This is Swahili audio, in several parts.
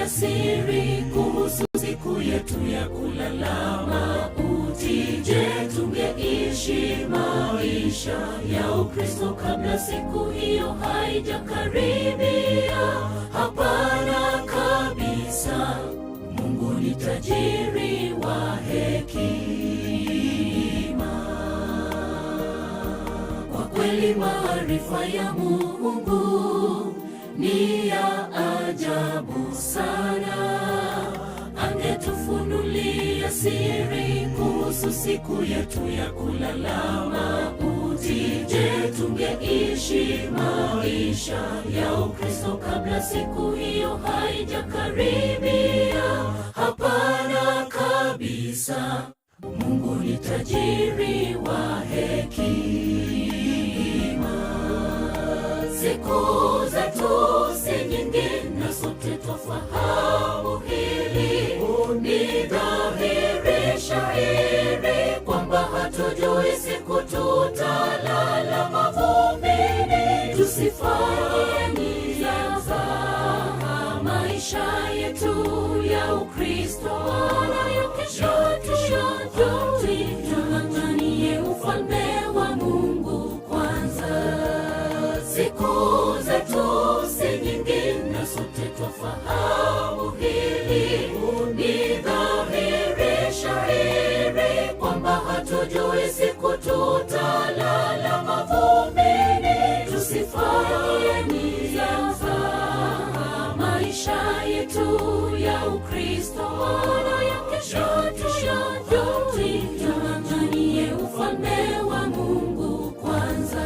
ujasiri kuhusu siku yetu ya kulala mauti. Je, tungeishi maisha ya Ukristo kabla siku hiyo haijakaribia? Hapana kabisa. Mungu ni tajiri wa hekima. Kwa kweli maarifa ya Mungu ni ya ajabu sana. Angetufunulia siri kuhusu siku yetu ya kulala mauti. Je, tungeishi maisha ya Ukristo kabla siku hiyo haijakaribia? Hapana kabisa. Mungu ni tajiri wa hekima. Siku zetu si nyingi na sote twafahamu hili. Ni dhahiri shahiri kwamba hatujui siku tutalala mavumbini. Tusifanye nia za maisha yetu ya Ukristo wala kesho tung'ang'anie ufalme wa Mungu kwanza. Siku zetu si nyingi na sote twafahamu hili. Ni dhahiri shahiri kwamba hatujui siku tutalala mavumbini. Tusifanye nia za maisha yetu ya Ukristo wala kesho tung'ang'anie ufalme wa Mungu kwanza.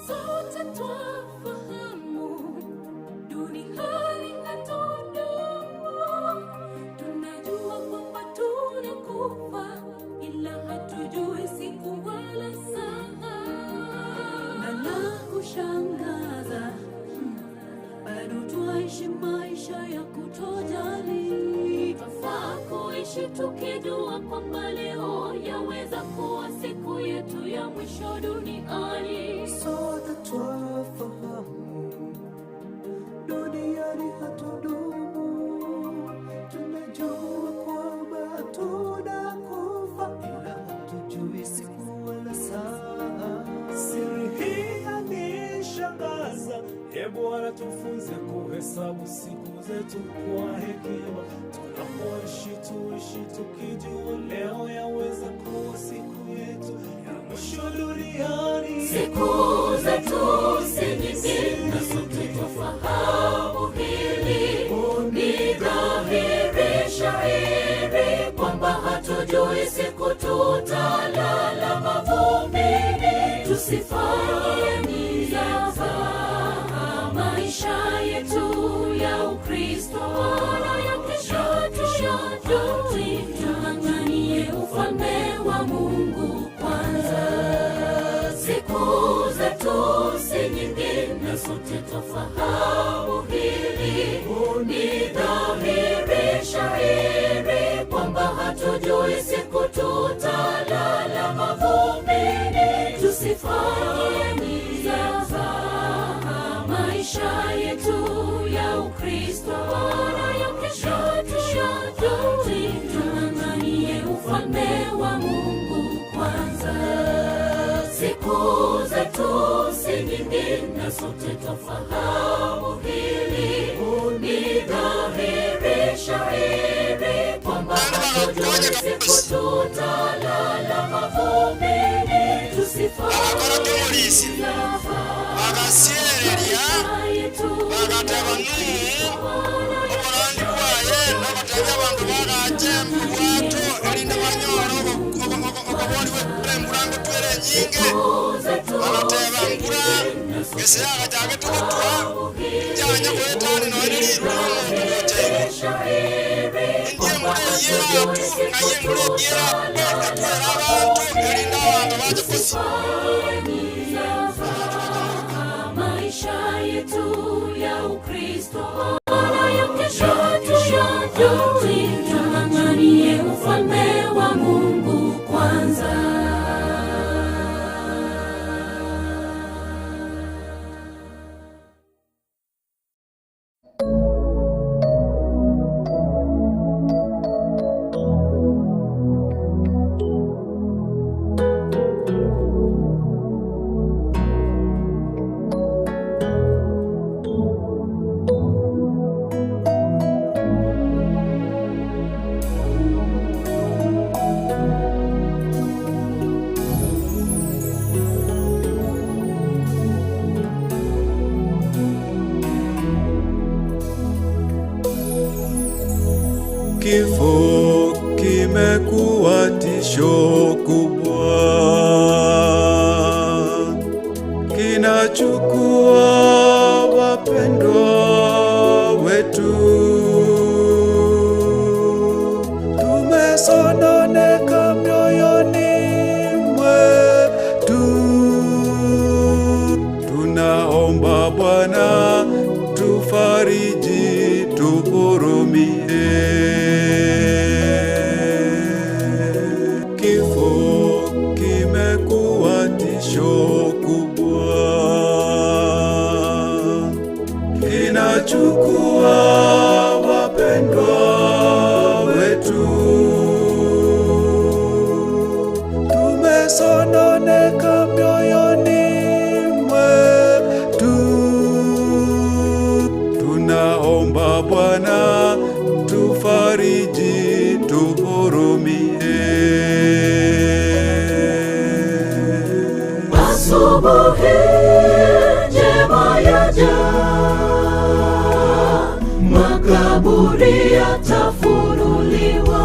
Sote twafahamu duniani hatudumu. Tunajua kwamba tunakufa, ila hatujui siku wala saa. Na la kushangaza, bado twaishi maisha ya kutojali. Twafaa kuishi tukijua kwamba leo yaweza kuwa siku yetu ya mwisho duniani. Sote twafahamu duniani hatudumu. Tunajua kwamba tunakufa, ila hatujui siku wala saa. Siri hii yanishangaza. Hebu anatufunze kuhesabu siku zetu kwa hekima. Tunapoishi tuishi tukijua leo yaweza kuwa siku yetu ya mwisho duniani. Siku zetu si nyingi na sote twafahamu hili. Ni dhahiri shahiri kwamba hatujui siku tutalala mavumbini. Tusifanye nia za maisha yetu ya Ukristo wala kesho tung'ang'anie ufalme wa Mungu kwanza. Siku zetu si nyingi na sote twafahamu hili. Ni dhahiri shahiri kwamba hatujui siku tutalala mavumbini. Tusifanye nia za maisha yetu ya Ukristo wala kesho tung'ang'anie ufalme wa Mungu kwanza. Siku zetu si nyingi na sote twafahamu hili. Ni dhahiri shahiri kwamba hatujui siku tutalala mavumbini. Tusifanye nia za maisha yetu ya Ukristo wala Ese aga chake tukutwa janya kwetani no iri maisha yetu ya Ukristo ya kesho tuyajui, tung'ang'anie ufalme wa Mungu kwanza. Kifo kimekuwa tisho kubwa, kinachukua wapendwa wetu. Tumesononeka mioyoni mwetu, tunaomba Bwana tufariji, tuhurumie. Kifo kimekuwa tisho kubwa, kinachukua wapendwa wetu. Tumesononeka mioyoni mwetu, tunaomba Bwana tufariji, tuhurumie. Asubuhi njema yaja, makaburi yatafunuliwa,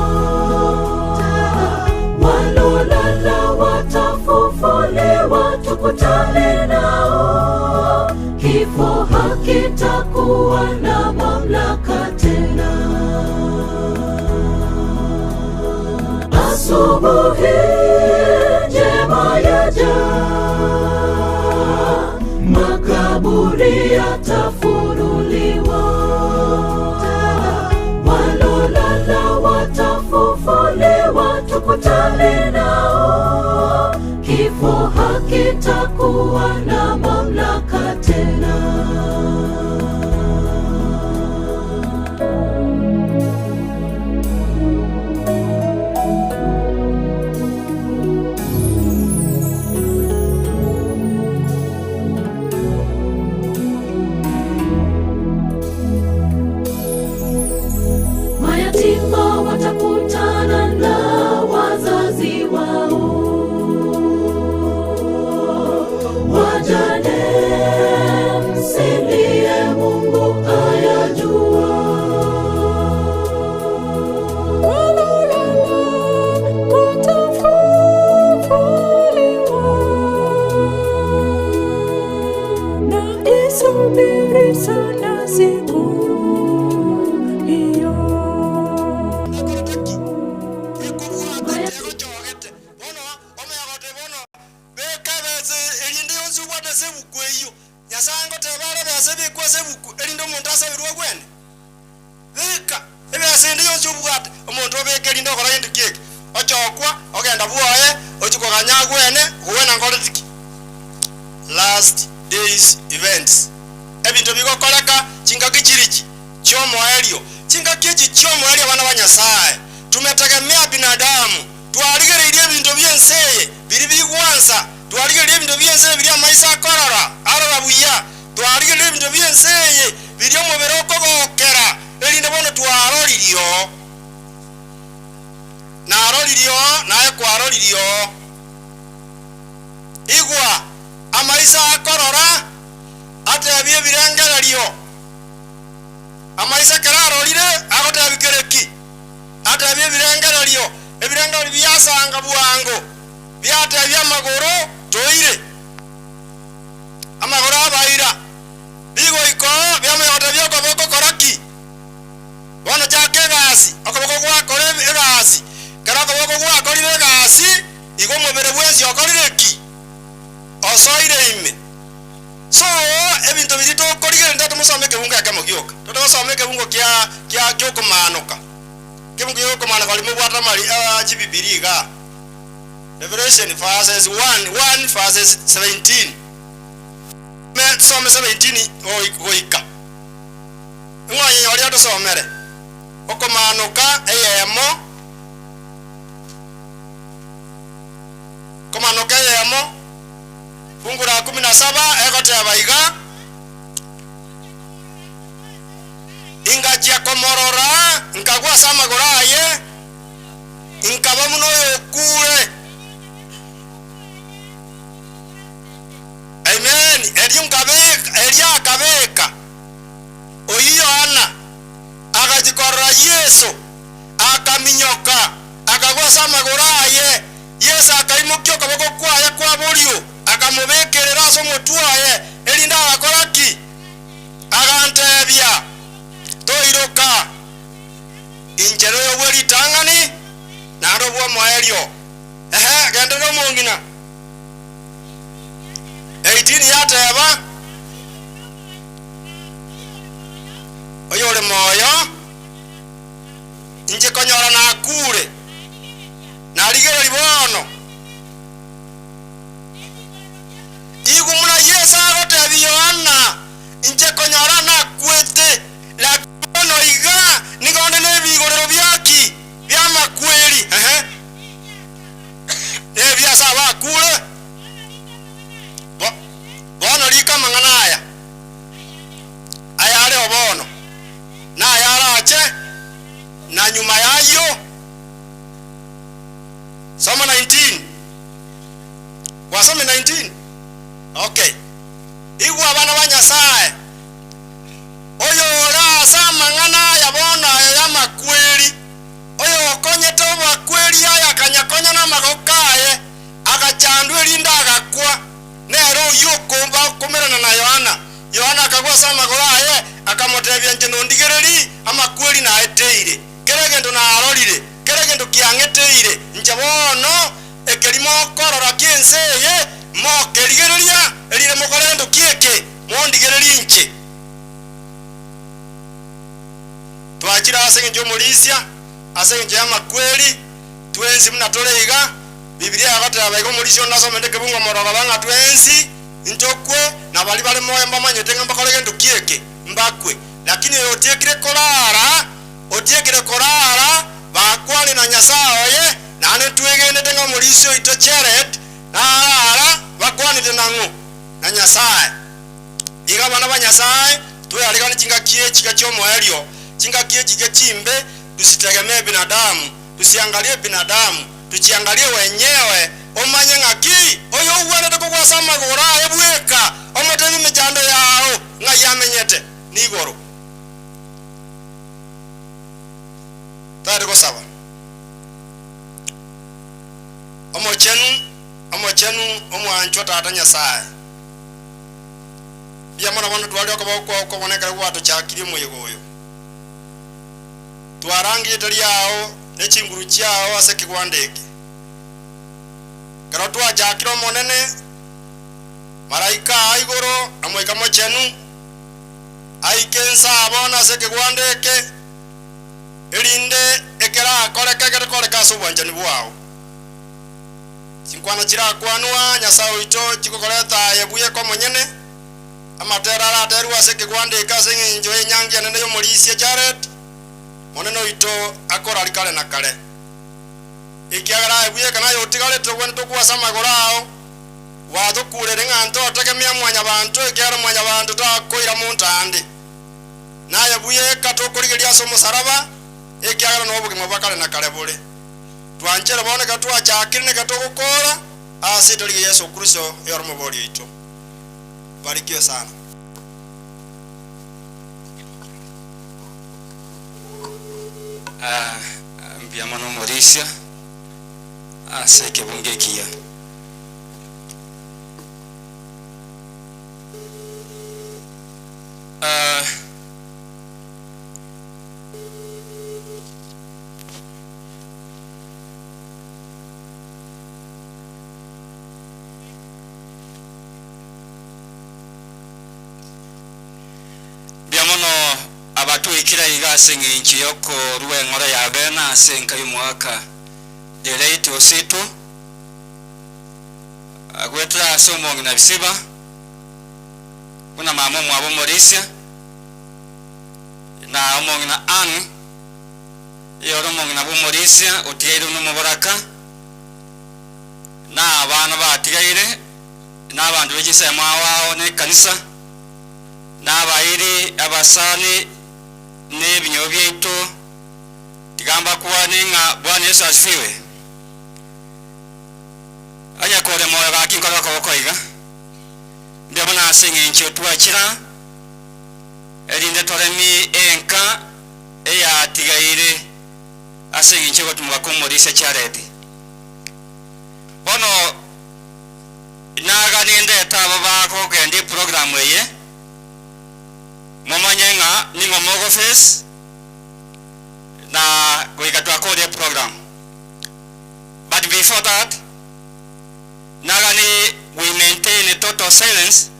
walolala watafufuliwa, tukutane nao. Kifo hakitakuwa na mamlaka tena. Asubuhi njema yaja, makaburi yatafunuliwa, walolala watafufuliwa, tukutane nao. Kifo hakitakuwa na mamlaka tena. Mayatima watakutana na wazazi wao, wajane msilie, Mungu ayajua. Walolala watafufuliwa, na isubiri sana siku hiyo. Nyasango tebale byasebi kwa sebuku elindo muntu asabirwa gwene bika ebyasende yonse obugate omuntu obeka elindo kola yindi keke ochokwa ogenda buoye ochiko kanya gwene uwena ngolitiki. Last days events ebintu bigokoleka chinga kichirichi chomo elio chinga kichi chomo elio bana ba Nyasaye. Tumetegemea binadamu twaligereire ebintu byenseye biri bigwansa, twaligereire ebintu byenseye biri amaisa akorora arabuya, twaligereire ebintu byenseye biri omubere okogokera elinde bono twaroririo naroririo naye kwaroririo igwa amaisa akorora atebye birengererio amaisa kerarorire agotebikereki atebye birengererio ebirengero byasanga buwango byatebye amagoro toire amagoro abaira bigo iko byameyote byoko boko koraki wana jakegasi akoboko gwakore igo mubere bwensi okorireki osoire ime so ebintu biri tokorigere ndatu musome kebungo yake mogioka tutosome kebungo kya kyokumanuka kebungo kyokumanuka limu bwata mali chibibiriga Revelation verses 1 verses 17 me some 17 oika ng'oyi oli atosomere okumanuka eyemo kumanuka eyemo fungu la 17 ekoteba iga ingachia komorora nkagwa samagoraye nkaba muno yokure amen elia kabeka oyiyoana akajikorora Yesu akaminyoka akagwa samagoraye Yesu akaimukio kaboko kwaye kwa borio akamubekerera aso mutwaye elinda akoraki agantebya toiroka injero yobweri tangani naro bwo moelio gendero mongina 18 yateba oyore moyo inje konyora na kure na ligero libono igumuna Yesu agotebi Yohana inje konyora na kwete la kono iga nigonde nebigorero byaki byamakweli nebya sawa kule bono lika manganaya ayale obono na ayarache na nyuma yayo soma 19 wasome 19 okay igwa abana banyasaye oyo ora samangana yabona yamakweli oyo okonyete obakweli aya kanyakonya na magokaye agachandu elinda agakwa nero yokomba komerana na Yohana akagwa samagoraye akamotebya nje nondigereri amakweli na eteire keregendo na arorire keregendo kiangeteire nje bono ekelimo korora kienseye mo kerigereria elire mokorendo kieke mondigereri nche twachira asenje mulisia asenje amakweli twenzi mnatoleiga Biblia yakata abaiko mulisio nasome ndeke bungo mororo banga twenzi ntokwe na bali bale moyo mbamanye ngamba kolegendo kieke mbakwe lakini otiekire korara bakwali na Nyasaye nane twegende tenga mulisio itocheret na bakwani tenangu na Nyasaye iga bana ba Nyasaye twealikana chinga kie chika chomo elio chinga kie chike chimbe tusitegemee binadamu tusiangalie binadamu tuchiangalie wenyewe omanye ngaki oyo uwelete kwa samagora ebweka omoteni mechando yao ngayamenyete nigoro tare ko sawa omochenu omwancho tata Nyasaye bia mona bono twali ko boneka kwa to chakiri moyegoyo twarangi tali yao nechinguru chao aseke kwandeke karo twachakiro monene maraika aigoro amweka mochenu aikensa abona aseke kwandeke elinde ekera koleka subwanja bwao sinkwana chira kwanwa Nyasaye ito chikokoleta yebuye ko monyene amatera ateru aseke kwandeka senye njoye nyangi anene yo mulisia Jared moneno ito akora likale na kale ikiagara ebuye kana yotigale tokwen tokuwa samagorao watokure ng'anto otegemea mwanya bantu ikiara mwanya bantu takoira muntandi naye buye katokorigeria somo saraba ikiagara no bugimo bakale na kale bule twanchere bone katwa chakirine katokokora asitoli Yesu Kristo yormo boli ito barikiwe sana. Mpiamano Mauricia aseke bungekia gira igase nginchi yoko ruwe ngora ya bena senka yumwaka delete osito agwetra somo ngina bisiba kuna mama mwabo Morisia na omongina an yoro mongina bo Morisia otigaire no mubaraka na abana batigaire na abandu bekisa mwawo ne kanisa na abairi abasani ne binyobye ito tigamba kuwa ninga Bwana Yesu asifiwe. Anya kore moyo gakinkora kokoiga ndabona asinge nchi otwakira erinde toremi enka eya tigaire asinge nchi gotumwa ko Morisia Charity bono naga ninde taba bako kendi program eye momanyenga ningo mogo face na goigatwa kode program, but before that nagani we maintain a total silence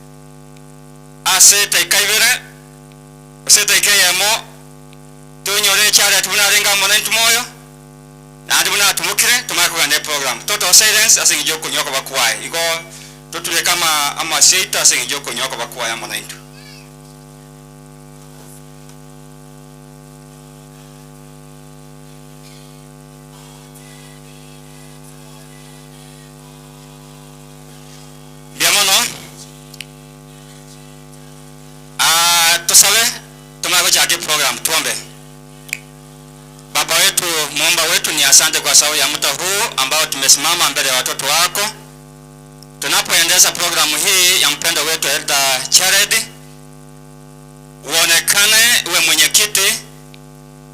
ase taikaivere ase taikayemo tunyore Charity tunarenga monentu moyo na ndibuna tumukire tumakugande program total silence ase ngijoko nyoko bakwai iko tutule kama ama seita ase ngijoko nyoko bakwai monentu. Tusawe tumago chake program tuombe. Baba wetu, muumba wetu, ni asante kwa sababu ya muda huu ambao tumesimama mbele ya watoto wako tunapoendesha programu hii ya mpendo wetu Elder Charity. Uonekane uwe mwenyekiti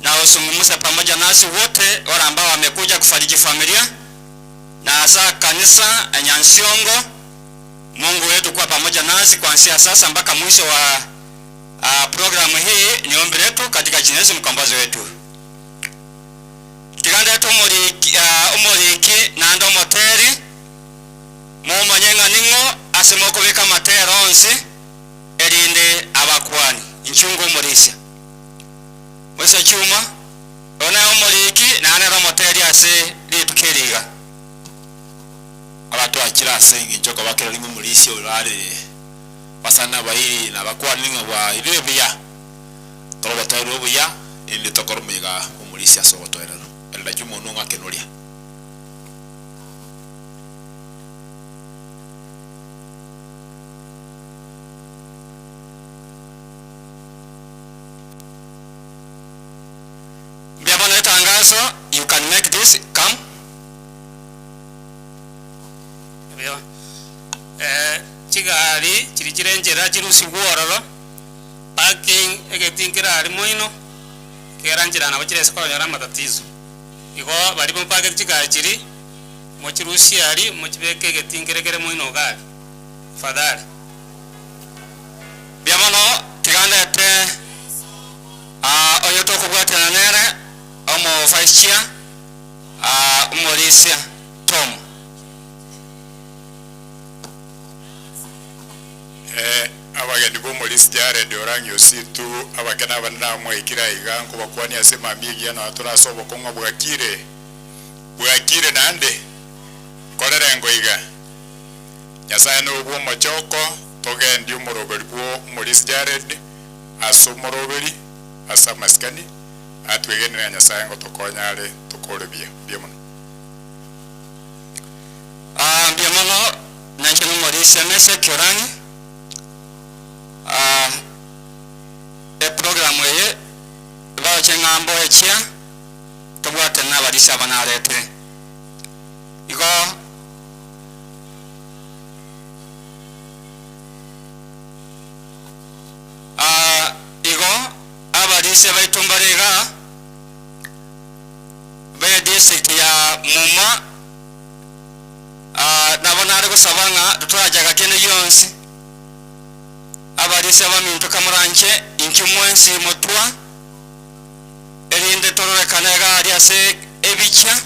na usungumuze pamoja nasi wote wale ambao wamekuja kufariji familia na hasa kanisa Nyansiongo. Mungu wetu kuwa pamoja nasi kuanzia sasa mpaka mwisho wa programu hii, ni ombi letu katika jina la Yesu mkombozi wetu. Tiganda yetu umoriki na ndo moteri mumanyenga ningo asemoko beka matero onsi erinde abakwani inchungu Morisia wese chuma ona umoriki na ana moteri ase litukeriga abatu akira sengi njoko bakira lingo Morisia urare basana bayi na bakwani ngo bwa irebiya toroba tayro buya indi tokoromega Morisia sogotoera elda chumono ngakenoria biabona tangazo. You can make this come biyo chigari chirichirenjera chirusi guororo parking egetingira ari moino keranjira na bachire sekoro nyara matatizo iko bari mu parking chigari chiri mo chirusi ari mo chibeke egetingire kere moino gari fadhali biamono tiganda te oyo to kubwatana nere omo vice chair Morisia Tom. Abagendi bo Morisia Charity orangi ositu abagena bana mwikira iga nko bakwani asema migia na turasobo kongo bwakire nande korere ngo iga Nyasaye no bwo mochoko togendi umoroberi bwo Morisia Charity asomoroberi asa maskani atwegenera Nyasaye ngo tokonyare tukorebia biemono biamono nanchino Morisia mese kyorangi program eye ba chengambo echia tobwate na barisa banarete iko abarisa baitumbarega ba district ya Muma nabona ari gusabanga tutwajaga kene yonse abarisa bamintu kamuranche inchumwensi motwa erinde torore kanega ari ase ebicha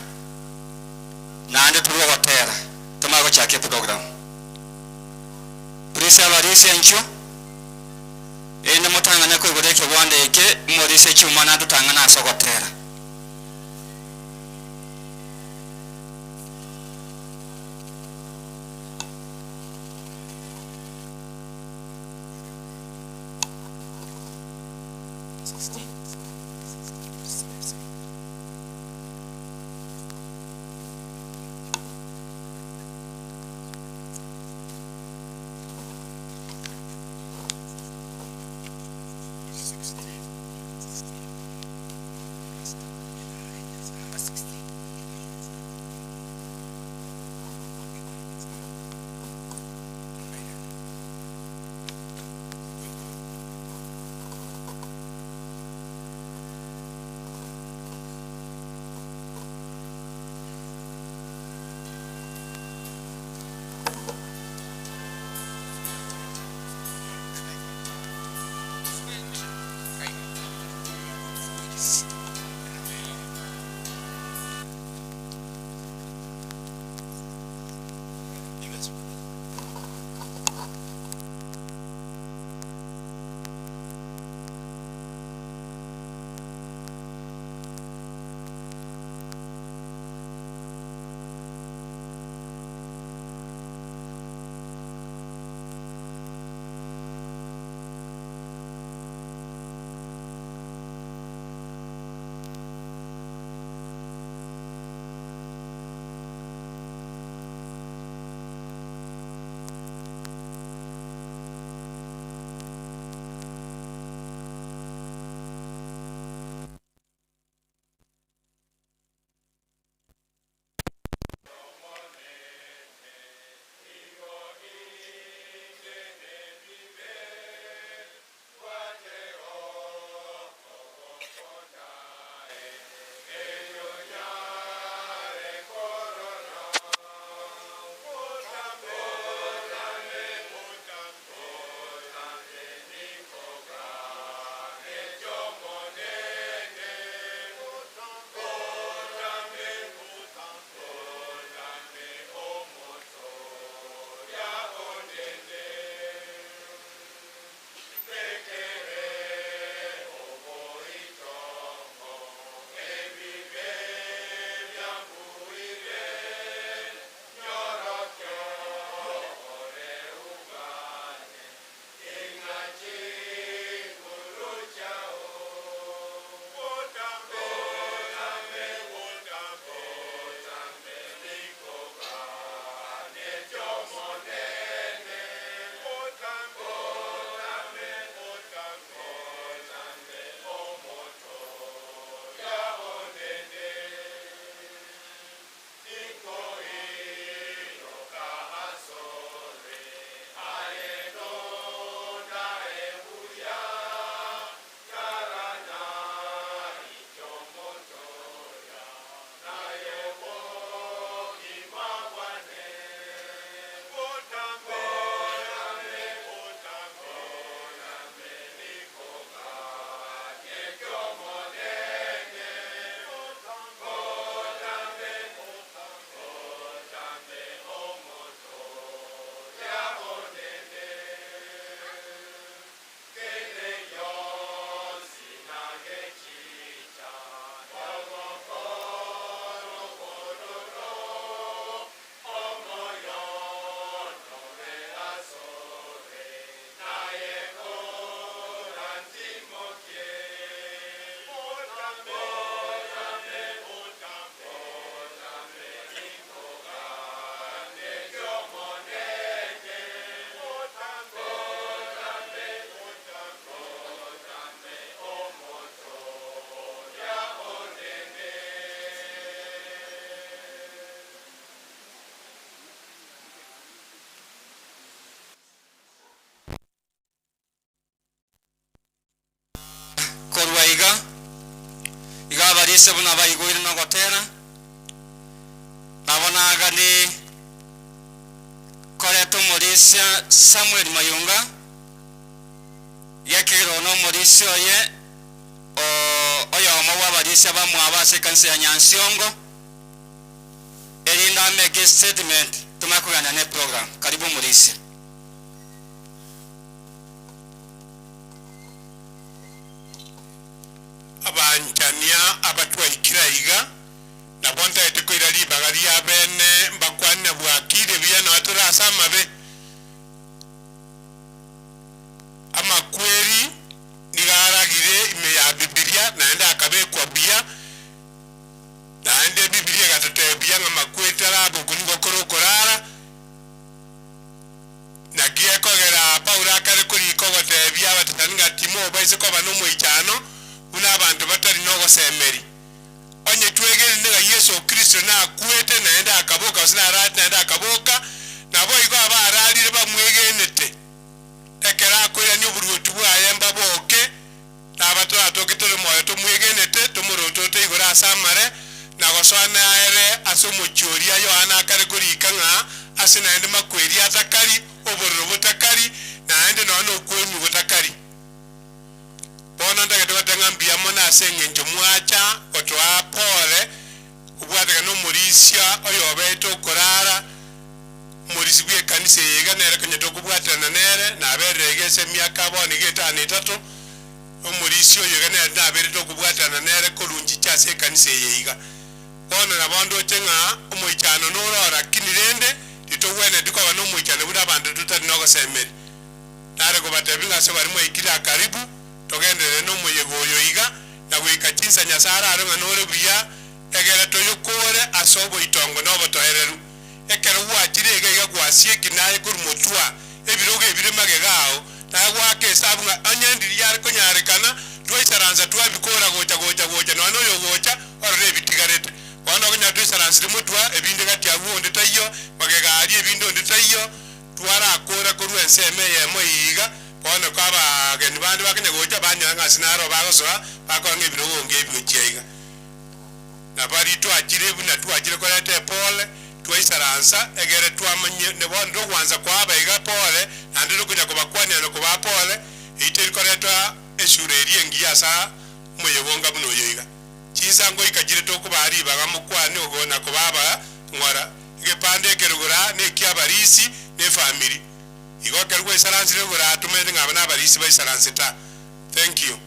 nande turuwa gotera tumago chake program prisa abarisa encho ene mutangana ko igoreke gwande ike umulise cyuma na tutangana asogotera balise buna bayigwira no gotera nabonaga ni koreto Morisia Samuel Mayunga yakiro no Morisia ye oyo mwa balise bamwe abase kanse ya Nyansiongo elinda make statement tumakugana ne program karibu Morisia. bakwania abatwa ikiraiga na bonta etikoira libagari abene bakwana bwakire byano aturasa mabe amakweri nigaragire ime ya Biblia naenda akabekwa bia naende Biblia gatatebia ngamakwetara bukungo korokorara na gie kogera Paula kare kuri kogotebia batataninga timo baise ko banomo ichano una abantu batari no gosemeri onye twegere nega Yesu Kristo na kwete naenda akaboka usina rat naenda akaboka na boy go abaralire bamwegenete ekera kwira ni oburutu bwayemba boke na batwa tokitore moyo tumwegenete tumurutu tegura asamare na goswana ere asomochoria Yohana kare kuri kanga asina ende makweri atakari oborro butakari na ende no kwenyu butakari bona ndagete batangambia mona asenge njomwacha otwa pole ubwatega no murisha oyo beto korara murisi bwe kanise yega nere kanyeto kubwatana nere na aberege miaka boni getani tatu omurisi oyo gane na aberito kubwatana nere kolunji chase kanise yega bona na bondo tenga omoichano norora kinirende litowene diko bano omoichano buda bantu tutari no gosemeri nare ko batebinga se bari moikira karibu togendere no moyegoyo iga na gwikachinsa nyasara aronga nore buya egere toyokore asobo itongo no botohereru ekero gwachirega iga gwasie kinaye kurumotwa ebiroge ebiremage gao na gwake sabunga anyandiri yar konyarekana twisaranza twabikora gocha no yogocha orore bitigarete wana gonya twisaranza rimotwa ebinde gati abu onde tayo magega ari ebinde onde tayo twara akora korwe nseme yemo iga wana kwaba geni bandi bakenya gocha banyanga sinaro bagosora bakonge ebirogo ngebyo chiega na bari twachirebu na twachire korete pole twisaranza egere twamanye ne bondo kwanza kwaba iga pole andi kunya kubakwanya no kuba pole iteri koreta eshurerie engiasa moyebonga buno yoiga chisa ngo ikajire to kubari bagamukwani ogona kubaba ngora igepande kerugura ne kyabarisi ne family igo kerugwe saransi ne gura tumende ngaba na barisi baisaransi ta. Thank you.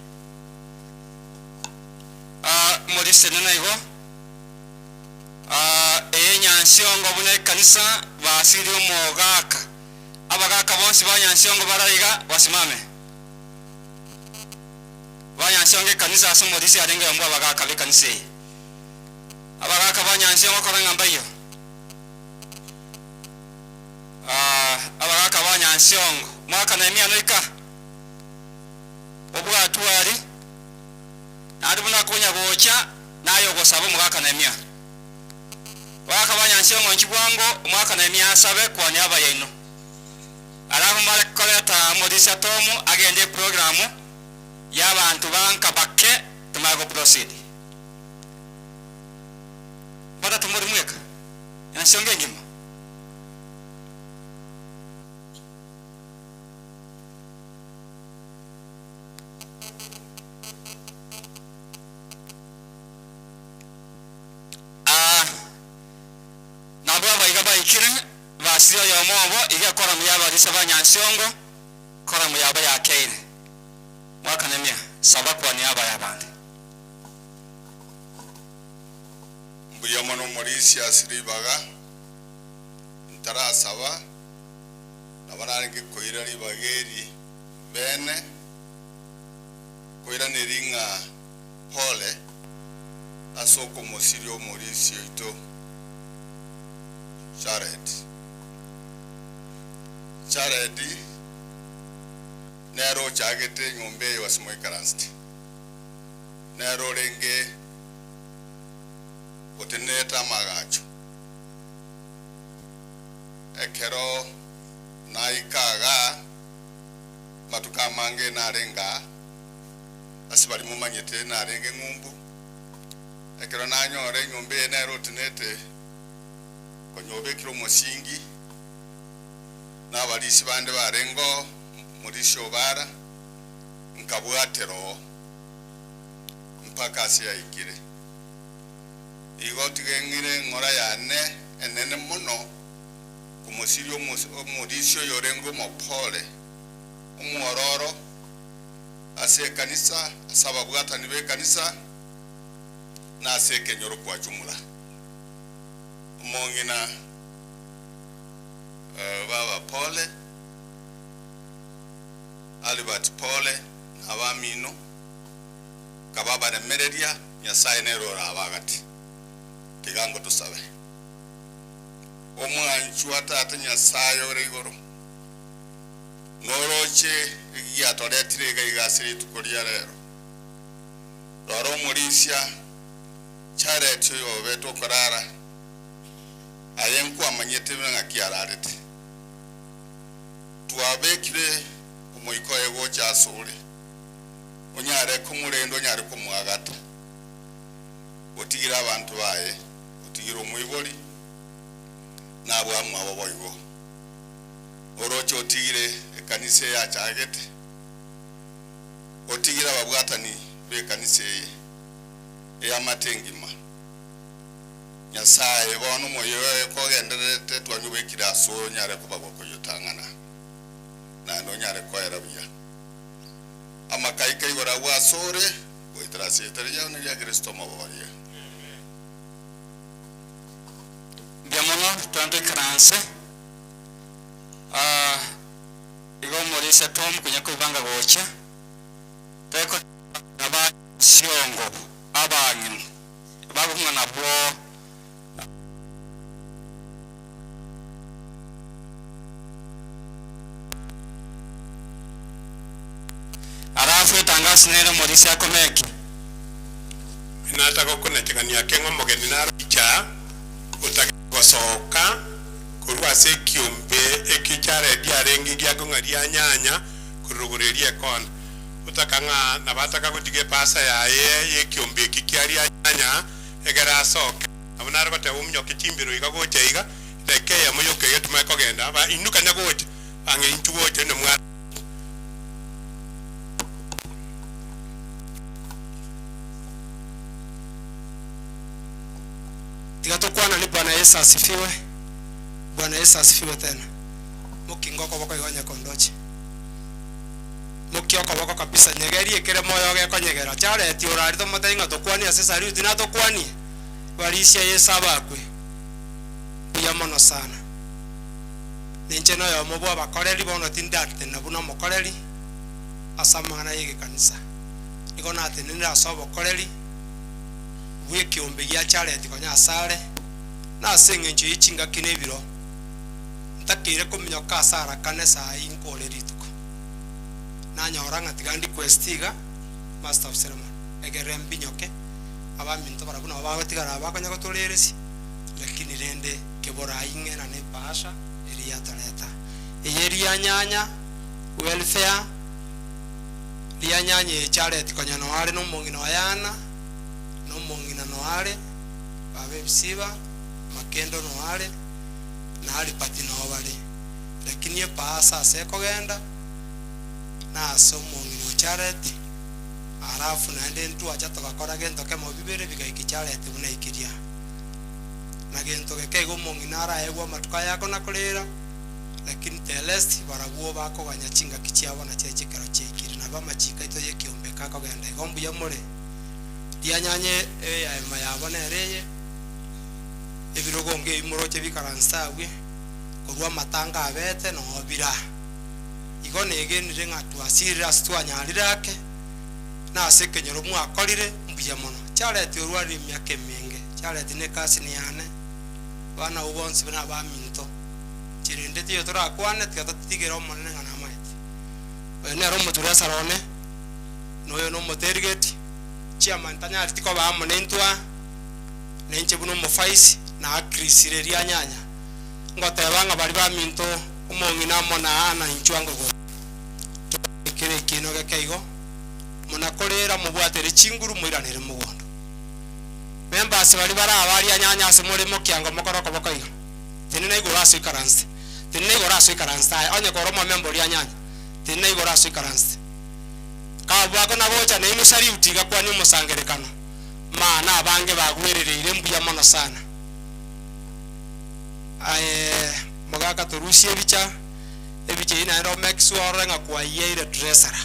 Modiste nana igo nyansiongo bune kanisa basiri omogaka abagaka bonsi banyansiongo barayiga basimame banyansiongo kanisa aso modisi arenge mbwa abagaka be kanisa abagaka banyansiongo koranga mbayo abagaka banyansiongo mwaka na emia noika obwa tuari andi buna kunya gocha nayo gosaba mwaka na emia waka banyansiongo nchibwango mwaka na emia sabe kwa niaba yaino alafu mara koleta modisa tomu agende programu y'abantu banka bakke tumago proceed bada tumuri mweka yansiongo ngima ikire basiro ya mobo iga kora muyaba risaba nyansiongo kora muyaba ya keire mwaka nemia saba kwa niaba ya bandi mbuya mono morisi asiribaga ntara saba nabarange koira ribageri bene koira neringa hole asoko mosirio morisi ito Charity nero chagete ngombe wasimoy karansti nero renge oteneta magacho ekero naikaga matuka mange narenga asibali mumanyete narenge ngumbu ekero nanyore ngombe nero tenete konyobe kiro musingi na balisi bande barengo murisho bara nkabwatero mpaka sia ikire igo tigengire ngora yane enene muno kumusirio murisho yorengo mopole umwororo ase kanisa asaba bwatani be kanisa na seke nyoro kwa jumla mongina baba pole Albert pole na bamino kababa na meredia Nyasaye nerora abagati tigango tusabe omwanchu atata Nyasaye ore igoro noroche igia toretire gaigasiri tukoria rero roro murisia charity yo beto korara ayenku amanyete nga kiararete tuabekire omoiko ego chasore onyare kumurendo nyare kumwagata otigira abantu bae otigira omuyibori nabwa mwabo boigo orocho otigire ekanise ya chagete otigira babwatani be kanise ya matengima Nyasaye bono moyo ko genderete twanyubekira so nyare kubagwa ko yutangana na no nyare ko erabuya amakai kai gora wa sore goitrase terya ne ya Kristo maboria biamono tante kranse igo morisa tom kunya kubanga gocha teko aba siongo abangin babu ngana bo arafu tangasi nere morisa akomeki inataka kunetekania kengo mogeni na richa utagosoka kurwa se kiumbe ekichare diarengi gyago ngaria nyanya kurugureria kon utakanga nabataka kutige pasa ye kiumbe kikiaria nyanya egera soka abunara bate umnyo kitimbiro igago cheiga leke ya moyo ke yetu mako genda ba inuka nyagote ange intuwo tene mwa Tikatokwana ni Bwana Yesu asifiwe. Bwana Yesu asifiwe tena. Mukingoko boko igonya kondochi. Mukioko boko kabisa nyegeri ekere moyo ge konyegera. Chare ti urari to matainga to kwani asesa ri dina to kwani. Walisia Yesu abakwe. Buya mono sana. Ninche no yo mobo abakoreri bono tindate na buno mokoreri. Asamana yige kanisa. Igona atenira asobo koreri. Wiki umbigia charity konya asare na sengenje ichinga kinebiro ntakire kumnyoka asara kanesa inkole rituko na nyoranga tigandi questiga master of ceremony egerembi nyoke abaminto barabuna babatigara abakonya gotoreresi lakini rende kebora inge na ne pasha eria tareta eyeria nyanya welfare lia nyanya charity konya no ari no mongino yana no mongina noare babe bisiba makendo noare na ali pati no bale lakini ye pasa seko genda na so mongino charity arafu na ende ntu acha tokakora gento kemo bibere bigaiki charity buna ikiria na gento ke go mongina ara egwa matuka yako na kolera lakini telesti barabuo bako ganyachinga kichiabo na cheche kero chekiri na bamachika ito ye kiombe kako genda igombu ya more yanyanye mayabona ereye ebirogonge imoroche bikaransawe kurwa matanga abete no bira igone egenire ngatu asira astwanyalirake na sekenyero mu akorire mbuya mono charity urwari myake minge charity ne kasi ni yane bana ubonsi bana ba minto chirinde tiyo tora kwane tigatigero monene ngana maiti ne romo turasa rone noyo no motergeti chairman tanya tiko ba monentwa nenche buno mofaisi na krisireria nyanya ngote banga bali ba minto umongina mona ana inchwango go kire kino gekeigo mona kolera mubwatere chinguru muiranire mugondo members bali bara abali nyanya asemore mokiango mokoroko bokoigo tinene iguraso ikaranse onye koromo member ya nyanya tinene iguraso ikaranse kabwa na bocha ne musari utiga kwa ni musangerekano mana abange bagwererere mbuya mono sana mogaka torusie bicha ebiche ina ro maxu orenga kwa yire dresser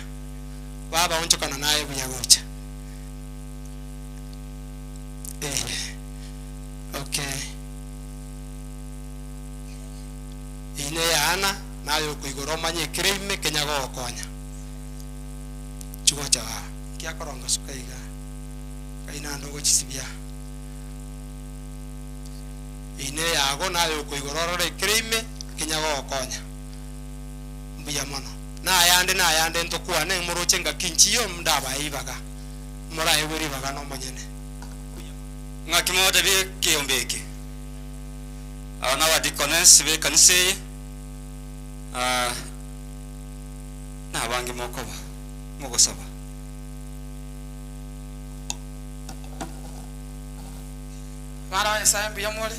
baba oncho kana naye buya gocha Okay. Ine yana nayo kuigoro manye kirime Kenya gokonya. Chuo cha kia koronga sukaiga. Kaina ndogo chisibia. Ine yago nayo kuigoro re kirime Kenya gokonya. Mbuya mono. Na yande ntokwane muruchenga kinchiyo mdaba ibaga. Mora eburi baga no manyene. Ngakimo de bi kiombeki. Ana wa dikones be kanse na bangi mokoba. Moko saba. Mara ya sayambi ya mole.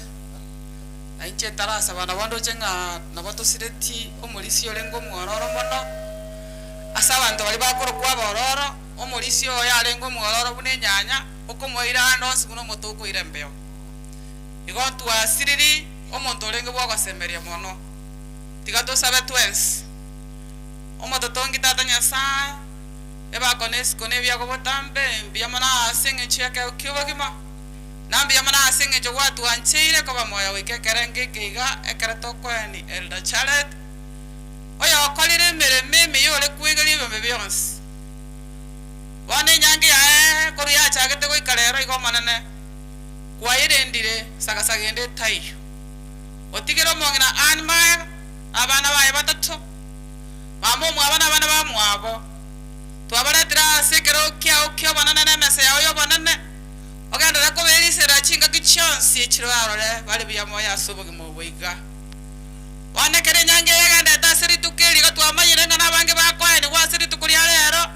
Ainche tarasa bana wando chenga na bato sireti omulisio lengo muororo mono. Asa bantu bali bakoro kwa bororo omulisio ya lengo muororo bune nyanya okomoira ndo sikuno motoko irembeo. Igontu asiriri omonto lenge bwa kwasemeria mono. Tigato sabe twens. Omototongi tata nyasaye. Eba kones konebia ko botambe bia mana singe cheke okibagima. Nambi yamana asinge jo watu anchire ko bamoya wike kerenge kiga ekarato kwani elda chalet oya okolire meme yole kwigeli bembe beyons wane nyange ya kori ya chagete ko ikalero iko manane kwa irendire sagasagende tayo otigero mongina anma abana baye batatu mamo mu abana ba muabo to abana tra sekero kya banana na mese yayo banane oganda rako beri sera chinga kichonsi chirwaro le bali bya moya subugi mu bwiga wane kere nyange yaganda tasiri tukiri gatwa amanyire ngana bange bakwani wasiri tukuri alero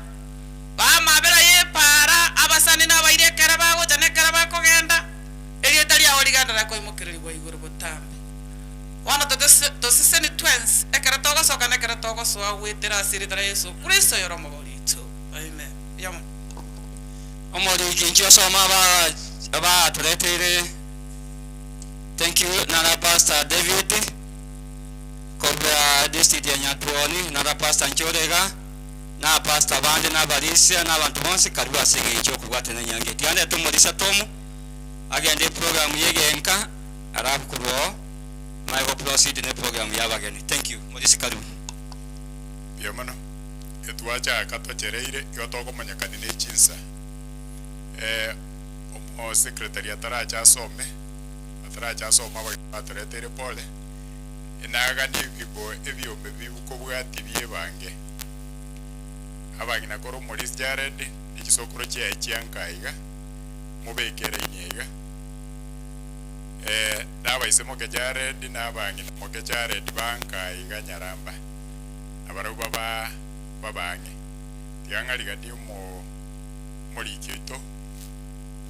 ba mabera ye para abasani na baire kera bago jane kera bako genda eli tali awoliganda rako imukiri bwo iguru butambe wana to siseni twins ekera togo soka nekera togo so awetera siri tara Yesu Kristo yoromo bolito amen yamo omori kinjio soma ba turetere. Thank you nana Pastor David Kobra district ya Nyatuoni nana Pastor Nchorega na Pastor Bande na Barisia na abantu bonse karibu asenge icho kugwatena nyange tiande tumurisa tomu agende program yegenka arabu kuruo maigo proceed ne program yabageni. Thank you murisi karibu yamana etwacha katochereire yotoko manyakani ne chinsa o secretary ataracha soma bateretere pole enaga ni bibo ebyombe bibuko bwati byebange abagina koro Morris Jared ikisokoro kye ekyankaiga mubekere inyega nabaisemo ke Jared nabangina moke Jared bankaiga nyaramba abaruba babange tiangaliga ndimo muri kito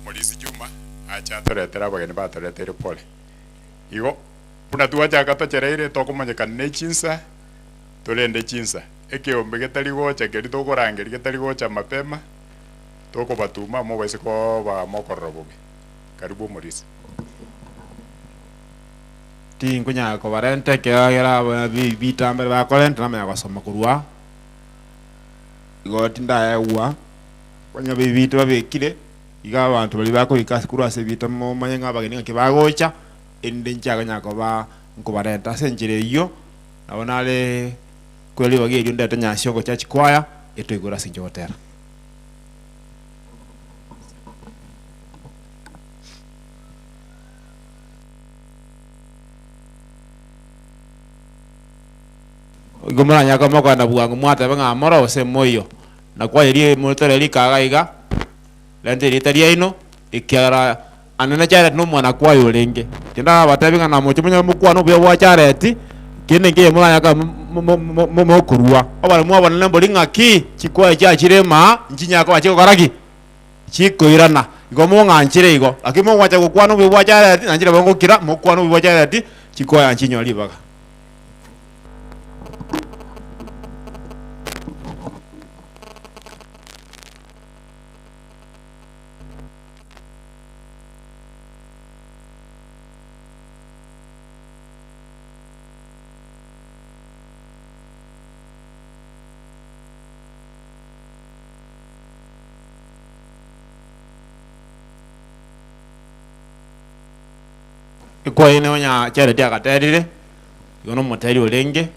Morris Juma acha toretera bageni batoretere pole igo puna tuacha katochereire tokomanyeka ne chinsa tolende chinsa ekeombe getari gocha keri tokorangeri getari gocha mapema toko batuma mo baise ko ba mokorobobe karibu Morris tingunya ko barente ke agera bitambe ba kolente na me gosoma kurwa igo tinda ewa kwanya bibitu babekire iga abantu bali bako ikasukuru asebita mo manyenga bageni kibagocha ende nchaga nyako ba nkubarenta senjire iyo nabonale kweli bagi yunda tanya shoko cha chikwaya eto igora sinjotera gomara nyako moko na buangu mwata banga moro se moyo na kwa yiri motere likaga iga lente litaria ino ikiara anene chare no mwana kwayo lenge tinda batabinga na mocho munya mukwano bya wa chareti kine ngiye mulanya ka mo kurwa abale mwabona lembo lingaki chikwa cha chirema njinya ko achiko karaki chiko irana igomo nganchire igo akimo wacha kukwano bya wa chareti nanjira bongo kira mukwano bya wa chareti chikwa ya nchinyo libaga kwa ine onya chere dia katerire yono moteri olenge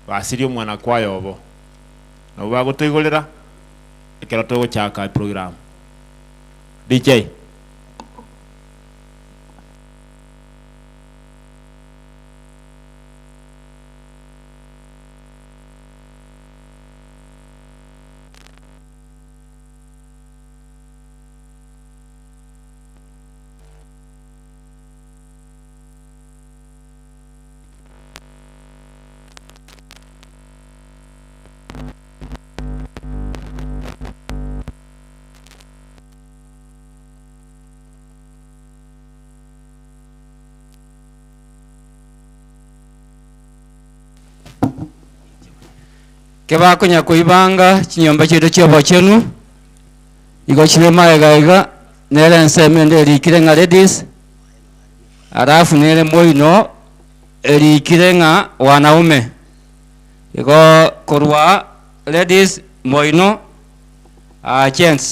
basiri omwana kwayo obo no bagotoigorera ekero togochaka program DJ keba kunya kuibanga chinyomba chetu chyobo chenu iko chile maega nele nsemende likirenga ladies alafu nele moino likirenga wanaume iko korwa ladies moino gents.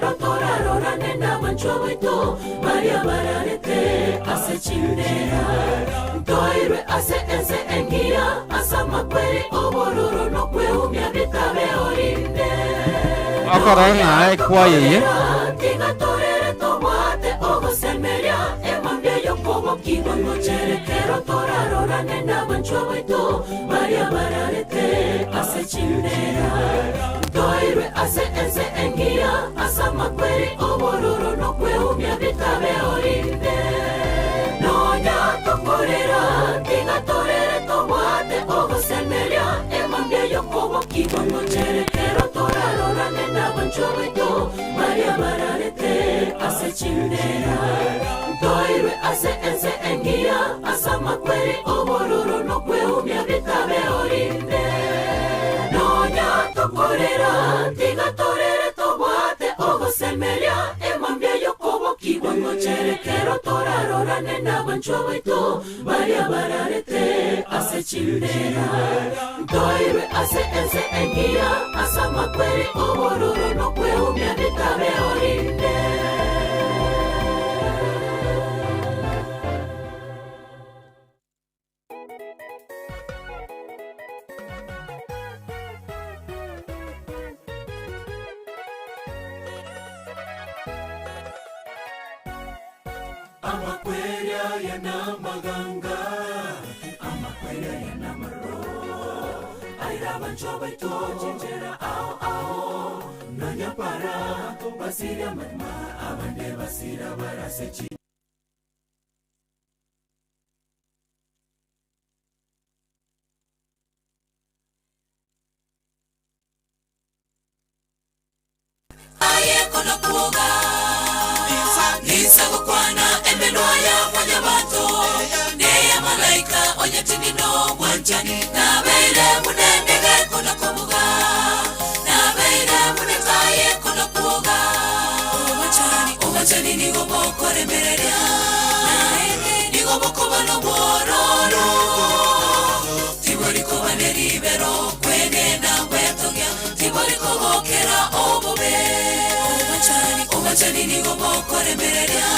Rotorarora nena manchoito Maria bararete ase chindera Toirwe ase ense engia Asa makweri obororo no kwe umia vitabe orinde Akaranga kwa yeye Tiga torere tomate ogo semeria Emambia yokobo kigo no chereke Rotorarora nena manchoito Maria bararete ase chindera Toirwe ase ense engia Asa makweri obororo no kwe umia vitabe orinde Nonya tokorera Tiga torere tomate ogo semeria Emambia yokobo kigo no chereke Rotorarora nena banchoito Maria bararete ase chindera Toirwe ase ense engia Asa makweri obororo no kwe umia vitabe orinde Nonya tokorera Tiga torere tomate ogo semeria Emambia yokobo kigo no chereke Rotorarora nena banchoito Maria bararete ase chindera Toirwe ase ense engia Asa makweri obororo no kwe umia vitabe orinde Amakweria yana maganga Amakweria yana maro Aira banchoba ito chinchera ao ao Nanya para Basira matma Abande basira barase chi Aye kono kuoga Nisa kukwana emenoya mwanya bato Neya malaika onye tinino wanchani Na beire munendege kono kumuga Na beire munetaye kono kuoga Omachani nigo moko remereria Nigo moko bano bororo Tiboriko bane ribero Kwene na wetogya Tiboriko bokera obobe Omachani nigo moko remereria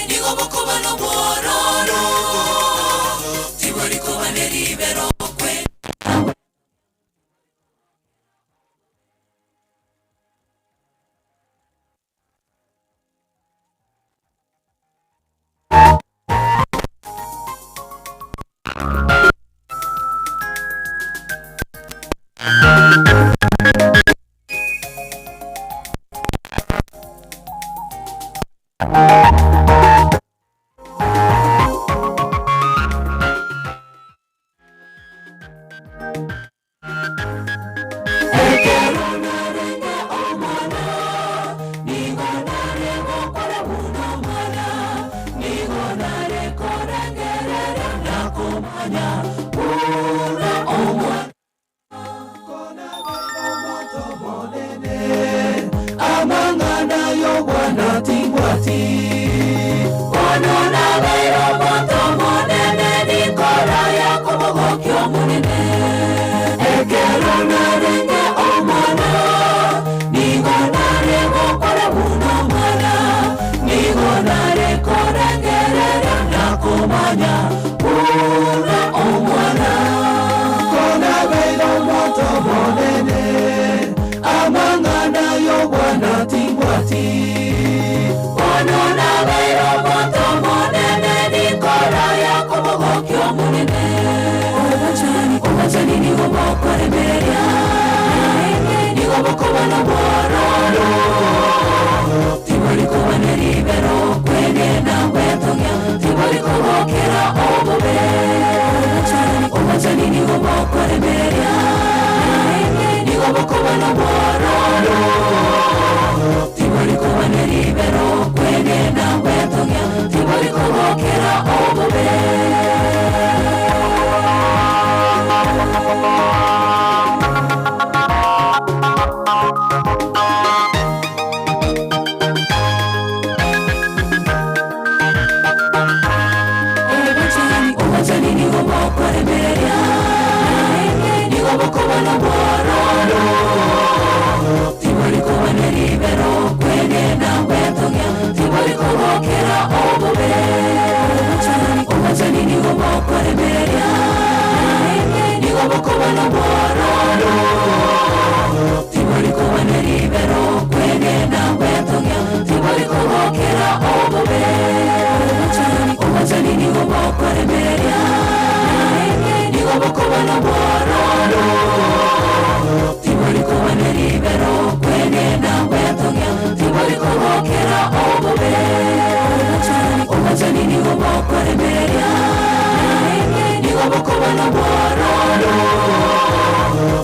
Nigo moko bano bororo Tiboriko bane ribero Kwene tingwati onona wero moto monene nikora yako mogokyo munene ekero narenge omwana nigo narego kore muno mwana nigo nareko rengerera nakumanya una omwana kona wero moto monene amangana yobwana tingwati onona wero moto monene nikora yako mogokyo munene obachani nigo bokoremeria nigo bokobana bwororo tibori kubana ribero kwene nawe togya tibori kubokera obobe obachani nigo bokoremeria nigo bokobana bwororo tibori kubana ribero kwene nawe togya tibori kubokera obobe obachani nigo bokoremeria nigo bokobana bwororo tibori kubana ribero kwene nawe togya tibori kubokera obobe obachani nigo bokoremeria nigo bokobana bwororo tibori kubana ribero kwene nawe togya tibori kubokera obobe obachani nigo bokoremeria nigo bokobana bwororo tibori kubana ribero kwene nawe togya tibori kubokera obobe obachani nigo bokoremeria nigo bokobana bwororo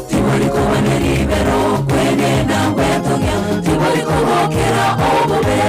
tibori kubana ribero kwene nawe togya tibori kubokera obobe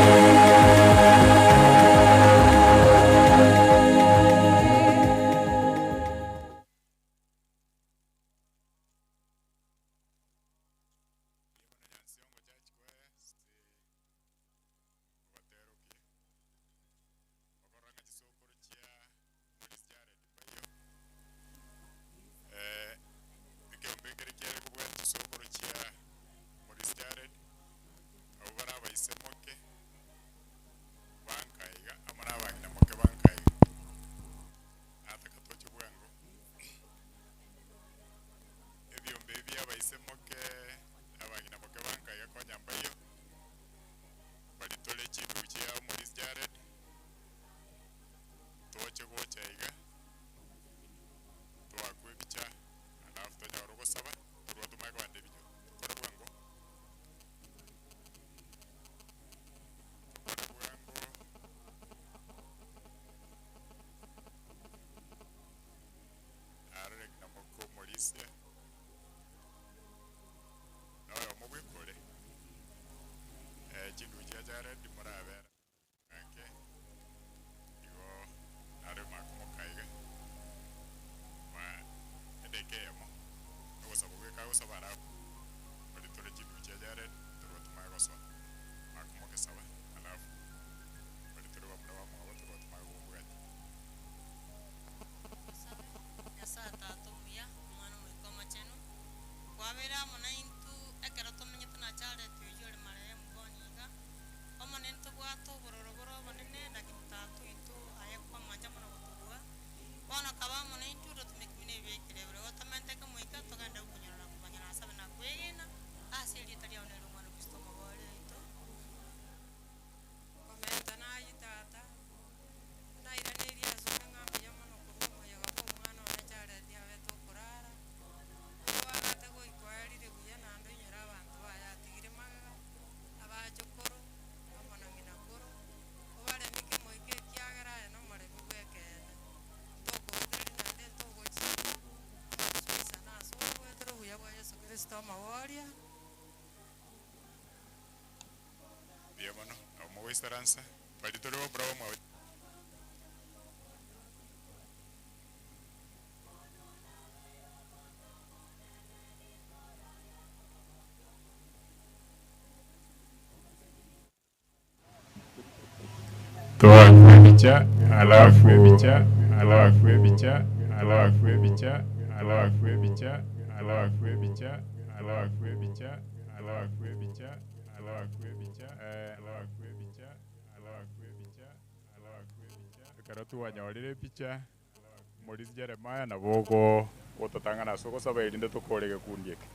Esperanza, palitorio bravo mwa Toa picha, alafu picha, alafu picha, alafu picha, alafu picha, alafu picha, alafu picha, alafu picha, alafu picha, alafu picha, alafu picha, alafu picha. Karatu wanyolire picha. Morisi Jeremiah na bogo ototangana soko saba irinde tukorege kundieke.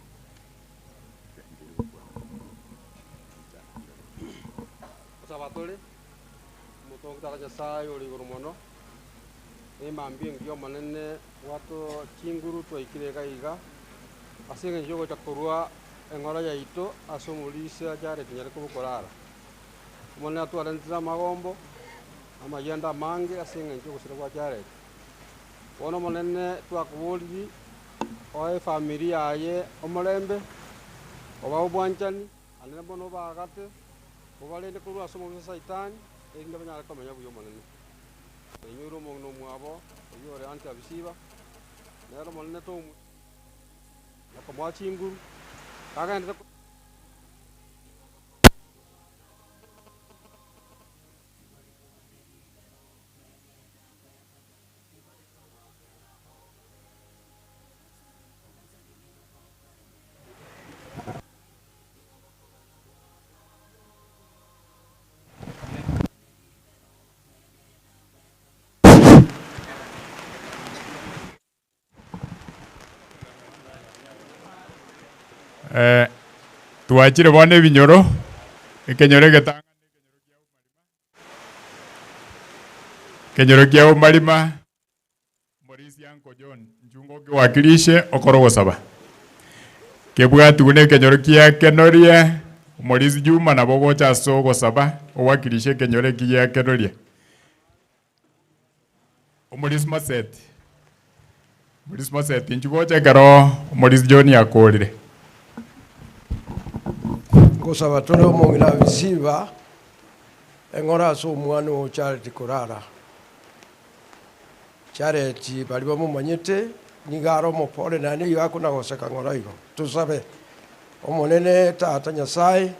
Sabatole mutongitara Nyasaye uri iguru muno imambie ngio manene watu kinguru twaikire gaiga asenge njogo chakurua engora yaito asomulisa jare tinyare kubukorara mwana atwarentira magombo amayenda mange asenge njogo sirwa jare ono manene twakubuliri oe familia ye omulembe oba obwanchani anene bono bagate obalende kurwa somo saitani ende banyara komenya buyo manene enyuro mongno mwabo oyore anti abisiba nero manene to nakomwa chinguru kagende Tuachire bone binyoro ekenyore getanga kenyoro kia umalima Morisi Uncle John njungo kiwakilishe okorogo saba kebwatu gune kenyoro kia kenoria Morisi Juma na bogo cha sogo saba owakilishe kenyore kia kenoria Morisi Maset njugo cha karo Morisi John yakorire Gosaba tole omongina bisiba engora so omwana o Charity Korara Charity bali bamumanyete nigaro mopole nani yakuna goseka ngora igo tusabe omonene tata Nyasaye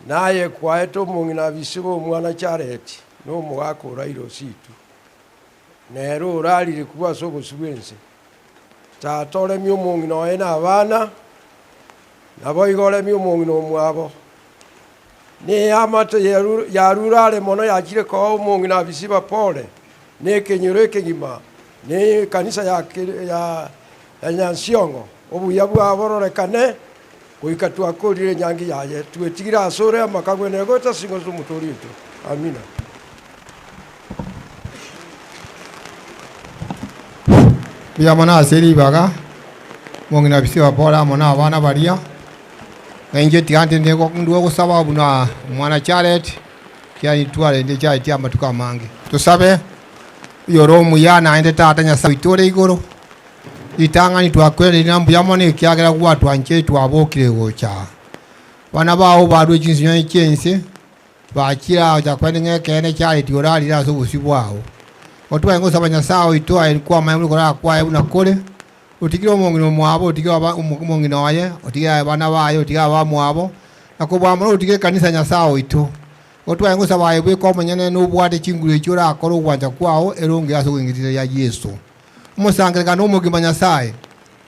naye kwaeto omongina bisiba omwana Charity no mwako rairo situ nero rali kuba so gosubwense tata ole mi omongina ena abana nabo igole mi omongino mwabo ni amate yarurale mono yakire ko omongina bisiba pole ne kenyore kegima ne kanisa ya Nyansiongo obuya bwaborore kane kuikatwa kodire nyangi yaye twetigira asore amakagwe nego tasingo zumutorito amina biyamana aseri baga mongina bisiba pole amona abana baria Enje tiante ndego nduwa kusaba buna mwana Charity kia itwale ndi chai tia matuka mangi tusabe yoro muyana ende tata Nyasaye itore igoro itanga ni twakwere nambu yamone kiagera kwatu anje twabokire gocha bana bawo badwe jinsi chense bakira jakwene ngekene Charity orali raso busibwawo otwa ngo saba Nyasaye itwa ilikuwa mayemu kora kwa ebuna kole utikira omongino mwabo utikira omongino waye utikira bana baye utikira bamwabo nakobwa utikira kanisa Nyasaye itu otwa ngo saba yebwe ko manyene n'ubwate kingure cyora akoro kwanja kwawo eronge aso kwingitira ya Yesu umusangirika n'umugima Nyasaye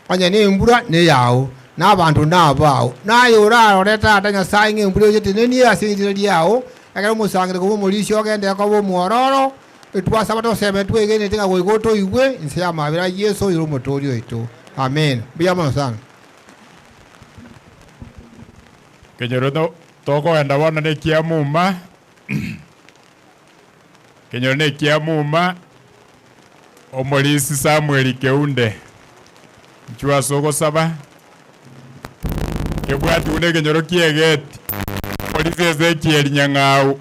anye imbura ne yawo n'abantu nabawo naye uraro leta Nyasaye ng'imbura yete neni asingitira yawo akara umusangirika ko muri ogende ko mwororo etwa sabato seme twegene tinga goigoto igwe insia mabira Yesu yiro motorio ito amen biyama sana kenyoro toko enda wana ne kia muma kenyoro ne kia muma Omorisi Samuel Keunde nchua soko saba kebwatu une kenyoro kiegeti Omorisi Ezekiel Nyang'au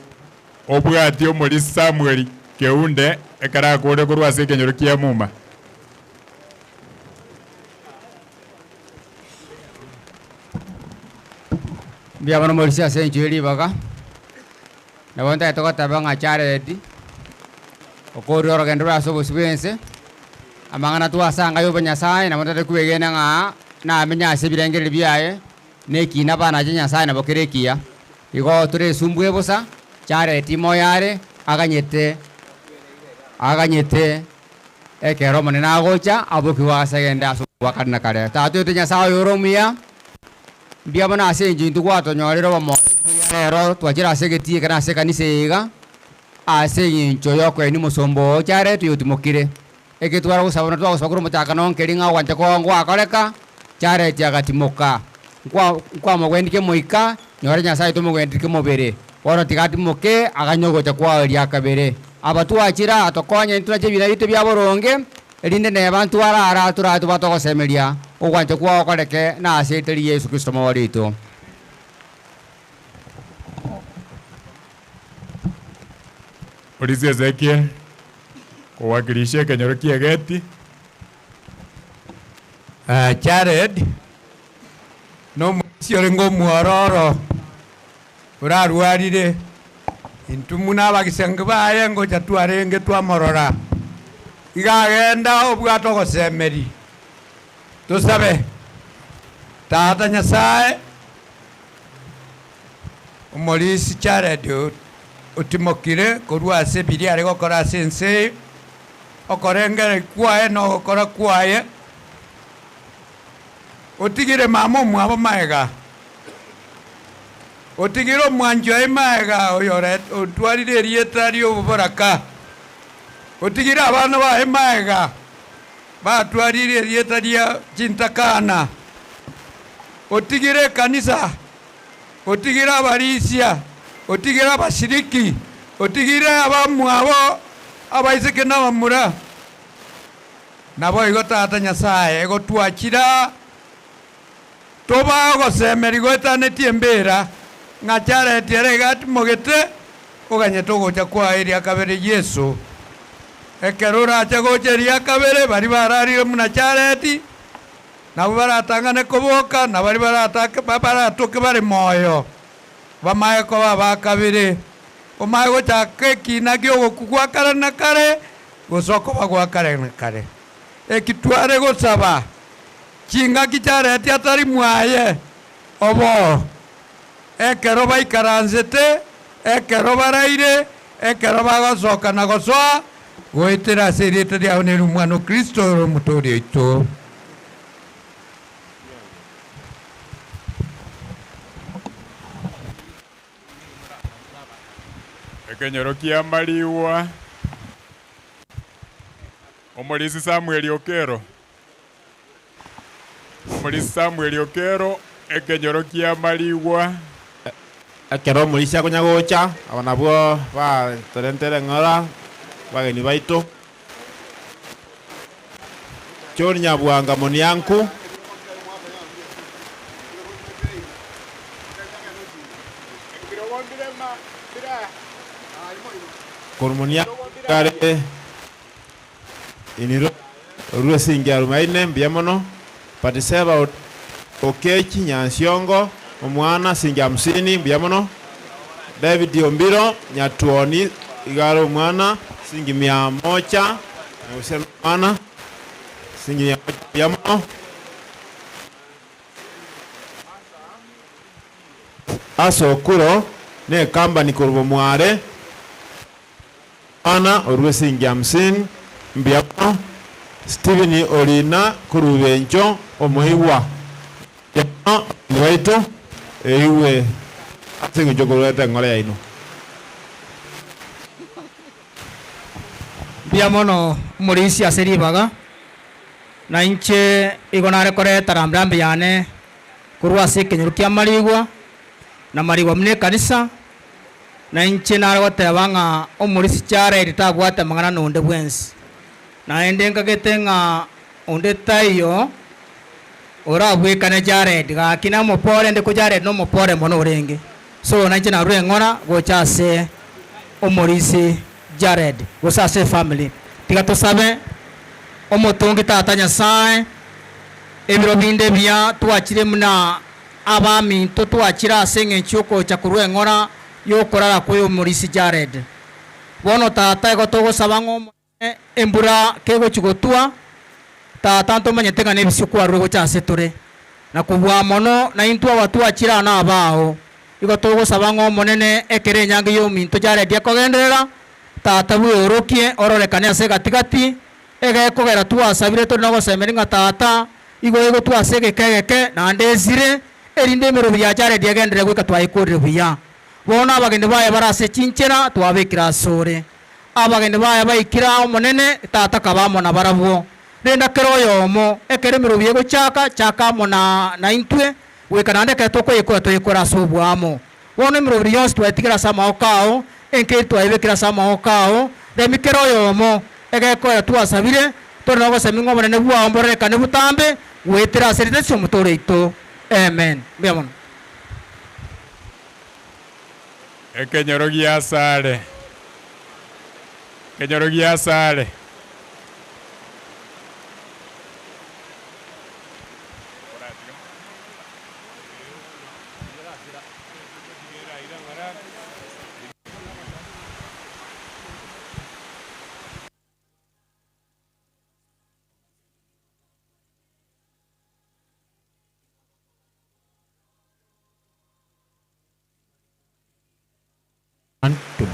obwati Omorisi Samuel Keunde ekara kode kurwa se kenyoro kia muma Bia bana Morisi asenjeli baga na wanda toka tabanga Charity okori oro gendro aso bosbense amangana tu asanga yo Nyasaye na wanda kuegena nga na amenya asebirengere biaye neki na bana Nyasaye na bokerekia igo tore sumbwe bosa Charity moyare aganyete ekero monene agocha aboki wasegenda asubakana kare tatu tinya sawa yoromia bia bana ase njintu gwatonyorero bamo rero twachira ase getie kana ase kanisa iga ase yincho yokwe ni musombo Charity yutimukire ekitwara gusabona twagusabakuru mutakano nkeringa wanje kongo akoreka Charity agatimuka kwa mogwendike moika nyore nyasaye tumugwendike mobere woro tigatimuke aganyogocha kwa eria kabere abatuachira atokonye nturache bira bitu bya boronge erinde ne bantu arara turatu batogosemeria ogwanje kwa okoreke na aseteri Yesu Kristo mwarito Polisi Ezekiel kuwakilisha Kenyoro Kiegeti. Jared no musyorengo mwororo urarwarire intumuna bagisenge baye ngo jatwarenge twamorora igagenda obwato gosemeri tusabe tata Nyasaye umolisi Jared utimokire korwa ase biri ari gokora sense okorengere kwae no gokora kwae otigire mama mwabo maega otigiro mwanjo maega oyore otwarire rieta rio buboraka otigira abana ba maega batwarire rieta ria chintakana otigire kanisa otigire abarisia otigire abashiriki otigire abamwabo abaiseke n'abamura nabo igo tata Nyasaye ego twachira toba gosemeri goetanetie mbera ng'a Charity erega mogete oganye togocha kwa eria kabere Yesu ekerora acha gocha eria kabere bari bararire muna Charity nabo baratangane koboka na bari baratake baratoke bari moyo bamaye ko babakabire omaye gocha kekina gyo gokugwa kare na kare gosoko bagwa kare na kare ekitware gosaba chinga ki Charity atari mwaye obo ekero baikaranzete ekero baraire ekero bagosoka na gosoa goitera serete dia one rumano Kristo mutori ito Kenyoro kia maliwa omolisi Samuel Okero ekenyoro kia maliwa akero mulisia kunyagocha abanabo ba torentere ngora bageni baito chori nyabwanga monianku kormonia kare iniro rusingia rumaine mbiamono patiseba okechi nyansiongo omwana singia 50 mbiamono David Ombiro nyatuoni igaro omwana singi 100 usema mwana singi mbiamono aso kuro ne kamba ni kurbo mware ana orusingia 50 mbiamono Steven Olina kurubenjo omuhiwa ya niwaito ewe asingo jogorete ngole yaino biamono mulisi aseribaga na inche igonare kore taramrambe yane kurwa se Kenyoro kia maligwa na maligwa mne kanisa na inche nare gotebanga omulisi Charity tagwate mangana nonde bwensi na endenga getenga onde tayo ora bwekane Charity ga kina mopore ndeko Charity no mopore mono urenge so na nchina rwengora gochase omorisi Charity gosase family tiga tosabe omotongi tata Nyasaye ebiro binde bya twachire muna abami to twachira asenge nchuko cha kurwengora yokorara koyo omorisi Charity bono tata gotogo sabango embura kego chugotua tata ntomanyetega nebisyo kwa rwego chase tore na kubwa mono na intu watu achira na abao igo togosaba ng'o monene ekere enyangi ya ominto jaredia kogenderera tata bweorokie ororekane ase gatigati egekogera twasabire tori na gosemeri ng'a tata igo ego twase egeke naende esire erinde emerobi ya jaredia egendere goika twaikorire buya bono abagende baye barase chinchera twabekera asore abagende baye baikira omonene tata kabamo na barabwo renda kero yomo ekere emerobi egochaka chakamo na intwe goika naende ekere tokoyekora ase obwamo bono emerobi yonsi twaetigera ase amagoko ao enkeri twaebekera ase amagoko ao remi kero yomo egekoera twasabire tori na gosemi ng'a obonene bwao mborerekane butambe gwetera ase ritasi omotore ito amen mbia mono Ekenyoro gia sare. Kenyoro gia sare. Antum.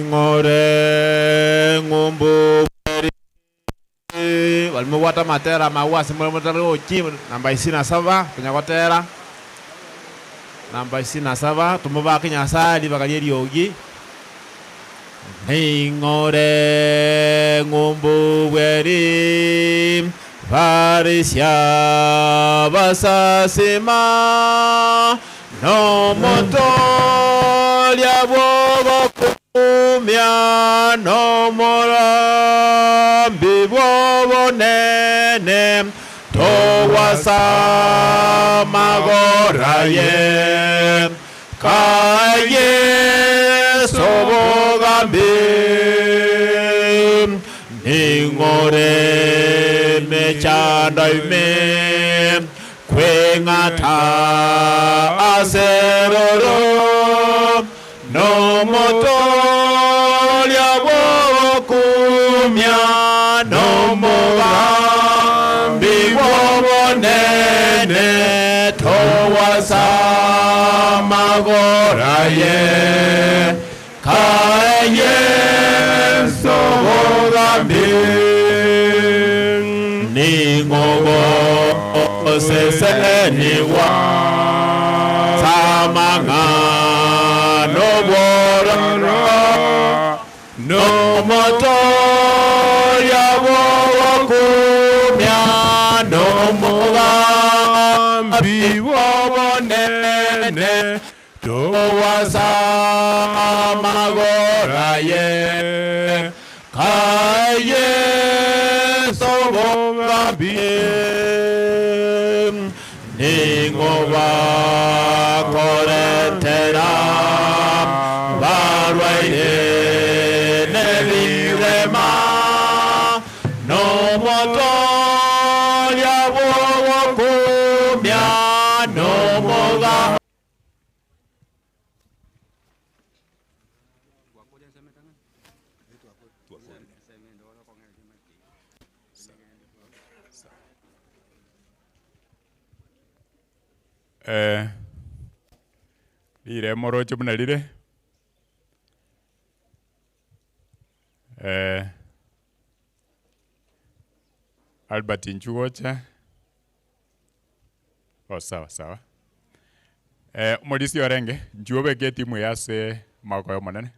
Ningore ngumbu walmu wata matera mawasi mutare ochi namba 27 tunyagotera namba 27 tumubaki nyasali bakalieri ogi Ningore ngumbu bweri varisya basasima no moto lya bwogo kumya no morambi bwobo nene towasa magoraye kaye sobogambi ningore mechanda ime kwengata aseroro no moto lya bokumya no mogambi bobonene towasa magoraye kaye sobogambi ningogo seseniwa samanga no bororo no moto ya bokumya no mugambi wobonene towasa magoraye kaye sobogambi ningoba koretera barwaire nebirema no moto lya bokumya no moga lire morocho muna lire Albert Nchugocha sawa sawa modisi orenge njuobe ke timu yase makoyo monene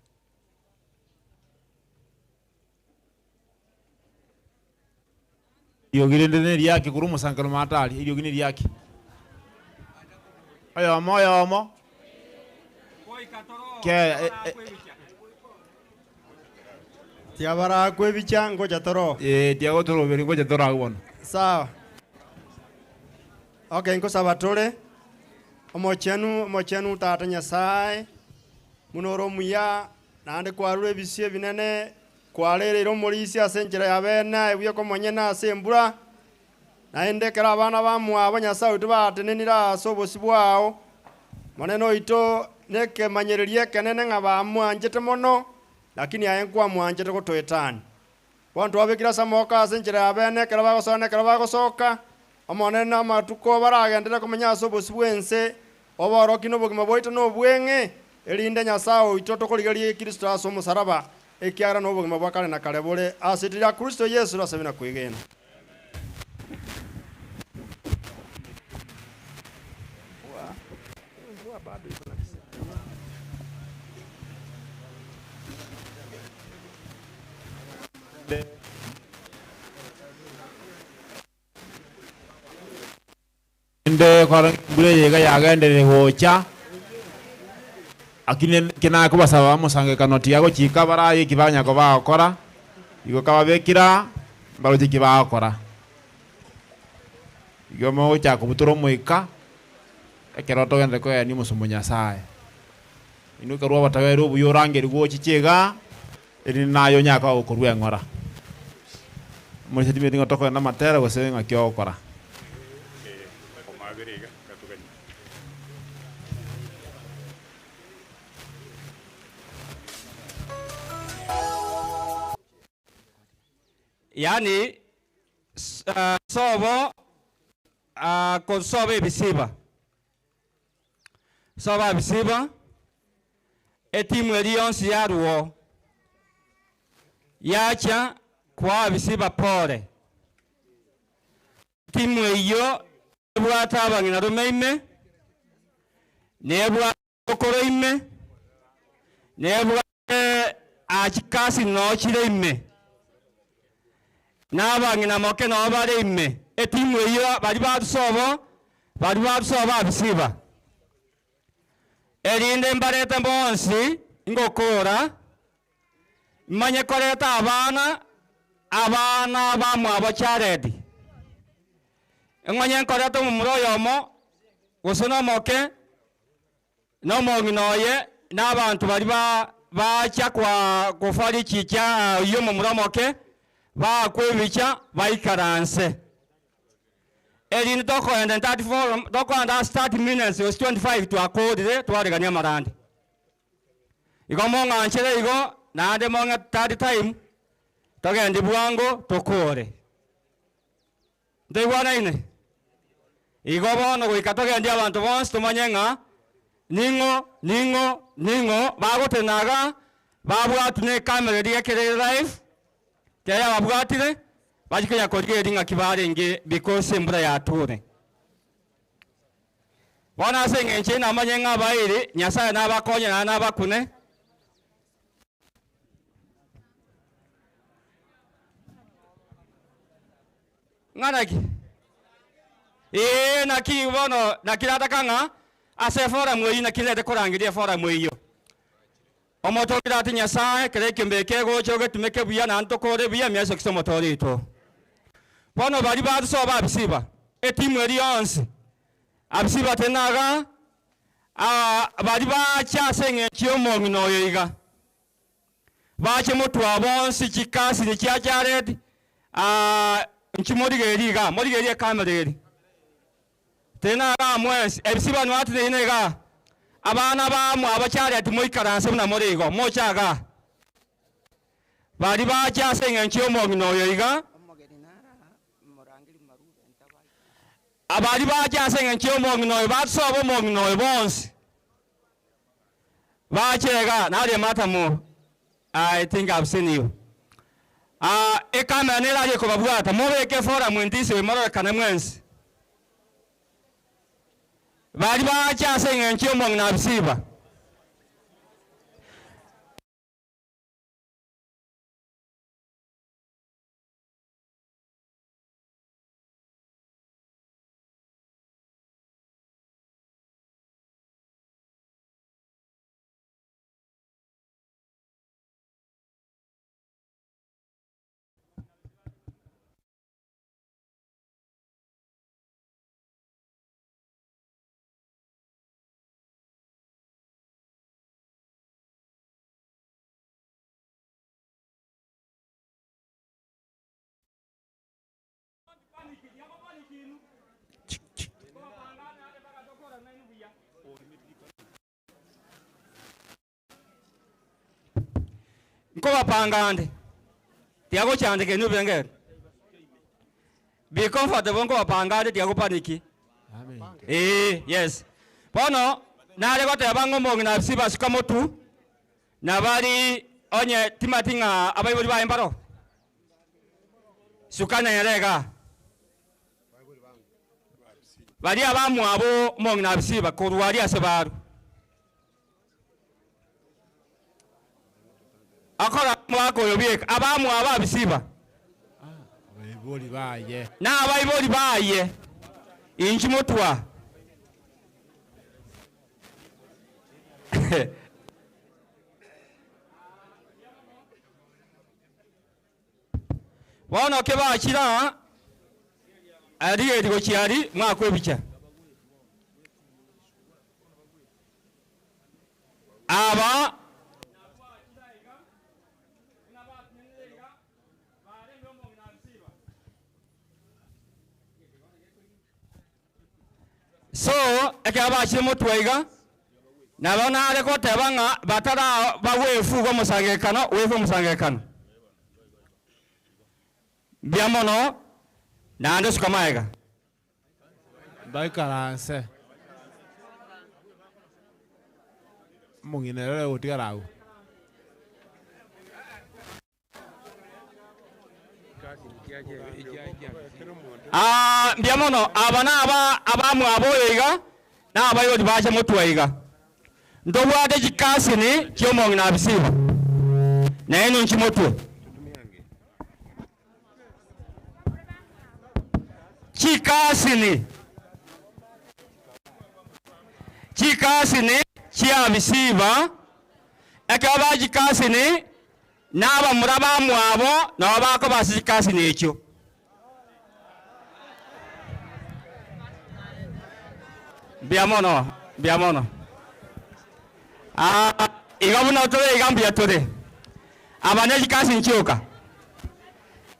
yogirinde ryake kuri umusankano matali iryo gine ryake ayomo ke tiabara kwebicha ngoja toro tiago toro beri ngoja toro agwon sawa okay nko sabatore omochenu tata nyasaye munoro muya nande kwarure bisie binene kwarere ro morisi asenjera yabena ebyo komonyena asembura naende kera abana bamwabo nyasaye tibatenenira ase obosi bwao monene oito nekemanyereria ekenene ng'a bamwanchete mono lakini aye nkwamwanchete gotoetani bono twabekire ase amoko ase enchera ya bene ekero bagosoka omonene amatuko baragendere komenya ase obosi bwense oboroki na obogima bwaito na obweng'e erinde nyasaye oito tokorigeria kristo ase omosaraba ekiagera na obogima bwa kare na kare bore ase tira kristo yesu rasabe na kwigena. Inde korang bule yega yaga ndere hocha akine kina kubasaba musange kanoti yago chika baraye kibanya ko bakora igo kababekira baro kibakora igo mo cha kubuturo moika ekeroto gende ko yani musumunya sae inu karwa batawero buyorange rwo chichega eri nayo nyaka okorwa ngora muri setime dingo toko na matera go senga kyo okora yani sobo konsobe bisiba soba bisiba etimu elionsi yaruo yacha kwa bisiba pole timu eyo ebwata abang'ina rumeime nebwata okoroime nebwata achikasi nochireime n'abang'ina moke no bareime etimu eyo bari badusobo abisiba erinde mbarete bonsi ngokora manye koreta abana bamwabo charedi engwanye nkoreta omumuro yomo gusona moke n'omong'inoye n'abantu bari bacha kwa kufari chicha iyo omumuro moke bakwebicha baikaranse erinde tokoenda 34 tokoenda 30 minutes was 25 twakodire twaregania marandi igo mong'anchere igo nande monga 30 time togende bwango tokore ndeigwanaine igo bono goika togende abantu bonsi tumanye ng'a ningo bagotenaga babwatune kamera eriekere live kaya babwatire bajikenya korigeri ng'a kibarenge because embura yature bona ase ng'enche namanye ng'a baire nyasaye nabakonye na nabakune ng'anaki naki bono nakirataka ng'a ase forum eyi nakirete korangeria forum eyo omotokire ati nyasaye kere ekembeke gocha ogetumeke buya nantokore buya miaso kisomo torito bono bari badusoba abisiba etimu eri yonsi abisiba tenaga bari bacha ase eng'enchi omong'ina oyo iga bache motwa bonsi chikasi ni chiachareti nchimorigeri iga morigeri ekamera eri tenaga mwesi ebisiba nwatineine iga abana bamwe abachareti moikaranse buna morigo mochaga bari bacha ase eng'enchi omong'ina oyo iga abari bacha ase eng'enchi omong'ina oyo batusoba omong'ina oyo bonsi bachega naria matamu I think I've seen you ekamera nerarie kobabwata mobeke forum entisi wemororekane mwensi bari bacha ase eng'enchi omong'ina abisiba ko bapangande tiago chande ke nubenge be comfortable ko bapangande tiago paniki amen yes bono nale ko teba ngomongi na siba sikamotu na bali onye timatinga abayibuli ba embaro sukana yarega bali abamu abo mongi na siba ko ruwali asebaru akora mwako yobieka abamu ababisiba abayibuli baye na abayibuli baye inchi mutwa wana ke bakira ari edigo cyari mwako bicha aba so ekaba chimo twaiga na bana ale ko tebanga batara bawefu go musangekano wefu musangekano biamono na ando sukamaiga baikaranse munginere utigarau biamono abana abamu aboyiga na abayodi baje mutwaiga ndobwade jikasini kyomongi na bisiba na eno nchimotwe chikasini chia bisiba ekaba jikasini naba muraba mwabo na bako basijikasini ekyo biamono igabuna tole igambia tole abane jikasini chioka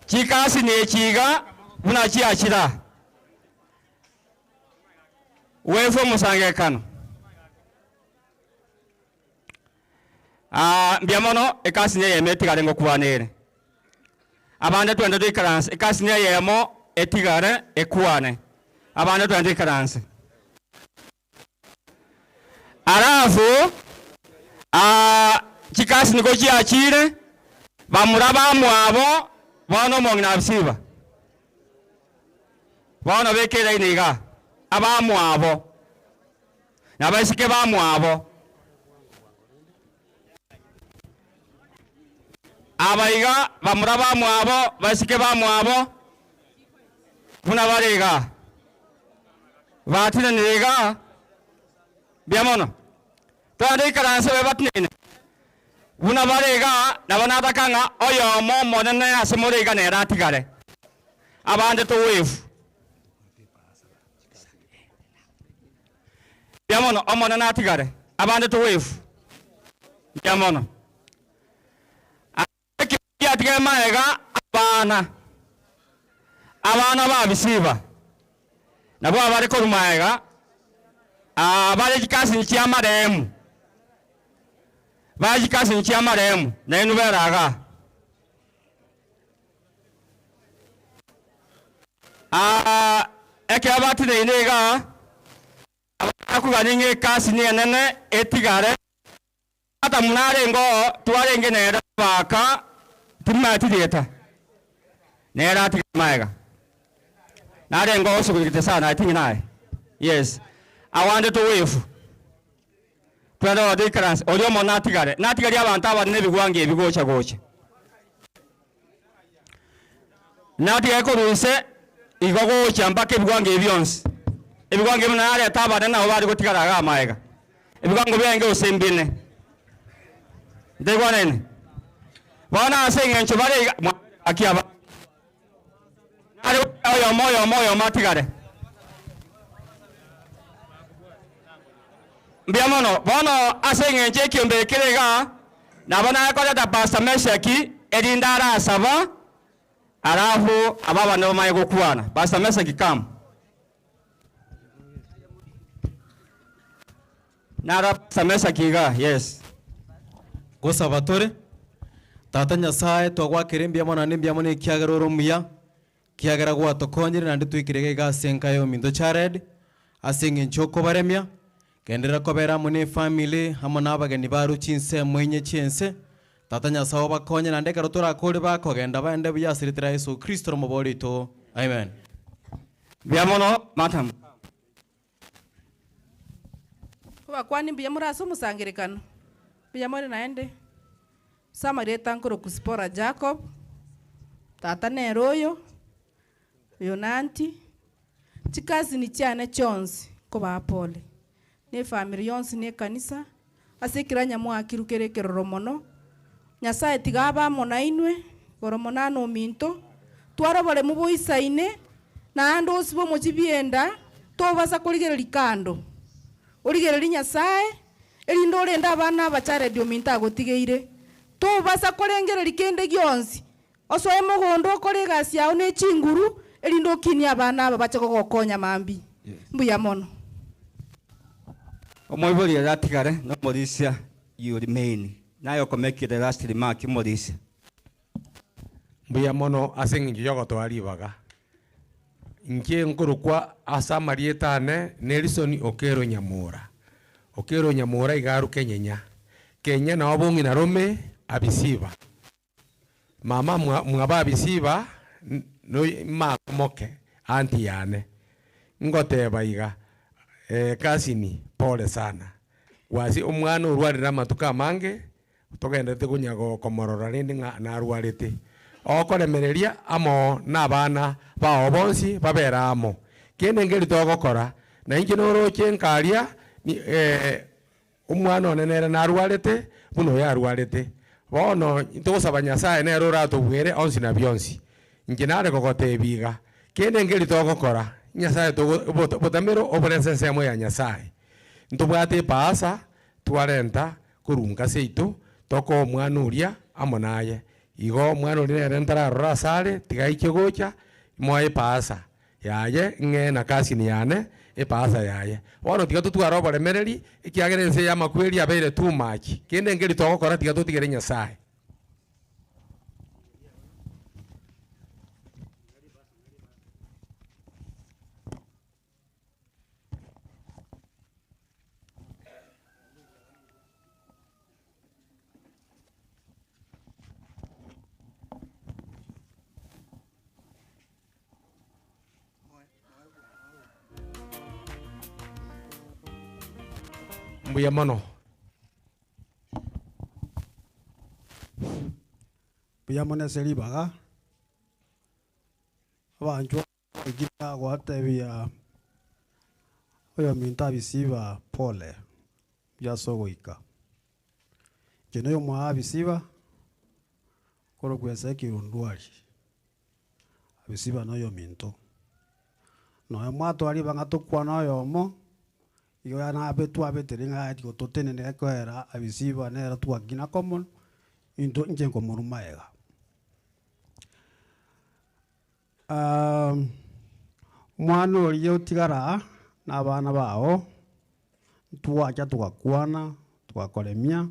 chikasini echiga buna chiachira wefo musangekano biamono ekasini yemetigare ngo kuwanere abande twende dikaranse ekasini yemo etigare ekuwane abande twende dikaranse alafu chikasini ko chiachire bamuraba mwabo bono mongina bisiba bono bekera iniga abamwabo nabasike bamwabo abaiga bamuraba mwabo basike bamwabo kuna barega batina nirega biamono twande karanse bebatnine kuna barega nabana kanga oyo mo monene asemorega ne ratigare abande to wefu biamono omona natigare abande to wefu biamono atige maega abana babisiba nabo abari ko maega abari jikasi chia maremu baji kasi chia maremu na inu beraga eke abati de inega akuganinge kasi ni enene etigare ata munare ngo tuarenge nera baka timati dieta nera timaega nare ngo osubirite sana I think nae yes I wanted to wave twenda wa difference ojo mo natigare abantu abane nebigwange ebigocha gocha natigare ko ruise igogocha mpaka ebigwange ebyonse ebigwange munare atabane naho bari gutigara ga maega ebigwango byenge osembine ndegwanene bona asenga ncho bari akiaba nare oyo matigare biamono bono asenga nche kiombe kirega nabona yakora da pastor Meshaki edindara asaba arafu ababa no maye gukwana pastor Meshaki kam nara pastor Meshaki ga yes gosabatore Tata Nyasaye twagwakire mbiamo na mbiamo ni kiagera romuya kiagera gwatokonyire na nditwikirege gasenka yo mindo chared asinge nchoko baremya kendera kobera mune family hamwe n'abageni baru chinse mwenye chinse Tata Nyasaye bakonye na ndekero turakuri bakogenda bande buyasiritira Yesu Kristo mu borito amen. Biamono matam. Wakwani biyamuraso musangirikano. Biyamore naende. Samareta nkoro kuspora Jacob. Tata Neroyo. Yonanti. Chikazi ni cyane chonzi ko bapole. Ne family yonsi ne kanisa. Asekiranya mwakirukere keroromono. Nyasaye tigaba mona inwe. Koromona no minto. Twarabole mu buisaine. Na ando osibo mochibienda. Tobasa kuligera likando. Origera Nyasaye. Elindo orenda abana bachare dio minta gotigeire. Tobasa korengera likende gyonsi. Osoe mogondo korega siao ne chinguru. Elindo kini abana babache gokonya mambi. Mbuya mono. Omoibori yatigare no Modisia you remain. Nayo komeki the last remark Modisia. Mbuya mono asengi yogo twalibaga. Nje nkurukwa asa marietane Nelson Okero Nyamura. Okero Nyamura igaru Kenya. Kenya na wabungi na Rome abisiba. Mama mwaba abisiba no makomoke anti yane. Ngote baiga kasini pole sana. Wasi umwana urwarira matuka mange utogendete kunyago komorora rindi na arwarite. Okoremereria amo n'abana bao bonsi babera amo kende ngeri togokora na ingi noroche nkaria ni umwana onenere narwarete buno yarwarete bono tugusaba Nyasaye nero ratubwire onsi na byonsi ingi nare gogote biga kende ngeri togokora Nyasaye botamero oburensense mo ya Nyasaye ntubwate paasa twarenta kurunga seitu toko omwana uria amo naye igo mwana uri rentara rorasare tigaiche gocha moe paasa yaye nge na kasi ni yane e paasa yaye wono tiga tutwara oboremereri ikiagerense ya makweri abere too much kende ngeri togokora tiga tutigere Nyasaye. Mbuya mono. Mbuya mono seribaga. Abanjwa igira gwatebia. Oyo minta bisiba pole. Byasogoika. Kino yo mwa bisiba. Koro kwese kirundwari. Abisiba no yo minto. No mwato ari banga tukwana yo mo. Iyo yana abetu abeteri nga ati ototene ne ko era abisiba nera tuagina common into nje ko murumaega mwana uriyo tigara na bana bao tuacha tukakwana tukakolemia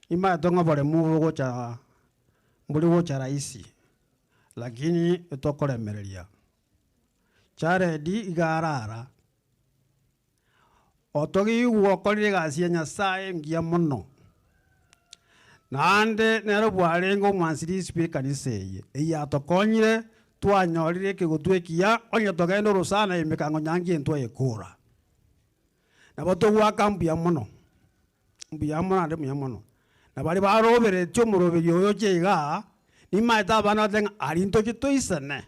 ima tonga bole mu gocha mbuli gocha raisi lakini etokolemereria charedi igarara otogi wokorire gasia Nyasaye ngia muno nande nero bwarengo mwansiri speaker niseye iya tokonyire twanyorire kigutwekia onye togendo rusana imikango nyangi entwa yekura na boto gwakambia muno mbia muno ande muya muno na bari barobere tyo muroberi oyo cheiga ni maita bana tenga arinto kitoisane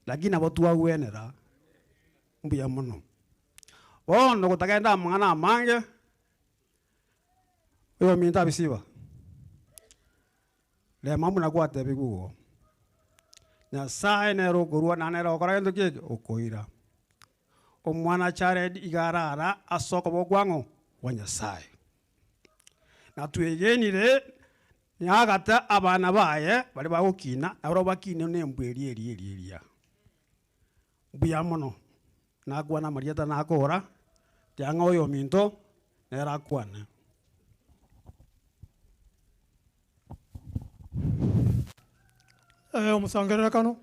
lakini abotu agwenera mbia muno no kutagenda mwana mange oyo minta bisiba le mamu na kwate bigugo Nyasaye nero gurua na nero kora ndo kike okoira omwana chare igarara asoko bogwango wa Nyasaye na tuyegenire nyagata abana baye bali bagukina abo bakine ne mbweri eria buya mono nagwa na marieta nakora tianga oyo minto nera kwana omusangerera kano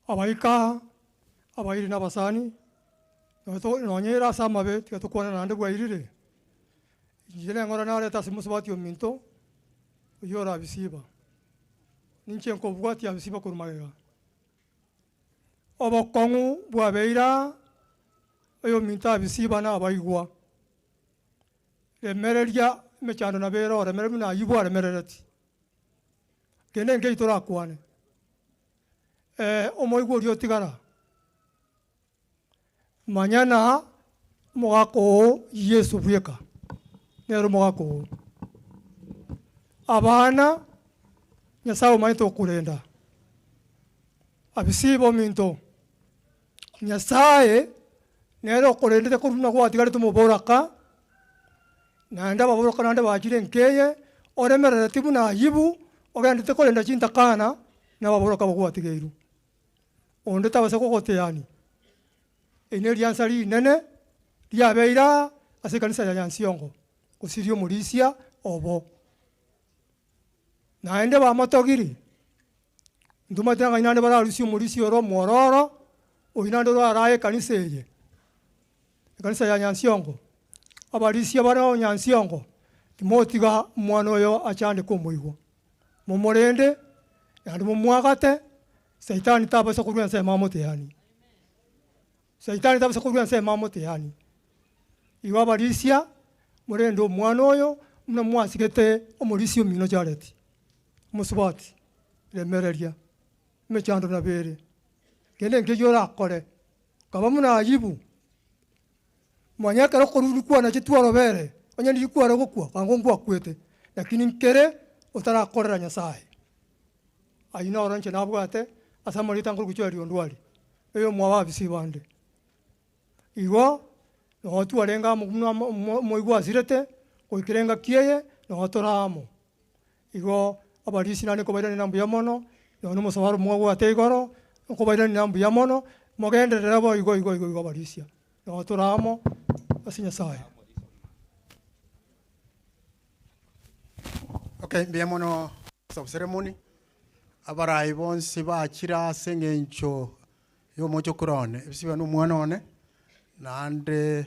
abaika abairi n'abasani nonyera ase amabe tiga tokwana naende bwairire injire eng'ora nareta ase mosubati ominto oyo orabisiba ninche nkobwati abisiba korwa magega obokong'u bwabeira oyo ominto abisiba nabaigwa remereria emechando nabera oremere buna ayibwa remerereti kende nke itorakwane omoigwa oria otigara manyana mogako Yesu bweka nero mogako abana Nyasaye omaite okurenda abisibo minto Nyasaye nero okurendete koruna gwatigarete muboraka nanda baboroka nanda bakire nkeye oremerere tibu na yibu ogendete korenda chintakana na baboroka bagwatigeiru onde tabase kogoteani ene ryansa rinene ryabeira ase kanisa ya Nyansiongo kusirio Murisia obo naende bamotogiri ndumatanga inande bararusio Murisia oro mororo oinande ro araye kanisa eye kanisa ya Nyansiongo abarisia bara Nyansiongo timotiga mwana oyo achande komoigwa momorende nandi momwagate Saitani tabase kurwa nse mamotehani Saitani tabase kurwa nse mamotehani iwa abarisia morendo mwana oyo muna mwasigete omorisia omino jareti musubati remereria mechando na bere kende nkejora akore kaba muna ayibu mwanyaka ro koruni kwa na chitwaro bere onye ndi kwa ro gukwa kango ngwa kwete lakini nkere utarakorera Nyasaye ayina oranche nabwate asamorita nguru kuchori ondwali eyo mwawa bisibande igo no tuarenga moigwa zirete oikirenga kieye no toramo igo abarisi nane kobairani nambu ya mono no musawaro mwago ategoro kobairani nambu ya mono mogenderera bo igo abarisia no toramo asinya sae. Okay, mbia mono sub ceremony abarai bonsi bakira sengencho yo mocho kurone bisiba no mwana one nande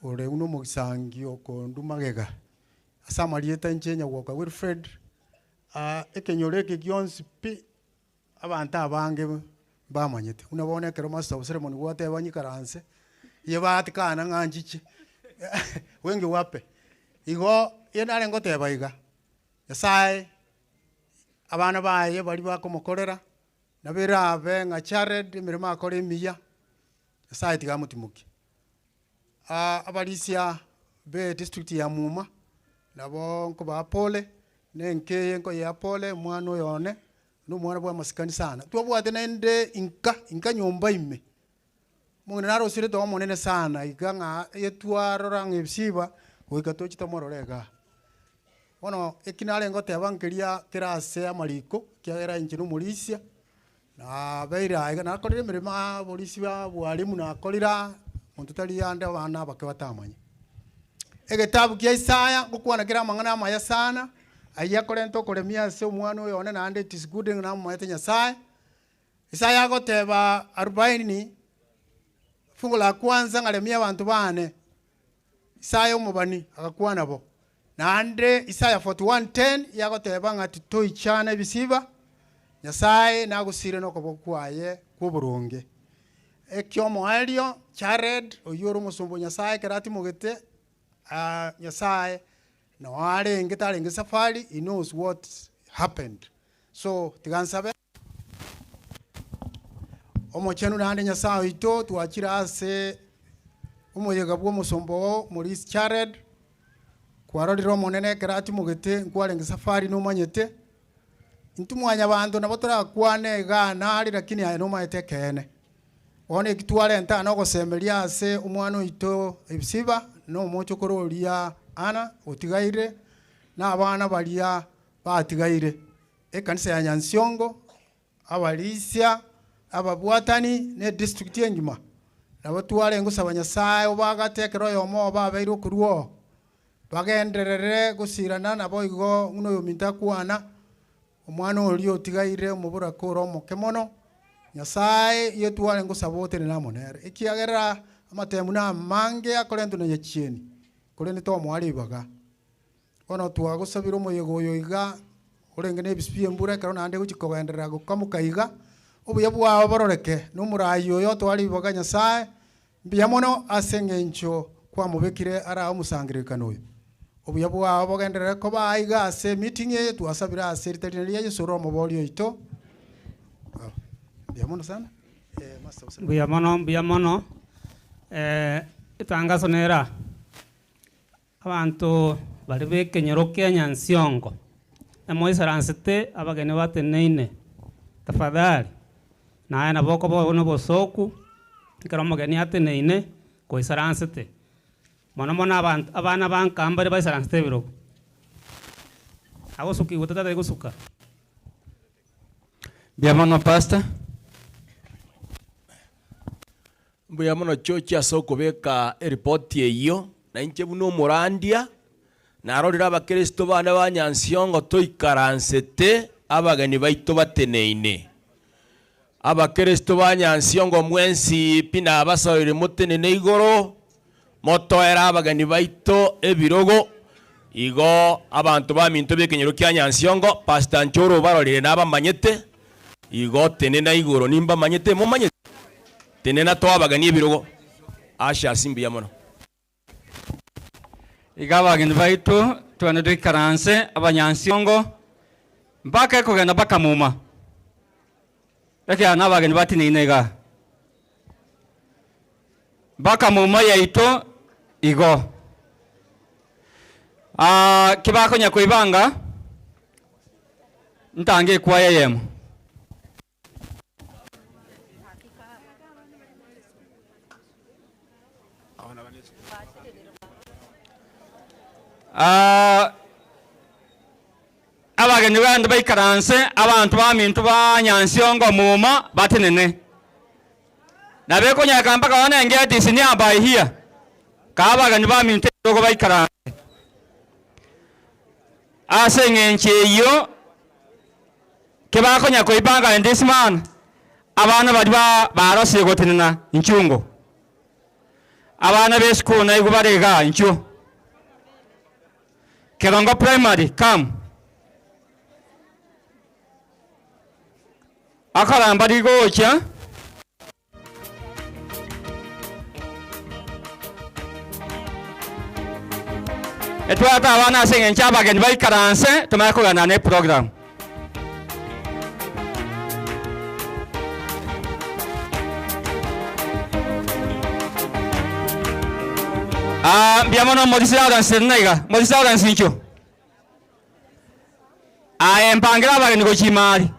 ore uno mugisangi okondu magega asamarieta nchenya gwoka Wilfred ekenyoreke gyonsi pi abanta abange bamanyete unabone kero master ceremony gwate banyikaranse ye batikana nganjiche wenge wape igo yenare ngoteba iga Nyasaye abana baye bari bakomokorera nabera abe nga Jared emirimo akora emiya Nyasaye tigamutimuke abalisia be district ya Muma nabo nko ba pole nenkeye nko ya pole mwana oyone no mwana bwa masikani sana twabwate nende inka nyomba ime mungene naro sire to monene sana iganga yetwaro rang ebisiba wikato chitamororega ono ekinale ngote abankeria kirase amariko kiagera injino Murisia na beira iga nakorire mirima polisi ba bwalimu nakorira muntu tari yande abana bakebatamanye egetabu kia Isaya gukwana kira mangana amaya sana ayakore nto koremia se omwana oyo one nande it is good na mwete Nyasaye Isaya goteba 40 fungu la kwanza ngaremia abantu bane Isaya omubani akakwana bo nande Isaya 41:10 yagoteba ngati toichana bisiba Nyasaye nagusire no kobokwaye kuburunge ekyo moalio Jared oyoro musumbo Nyasaye kerati mugete Nyasaye no arenge tarenge safari he knows what happened so tigansabe omochenu nande Nyasaye ito tuachira ase umuyega bwo musumbo muri Jared kwaroriro monene kerati mugete nkwarenge safari no manyete intumwanya bantu nabo torakwane gana ari lakini ayo no mayete kene one kitwale nta no gosemeria ase umwana ito ebisiba no mocho kororia ana otigaire na abana balia batigaire ekanisa ya Nyansiongo abalisia ababwatani ne district engima nabo twale ngusaba Nyasaye obagatekero yomo babeiro kuruo bagenderere gusirana nabo igo uno yominta kwana omwana orio otigaire omobura kora omoke mono nyasaye iyo tware ngosabotene namonere ekiagerera amatemu na mange akorento na yachieni kore ni to mwari baga ono twagosabira omoyego oyo iga orenge ne bisipie mbura karo nande guchikogenderera gukamuka iga obuya bwawe bororeke n'omurayi oyo twari baga nyasaye mbiya mono asengencho kwa mubekire ara omusangirikano oyo obuya bwawe bogenderera ko baiga ase meeting ye twasabira ase ritari ya Yesu romo bolio ito mbiya mono sana mbuya mono itangazo nera abantu bari bekenyero Kenya nsiongo emoisaransete abageni bateneine tafadhali naye naboko bono bosoku ikara omogeni ateneine koisaransete mono abantu abana bankambare baisaransete biro agosuki gutata gusuka biamono pastor mbuya mono chochi asoko beka report yeyo na inche buno morandia narorira abakristo bana banyansiongo toikaransete abageni baito bateneine abakristo banyansiongo mwensi pina abasoire mutenene igoro motoera abageni baito ebirogo igo abantu baminto bekenyero kya nyansiongo pastor Nchoro barorire nabamanyete igo tenena igoro nimba manyete mumanyete tenena to abageni ebirogo asha simbiya mono igabageni baitu twana duikaranse abanyansiongo mpaka kugenda bakamuma eke nabageni batinine iga bakamuma yaito igo kibakonya kuibanga ntange kwa yeyemo abageni bandi baikaranse abantu bamintu banyansiongo muma batenene nabekonya mpaka wanenge ati sinyamba ihia kabageni bamintu dogo baikaranse asengenche iyo kebakonya koibanga endisman abana badi barose gotenena inchungo abana beskuna igubarega inchu Kerongo primary, come. Akaramba digocha. Etwata abana sengencha abageni baikaranse tumakugana ne program. Biamono modisao dan senaiga, modisao dan sincho. Empangira abageni go chimari.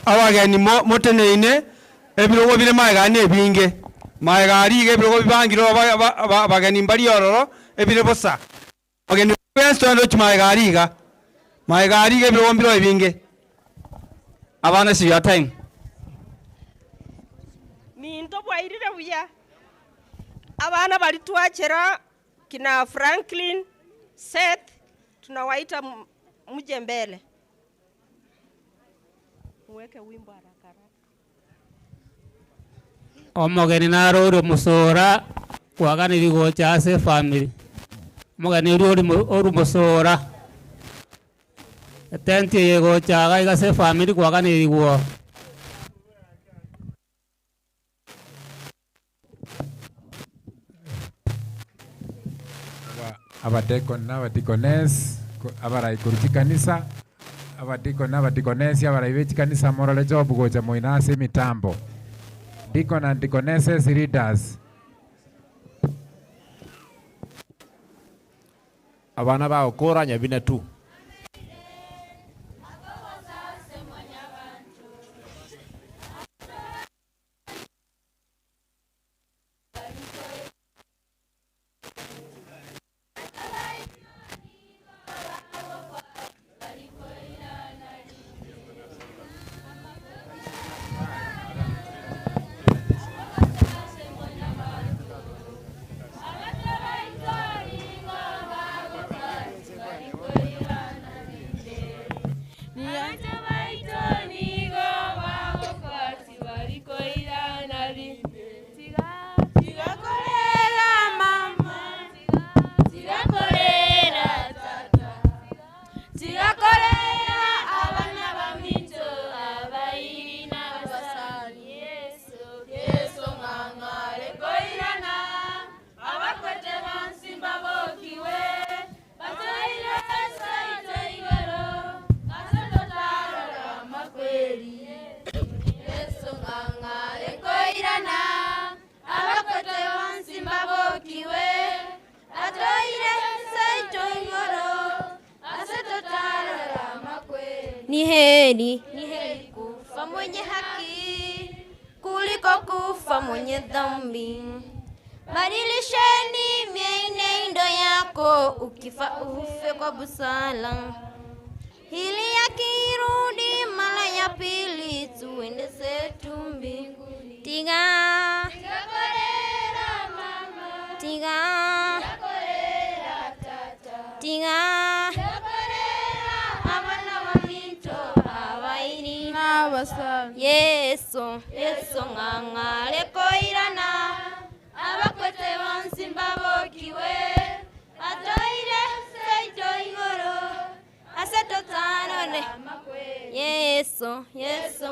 Abageni moteneine ebirogo bire maigani ebinge. Maigari ge ebirogo bibangiro abageni mbali ororo ebire bosa. Abageni benso ndo chimaigari ga. Maigari ge ebirogo mbiro ebinge. Abana si your time. Minto bwairire buya. Abana bali twachera kina Franklin Seth tunawaita muje mbele. Uweke wimbo haraka. Omogeni naroro musora kwagani bigo cyase family. Omogeni uri musora. Atenti yego chaga igase family kwagani bigo. Abadekon n'abadikones abarayikuruki kanisa abadikon n'abadikonesi abarayibeki kanisa morale job goja moinase mitambo deacon and deaconesses leaders abana bao kora nyabina tu Ni heri kufa mwenye haki kuliko kufa mwenye dhambi. Badilisheni mienendo yako, ukifa ufe kwa busara, ili akirudi mara ya pili tuende zetu mbinguni. Tiga korera mama, tiga korera tata, tiga korera abana baminto abairi n'abasa. Yesu ngangale koirana abakwete bonsi mbabokiwe, atoire seito igoro aseto tanone. Yesu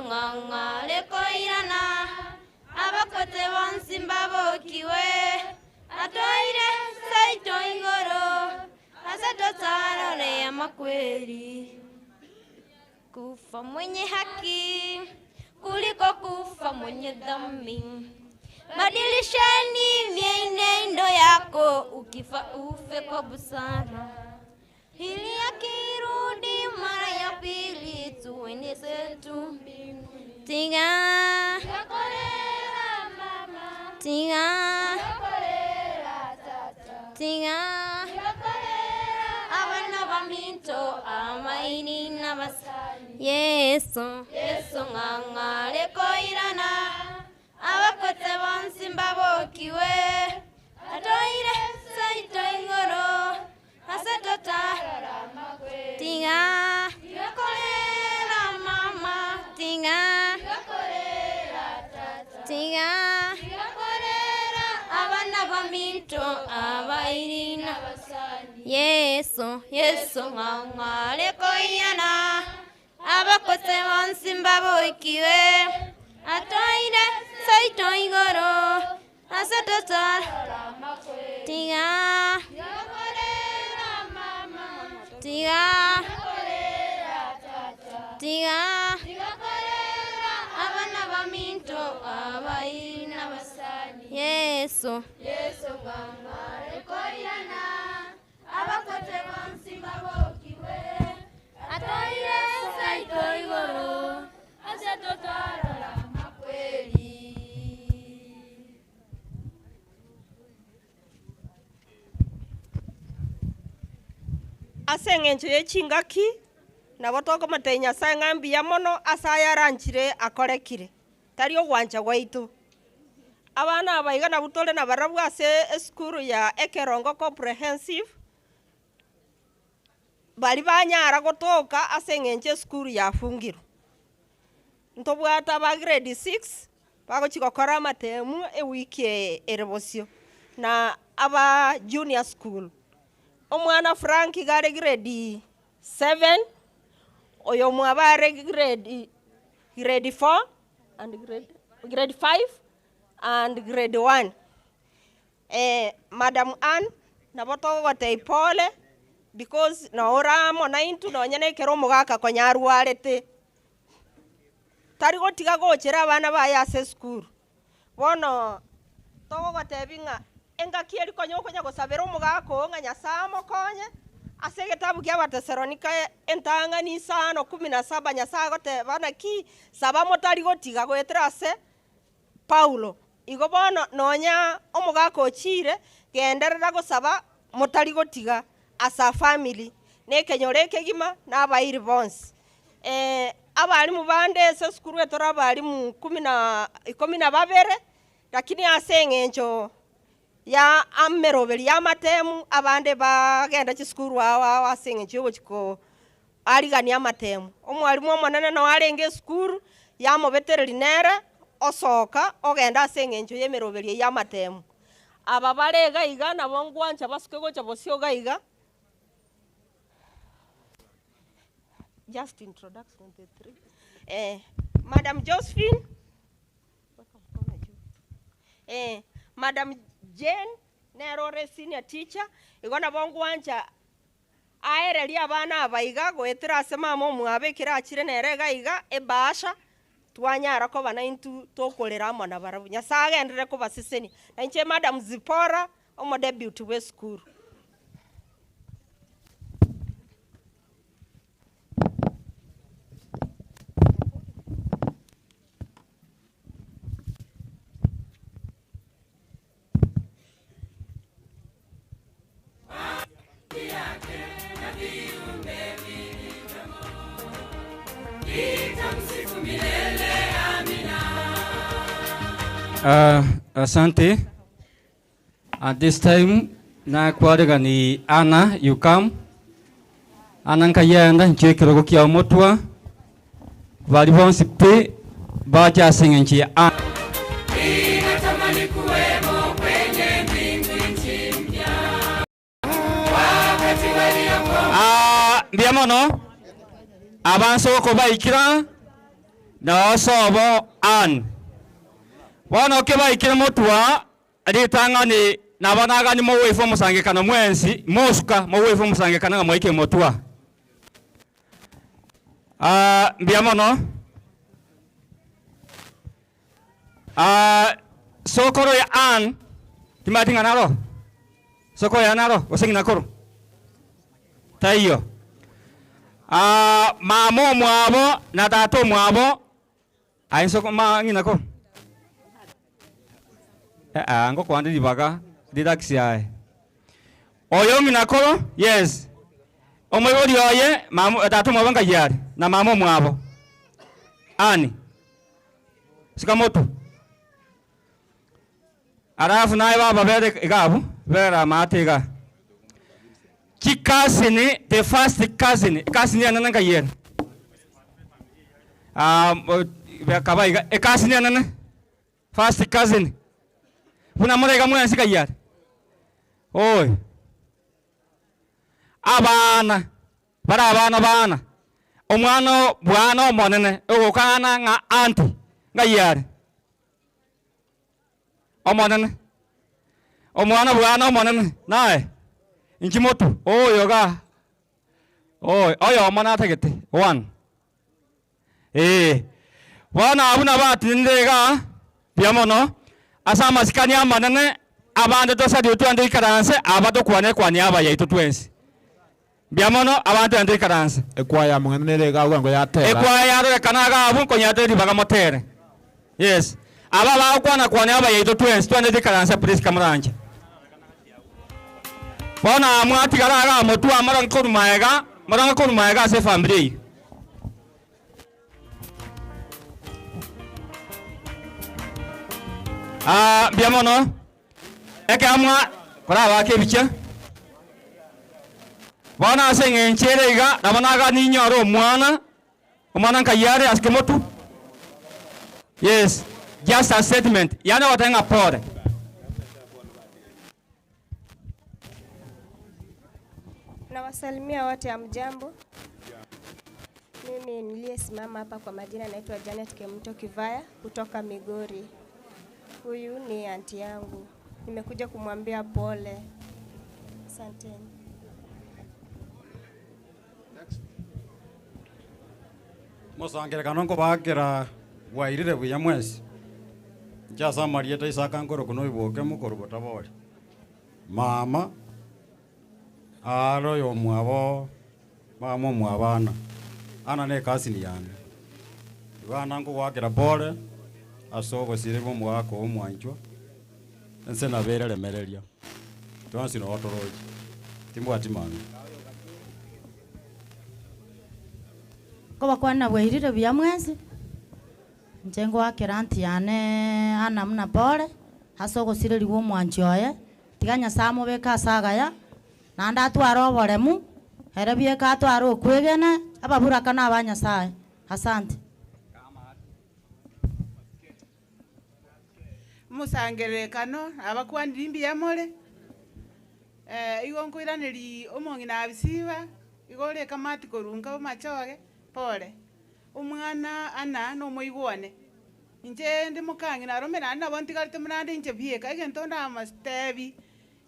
ngangale koirana abakwete bonsi mbabokiwe, atoire seito igoro aseto tanone amakweli. Kufa mwenye haki kuliko kufa mwenye dhambi. Badilisheni mienendo yako, ukifa ufe kwa busara, ili akirudi mara ya pili tuende zetu mbinguni. Tiga korera mama, tiga korera tata, tiga korera abana baminto amaini n'abasani. Yesu ngangale koirana abakoze bonsi mbabokiwe, atoire seito igoro asetota. Tiga korera mama, tiga korera tata, tiga korera abana baminto abairi n'abasani. Yesu ngangale koirana abakoze bonsi mbabokiwe, atoire seito igoro asetota. Tiga korera mama, tiga korera tata, tiga korera abana baminto abairi n'abasani. Yesu ngangale koirana abakoze bonsi mbabokiwe, atoire seito igoro asetota. Aseng'encho y'echingaki nabo tokomata Nyasaye ng'ambia mono asaya aranchire akorekire tari ogwancha gwaitu. Abana abaiga nabo tore na barabu ase esukuru ya Ekerongo Comprehensive bari banyara gotoka ase eng'encho esukuru yafungirwe. Ntobwata ba grade 6 bagochi gokora amatemu ewiki erebosio na aba junior school. Omwana Frank gare grade 7, oyo mwabare grade 4 and grade 5 and grade 1. Madam Ann naboto gote pole because na oramo na into no nyane kero mugaka konyarwarete. Tari gotiga gochera abana baya se school. Bono togo gotebinga engaki eri konyo konya gosabera omugako nga Nyasaye mokonye ase gitabu kia Batesalonika entanga ni 5:17 Nyasaye goteba naki saba motari gotiga gwetera ase Paulo. Igo bono nonya omugako ochire genderera gosaba motari gotiga asa family nekenyore kegima n'abairi bonse. Abarimu bande ase skuru etora abarimu 12 lakini ase eng'encho ya ameroberi ya matemu abande bagenda chiskuru awa ase eng'encho yogochiko arigania amatemu. Omwarimu omonene no arenge skuru yamobetereri nere osoka ogenda ase eng'encho y'emeroberi ya matemu. Aba barega iga nabo ngwancha basuke gocha bosio gaiga. Just introduction the 3. Madam Josephine, Madam Jane Nerore senior teacher igona bongwanja aereri abana abaiga gwetera ase mama omwabekera achire nerega iga ebasha twanyara ko bana intu tokolera amo na barabu Nyasaye agendere ko basiseni na inche Madam Zipora omo debut we school. Asante. At this time, na kuarega ni Anna, you come. Anna nkayenda nchie kirogo kia motwa. Valibonsi pe, baja singe nchie Anna. Ninatamani kuwemo kwenye mbingu nchi mpya. Wakati waliokuwa Ndiamono, abanso ko baikira, na osobo Anna. Wana okeba ikira motwa ritanga ni nabanaga ni mowe fo musange kana mwensi mosuka mowe fo musange kana moike motwa mbiamono sokoro ya an timatinga naro soko ya naro osingi nakoro taiyo mamo mwabo na tato mwabo ayin soko ma nginako ngo kwandi dibaga didaksi ai oyo minakolo yes omoyori oye mamu tatu mwabanga yari na mamo mwabo ani sikamoto arafu naye baba bere igabu bera matega kikasini the first cousin ananga yeri kabaiga cousin anana first cousin Puna morega mwana sika yari. Oi. Abana. Para abana. Omwana bwana omonene. Ogokana nga anti. Nga yari. Omonene. Omwana bwana omonene. Nae. Inchimoto. Oyo ga. Oyo omwana tegete. One. Wana abuna batindega. Biamono. Asa masikani amanane abande to sadi utu andi karanse abato kwani aba ya itu twensi biamono abande andi karanse ekwaya mwanene ga ngo ya tera ekwaya ro kanaga abu ko nyate ri baga motere yes aba ba kwani aba ya itu twensi tu andi karanse please kamranje bona mwati garaga motu amara nkuru maega se family biamono eke amwa kora wake bicha wana senge ncherega nabanaga ninyoro omwana nkayare askemotu yes just a statement yana watenga pore Nawasalimia wote amjambo. Mimi niliyesimama hapa kwa majina naitwa Janet Kemuto Kivaya kutoka Migori. Huyu ni aunti yangu. Nimekuja kumwambia pole. Asanteni. Musangire kanongo bakira wairire buya mwezi. Jasa marieta isaka ngoro kuno iboke mukoro botabori. Mama aro yo mwabo mama mwabana. Ana ne kasini yani. Bana ngo wakira pole. Asogo sirebo mwako omwanjwa nse na berere mereria twansi no otoroji timbo atimani ko bakwana bwehirire bya mwezi njengo akiranti yane ana muna pole asogo sireriwo omwanjoye tiganya samo beka sagaya nanda twaro boremu herebie ka twaro okwegene ababura kana abanya sae asante musangere kano abakwandira imbiya mole igo nkoiraneri omong'ina abisiba igo re kamati korunga machoge pole omwana ana no moigwane inje ndi mukangi na romera na bontigarite munande inje bieka egento nda mastebi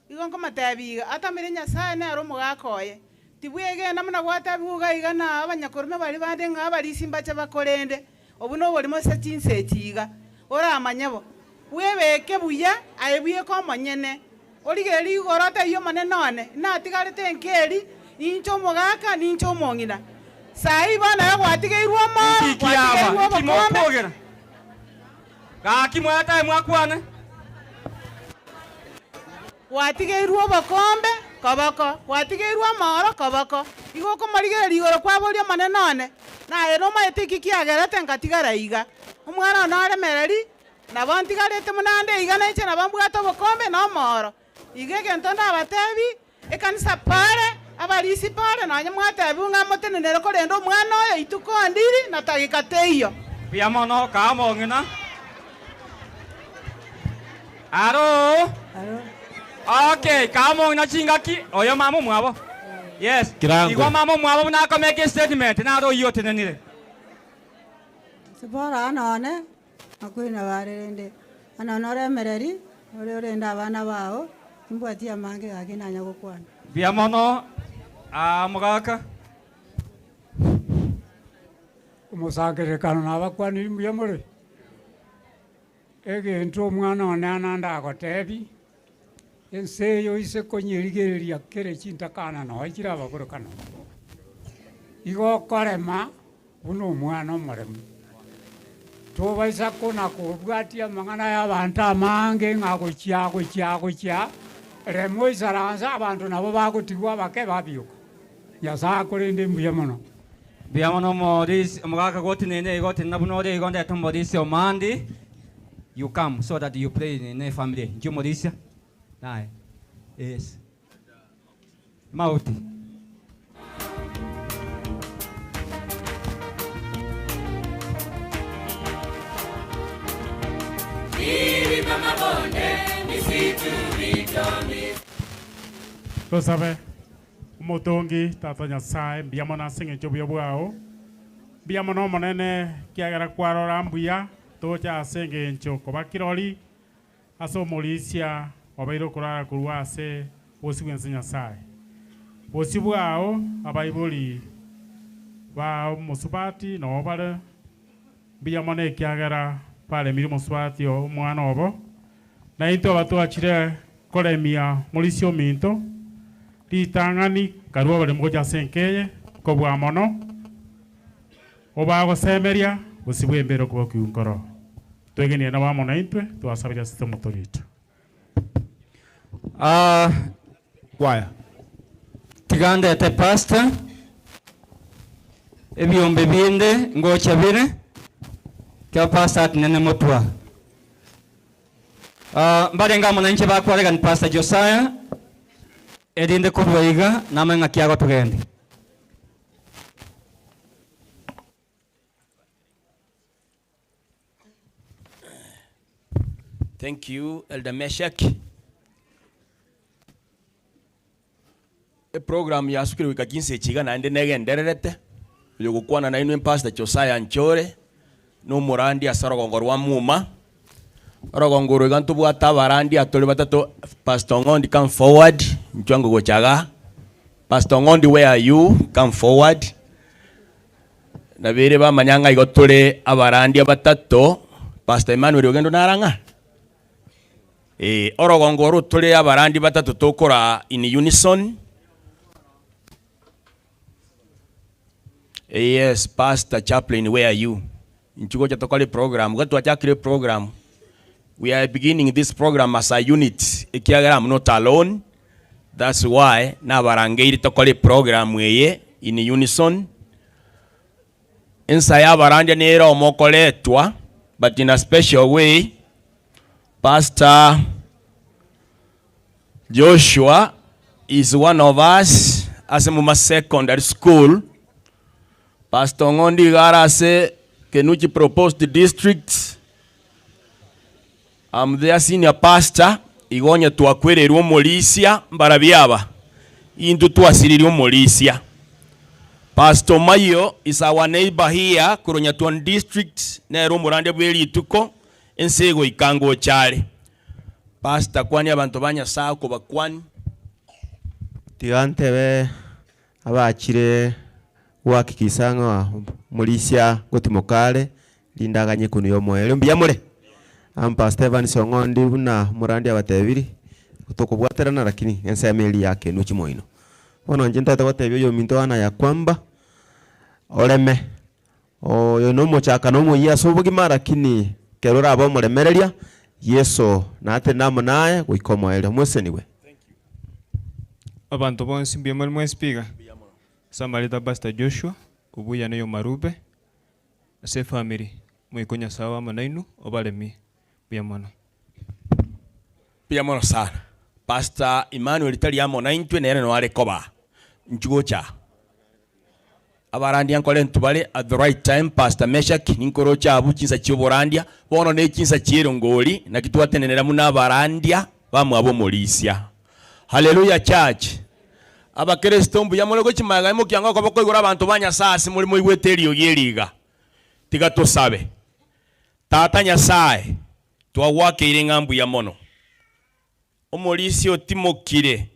igo nkomatebi atamire nyasaye na romo gakoye tibwege na muna gwata buga igana abanyakorume bari bande nga bari simba chabakorende obuno boli mo sechinse chiga ora amanyabo webeke buya ayebuye ko manyene origeri igorote iyo manenone na tigarite nkeri incho mogaka nincho mongina sai bana yagwatigeirwo mo kikiaba kimokogera gaki mwata mwakwane watigeirwo bakombe kabako watigeirwo moro kabako igoko marigeri igoro kwaboria manenone naye nomaete kiagerete ngatigara iga omwana ono aremereri nabo ntigarete munande iga naiche nabo mbwate obokombe nomoro iga egento ndabatebi ekanisa pare abarisi pare nonye mwatebi ng'a motenenere korenda omwana oyo ituko ndiri na tagika teiyo buya mono kamong'ina aro okay kamong'ina chingaki oyo mama mwabo yes Kirango. igo mama mwabo nakomeke statement naro iyo tenenire Sibora anone akwina barende anonore mereri orenda abana bao imbwati amange aginanya gukwana buya mono mugaka umusangerekano nabakwaniri mbuya muri egento omwana one ananda agotebi ense eyo ise konyerigereria kere chintakana noikire abagorokano igo korema buno omwana omoremu tobaisa kona kobwatia amang'ana ya abantu amange ng'agochia remo isaransa abantu nabo bagotigwa bake babiuka nyasaye akorende mbuya mono buya mono Morris omugaka gotinene igo tinna buno ore igo ndete Morris omandi you come so that you play in a family njo Morris nae yes mauti Milima mabonde, misitu mito Tusabe umutungi tata Nyasaye mbiyamo nasing'encho buya bwao mbiyamo no monene kiagera kwarora mbuya tocha aseng'encho koba kirori ase omorisia obaire okorara korwa ase bosi bwa ense Nyasaye bosi bwao abaibori ba omusubati no bare mbiyamo ne kiagera pale miri musubati omwana obo na into batwachire koremia morisio minto litang'ani karua bari moja senkeye kobwa mono obagosemeria gusibwe mbero kuba kiunkoro twegenie na bamo na intwe twasabiria system authority kwaya tigande te pastor ebyombe binde ngocha bire kya pastor atinene motwa mbarenga mwananchi bakwarega ni pastor Josiah edinde kubwaiga namenga kiago tugende Thank you, Elder Meshach. Program ya sukiri wika kinse chiga na ende negendererete yogukwana na inwe pastor Josiah Nchore no murandi asarogongoro wa muma rogongoro gantu bwata barandi atole batato pastor Ngondi come forward ncwango gochaga pastor Ngondi where are you come forward na bere ba manyanga igotole abarandi abatato pastor Emmanuel ogendo naranga orogongoro tole abarandi batato tokora in unison. Yes, Pastor Chaplain, where are you? In Chugocha Tokali program, we got to attack the program. We are beginning this program as a unit. I'm not alone. That's why now Barangay Tokali program we in unison. Inside Baranja Nero Mokoletwa, but in a special way, Pastor Joshua is one of us as a Muma Secondary School. Pastor Ngondi gara se Kenuchi proposed the district. I'm their senior pastor. Igonya tuakwere ruo Molisia mbarabiaba. Indu tuasiri ruo Molisia. Pastor Mayo is our neighbor here. Kuronya tuan district. Na ruo Morande bweli tuko. Ensego ikango chare. Pastor kwani abantu banya sako bakwani. Tigantebe abachire wakikisanga Molisia gotimokale lindaganye kuno yomoele mbiyamure ampa Stephen Songondi buna murandi abatebiri kutokobwaterana lakini ensemeli yake nuchi moino bono njenta tabatebyo yo minto ana ya kwamba oleme yo no mochaka no moya sobugima lakini kerora abo muremereria Yesu nate namo naye goikomoele mweseniwe abantu bonsi mbiyamure mwespiga Samarita Pastor Joshua ubuya neyo marube ase family mwikonya sawa manainu obalemi buya mono sana Pastor Emmanuel tali amo na intwe nere no ale koba njugocha abarandia nkole ntubale at the right time. Pastor Meshak ninkoro chabu kinsa kyoborandia bono ne kinsa kyerongoli na kitwatenenera muna abarandia bamwe abo molisia. Hallelujah church. Abakristo mbu yamolego kimaga imo kyanga ko bakoigura abantu banya sasi muri mu igweteriyo yeriga tiga tusabe tata Nyasaye twawake ile ngambu ya mono omolisi otimokire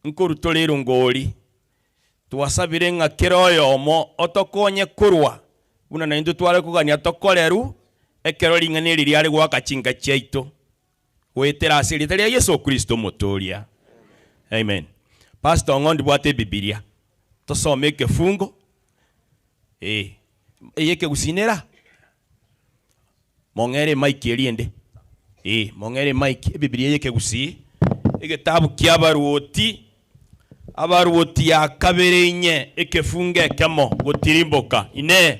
nkorutolero ngoli tuwasabire nga keroyo omo otokonye kurwa buna na indu twale kugania tokoleru ekero linganiri lyali gwakachinga chaito wetera asili tali Yesu Kristo motoria. Amen. Pastor ngondi bwate Biblia tosome kefungo yeke gusinera mongere Mike eliende mongere Mike Biblia yeke gusi egetabu kyabaruoti abaruoti ya kaberenye ekefunge kemo gotirimboka ine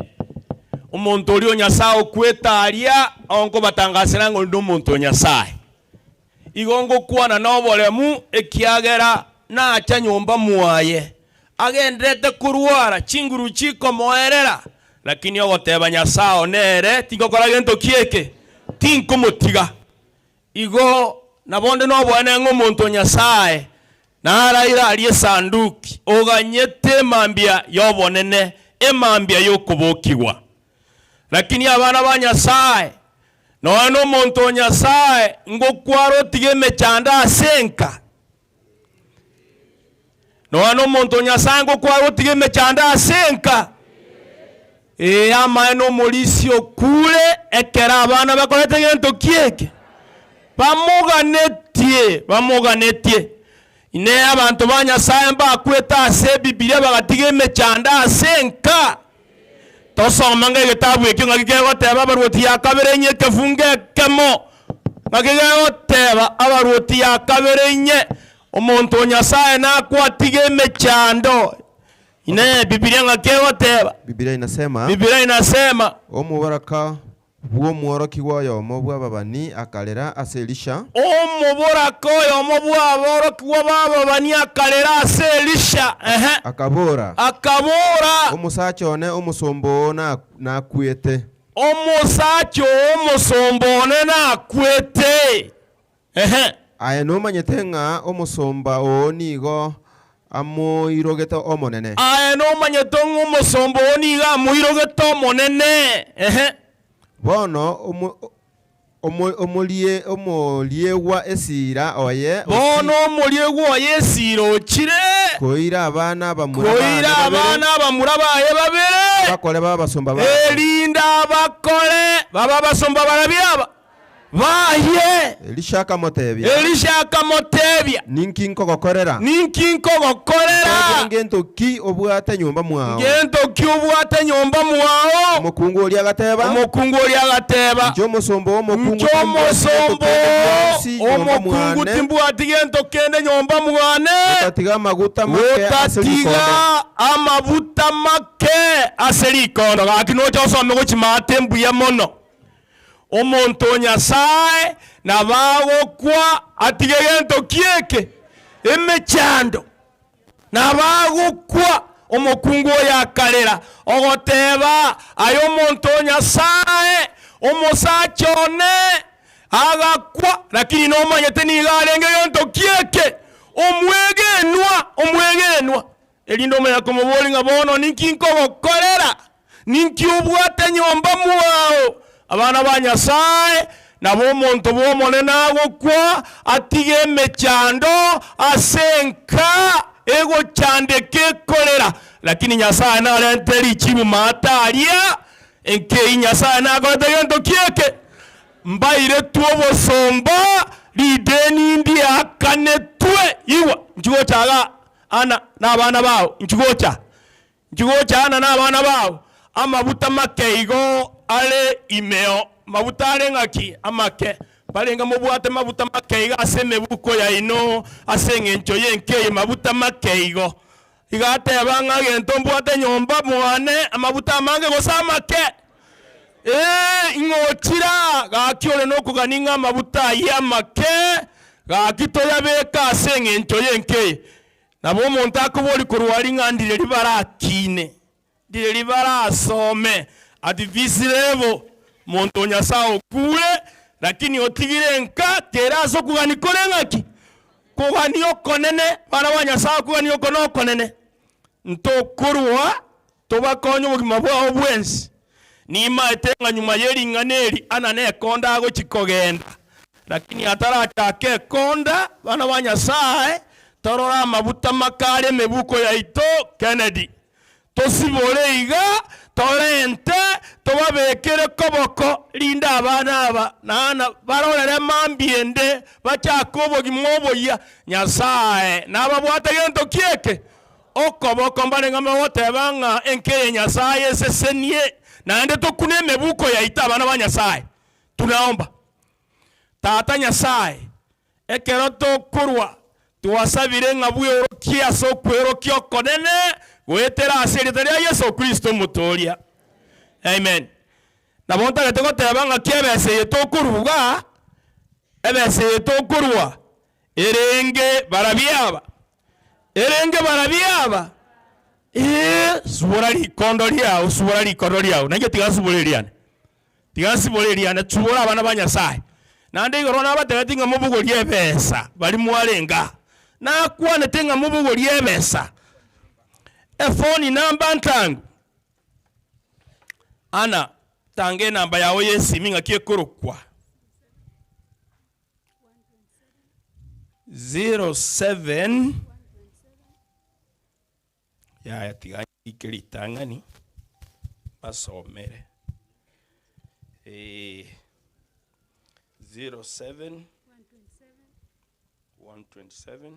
umuntu oli Nyasaye kwetaria onko batangasira ngo ndo umuntu Nyasaye igongo kwana nobolemu ekiagera na acha nyumba muaye agendete kurwara chinguru chiko moerera lakini ogoteba Nyasaye nere tigokora gento kieke tinko motiga igo nabonde no bwana ng'omuntu Nyasaye naraira ali sanduki oganyete mambia yobonene emambia yokubokiwa lakini abana ba Nyasaye no muntu Nyasaye ngokwaro tigeme chanda asenka no muntu Nyasaye ngokwaro tigeme chanda asenka ama no molisio kule ekera abana bakolete gento kieke bamuganetie ine abantu ba Nyasaye bakweta ase Biblia bagatigeme chanda asenka tosoma ngegetabu ekyo ngakigegoteba abaruoti ya kaberenye kefunge kemo ngakigegoteba abaruoti ya kaberenye omuntu Nyasaye nakwatigeme chando ine Biblia ngakigegoteba. Biblia inasema omubaraka bwo mworoki wayo mobwa babani akalera ase Elisha omubaraka oyo mobwa aboroki wababani akalera ase Elisha akabora omusacho one omusombo nakwete omusacho omusombone nakwete aye nomanyete nga omusomba onigo amuirogete omonene aye nomanyete nga omusomba onigo amuirogete omonene bono omuliewa esira oye bono omuliewa oye esira okire koira abana bamurabaye babere bakole babasomba elinda bakole baba basomba barabyaba baye Elisha akamotebya ninkinko gokorera ngento obwate nyumba mwao omukungu oli agateba njo musombo omukungu timbwati gento kende nyumba mwane otatiga amaguta make aserikondo gakinocha osome gochimate mbuya mono omuntu Nyasaye nabagokwa atige gento kieke emechando nabagokwa omukungu yakalera ogoteba ayo omuntu Nyasaye omusachone agakwa lakini nomanyete nigarenge gento kieke omwegenwa elindo omenya komoboli nga bono ninkinko gokorera ninkiubwate nyomba mwao abana ba Nyasaye nabo omuntu bw'omonene agokwa atige emechando asenka ego chande kekolera lakini Nyasaye nalentera ichibu mataria enkei Nyasaye nakote gento kieke mbaire tuobosomba lideni ndi akanetwe iwa nchigochaga ana n'abana bawo nchigocha ana n'abana bawo amabuta makeigo ale imeo mabuta ale ngaki amake balenga mubwate mabuta makeigo aseme buko ya ino asenge ncho yenke mabuta makeigo igate banga gento mbwate nyomba mwane amabuta mange gosamake ingochira gakiole no kuganinga amabuta yamake gakito yabeka asenge nto yenke nabo muntu akubori kurwari ngandire libarakine dire libarasome ati visirevo muntu nyasao kule lakini otigire nka terazo kuganikore ngaki kuganiyo konene bana banyasao kuganiyo kono konene nto kurwa tobakonyo mugima bwa obwensi nima etenga nyuma yeri nganeri anane konda ago chikogenda lakini atarachake konda bana banyasaye torora amabuta makale mebuko ya ito Kennedy tosibole iga torente tobabekere koboko linda abana aba nana barorere mambiende bachakobo gimoboya nyasaye nababwate gento kieke okoboko mbane ngame wote banga enke nyasaye sesenie naende tokune mebuko ya ita abana banyasaye tunaomba tata nyasaye ekero tokurwa tuwasabire ngabwe kia sokwero kyo konene wetera asirite ya Yesu Kristo mutoria amen nabonta gatego tebanga kebese tokuruga ebese tokurwa erenge barabiaba suborari kondoria nange tigasubuleriane tubura abana banyasaye nande igoro nabategatinga mubugo lyebesa bali mwalenga nakwane tenga mubugo lyebesa efoni namba ntangu ana tange namba yawe yesimi ngakiyekurukwa 07 ya tiganya ikilitangani basomere 07 127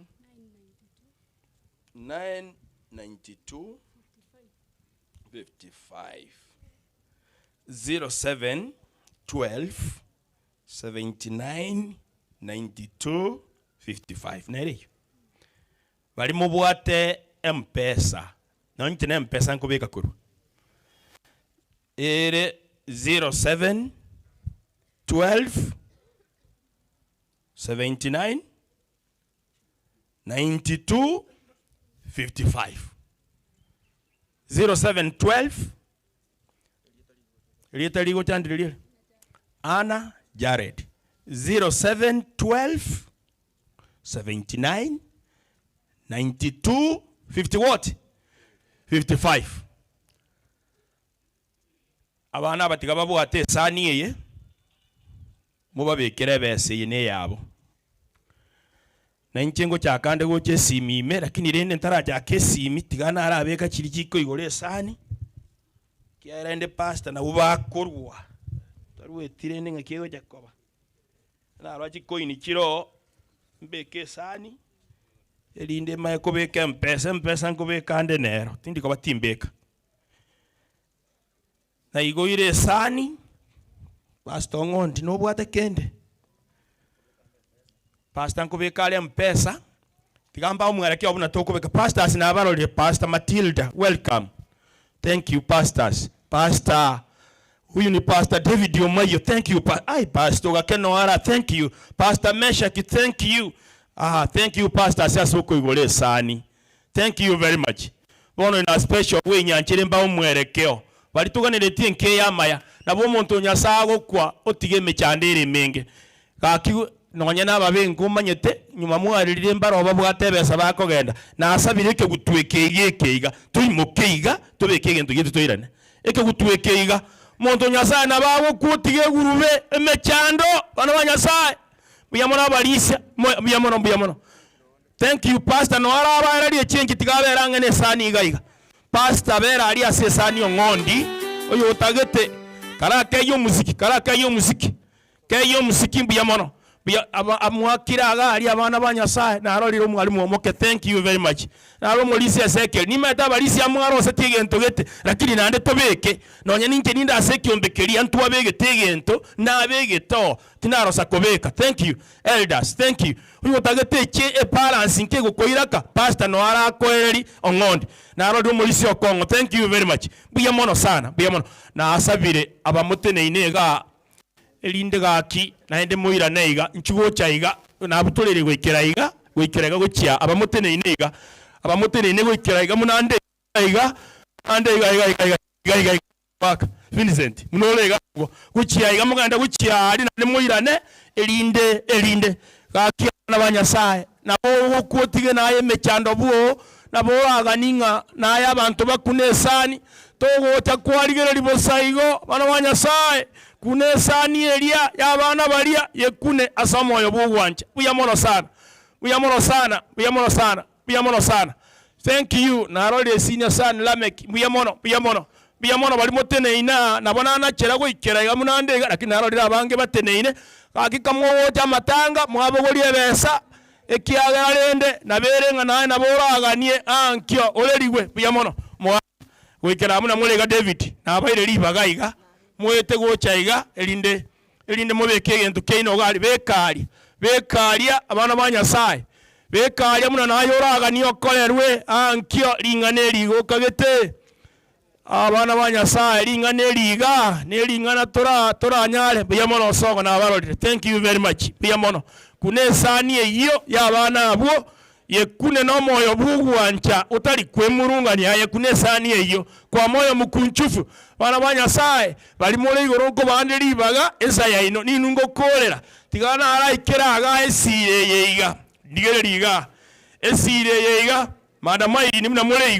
992 55 07 12 79 92 55 nere bali mubwate mpesa na ntine mpesa nkubika kuru ere 07 12 79 92 55 0712 lietaligo chandilile Anna Jared 0712 79 92 50 what 55 abana batiga babwate sani yeye mubabekere bese yene yabo na inchengo cha kande go chesimime lakini rende ntaraja kesimi tigana arabeka kirikiko igore sani kiarende pasta na ubakorwa tarwe tirende ngakiyo jakoba na arachi coin kiro mbeke sani elinde mai kobeka mpesa nkobeka ande nero tindi ko batimbeka na igoire sani pastor ngondi no bwate kende pastor nkobeka ale mpesa tigamba umwelekeo abuna tokobeka pastors na abarole pastor Matilda welcome thank you pastors pastor huyu ni pastor David Omayo thank you pastor Gakenoara thank you pastor Meshaki thank you thank you pastor Sasoko igole sani thank you very much bono na special way nyanchire mba umwelekeo bali tuganireti nke yamaya nabo muntu nyasago kwa otigeme cyandire menge kaki nonya nababengo manyete nyuma mwarire mbaro babwatebesa bakogenda nasabireke gutwekegekeiga tuyimukeiga tubekege ntugiye tuyirane eke gutwekeiga muntu nyasaye nabago kutige gurube emechando bana banyasaye biyamona balisa biyamona thank you pastor no araba ari chenki tigaberanga ne sani igaiga pastor bera ali asesani ngondi oyo utagete karake yo muziki keyo muziki biyamona amwakiraga ali abana ba Nyasaye narorire omwalimu omoke. Thank you very much. Naro molisi Ezekiel nimeta balisi amwaro setigento gete lakini nande tobeke nonya ninke ninda asekiombekeri antu abege tegento na abege to tinaro sakobeka. Thank you elders, thank you. Uyo tagete che e balance nke gukoiraka pastor no ara koeri ongondi naro molisi okongo. Thank you very much. Buya mono sana, buya mono na asabire abamutene inega elinde gaki naende moira neiga nchugo chaiga na butolere gwekera gukia abamutene inega abamutene ine gwekera iga munande iga ande iga baka Vincent munolega gukia iga muganda gukia ali nande moira ne elinde gaki na banyasaye nabo kuotige naye mechando buo nabo aganinga naye abantu bakunesani togo takwarigera libosaigo bana banyasaye kunesani elia yabana balia yekune asamoyo bugwanja. Buyamono sana, buyamono sana, buyamono sana, buyamono sana. Thank you narole senior son Lamek. Buyamono bali motene ina nabona anachera gwikera yamunande lakini narole abange batene ine kakikamwo woja matanga mwabogoli ebesa ekiagarende naberenga naye naboraganie ankyo oleriwe buyamono mwa gwikera amuna mulega David nabaire libagaiga mwete gochaiga elinde mubeke gento keino gali bekalia abana ba Nyasaye bekalia muna nayoraga niyo kolerwe ankyo lingane ligo kagete abana ba Nyasaye lingane liga nelingana tora nyale buyamono sogo na abarode. Thank you very much buyamono kunesani eyo yabana abo yekune no moyo bugwancha utali kwemurungani yekunesani eyo kwa moyo mukunchufu bana ba Nyasaye bali mole igoronko bande libaga esaya ino ninungo kolera tigana ara ikeraga esire yeiga ndigere liga esire yeiga madama ini muna mole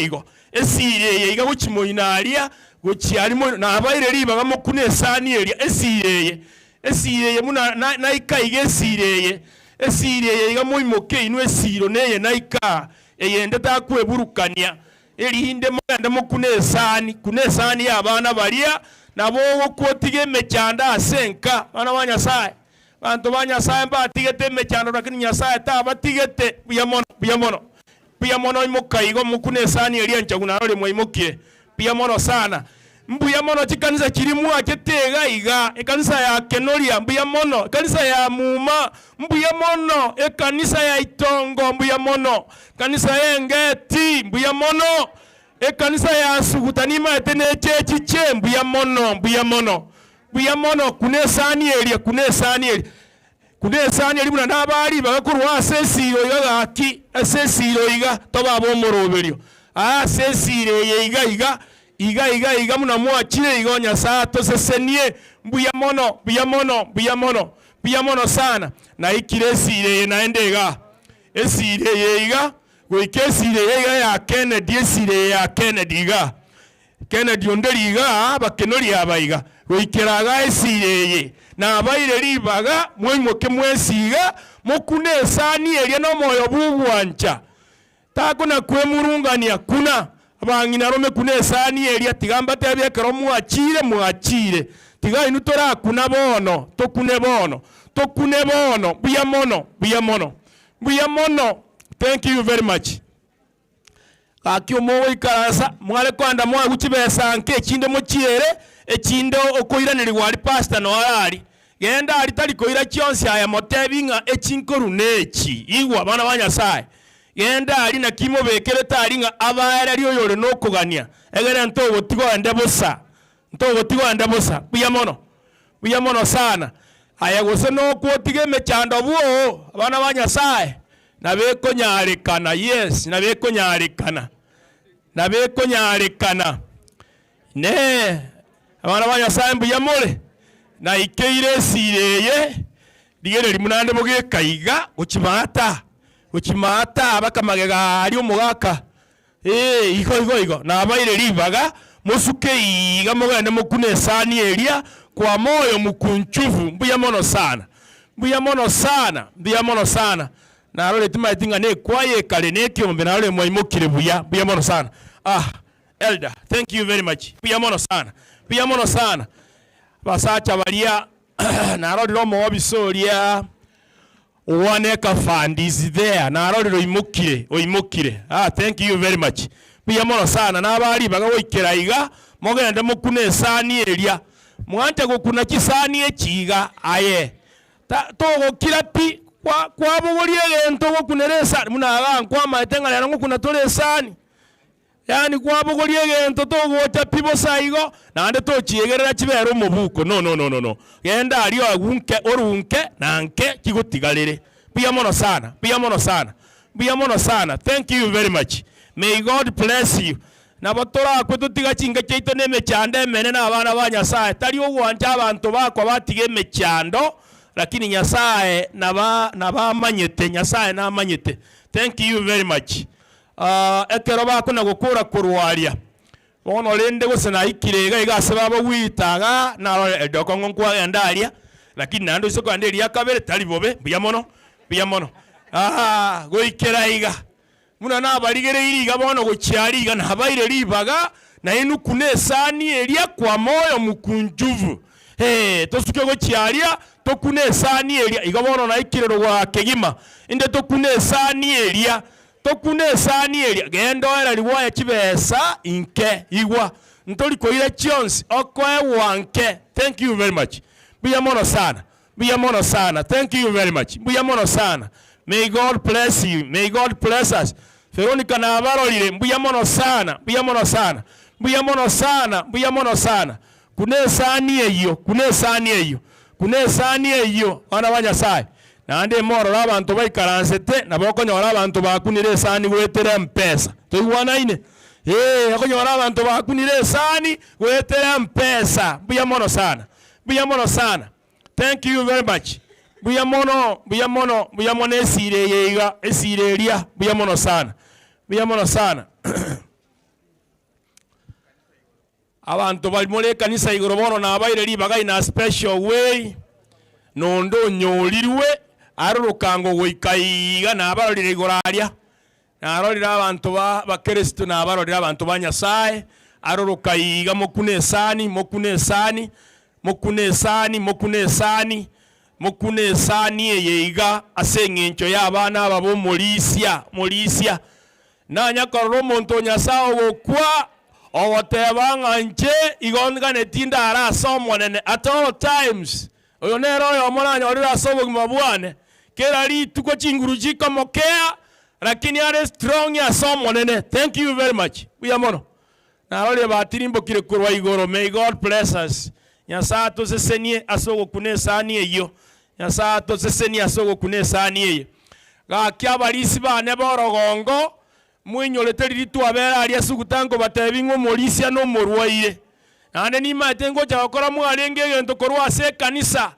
igo esire yeiga guchimoinalia guchiali mo na abaire libaga mo kunesani elia esire muna naika igesire esire yiga moimoke inu esiro neye naika eyende takweburukania elihinde mwanda kunesani abana balia nabo kwotige mechanda asenka bana ba Nyasaye bantu ba Nyasaye batigete mechanda lakini Nyasaye tabatigete buyamono imokaigo mukunesani elia nchaguna role moimokie buyamono sana. Mbuyamono chikanisa chirimwa chetega iga ekanisa ya Kenolia mbuyamono kanisa ya Muma mbuyamono ekanisa ya Itongo mbuyamono kanisa ya Engeti mbuyamono ekanisa ya Sugutanima etene chechiche mbuyamono kunesani elia muna nabali bagakurwa asesiro asesiro iga toba bomoroberio asesiro iga muna mwachire igo Nyasaye tosesenie buyamono sana na ikire naendega esire iga goikesire ya Kennedy iga Kennedy onderiga bakenori abaiga goikeraga esire na abaire libaga mwemoke mwesiga mukunesani elia no moyo bugwancha takuna kwemurungania kuna abangina rome kunesani elia tigamba tebyekero mwachire tiga inu tora kuna bono tokune bono buyamono. Thank you very much. Akyo mowe ikarasa mwale kwanda mwa guchibesa nke chinde mochiere echindo okoiraniri wali pastor no arari genda alitali koira chionsi aya motebinga echinkoru nechi igwa bana ba Nyasaye genda ali na kimo bekere taringa abara ali oyore no kugania egere ntogo tigo ande bosa buyamono sana aya gose no kwotige mechando buo abana ba Nyasaye nabeko nyarekana. Yes nabeko nyarekana ne abana ba Nyasaye mbuyamole na ikeire sireye digere limunande boge kaiga uchimata bakamagega ali omugaka igo na abaire libaga musuke iga mugende mukunesani elia kwa moyo mukunchuvu mbuyamono sana na role tima tinga ne kwaye kale ne kyombe na role mwaimukire buyamono sana. Elder, thank you very much. Buyamono sana basacha balia naroriro mo bisoria one ka fund is there naroriro oimukire thank you very much biya mono sana nabali bagawoikera iga mogenda mukune esani eria mwante gukuna kisani ekiga aye togokira pi kwabugorie gento gokunera esani munaga nkwama etenganira ngokuna tole esani yani kwabugorie gento togocha pibo saigo nande tochiegerera kibero omubuko no genda ali orunke nanke kigotigarire biya mono sana thank you very much. May God bless you. Nabatora kututiga chinga chaito ne mechande mene na abana ba Nyasaye tari ogwanja abantu bakwa batige mechando lakini Nyasaye naba manyete Nyasaye na manyete. Thank you very much. Ekero bako na gukura kurwaria bono lende gusena ikirega igasaba bwitaga na edokongo kwa endaria lakini nando isoko anderia kabere tali bobe biya mono goikera iga muna nabaligere iriga bono gochiariga nabaire ribaga na inu kunesani eria kwa moyo mukunjuvu tosuke gochiaria tokunesani eria iga bono na ikirero gwa kegima inde tokunesani eria gendo era liwaya kibesa inke igwa ntori koire chionsi okoe wanke. Thank you very much. Biya mono sana thank you very much. Biya mono sana. May God bless you. May God bless us. Veronica na abarolire mbuya mono sana kunesani eyo ana banyasaye nande moro labantu baikaransete nabokonyora abantu bakunire esani gwetere mpesa toigwana ine akonyora abantu bakunire esani gwetere mpesa buya mono sana thank you very much. Buya mono esire yeiga esire eria buya mono sana abantu bali muri kanisa igoro bono na abaire libaga in a special way nondo nyolirwe arurukango goikaiga na abarorire igoraria na arorira abantu ba Kristo na abarorira abantu ba Nyasaye arurukaiga mokunesani yeiga asengencho y'abana babo molisia nanya kororo monto Nyasaye gokwa owotebanga nche igongane tinda ara somonene at all times oyo nero oyo omoranya orira sobo mabwane kera rituko chinguru chikomokea lakini are strong ya somonene. Thank you very much. Buya mono na ole batirimbo kire kurwa igoro. May God bless us. Nyasaye tosesenie asogo kunesani eyo Nyasaye tosesenie asogo kunesani eyo gakya barisi bane borogongo mwinyolete liritu abera ali asugutango batebingo molisia no morwaire nane ni matengo cyakora mwarenge gento korwa se kanisa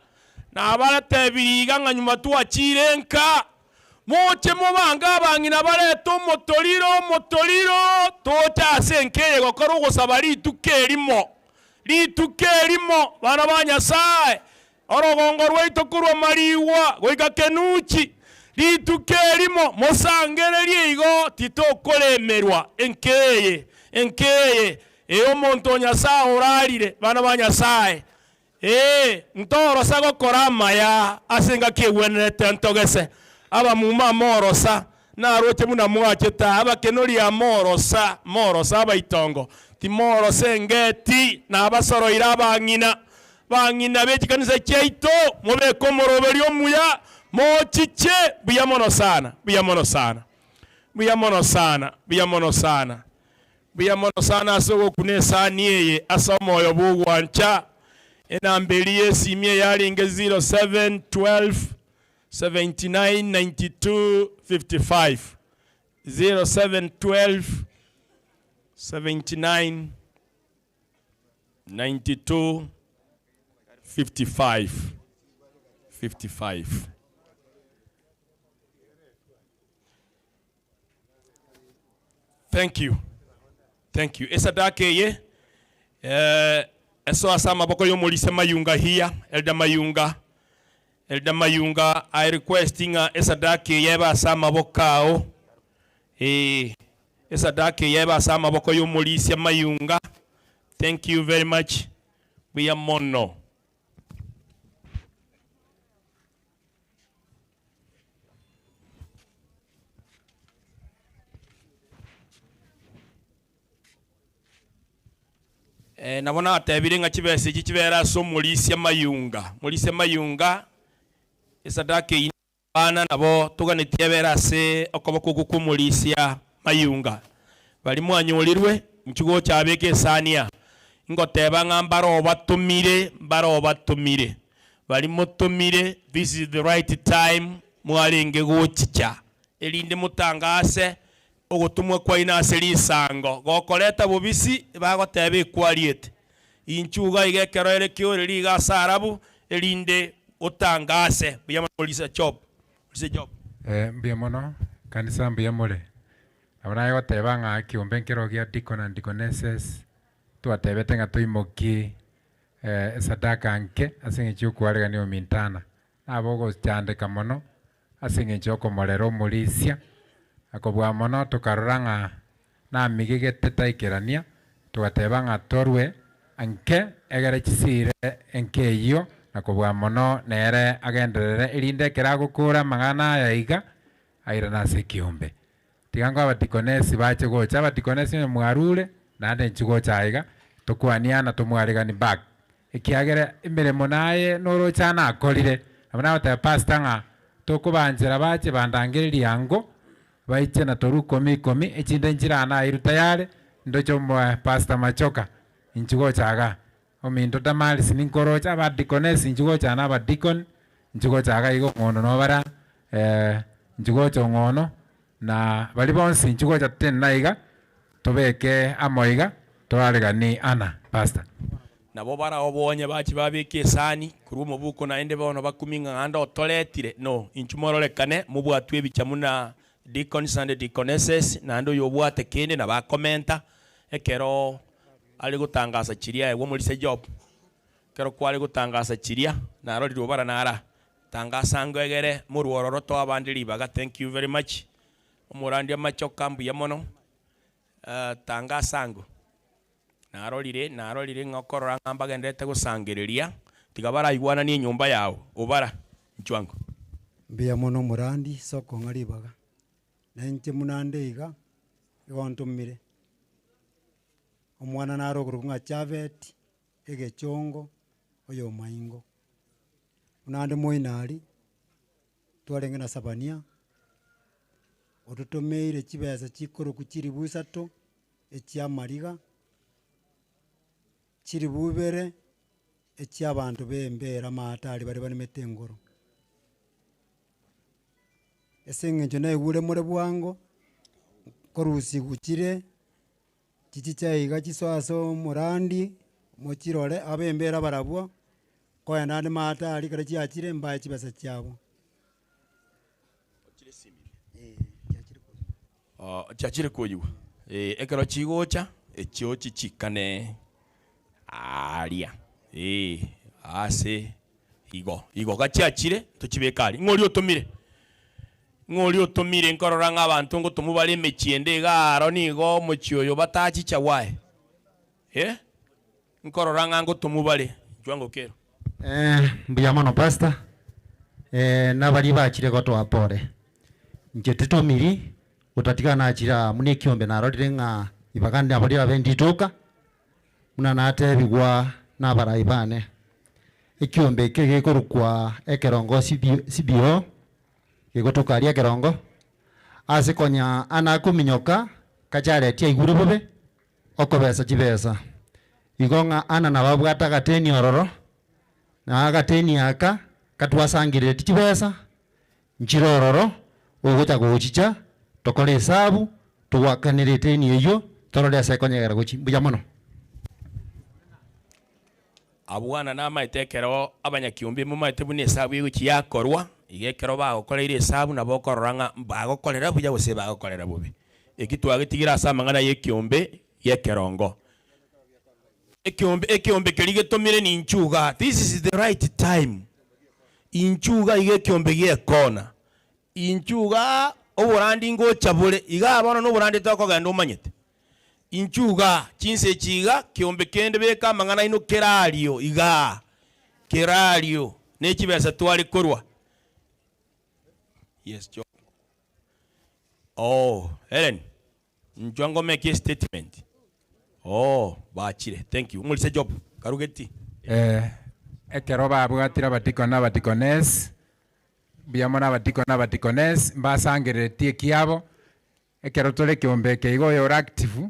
na abaratebiriga nganyuma tuachirenka moche mubanga bangina bareto motoliro tota senkeye gokoro gosaba litukerimo bana ba Nyasaye orogongo rwaito kurwa mariwa goika kenuchi litukerimo mosangere ligo titokolemerwa enkeye eyo monto Nyasaye oralire bana ba Nyasaye ntoro sago korama ya asenga kiwenete ntogese aba muma morosa na roche muna mwacheta aba kenori ya morosa aba itongo timoro sengeti na abasoro iraba bangina bechikanisa cheito mobe komoroberi omuya mochiche buya mono sana asogo kunesani yeye asomoyo bugwancha enambeli yesimye yalinge 0712 79 92 55 0712 79 92 55 Thank you. Esadake ye eso asama boko yo molise mayunga here Elder Mayunga I requesting esadake ye ba asama bokao esadake ye ba asama boko yo molise mayunga. Thank you very much. We are mono. nabona atebire nga kibese iki kibera so mulisia mayunga esadaka ina nabo tuganitie bera se okoboko kukumulisia mayunga bali mwanyulirwe mkigo cyabeke sania ngoteba nga mbaro batumire bali mutumire. This is the right time mwalenge gochicha elinde mutangase ogutumwa kwa inase lisango gokoleta bubisi bagotebe kwaliete inchuga igekero ere kiore liga sarabu elinde utangase biyamulisa job mbiamono kanisa mbiamole abana goteba nga kiumbe nkero gia deacon and deaconesses twatebete nga tuimoki sadaka nke asenge kwarega ni omintana abo cyandika mono asenge komorero mulisia akobwa mono tukaranga na migige tetaikerania tugateba nga torwe anke egere kisire enke iyo nakobwa mono nere agenderere irinde kiragukura magana yaiga aira na sekiumbe tigango abatikonesi bache gocha abatikonesi mwarure nande nchigo chaiga tukwania na tumwarega ni back ikiagere imirimo naye noro cyana akorire abana bata pastor nga tukubanjira bache bandangiriria yango baiche na toru komi ekinde njira na iru tayari ndocho mwa pastor Machoka inchigo chaga omindo tamali sininkoro cha badikones inchigo chana badikon inchigo chaga igo ngono no bara inchigo chongono na bali bonsi inchigo cha tenaiga tobeke amoiga toarega ni ana pastor nabo bara obonye bachi babike sani kuri umubuko na ende bono bakuminga nganda otoletire no inchumororekane mubwatwe bichamuna deacons and deaconesses nando yobwate kende na bakomenta ekero ali gutangaza chiria ewo mulise job kero kwali gutangaza chiria naro lirobara nara tangasa ngegere muruororo to abandiri baga. Thank you very much umurandi Machoka mbuya mono tangasa ngo naro lire ngokorora ngamba gendete gusangireria tigabara igwana ni nyumba yawo ubara nchwango mbuya mono murandi soko ngari baga nanje munande iga igontumire omwana naro kurunga chavet egechongo oyo maingo munande moinari twarenge na sabania otutomeire chibesa chikoro kuchiri busato echya mariga chiri bubere echya abantu bembera matari bari bari metengoro esenge naye gure more bwango korusi guchire chichichaiga chisoaso murandi mochirore abembera barabwo koya nande matari kare chiachire mbaye chibesa cyabo chachire koyu ekero chigocha echio chichikane aria ase igo gachiachire tuchibekari ngori otomire nkorora nga abantu ngo tumubale mechiende garo nigo mochioyo batachicha wae nkorora nga ngo tumubale jwango kero mbuya mono pastor nabali bachire goto apore nje tutomiri utatikana achira mune kiombe narorire nga ibagandi abali abenditoka muna nate bigwa nabara ibane ikiombe kege korukwa ekerongo sibio gegotokaria kerongo ase konya ana kuminyoka kachare tia iguru bobe okobesa chibesa igonga ana nababwata gateni ororo na gateni aka katwasangire chibesa nchirororo ogocha gochicha tokole hesabu tuwakanire teni eyo torole ase konyegera gochi mbuya mono abwana na maitekero abanyakiumbi mu maite bune hesabu y'uki yakorwa igekero bagokoreire hesabu nabo kororanga bagokorera buya gose bagokorera bubi ekitwagitigira asamangana yekiumbe yekerongo ekiombe kerige tomire ni nchuga. This is the right time inchuga igekiombe gekona inchuga oburandi ngo chabule iga abana no burandi toko ganda umanyete inchuga chinse chiga kiombe kende beka mangana ino kerario iga kerario nekibesa twali korwa. Yes, Joe. Oh, Helen, njwango make a statement. Oh, bachire. Thank you. Ngolise job. Karugeti. Ekero babwatira batikona batikones. Biamona batikona batikones. Mbasangeretie kiabo. Ekero tole kiombe ke igo yo active.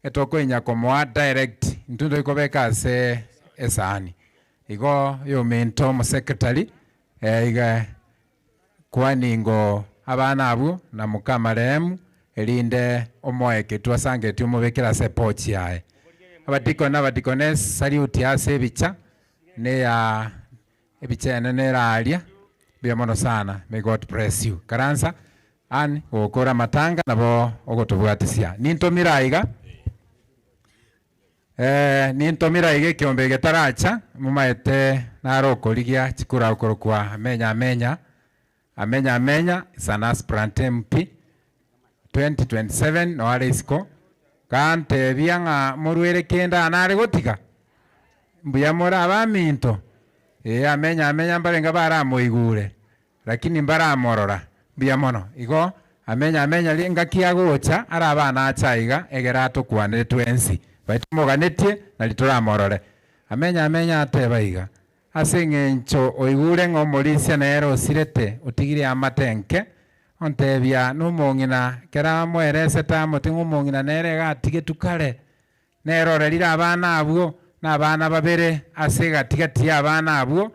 Etoko inyakomoa direct. Ntundo ikobeka se esani. Igo yo mento mo secretary. Iga kwani ngo abana abo na mukamaremu elinde omoeke twasange tumubekera support yae abatikona batikones salute ase bicha ne ya ebicha ne ralia biamono sana. May God bless you. Karansa an okora matanga nabo ogotubwatisia nintomira iga nintomira iga kiombe getaracha mumaete narokoligia chikura ukorokwa amenya Sanas Prantempi 2027 no alisiko kante bianga morwere kenda anare gotika mbuya mora abaminto amenya mbarenga bara moigure lakini mbara morora mbuya mono igo amenya linga kiagocha ara abana achaiga egerato kwane twensi baitumuganetie na litora morore amenya atebaiga asengencho oigure ngomorisia nero sirete utigire amatenke ontebia numongina kera mwerese tamuti ngumongina nere gatige tukare nero rerira abana abuo na abana babere asega tigati abana abuo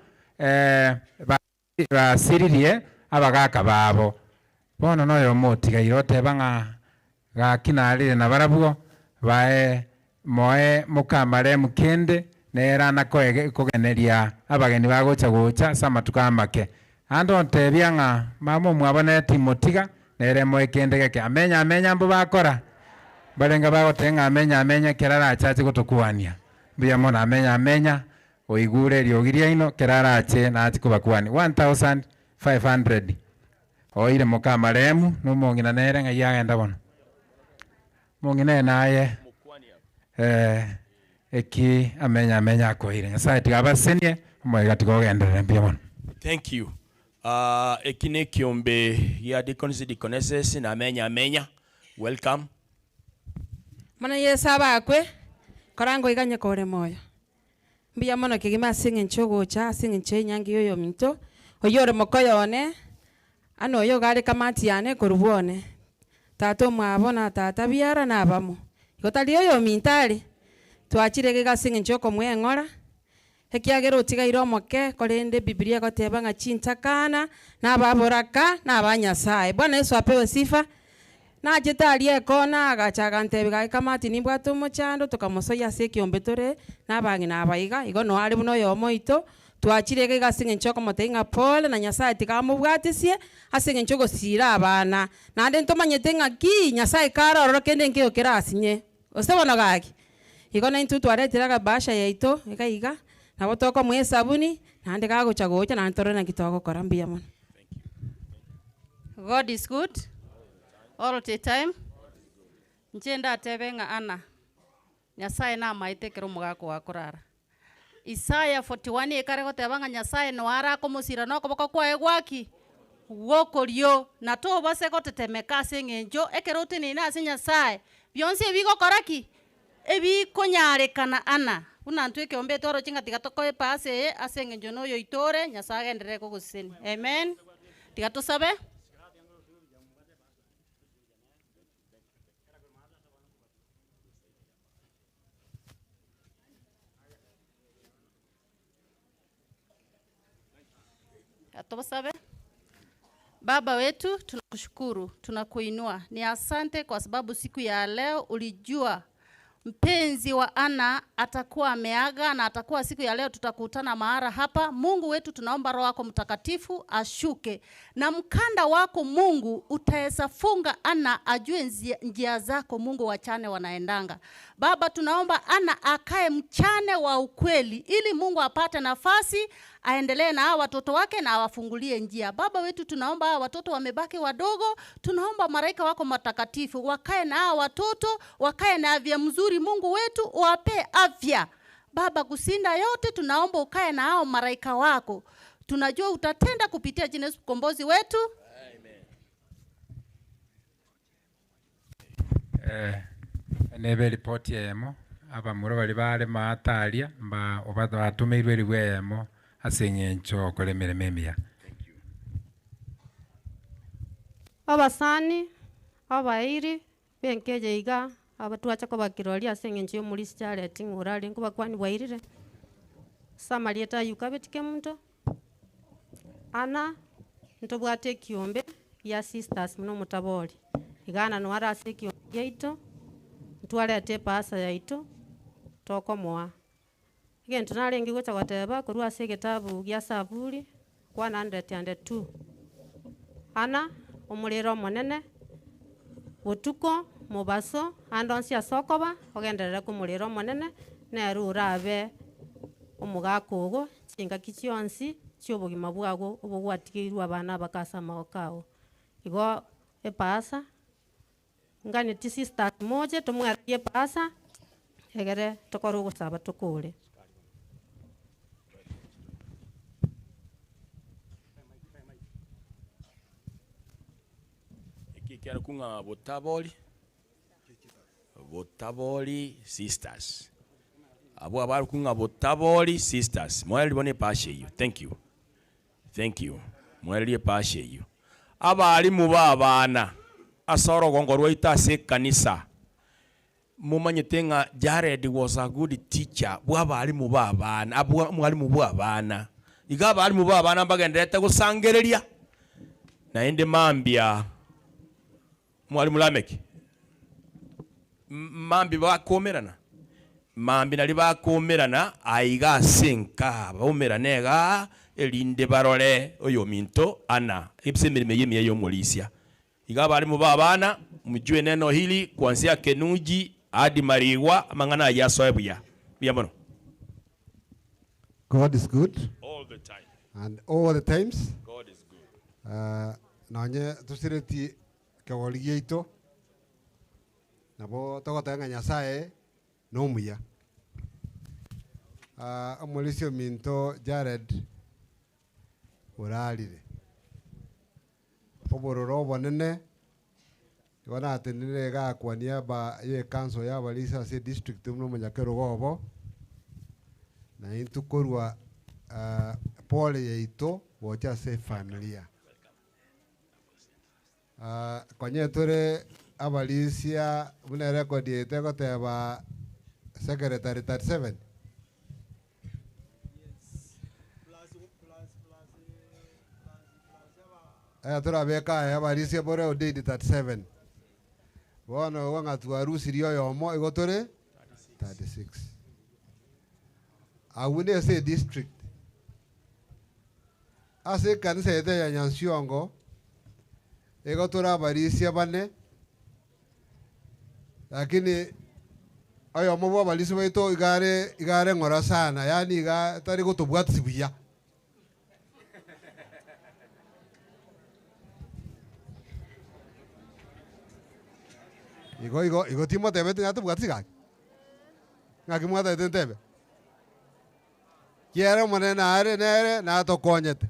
basiririe abagaka babo bono noyo motiga irote banga gakinarire na barabuo bae moe mukamare mukende nera nakoege kugeneria abageni bagocha sama tukamake ando ntebianga mamo mwabone Timotiga nere moekende geke amenya mbo bakora balenga bagotenga amenya kerara chache gotokuania bia mona amenya oigure riogiria ino kerara che na atikubakwani 1500 oire mukamaremu no mongina nere nga yagenda bono mongina naye eki amenya koire nyasaye tigabasenie mwega tigogendere mbia bono. Thank you. Ekine kiombe ya deaconesses na amenya. Welcome. Mana yesaba akwe korango iganye kore moyo. Mbia mono kigima singin chogocha singin chenyangi yoyo minto oyore mokoyone ano yo gari kamati yane korubone tato mwabona tata biara na bamo igotali yoyo mintali twachire giga singin choko mwengora hekiagero utiga iromoke korende Biblia goteba nga chintakana na baboraka na banyasaye. Bwana Yesu apewe sifa. Na jetalie kona agachaga ntebe kamati nimbwa tumuchando tukamusoya se kiombe tore na bangi na abaiga igo no ari buno yo moito twachire giga singe nchoko motenga Paul na nyasaye tikamubwatisie asinge nchoko sira abana na ande ntomanyete ngaki nyasaye kara ororo kende nkio kirasinye osebona gaki igo na intu twaretiraga basha yaito ikaiga na botoko mwe sabuni na ande gagocha na ntore na kitoko korambia mon. God is good all the time. Njenda tebenga ana nyasaye na maitekero mugako wakurara Isaiah 41 ekare gotebanga nyasaye no ara komusira no koboko kwae gwaki wokorio na to bose gotetemeka sengenjo ekerote ni na nyasaye byonse bigo koraki ebi konyarekana ana una ntweke ombe toro chinga tigatoko epase asengenjo no yo itore nyasaye endere koguseni. Amen. Tigato sabe Atobasabe. Baba wetu tunakushukuru, tunakuinua. Ni asante kwa sababu siku ya leo ulijua mpenzi wa Ana atakuwa ameaga na atakuwa siku ya leo tutakutana mahara hapa. Mungu wetu tunaomba Roho wako Mtakatifu ashuke na mkanda wako Mungu utaesa funga Ana ajue njia zako Mungu wachane wanaendanga. Baba tunaomba Ana akae mchane wa ukweli ili Mungu apate nafasi aendelee na watoto wake na awafungulie njia. Baba wetu tunaomba watoto wamebaki wadogo, tunaomba malaika wako matakatifu wakae na watoto, wakae na afya mzuri. Mungu wetu wape afya. Baba kusinda yote tunaomba ukae na hao malaika wako. Tunajua utatenda kupitia jina Yesu mkombozi wetu. Nebe ripoti yemo abamura bari bare mataria mba batumeirwe riwemo ase eng'encho okora emeremo emiya. Abasani abairi benkeje iga abatwacha kobakirori ase eng'encho ya omorisi chareti ng'orare nkobakwani bwairire samarieta yukabetike muntu ana ntobwate ekiombe ya sisters muno mutabori igana nwara ase ekiombe yaito ntwarete pasa yaito tokomoa egento narenge gocha goteba korwa ase egetabu gia Zaburi 102 ana omorero monene botuko mobaso andonsi asokoba ogenderere kumorero monene nero urabe omogaka ogo chingaki chionsi chiobogima bwago obogwatigirwa abana bakasa amagokao igo epasa ngani ti sisters moje tomwarie pasa egere tokora ogosaba tokore. Kiara kunga botaboli sisters. Abo abaru kunga botaboli sisters. Mwali bone pashe you. Thank you. Mwali pashe you. Abali mubabana. Asoro gongorwa itase kanisa. Mumanyetenga Jared was a good teacher. Bwabali mubabana. Abu mwali mubabana. Igaba ali mubabana bagendete gusangereria. Na ende mambia Mwalimu Lameki mambi bakomerana mambi nali bakomerana aiga senka baomeranega elinde barole oyo minto ana ibsemirime yemi yo molisia iga bali mu babana mujue neno hili kuanzia Kenuji hadi Mariwa mangana ya soebuya biamono. God is good all the time and all the times. God is good. Nanye tusireti kawaliyeito nabo togotanga Nyasaye no muya amolisio minto Jared uralire obororo bonene wana atenire ga kwania ba ye kanso ya balisa se district muno munyakero gobo na intukorwa pole yeito wocha se familia konye tore abalisia bune record yete goteba secretary 37 tura beka abalisia bore odedi 37 bono wanga tuarusi rio yomo igotore 36 awune se district ase kanisa yete ya Nyansiongo ego tora barisia bane lakini ayo mobo balisi baito igare ngora sana yani iga tari gutubwata sibuya igo timo tebe ngatu bwata siga ngaki mwata tebe kiera mone na are nere na to konyete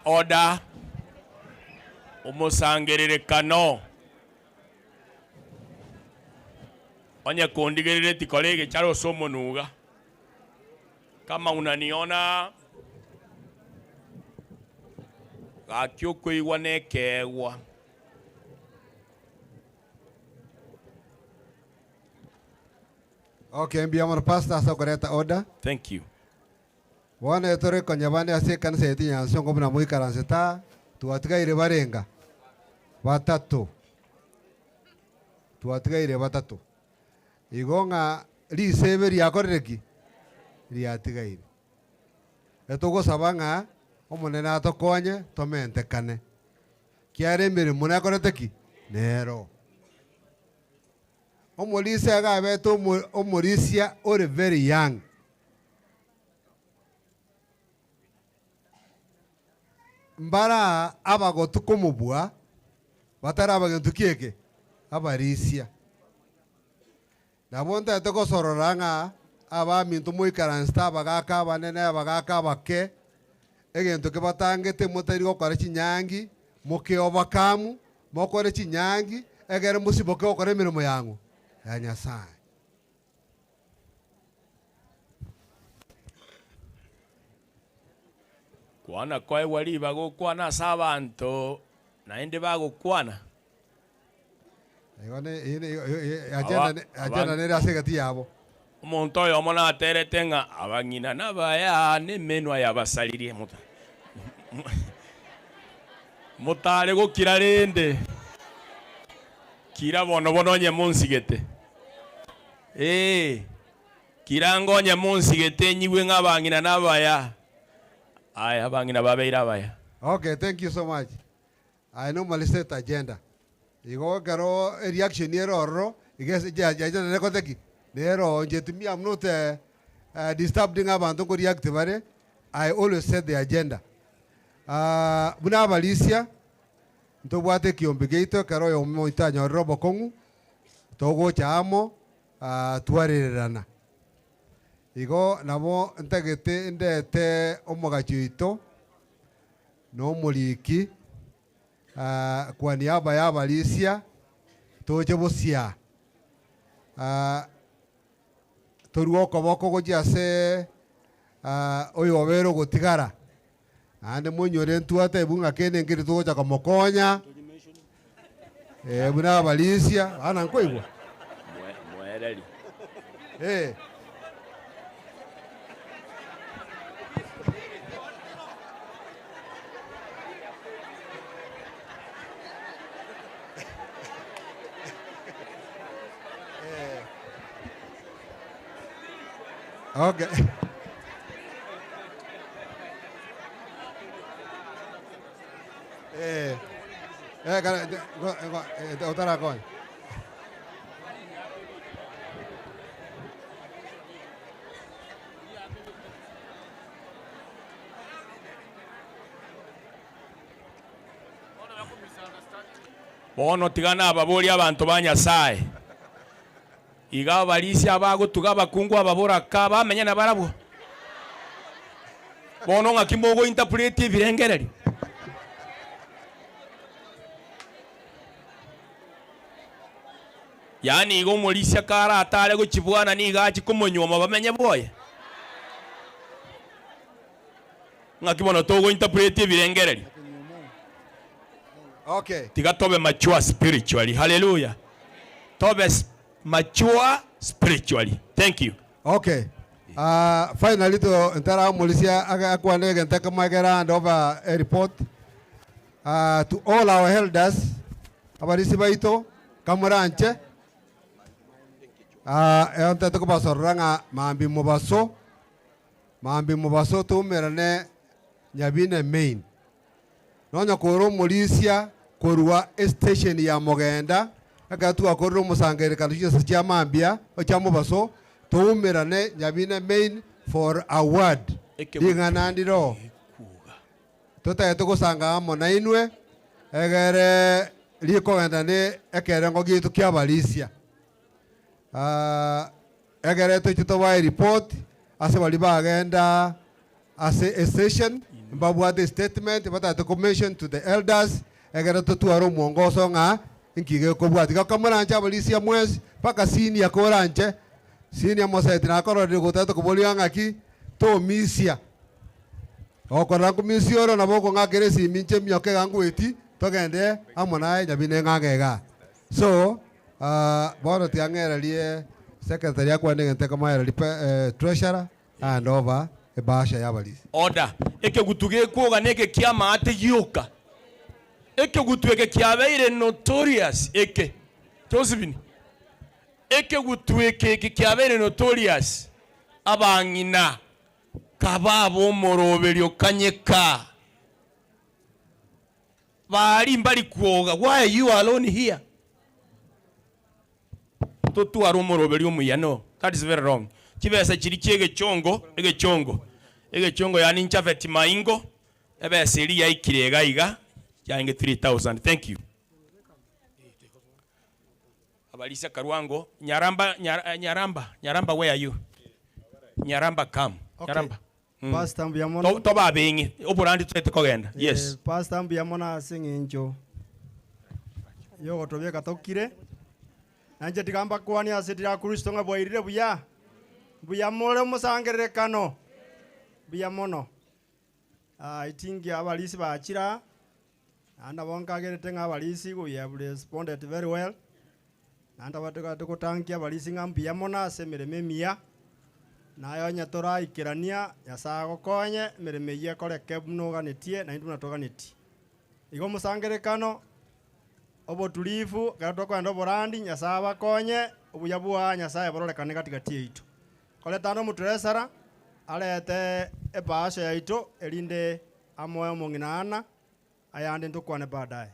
Order. Umusangerere kano. Onye kundigerere tikolege charo somonuga. Kama unaniona gakyoko iwanekewa. Okay, mbiamor pastor so correct order. Thank you. Wana etore konyabane ase kanisa yeti Nyansongo muna muikaranseta tuwatigaire barenga batatu tuwatigaire batatu igonga lisebe lyakorereki lyatigaire etogosaba omonene atokonye tomentekane kiare emirimo nakoreteki nero omulisia agabete omulisia ore very young. Mbara abagotu kumubua batara abagentu kieke abarisia nabo ntete gosororanga abamintu muikaransta bagaka banene bagaka bake egento ke batangete mutari gokora kinyangi muke obakamu mokore kinyangi egere musiboke gokora emirimo yangu ya Nyasaye. Kwana koe wali bagokwana sabanto naende bagokwana. Agenda nere asegati yabo. Omuntu oyo omona aterete nga abang'ina nabaya n'emenwa yabasalirie mutare gukira rende kira bono onye munsigete kira ngonye munsigete nyiwe ng'abang'ina nabaya aya abang'ina babeira abaya. Okay, thank you so much. I normally set agenda. Igo garo reaction error igese jaja ne koteki nero jetimi am not disturbing abantu ko react bare. I always set the agenda. Buna balisia ntobwate kiombigeito karo yo moitanya robo kongu togo chamo twarerana. Igo nabo ntagete ndete omogachito no muliki kwa niaba ya balisia toje bosia toruo koboko gojiase oyo obero gotigara ande munyore ntuate bunga kene ngiri toja kamokonya buna balisia ana nkoigwa mwereri Okay. Otra cosa. Bono tigana ababori abantu ba Nyasaye. Iga balisia abagotuga abakungu ababora ka bamenya na barabo. Bono ngakimogo interpret ibirengereri. Yani igo mulisia kara atale go kibwana ni gachi kumonyoma bamenye boye. Ngakibona togo interpret ibirengereri. Okay. Tiga tobe mature spiritually. Hallelujah. Tobe mature spiritually. Thank you. Okay. Finally to entara mulisia akwane gentaka magera and over a report to all our elders abarisi baito kamuranche ntete ko basoranga mambi mubaso tumerane nyabine main nonya koro mulisia korwa station ya Mogenda agatu akorro musangere kanuje sya mambia ochamo baso tumerane nyabine main for award inganandiro totaeto gusanga mona inwe egere liko endane ekere ngogitu kya balisia egere to chitoba report ase bali bagenda ase a session mbabwate statement batato commission to the elders egere to tuaro mwongoso nga nkige kobwatika kamurancha balisia mwezi paka senior koranche senior mosete na korode gotato kobolia ngaki to misia okora kumisioro na boko ngakere siminche myoke gangweti togende amona nyabine ngagega so bono tiangera lie secretary akwa ndenge kama treasurer and over ebasha yabalisi order eke gutuge koga neke kiama ate gioka eke gutuge kiabeire notorious eke Josephine eke gutuge kiabeire notorious abangina kababo moroberio kanyeka bali mbali kuoga. Why are you alone here? tutwara omoroberi omuyano. That is very wrong. Chibesa chiri chegechongo, egechongo yani nchafeti maingo, ebesa eri yaikire iga yange 3000. Thank you. Abalisa Karwango, Nyaramba, where are you? Nyaramba, come. Okay. Nyaramba. Pastor Mbiamono. Toba bengi, oburandi twete kogenda. Yes. Pastor Mbiamono singincho. Yo gotobye katokire. Nanje tigamba kwani asetira Kristo nga bwairire buya. Buya mole musangerekano. Mbiamono. Itingi abalisi baachira. Anda bonkagerete nga abalisi we have responded very well. Nanda bateka tukutankia abalisi nga Mbiamono asemereme mia. Nayo nyatora ikirania yasago konye mereme ye koreke munoganetie na indu natoganeti. Igo musangerekano obotulifu gatokanda borandi nyasaba konye obuyabua nyasaye bororekane katikati yitu. Kole tano mutresara alete ebasha yaito elinde amoyo monginana ayande ndokwane baadaye.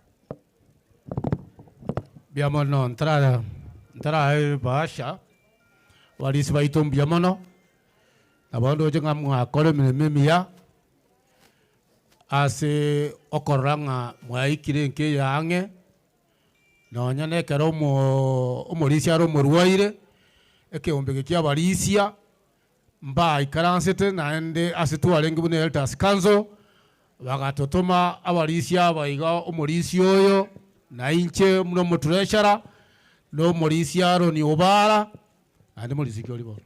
Mbiamono ntara basha walisi baito Mbiamono abondo jenga mwakole mimia ase okoranga mwaikire nke yange no nyane kero omorisia ro morwaire ekeombege kya balisia mba ikaransete naende ase twarengi bune Elders Council bagatotoma abalisia baiga omorisio oyo na inche muno mutreasure no morisia ro ni obara ande morisio libo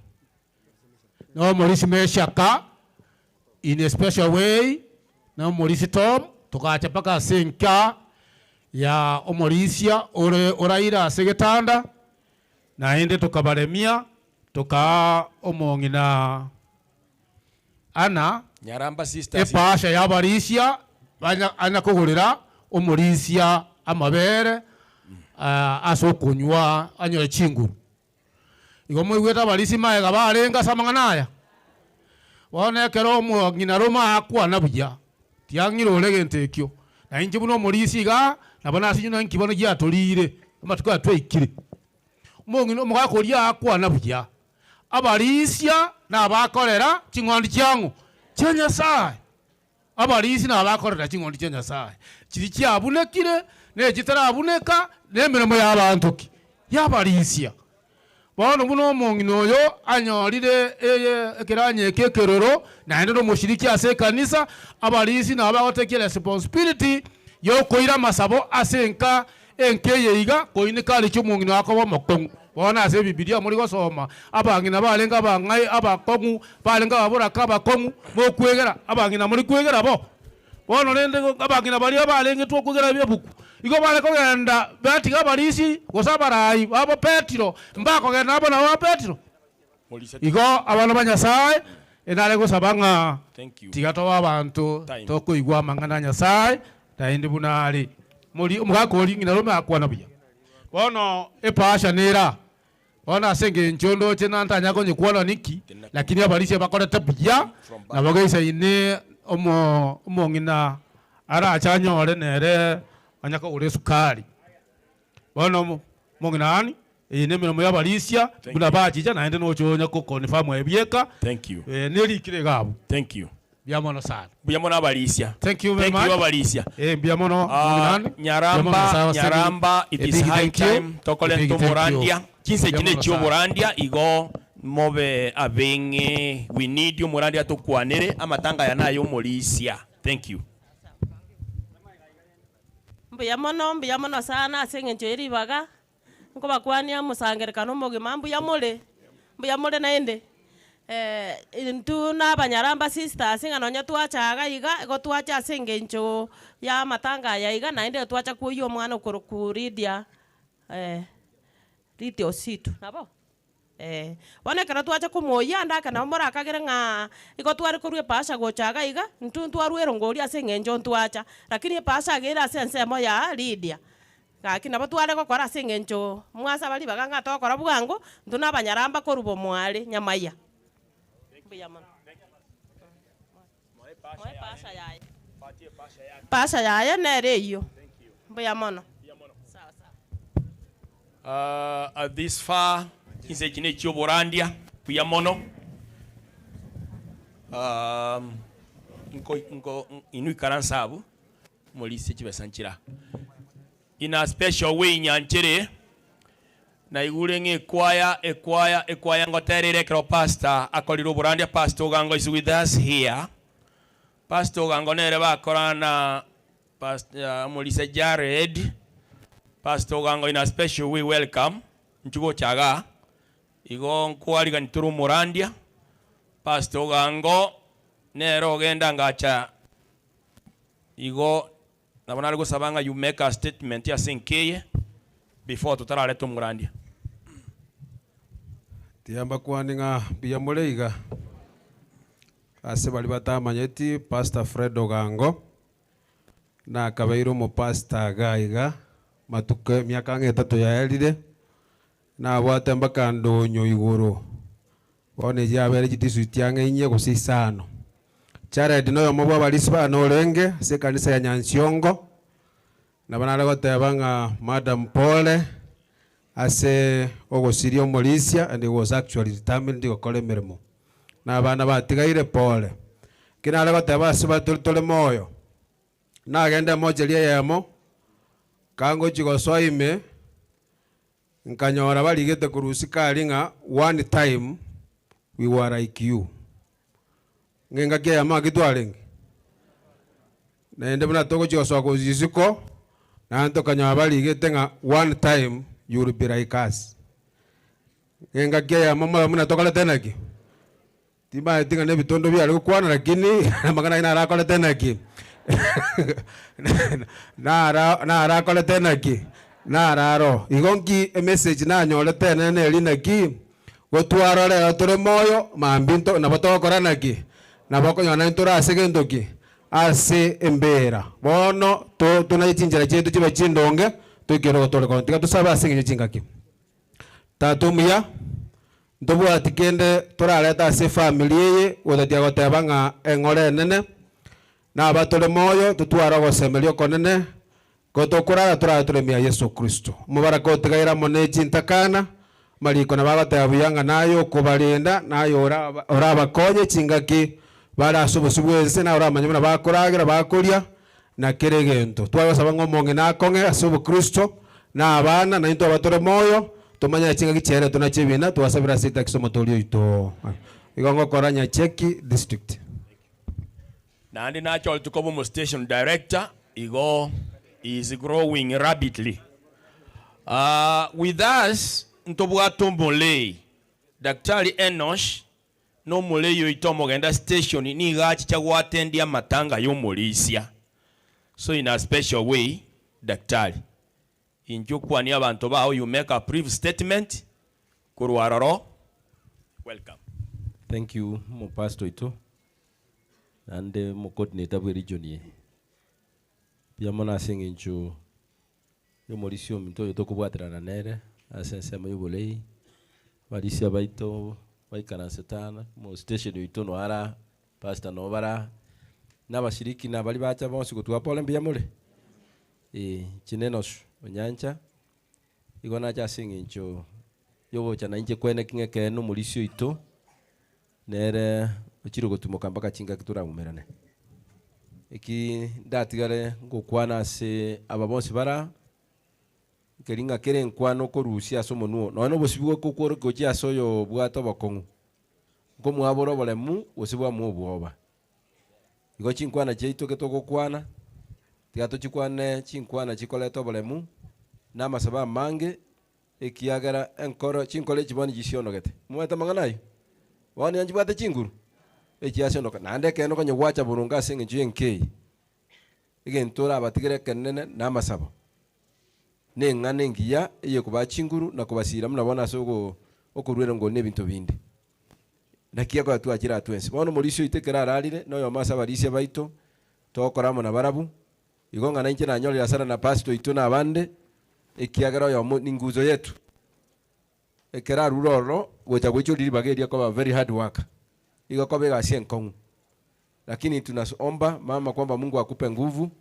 no morisi meshaka in a special way no morisi tom tukacha paka senka ya omorisia oraira segetanda na ende tukabaremia tuka omongina ana Nyaramba sisters epasha ya barisia ana kugurira omorisia amabere aso kunywa anyo chinguru igomo igweta balisi maega barenga samanganaya wone kero mo ngina roma akwa nabuya tiangiro olegente kyo na inji buno morisi ga nabona asinyuna nkibono gya tolire amatuka atwekire mongino mugakoria akwa nabuya abalisia na bakorera chingondi cyangu cyanya sai abalisi na bakorera chingondi cyanya sai kiri cyabunekire ne kitarabuneka nemiremo y'abantuki yabalisia bono buno mongino yo anyorire ekiranye kekeroro na ndo mushiriki ase kanisa abalisi na abagotekira responsibility yo koira masabo asenka enkeyeiga koine kali cy'umongino akobo mokongu bona ase bibilia muri gosoma abangina balenga bangai abakongu balenga baburaka abakongu bo kwegera abangina muri kwegera bo bono rende abangina bali abalenge to kwegera byebuku igo bale kogenda batiga balisi gosabarai abo Petro mbako genda abo na wa Petro igo abana banyasaye enale gosabanga tigato abantu toko igwa mangana nyasaye taindi bunali muri umugakoli ngina rome akwana buya bono epasha nera bona senge nchondo chena ntanya konye kuona niki lakini abalisi bakoreta buya na bageisa ine omo ngina ara achanyore nere anyaka ure sukari bono monginani ine mirimo y'abalisia buna bajija naende no chonya ko confirm ebyeka. Thank you. Neri kire gabo. Thank you. Biamono sana. Biamono abalisia. Thank you very much. Thank you abalisia. Biamono monginani. Nyaramba it is high time tokole to Morandia. Kinse kine chio Morandia igo mobe abenge we need you Morandia to kwanere amatanga yanayo molisia. Thank you. Mbuyamono sana asenge njoiri baga ngo bakwania musangerekano moge mambu ya mole naende intu na Banyaramba sisters nganonya twachaga iga go twacha asenge njo ya matanga ya iga naende twacha kuyo mwana ukuridia ritio situ nabo wana kana twacha kumoya ndaka na mora akagere nga igo twari kurwe pasha gochaga iga ntu twarwero ngori asenge njo twacha lakini pasha agera sense moya Lydia kakina batware ko kora asenge njo mwasa bali baganga tokora bwango nduna Banyaramba ko rubo mwale nyamaya pasha yaye nere iyo mbuyamono At this far, inse chine chio borandia, puya mono. Nko inu karansabu, molisi chibe sanchira. In a special way nyanchere, na igurenge ekwaya ngoterere kro pastor akoliro borandia pastor gango is with us here. Pastor gango nere bakorana pastor molise Jared. Pastor gango in a special way welcome. Nchugo chaga. Igo nkwali ganituru morandia. Pastor gango nero genda ngacha. Igo nabona algo sabanga you make a statement ya senkeye before tutara leto morandia. Tiamba kwaninga bia muleiga. Ase bali batamanyeti Pastor Fred Ogango na kabairo mo Pastor Gaiga matuke miaka ngetatu ya elide na bwatemba kandonyo iguru bone jabere jitisu tiange inye kusisano Jared no yomo bwa balisi bana olenge se kanisa ya Nyansiongo na bana gotebanga Madam Pole ase ogosirio Malaysia and he was actually determined to gukora emirimo na bana batigaire Pole kina goteba siba tole moyo na agenda mojeria yamo kango chigoso ime nkanyora baligete kurusika alinga one time we were like you ngenga kia yama kitwalengi na ende buna toko chigoso ko ziziko na anto kanyora baligete nga one time you will be like us ngenga kia yama muna toka tena ki tiba tinga ne bitondo bya kwana lakini magana ina rakola tena ki na kole tena ki na raro igonki a message na nyole tena ne lina ki gotwaro le tore moyo mambinto na boto korana ki na boko nyona ntura asegendo ki ase embera bono to tunayichinjira chetu chiba chindonge tukero gotore kontika tusaba asinge chinga ki tatumia ndobu atikende turaleta ase family ye odatia gotebanga engore nene na batole moyo tutwara gosemelio konene gotokurara turaturemia Yesu Kristo mubaraka otigaira moneji ntakana maliko na bagatebuyanga nayo kubalinda nayo ora bakonye chingaki bara subusubwese na ora manyuma bakuragira bakuria na kiregento twabasaba ngomonge na konge asubu Kristo na abana na into batole moyo tumanya chingaki chere tunachebina twasabira sita kisomo tolio ito igongo koranya cheki district. Na the natural to come station director, Igo is growing rapidly. With us, Ntobuga Tombole, Daktari Enosh, no mole yo itomo genda station ni gachi chagwa atendia matanga yo Malaysia. So in a special way, Daktari, injukwa ni abantu bao you make a brief statement. Kuruararo, welcome. Thank you, mo pastor ito. And mo coordinator of region ye. Pia mona singinchu yo Mauricio mito yo tokubwatira na nere asense mo yobulei Mauricio baito baikana setana mo station ito no ara pastor no bara na bashiriki na bali bacha bonse kutwa pole mbia mule chinenos onyancha igona cha singinchu yo bocha na nje kwene kingeke no Mauricio ito nere uchiro gutumuka mpaka chinga kitura mumerane iki ndatigare ngokwana se ababonse bara keringa kere nkwano ko Rusia somo nuo no bosibwo kokoro gochi asoyo bwato bakongu ngo mwaboro bolemu osibwa mu bwoba igo chinkwana cheito ketoko kwana tigato chikwane chinkwana chikoleto bolemu na masaba mange ekiagara enkoro chinkole chiboni gisiono gete mweta manganayo wani anjibate chinguru ekiasio no nande keno konye wacha burunga singe JNK igentora abatigere kenene na masabo ne ngane ngiya eye kuba chinguru na kubasira mnabona sogo okurwere ngo ne bintu bindi nakia kwa tu akira twensi bono Mauricio itekera ararire no yo masaba lise baito tokoramo na barabu igonga na injina nyoli sara na pastor ito na bande ekiagara yo ninguzo yetu ekera ruroro gocha gocho liri bageria kwa very hard work igokobe gasie nkongu lakini tunaomba mama kwamba Mungu akupe nguvu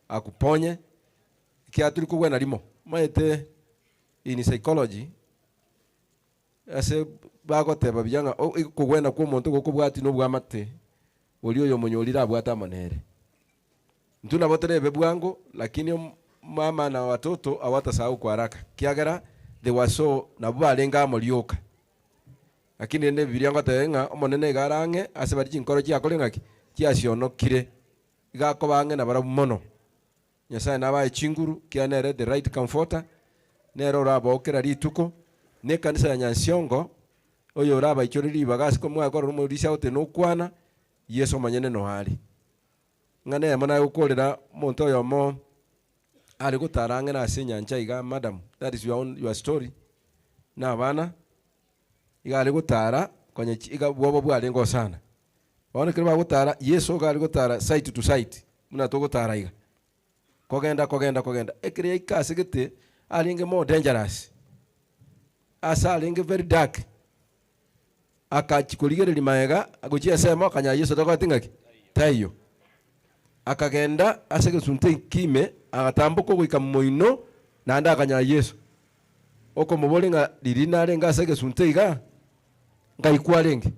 akuponye kia tulikugwe na limo maete in psychology ase bagoteba byanga kugwena kwa omonto gokubwati nobwamate oli oyo monyolira abwata amanere ntuna boterebe bwango lakini mama na watoto awatasahau kwa haraka kiagera they were so nabo barenga amolioka lakini ende Biblia ngotenga omonene garange ase bari chinkoro chiakore ngaki chiacionokire igakobange na barabu mono Nyasaye nabaye chinguru kianere the right comforter nero rabokera rituko ne kanisa ya Nyansiongo oyo raba ichoriri bagasi ko mwakora rumurisa ote no kwana Yesu manyene no hari ngane yamana gukorera monto yomo ari gutarange na senyanja iga madam that is your story na bana iga ari gutara konye iga bwobo bwari ngo sana bone kirba gutara Yesu ga ari gutara site to site muna to gutara iga kogenda ekire ikase gite alinge more dangerous asa alinge very dark akachikuligere limaega aguchia sema kanya Yesu tokatingaki tayo akagenda asege sunte kime agatambuko gwika moino na anda kanya Yesu oko mubolinga lirina renga asege sunte iga ngaikwarenge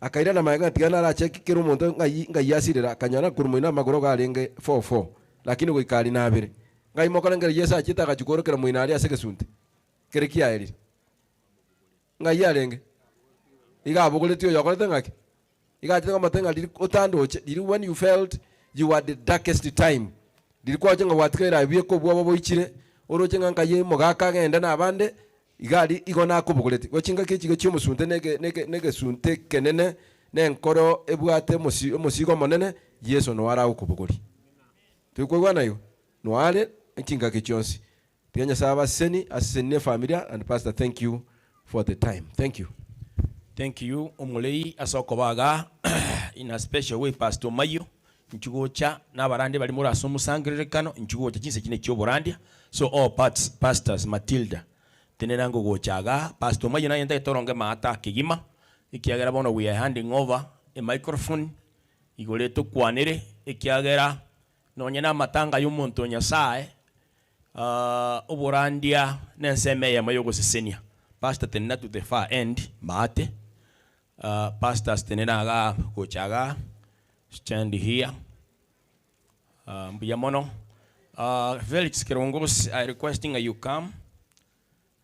akaira na maega tigana ra cheki kero monto ngai yasirira kanyana kurumoina magoro galenge 44 lakini gwikari na abere ngai mokorengere Yesu achita akachukorokera moina ari asege sunte kerekia eri ngai yarenge iga bugulitio yokorete ngaki iga tanga matenga diri otando diri when you felt you were the darkest time diri kwa jenga watkera bieko bwabo boichire oroche nganga ye mogaka genda na bande igari igona kubuguliti gochinga kichigo cyumusunte nege sunte kenene nenkoro ebwate musigo monene Yesu no ara ukubuguri tukwegwa nayo no ale ekinga kichonsi tianya saba seni asene familia and pastor thank you for the time thank you. Thank you, Omulei Asokobaga, in a special way, Pastor Mayo, Nchugocha, Nabarande, Balimura, Somusangrekano, Nchugocha, Chinse Choborandia. So, all pastors, Matilda, Tenenango Gochaga, Pastor Mayo, and Toronga Mata, Kigima, Ikiagara, we are handing over a microphone, Igoleto Quanere, Ikiagera, Nonyana Matanga, Yumontonia Sai, Oborandia, Nensemeya, Mayogo Senia. Pastor Tenena to the far end, Mate. Pastors Tenenaga, Gochaga, stand here. Biamono. Felix Kerongos, I requesting you come.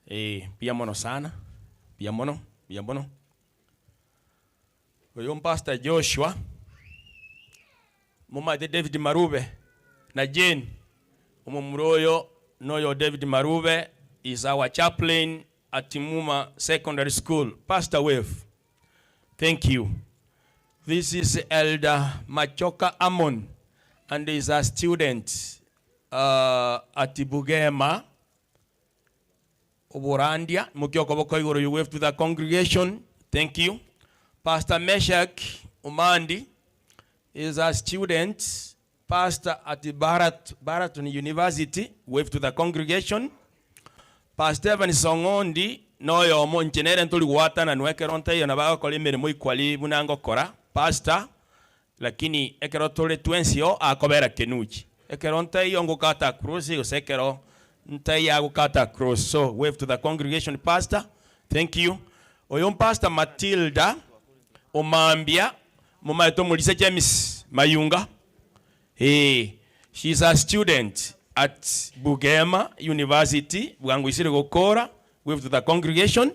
Biamono sana. Biamono. Oyom Pastor Joshua. Mama de David Marube. Na Jane. Umumroyo, Noyo David Marube is our chaplain at Timuma Secondary School. Pastor Wave. Thank you. This is Elder Machoka Amon, and is a student at Bugema, Oborandia. You wave to the congregation. Thank you. Pastor Meshach Umandi is a student, pastor at the Baraton University. Wave to the congregation. Pastor Evan Songondi, no yo monchenere ntuli wata na nwekeronte yo nabaga kole mirimo ikwali bunango kora pastor lakini ekero tole twensio akobera kenuchi ekeronte yo ngokata cross yo sekero ntai ya gukata cross. So wave to the congregation, pastor. Thank you. Oyom Pastor Matilda Omambia mama eto mulise James Mayunga. She's a student at Bugema University. Bwangwisire gokora. Wave to the congregation.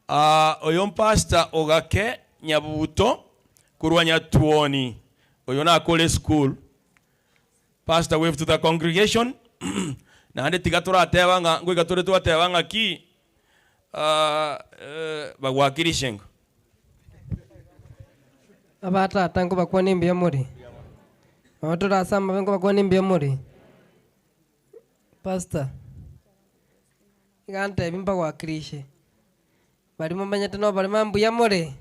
Oyom Pastor Ogake Nyabuto Kurwanya Tuoni. Oyona Kole School. Pastor, wave to the congregation. Na hande tigatura atewanga ngwe gature tu atewanga ki bagwakirishengo. Abata tangu bakwani mbia muri. Watu rasama bengo bakwani mbia muri. Pastor. Igante bimba gwakirishe. Bari mumanyete no bari mambu ya muri.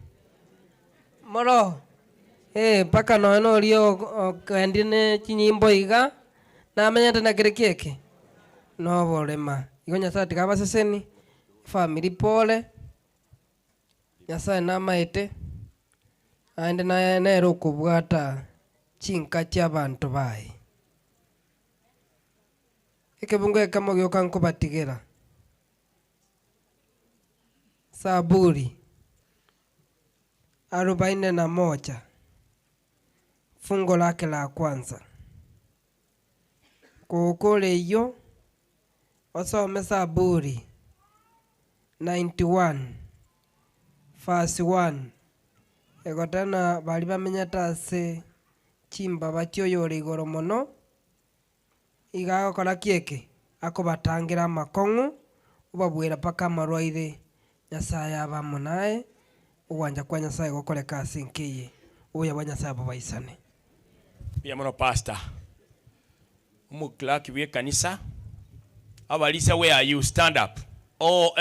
Moro. Paka no rio kandine chinyimbo iga na manyete na kirekeke. No bolema. Igo Nyasaye tikaba seseni. Family pole. Nyasaye na maete. Ande na nero kubwata chinka cy'abantu bayi. Eke bungo ekamogyo kanko batigera. Zaburi 41 fungo lake la kwanza. Kukule hiyo wasome Zaburi 91 verse 1. Egotana bali bamenyata se chimba batyo yore igoro mono igakora kieke akobatangira amakong'u ubabwira paka amarwaire Nyasaye abamo naye uwanja kwa Nyasaye gukore kasi nkiye uya wa Nyasaye babaisane. Pia mono pastor umuklaki we kanisa abalisa, where are you? Stand up. All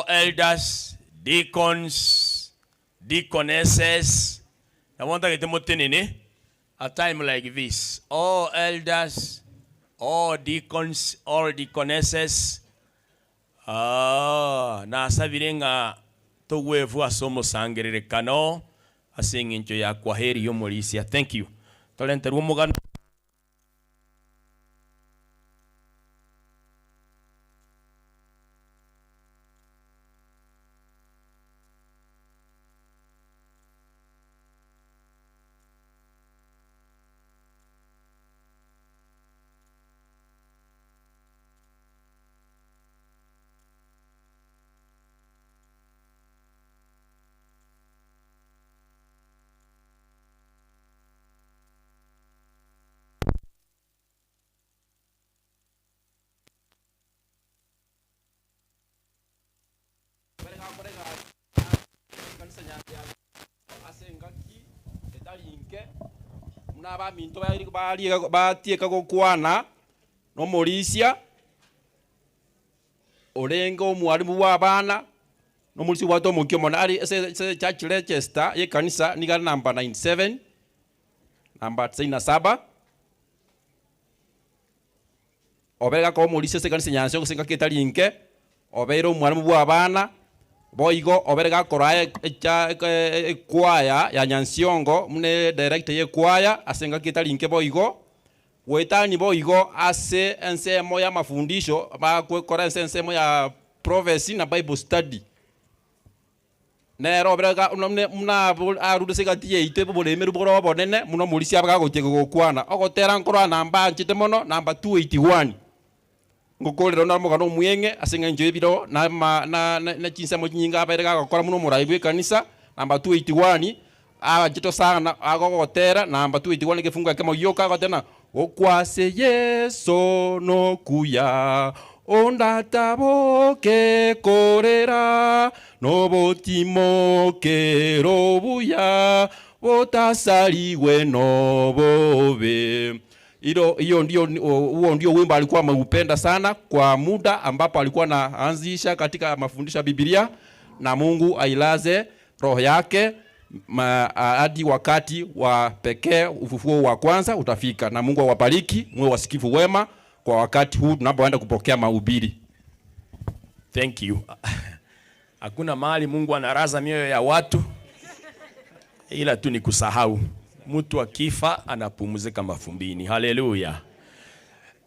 elders, deacons, deaconesses. I want to get them in a time like this. All elders, all deacons, all deaconesses. Na sabirenga to wevu asomo sangerere kano asingincho ya kwaheri yomolisia. Thank you. Tolente rumugano. Munaba minto batieka gukwana no Morisia orengo mwalimu wa bana no mulisi wato mukyo monari se church register ye kanisa ni gari number 97 number 97 obega ko Morisia se kanisa nyanse kusenga ketalinke obeiro mwalimu wa bana boigo oberega korae kwaya ya Nyansiongo mune director ye kwaya asenga kitalinke boigo wetani boigo ase ensemo ya mafundisho ba kora ensemo ya prophecy na Bible study nero oberega muna arude segatie ite bolemeru boro bonene muno Morisia abaga goteka gokwana ogotera nkora namba nchite mono namba 281 ngokolero na mugano muyenge asenga nje biro na chinsemo nyinga aberega gakora muno muraibu kanisa namba 281 jito sana agogotera namba 281 gefunga kama yoka gotena okwase Yeso no kuya ondataboke korera no botimoke robuya botasaliwe no bobe. Hiyo ndio wimbo alikuwa ameupenda sana kwa muda ambapo alikuwa anaanzisha katika mafundisho ya Biblia, na Mungu ailaze roho yake hadi wakati wa pekee ufufuo wa kwanza utafika, na Mungu awabariki mwe wasikivu wema kwa wakati huu tunapoenda kupokea mahubiri. Thank you. Hakuna mahali Mungu anaraza mioyo ya watu ila tu ni kusahau. Mtu akifa anapumzika mafumbini. Hallelujah.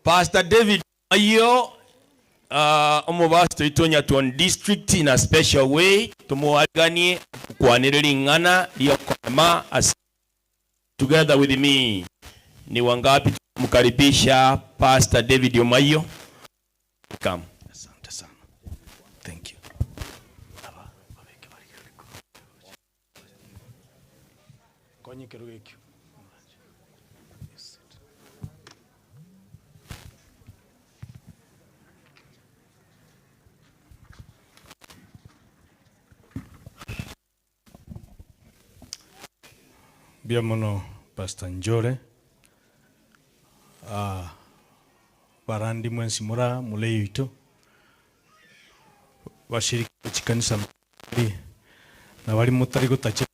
Pastor David Mayo omubasto itonya tuon district in a special way tumuaganie kwanirelingana liyokoma together with me. Ni wangapi tumkaribisha Pastor David Mayo? Come. Asante sana. Thank you. Konyi kerugekyo. Biamono Pastor Njore barandi mwensi mura muleyo ito bashiriki chikanisa na bali mutari gutache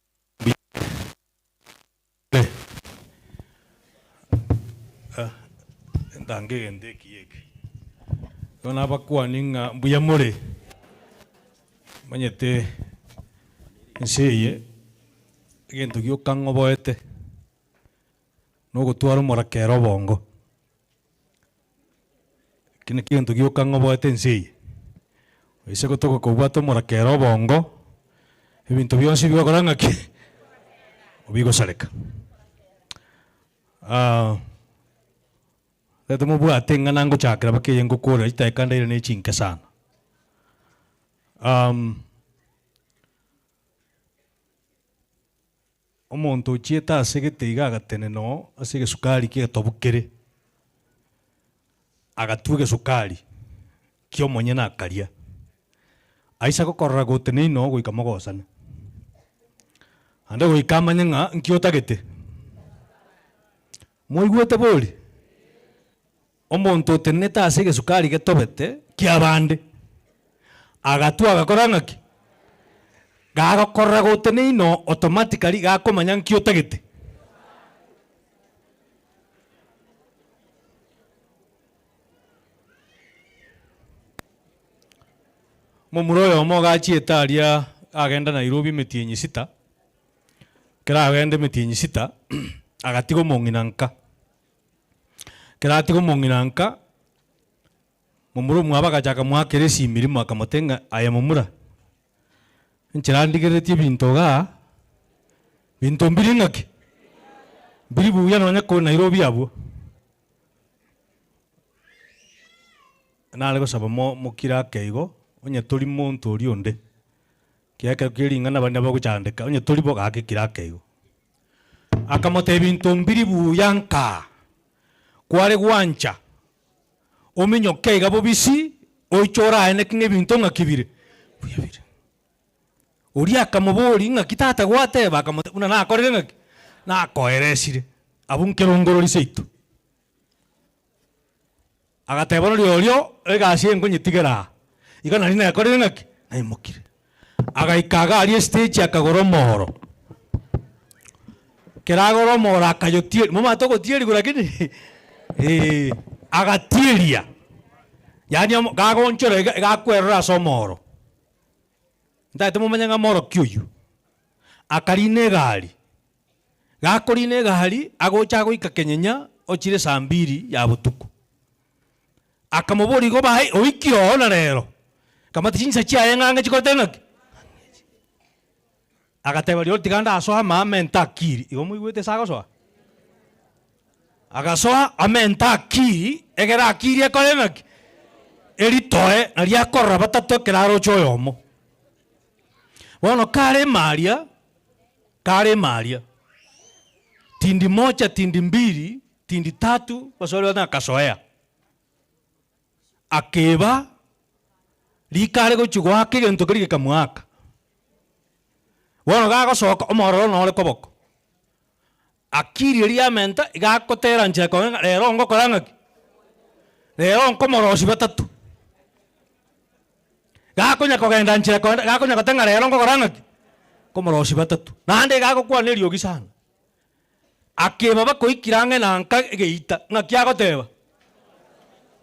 ndange ndeki yeke yona bakwaninga mbuyamore manyete nseye gento gyo kangoboete no gutwara murakero bongo kine gento gyo kangoboete nseye ise gotoka kobwata omorakera obongo ebinto bionsi bigokora ng'aki obigosareka tete mobwate ng'ana ngochakera bakeye ngokora itaeka ndaire na echinke sana omonto ochieta ase egete agatene no ase egesukari kegetobokere agatua egesukari kia omonye nakaria aisa gokorora gotene ino goika mogosane ande goika amanye ng'a nki otagete moigwete bori omonto otenete ase egesukari getobete kia bande agatua agakora ng'aki gagokorora gotene ino automatically gakomanya nki otagete momuro oyo omo gachieta aria agenda Nairobi emetie sita kera agende emetie sita agatiga omong'ina nka kera atiga omong'ina nka momuro omwe abagachaka mwakera esimiri mwakamotenga aya momura nchera ndigeretie binto ga binto mbiri ng'aki mbiri buya nonya ko Nairobi abwo nare gosaba mokira keigo onye tori monto ori onde kiaka kiringana bana bagochandeka onye tori bo gake kirakeigo akamote binto mbiri buya nka kware gwancha ominyo keiga bobisi oichora ene kinge binto ng'akibire buyabire ori akamobori ng'aki tata gwateba akamote buna nakorire ng'aki nakoeresire abunkerongorori seito agateba orio egasi enkonyitigera iga nari nakorire ng'aki naimokire agaikaga ari stage akagora omoro keragora omoro akayotieri momato gotieri lakini agatieria yani gagonchora gakwerora ase omoro ntaete momanya ng'a moro kioyu akarine egari gakorine egari agocha goika Kenyenya ochire saa 2 ya botuko akamobori igo bae oikio na rero kamati chinsa chiaye ng'ang'e chikote ng'aki agateba rio tiganda asoa mamenta akiri igo moigwete sagosoa agasoa amenta akiri egera akiri ekore ng'aki eritoe nari akorora batato ekeraro choyomo bono kare maria tindi moja tindi mbiri tindi tatu basore na kasoea akeba likare gochugwa kigento kiri kamwaka bono gagosoka omororo nore koboko akiri ria menta igakotera nche ko rero ngokora ng'aki rero nkomorosi batatu gakonya kogenda nche ko gakonya gotenga rero ngokora ng'aki komorosi batatu nande gagokwana eriogi sana akeba bakoikirange nanka egeita ng'aki agoteba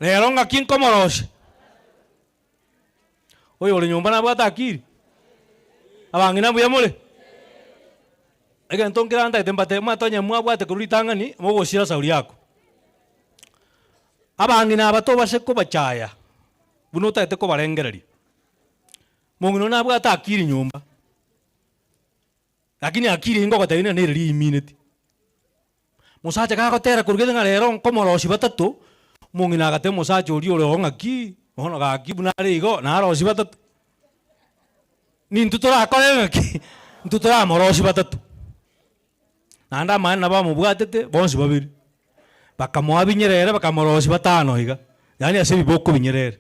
rero ng'aki nkomorosi oyo ore nyomba nabwata akiri abang'ina buya more egento nkiranda etembate matonya mwabwate kuritangani mogosira sauri yako abang'ina abato base kobachaya buno taete kobarengereria mong'ina nabwata akiri nyomba lakini akiri ngogoteine nereri imineti musacha gagotera kurugete ng'a rero nkomorosi batatu mong'ina agate musacha ori ore ng'aki bono gaki buna rigo narosi batatu nintu torakore ng'aki ntu toramorosi batatu nanda amani nabo bamobwatete bonsi babiri bakamoa binyerere bakamorosi batano iga yani ase biboko binyerere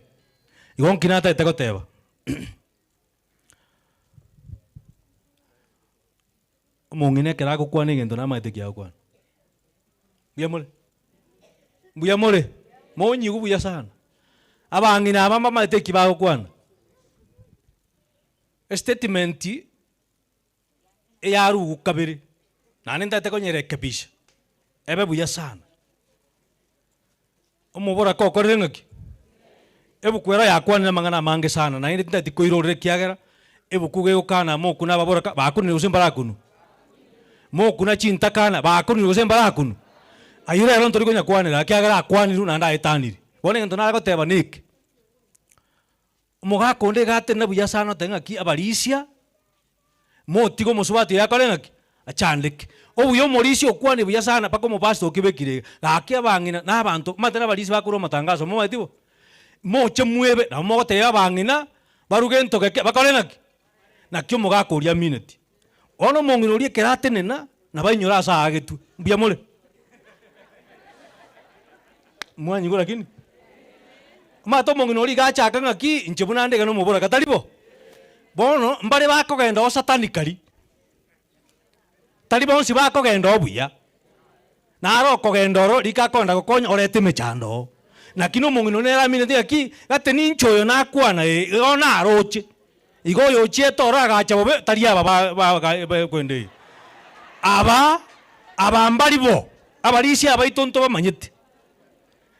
igo nkina taete goteba mong'ina ekera agokwana egento namaete kiagokwana buya more monyigu buya sana abang'ina aba bamaete eki bagokwana statement eyarugu kabiri nane ntaete konyerekebisha ebe buya sana omobora kokorire ng'aki ebukwero yakwanire amang'ana amange sana naende ntaete koirorire kiagera ebuku gegokana moku nababora bakunire gose mbarakunu moku na chintakana bakunire gose mbarakunu ayire rero ntori konya kwanira kiagera akwaniru nanda aetanire bono egento nare goteba niki Omogaka onde gatene buya sana oteng'aki abarisia motigo mosubati yakore ng'aki achandeke obuya omorisi okwane buya sana paka omopastor okibekire gaki abang'ina na abanto mate na abarisi bakora amatangazo momaetibo moche mwebe na mogoteba abang'ina baruge entogeke bakore ng'aki naki omogaka oria minute ono omong'ina oria ekero atenena na bainyora ase agetwe mbuya more mwanyigwa lakini mate omong'ina oria gachaka ng'aki inche buna ndege nomobora kataribo bono mbare bakogenda o satanically tari bonsi bakogenda obuya naro okogenda oro rikakonda gokonya orete emechando nakino omong'ina neramine ng'aki gate ninche oyo nakwana igo naroche igo oyo ochiete oro agacha bobe tari aba kwende aba mbari bo abarisi abaito nto bamanyete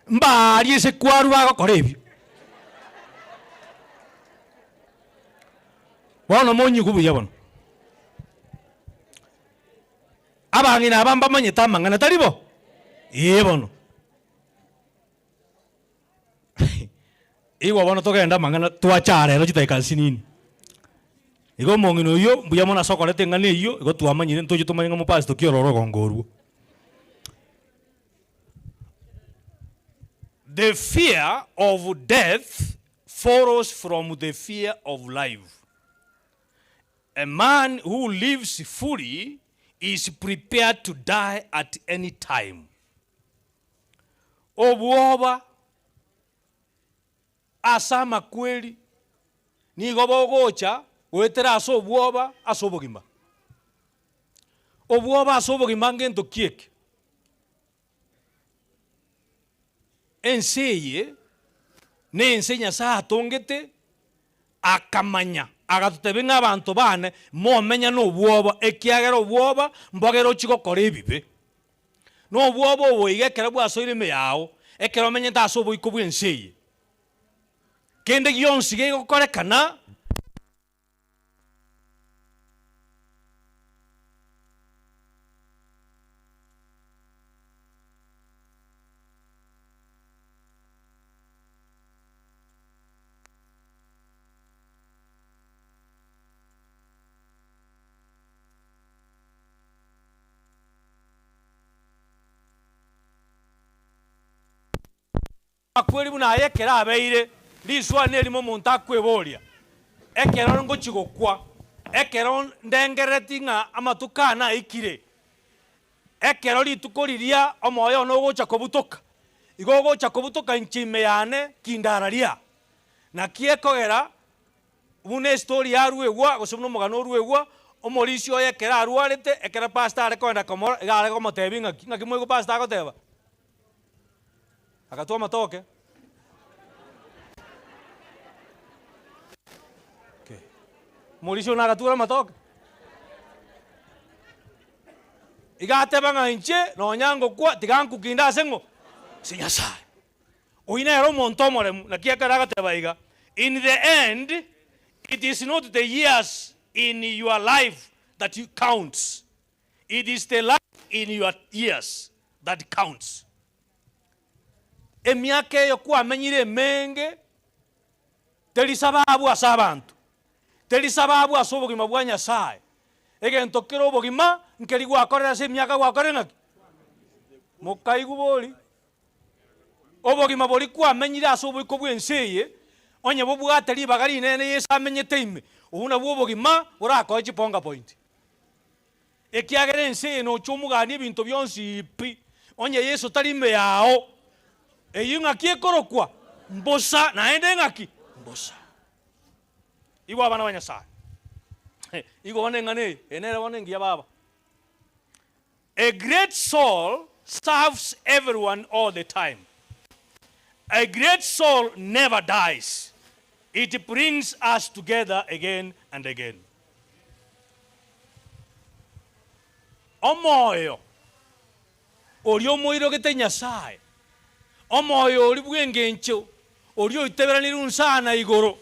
mbari ase kwaru bagokora ebio bono monyigu buya bono abang'ina aba mbamanyete amang'ana tari bo bono igo bono togenda amang'ana twachara ero chitaika sinini igo omong'ina oyo mbuya mono asokorete eng'ana eywo igo twamanyire ntoche tomanye ng'a omopasi tokiorora ogongo orwo. The fear of death follows from the fear of life. A man who lives fully is prepared to die at any time. Obwoba asama kweli nigo bogocha wetera ase obwoba ase obogima. Obwoba ase obogima ngento kieke ense eye nense Nyasaye atongete akamanya agatotebe ng'abanto bane momenya n'obwoba ekiagera obwoba mbogera ochigokora ebibe n'obwoba obo iga ekero bwasoire ime yao ekero omenyete ase oboiko bwa ense eye kende gionsi gegokorekana akweli buna ayekera abeire liswa nelimo omonto akweboria ekero ngochigokwa ekero ndengereti ng'a amatuko ana aikire ekero rituko riria omoyo ono ogocha kobutoka igo ogocha kobutoka inche ime yane kindara ria naki ekogera buna estori yarwegwa gose buna omogano orwegwa omorisi oyo ekero arwarete ekero pastor are koenda komora iga are gomotebi ng'aki ng'aki moigo pastor agoteba agatwa amatoke morisi ona agatura amatoke igateba ng'a inche nonya ngokwa tiga nkukinda ase ng'o ase Nyasaye oine ero omonto omoremu naki ekero agateba iga in the end it is not the years in your life that counts, it is the life in your years that counts. Emiaka eyo kwamenyire emenge teri sababu ase abantu teri sababu ase obogima bwa Nyasaye egento kera obogima nkeri gwakorera ase emiaka gwakore ng'aki mokaigu bori obogima bori kwamenyire ase oboiko bwa ense eye onye bobwate ribaga rinene Yesu amenyete ime obu nabwo obogima borakoe chiponga point ekiagera ense eye nocha omugania ebinto bionsi ipi onye Yesu tari ime yao eyi ng'aki ekorokwa mbosa naende ng'aki mbosa igo abana ba Nyasaye igo bone ng'ane enere bone ngiya baba. A great soul serves everyone all the time. A great soul never dies. It brings us together again and again. Omoyo ori omoiro gete Nyasaye omoyo ori bwengencho ori oiteberanire unsana igoro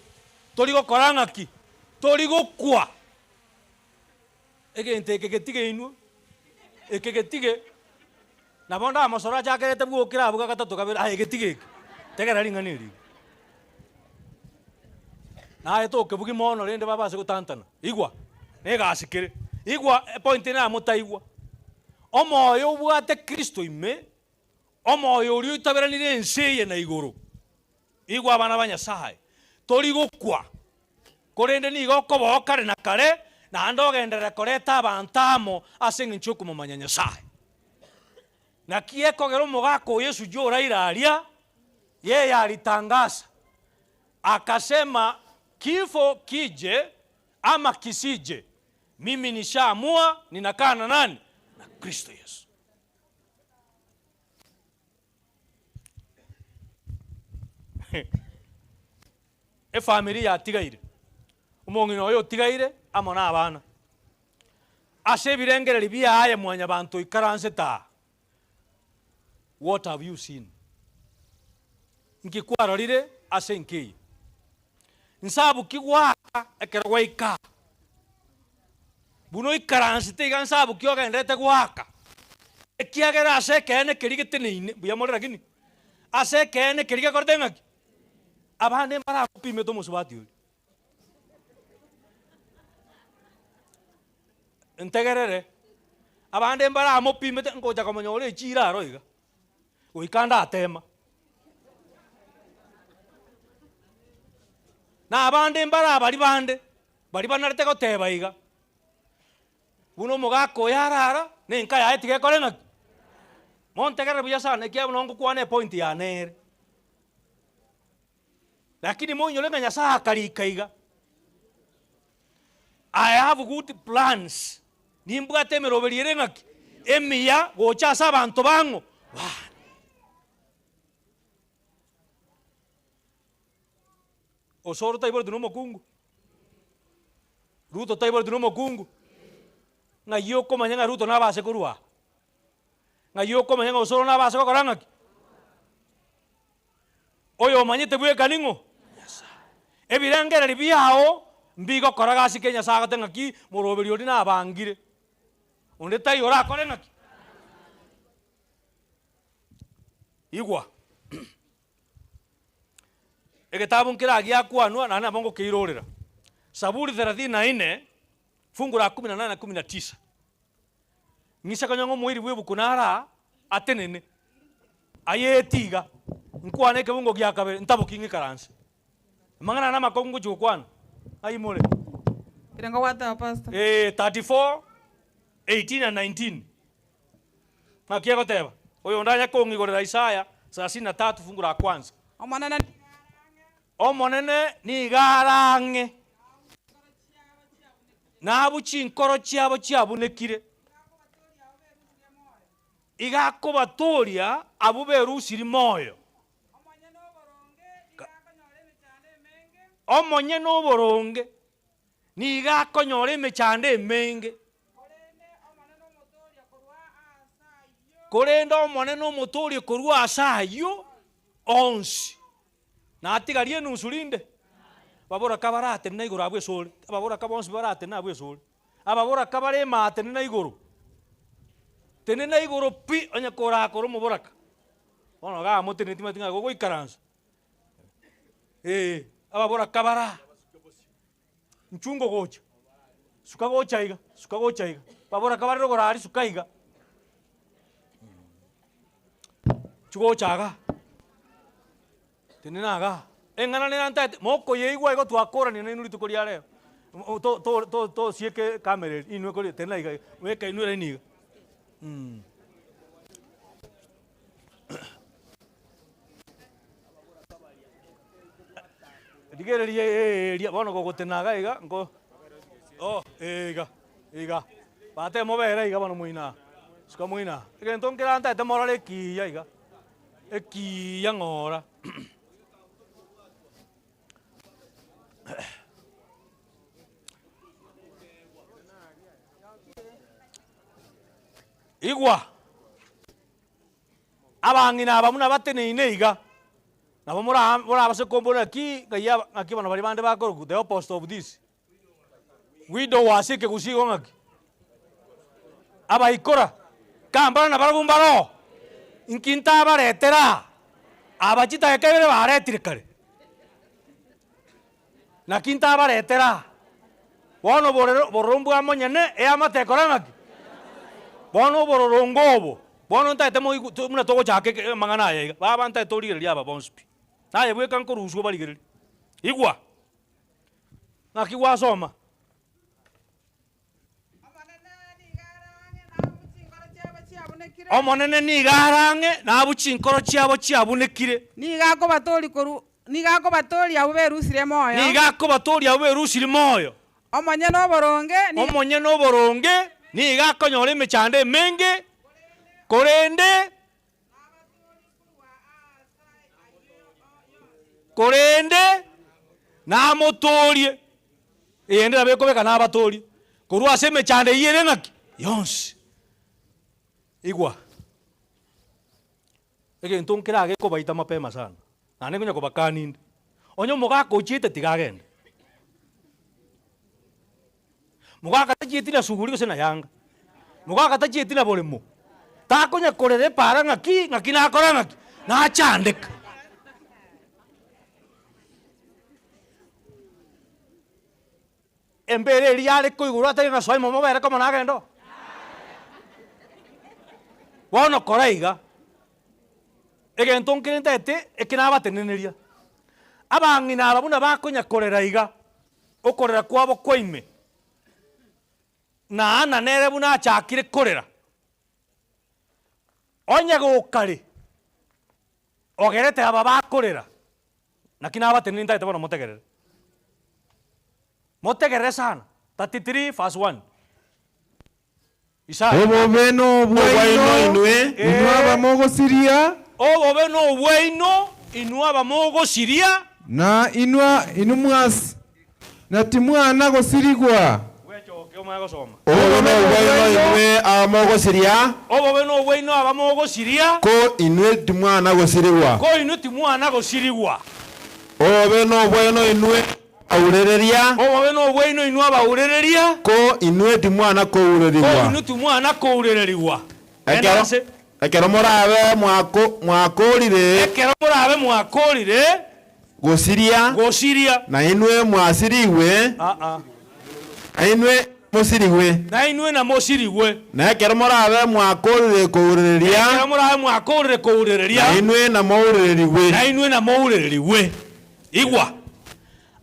tori gokora ng'aki tori gokwa egente ekegetige inwe ekegetige nabo amasoro achakerete bwokera abuga gatatu kabere egetige tegera ring'aniri naye toke bugi mono rende babase gutantana igwa negasikire igwa point na mutaigwa omoyo ubwate Kristo ime omoyo uri utaberanire enseye na iguru igwa abana banyasaye tori gukwa korende ni gokobo kare na kare na ndogendere koreta abantamo asinga nchuku mu manyanyasaye na kiekogera omogako Yesu jora iraria yeye alitangaza akasema kifo kije ama kisije, mimi nishaamua ninakaa na nani? Na Kristo Yesu. Familia atigaire umongino oyo tigaire amo na abana ase birengereri biaye mwanya bantu ikaranse ta. What have you seen? Nkikwarorire ase nkii nsabu kigwaka ekerwa ika buno ikaranse tiga nsabu kyogendete gwaka ekiagera ase kene kirigeteneine buya morera gini ase kene kirige kordengaki abande mara kupime to musubati uri entegerere abande mbara amopime ngoja kamonyo ore chira roiga uikanda atema na abande mbara bari banarete goteba iga buno mugako yarara nenka yaetige korenga montegere buya sana kia bunongo kwane point ya nere lakini monyo lenga nyasa karika iga I have good plans nimbwate meroberiere ngaki emiya gocha sabantu bango Osoro taibor duno mokungu. Ruto taibor duno mokungu. Nga yoko manyanga Ruto na base kurua. Nga yoko manyanga Osoro na base kokoranga. Oyo manyete buye kaningo. Ebirangera libiao mbigo koragasi Kenya saga tengaki moroberi odi na bangire. Onde tai ora korenga. Igwa. Ekitabu nkiragia kwanwa na nabongo kiirorera. Zaburi 34 fungu la 18 na 19. Ngisa kanyongo mwiri bwe bukunara atenene. Ayetiga nkwane ke bungo gya kabere ntabo kingi karanse. Mangana na makongo jokwana. Ayi mole. Kirengo wata pastor. 34 18 and 19. Makia goteba. Oyo ndanya kongi gorera Isaya 33 fungu la kwanza. Omonene ni garange nabu chinkoro chiabo chiabunekire igakobatoria abuberusiri moyo omonye n'oboronge ni igakonyora emechande emenge korenda omonene omotoria korwa asayo onsi na atigarie nusulinde babora kabarate na igoro abwe sole ababora kabonsi barate na abwe sole ababora kabare mate na igoro tene na igoro pi onya kora akoro muboraka ono ga motene timatinga gogo ikaransa ababora kabara nchungo gocha suka gocha iga babora kabare rogora ari suka iga chugo chaga Tenenaga. Engana ni nante moko yeigwa ego twakora ni ninu litukoria leo. To sieke kamera inwe kori tena iga weka inwe ni. Digere ria bono go tenaga iga ngo. Iga. Bate movera iga bono muina. Suka muina. Iga ntonkera nante te morale ki iga. Eki yangora. Igwa abangina abamuna bateneine iga nabo mura base kombona ki gaya ngaki bana bari bande bakoro the opposite of this widow wasike kusigo ngaki abaikora kambana na barabumbaro inkinta baretera abachita ekebere baretire kare na kinta baretera bono borombu amonyene e amatekora ng'aki bono bororongobo bono ntaete muna togochake mang'ana aya iga baba ntaete torigereria aba bonsipi naye bweka nkoruswa barigereria igwa ng'aki gwasoma omonene nigarang'e nabuchi inkoro chiabo chiabunekire nigakobatori abo berusire moyo nigakobatori abo berusire moyo omonye noboronge nigakonyora emechando emenge korende namotorie eyende nabekobeka nabatorie korwa ase emechando eyere ng'aki yonsi igwa egento nkera gekobaita mapema sana nane ngonya kobakaninde onye omogaka ochiete tigagende mogaka tachieti na suguri gose na yanga mogaka tachieti na boremo takonya korere para ng'aki nakora ng'aki nachandeka embere eriare koiguru atari ng'asoi momo bere komo nagendo bono kora iga egento nkere ntete ekinabateneneria abang'ina aba buna bakonya korera iga okorera kwabo kwaime naana nere buna achakire korera onye gokare ogerete aba bakorera nakinabateneneria ntete bono motegerere sana 33 verse 1 obobe n'obwaino inwe abamogosiria obobe n'obwaino inwe abamogosiria na inumwasi na timwana gosirigwa obobe n'obwaino inwe abamogosiria ko inwe timwana gosirigwa obobe n'obwaino inwe obobe n'obwaino inwe abaurereria ko inwe timwana kourereriwa ekero morabe mwakorire gosiria na inwe mwasiriwe na inwe mosiriwe na ekero morabe mwakorire kourereria na inwe namourereriwe igwa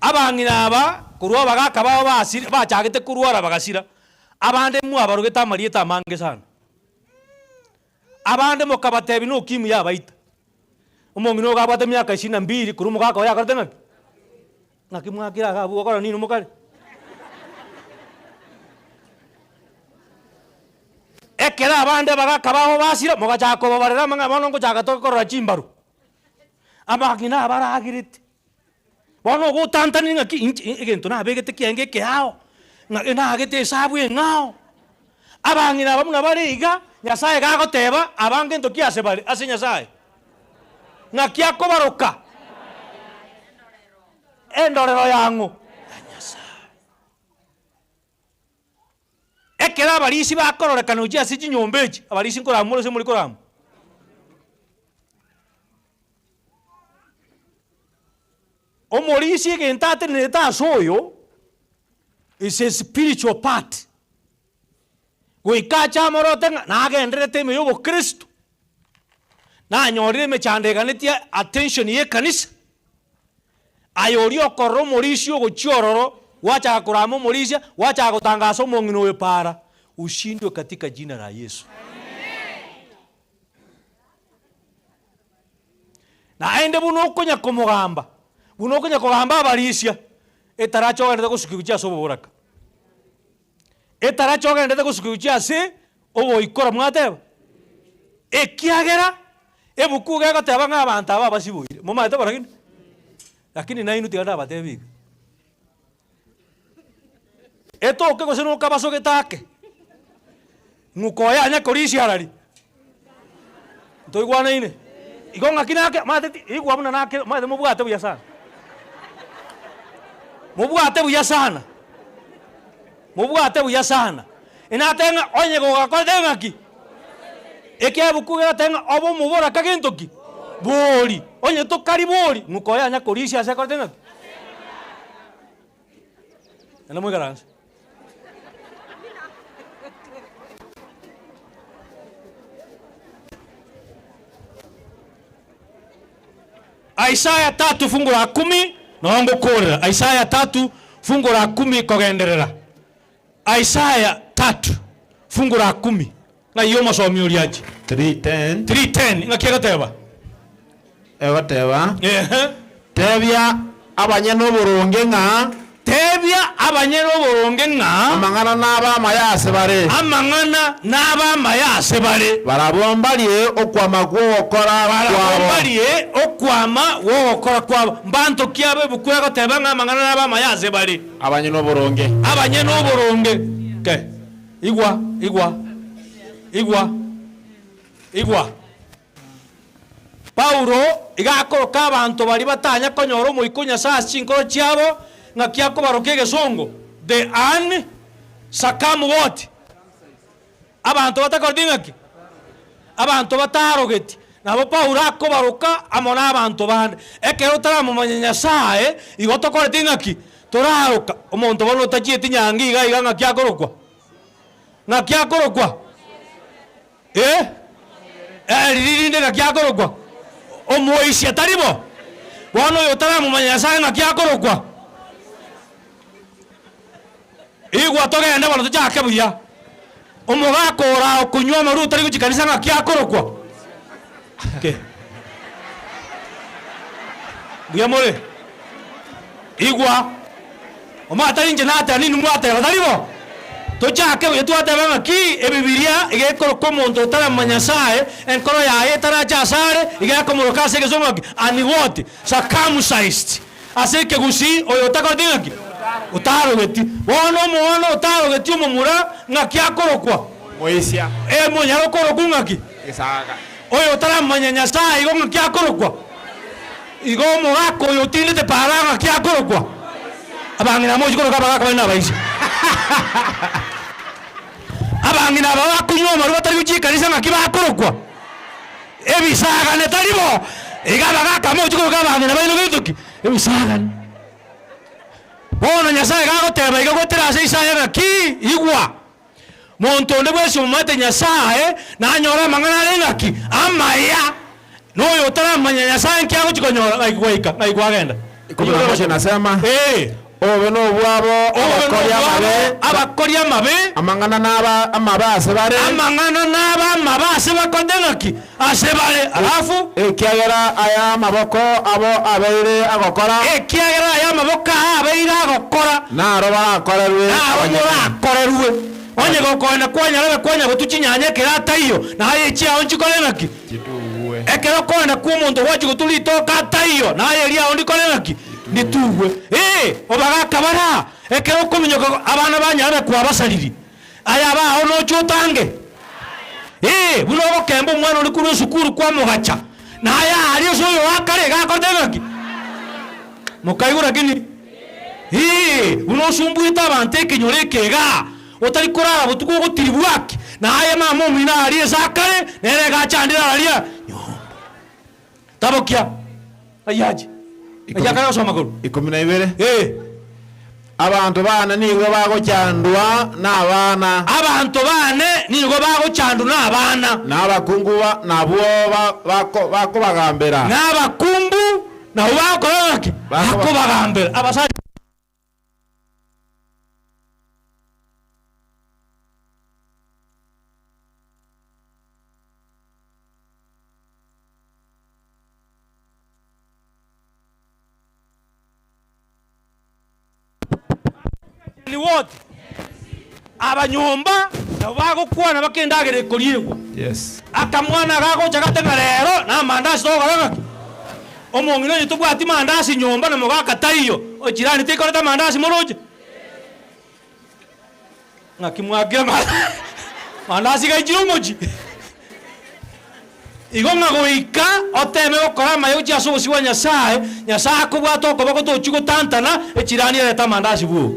abang'ina aba korwa bagaka bao bachagete kurwara bagasira abande mwabarugete amarieta amange sana abande mokabatebi n'okimu yabaita omong'ina ogabwate miaka 22 korwa omogaka oyo yakorete ng'aki mwakire agabu gokora nini omokare ekero abande bagaka bao basira mogachaka kobabarera amang'a bono ngochaka tokorora chimbaru abang'ina abaragirete bono gotantani ng'aki egento nabegete kienge keao nagete esabu eng'ao abang'ina bamuna bare iga nyasaye gagoteba abange ento kiase bare ase nyasaye ng'aki akobaroka endorero yang'o ekero abarisi bakororekana ochi ase chinyomba echi abarisi nkoramu ase muri koramu omorisi egento atenerete ase oyo is a spiritual part goika chamorote nagenderete ime ya obokristo nanyorire emechando eganetie attention ya ekanisa ayori okorora omorisi ogochiororo wachaka korama omorisia wachaka gotangasa omong'ina oyo para ushindwe katika jina la Yesu. naende buno okonya komogamba buno okonya kogamba abarisia etarachogerete gosukigu ase oboboraka etarachogerete gosukigu ase oboikora mwateba ekiagera ebuku gegoteba ng'a abanto aba basiboire momaete baragini lakini nainu tiganda abatebiga etoke gose nokabasogete ake ng'ukoya anya korisia arari ntoigwanaine igo ng'aki nake mateti igwa buna nake mate mobwate buya sana mobwate buya sana enatenga onye gogakorete ng'aki ekebuku gegatenga obo mobora kagentoki bori onye tokari bori ng'ukoya anya korisia ase korete ng'aki ena mwigaranse Isaya 3 fungu la 10 naongo korera Isaya 3 fungu la 10 kogenderera Isaya 3 fungu la 10 na iyo masomi uriaji 3:10 ngakiega teba egoteba tebia abanyenoboronge ng'a tebia abanyenoboronge ng'a amang'ana n'abamayase bare amang'ana n'abamayase bare barabombarie okwama gwogokora barabombarie okwama gwogokora kwabo mbanto kiabe bukwego teba ng'a amang'ana n'abamayase bare abanyenoboronge ke igwa Paulo igakoroka abantu bari batanya konyora omoikunya saa chinkoro chiabo ng'akia kobaroka egesongo the unsaccommoded abantu batakoreti ng'aki abantu batarogeti nabo Paulo akobaroka amo n'abantu bande ekero taramomanya Nyasaye igo tokoreti ng'aki toraroka omonto bono otachieti nyangi iga ng'akia korokwa ririnde ng'akia korokwa omoisi ataribo bono oyo taramomanya Nyasaye ng'akia korokwa igwa togende bono tochake buya omogakora okunywa amaru otari gochikanisa ng'akia korokwa buya more igwa omatarinche natera nini mwatera taribo tochake buya twateba ng'aki ebibiria igekoroka omonto otaramanya Nyasaye enkoro yaye etarachasare igekomoroka ase egesomo ng'aki and what circumcised ase ekegusi oyo otakoreti ng'aki utarogeti bono omono utarogeti omomura ng'aki akorokwa moisia monyara okorokwa ng'aki gisaga oyo otaramanya Nyasaye igo ng'aki akorokwa igo omogaka oyo otindete para ng'aki akorokwa abang'ina mochi koroka abagaka bari nabaisi abang'ina aba bakunywa amaru batari gochikanisa ng'aki bakorokwa ebisagane taribo iga abagaka mochi koroka abang'ina baino getoki ebisagane bono Nyasaye gagoteba iga gotera ase Isaya ng'aki igwa monto onde bwesi omomate Nyasaye nanyora amang'ana are ng'aki amaya noyo otaramanya Nyasaye nkiagochikonyora ng'aki kwagenda ikomoramoshe nasema obe nobwabo abakori amabe amang'ana n'amabase bare amang'ana n'abamabase bakonde ng'aki ase bare alafu ekiagera aya amaboko abo abeire agokora ekiagera aya amaboko abeire agokora naro barakorerwe onye gokoenda kwanyarebe kwanya gotuchinyanyekera ataiyo naye echiao nchikore ng'aki ekero koenda kwa omonto gwachi gotulitoka ataiyo naye eriao ndikore ng'aki nitugwe obagaka bara ekero kominyoka abana banyarebe kwabasariri aya bao nocho otange buno ogokemba omwana ori kuru esukuru kwa mogacha naye ari ase oyo wakare gakorete ng'aki mokaigura kini buno osumbuete abanto ekenyoro ekega otari korara botuko ogotiri bwaki naye mama omina ari ase akare nere gachandira aria tabokia ayaji ayakara osoma kuru 12 abantu bana nigo bagochandwa n'abana abantu bane nigo bagochandwa n'abana n'abakungu nabo bakobagambera n'abakungu nabo bakora ng'aki bakobagambera abasajja ni wote abanyomba nabo bagokwana bakendagera ekoriegwa akamwana gagocha gatenga rero namandasi togora ng'aki omong'ina oyo tobwati mandasi nyomba namo gakataiyo ochirani tikoreta mandasi moroche ng'aki mwagira mandasi gaichire omochi igo ng'agoika oteme gokora amayo gochi ase obosi bwa Nyasaye Nyasaye akobwata okoboko tochi gotantana echirani ereta mandasi bwo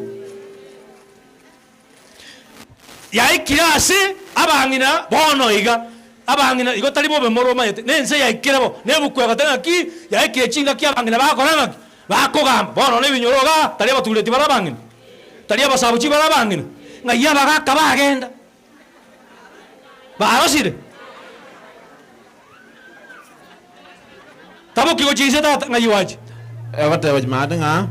yaikire ase abang'ina bono iga abang'ina igo tari bobe moro omanyete nense yaikire bo nebukwega tena ki yaikire chinga kia abang'ina bakora ng'aki bakogamba bono nebinyoroga tari abatureti bara abang'ina Taria basabu chibara bangina. Ngaya bagaka bagenda. Barosire. Tabo kigo chise tata ngayiwaje. Ebateba jimade nga.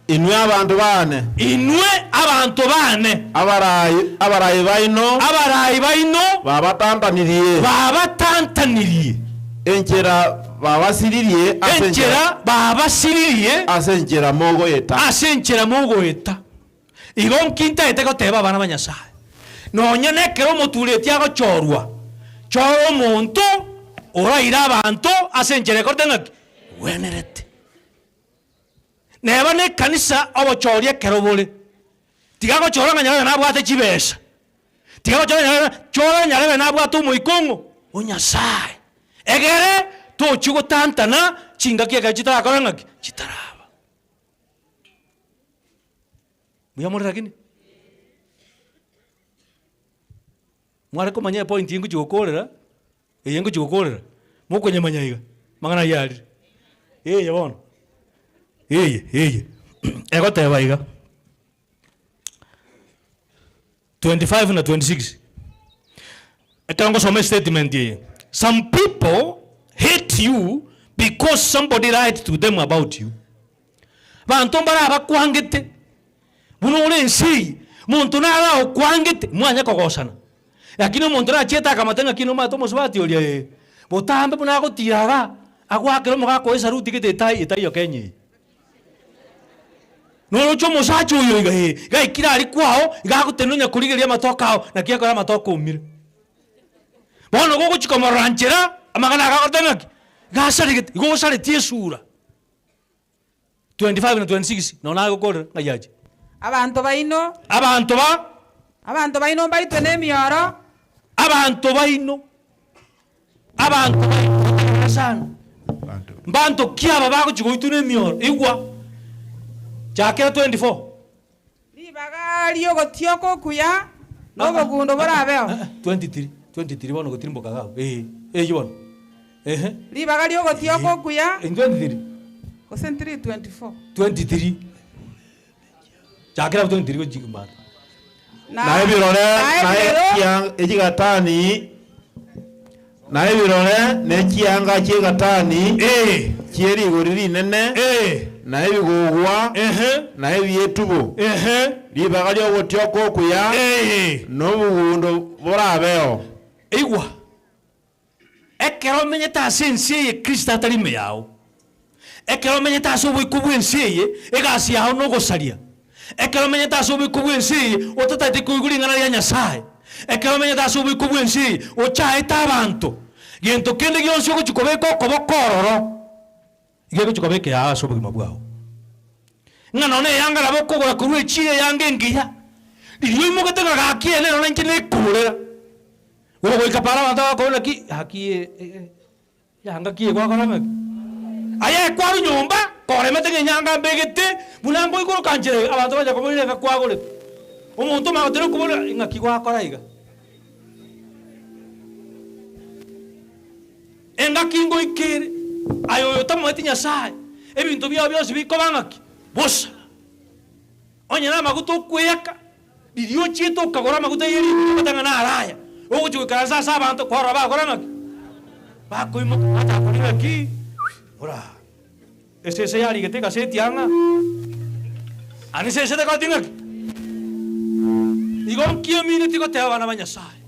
Inwe abantu bane. Inwe abantu bane. Abarayi baino. Abarayi baino. Babatantaniriye. Babatantaniriye. Enchera babasiririye. Enchera babasiririye. Asenchera mogo eta. Asenchera mogo eta. Igon kinta eteko teba bana banyasaye. Nonyene kero motuletia go chorwa. Choro monto. Ora ira abantu asenchera kortenga. Wenerete. Neba ne kanisa obochoria kerobole. Tigago chora nganyara na bwate chibesha. Tigago chora nyara na bwate muikongo. Onyasaye. Egere to chugo tantana chinga kia kachita koranga chitaraba. Muyamore lakini. Mware ko manya point yingu chugokorera. Yengu chugokorera. Moko nyamanya iga. Mangana yali. Yabona. Ego teba iga 25 na 26. Ekango some statement here. Some people hate you because somebody lied to them about you. Bantu bara bakwangete. Buno ule nsi muntu nara okwangete mwanya kogosana. Lakini muntu na cheta kamatenga kino mato mosbati olie. Botambe buna go tiraga. Agwa kero moga ko esa ruti kete tai yo kenyi. No chomo sacho yo gai kira ari kwao igagutenonya kurigeria matokao na kiako ya matoko umire. Bono gogo chikoma ranchera amagana agagotenga gasarigete go sare tiesura. 25 na 26 no nago kore ngayaje. Abantu baino baitwe nemioro. Abantu baino sana. Bantu kiaba bago chigoitu nemioro igwa. Chakera 24. Libaga liogo tioko kuya nogo gundo borabeo. 23 bono gotirimbo kagao. Yibona. Libaga liogo tioko kuya. In 23. Kosentri 24. 23. Chakera 23 go jigma. Na ebirone na yang ejigatani. Na ebirone ne kianga chigatani. Chieri goriri nene. Na ebigugwa na ebyetubo libaga lyo tyoko kuya no bugundo borabeo igwa ekero menyeta sense ye Kristo atarime yao ekero menyeta so bwikubu enseye egasi yao no gosaria ekero menyeta so bwikubu enseye otatati kuigulingana ya Nyasaye ekero menyeta so bwikubu enseye ochaeta abantu gento kende gyonse go chikobeko kobokororo igeko chikobeke ya so bwima bwao ngana ne yanga labo kogora kurwe chire yange ngiya iliyo mogatenga gakie ne nonke ne kurera wo go ikapara banda ko na ki haki yanga ki kwa kora mek aya kwa nyumba kore mete nyanga begete bulango ikoro kanjere abantu baje ko muri kwa gore umuntu ma otero kubona ngaki kwa kora iga enga kingo ikere ayo yotamati Nyasaye ebintu bya byose bikobangaki bosa onyana maguto kweka dirio chito kagora maguto yeri katanga na araya ogo chukara sasa abantu kwara ba korana ba koimo ata korina ki ora ese yari gete ka setianga ani se de katinga igon kio minute ko te bana Nyasaye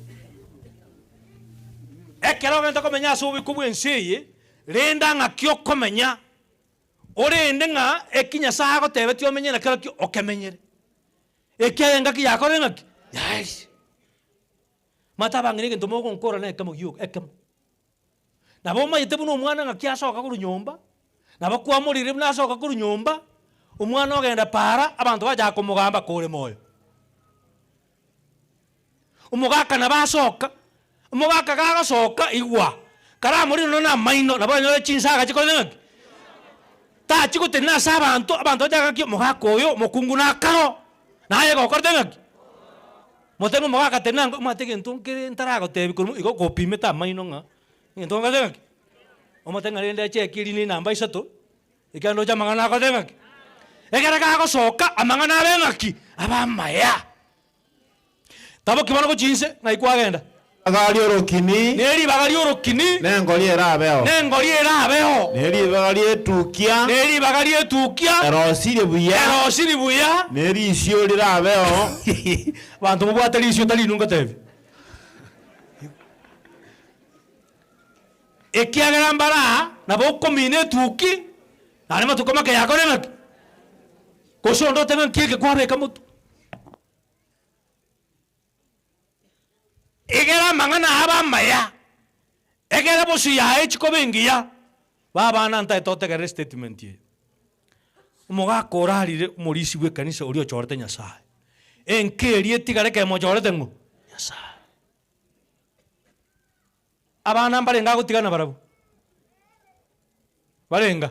ekero gento komenya so bikubu enseye renda ngakyo komenya ore ndenga ekinya sago tebe tyo menyera kero ki okemenyere ekiyenga ki yakore ngaki yes mata bangire gento mo konkora na ekamo gyo ekamo nabo mayete buno omwana ngaki asoka ku nyumba nabo kwamurire buna asoka ku nyumba omwana ogenda para abantu baja kumugamba kore moyo umugaka na basoka umugaka gagasoka igwa karamuri no na maino nabo nyo chinsaga chikore ngaki ta chiko tena abantu jaga ki mogako yo mokungu na karo na ye go kortenga motengo mogaka tena matege ntunkire ntarago tebi ko igo kopime ta maino nga ntonga tenga o motenga rende che kiri ni namba isato ikando ja mangana ko tenga egere gagocoka amang'ana abeng'aki abamaya tabo kibono gochinse ng'ai kwagenda Bagari orokini. Neri bagari orokini. Nengori erabeo. Nengori erabeo. Neri bagari etukia. Neri bagari etukia. Erosiri buya. Erosiri buya. Neri isio lirabeo. Bantu mubwate lisio tali nunga tevi. Ekiagera mbara na boko mine tuki. Nani matukoma ke yakore ngaki. Kosondo tenga kieke kwabeka mutu. Egera mangana abamaya egera bosi ya echiko bengiya baba nanta etotegere statement ye umuga korarire umurisi we kanisa uri ochorete Nyasaye enkeri etigare ke mochorete ngo Nyasaye abana mbarenga gutigana barabu barenga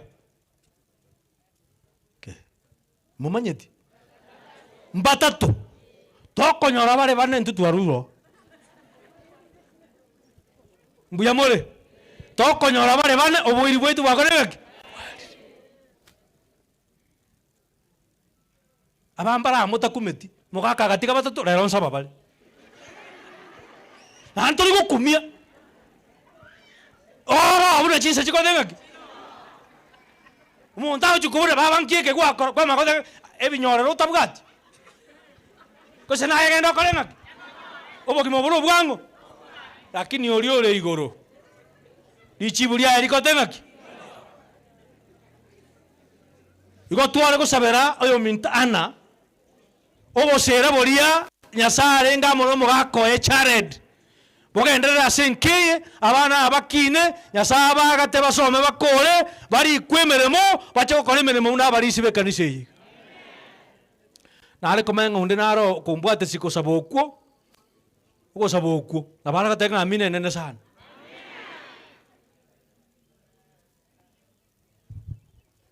ke mumanyeti mbatatu tokonyora bare bane ntutu aruro Mbuya mole tokonyora bare bane obuiri bwetu bwakorereki abambara mutakumeti mugaka gatika batatu rero nsaba bale antoli gukumia ora abuna chinse chikodengaki umuntu aho chikubure babankieke kwa makoda ebinyorero utabwati kose naye genda korengaki obogimo buru bwango lakini oliole igoro ichibulia erikotengaki igotware gusabera oyo minta ana obosera boria Nyasaye ngamoro mugako echared bogenderera senkeye abana abakine Nyasaye bagate basome bakore bari kwemeremo bache gukora imirimo n'abarisi bekanise yi nare komenga unde naro kumbwate sikosabokwo uko saboku na bana katenga amine nene sana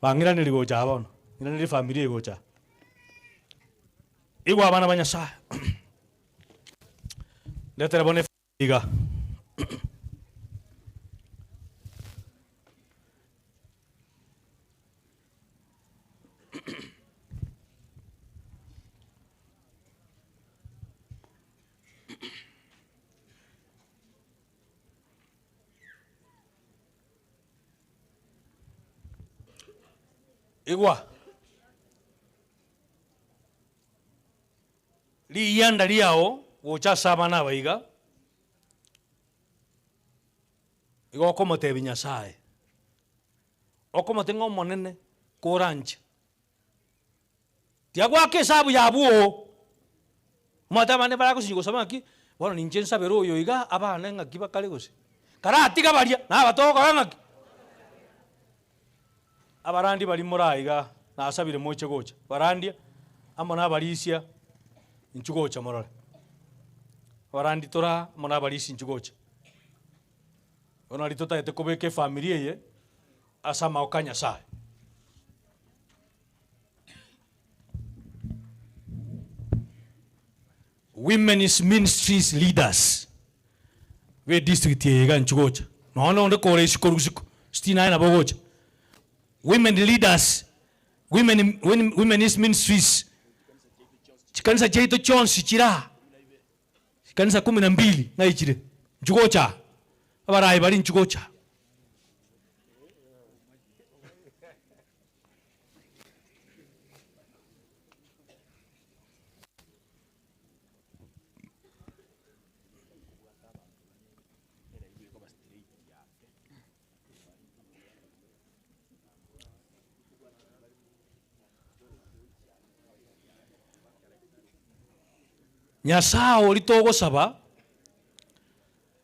bangira niligocha abana ina nili familia igocha igwa abana banyasa letera bone iga igwa liyanda liao gocha sabana abaiga igo komotebi Nyasaye okomotenga omonene korancha tiagwake sabu yabuo motabane baragusingo samaki bono ninche nsabero oyo iga abana ngaki bakale gose karatiga baria na batoko ngaki abarandi bali muraiga nasabire moche gocha barandia amona abarisia inchugocha morore barandi tora amona abarisi inchugocha ona litota ete kobeke familia ye asama okanya Nyasaye Women's Ministries leaders we district ye ga inchugocha no onde kore isikorusiku stina na bogocha women leaders women's ministries chikanisa cheito chonsi chira chikanisa 12 na ichire nchugocha abarai bari nchugocha Nyasaye oli togosaba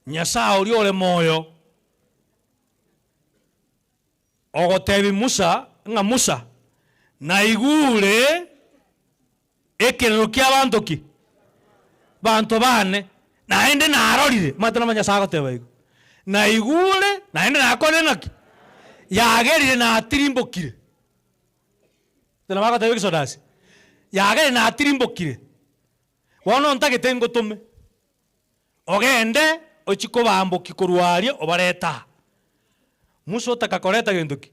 Nyasaye oli ole moyo ogotebi Musa nga Musa na igure ekerero kia bantu ki bantu bane naende narorire matana Nyasaye agoteba igo na igure naende nakone ngaki yagerire na atirimbokire tena bagoteba kisodasi yagerire na atirimbokire wono ntagete ngotume ogende ochiko bamboki korwaria obareta Musa otakakoreta genduki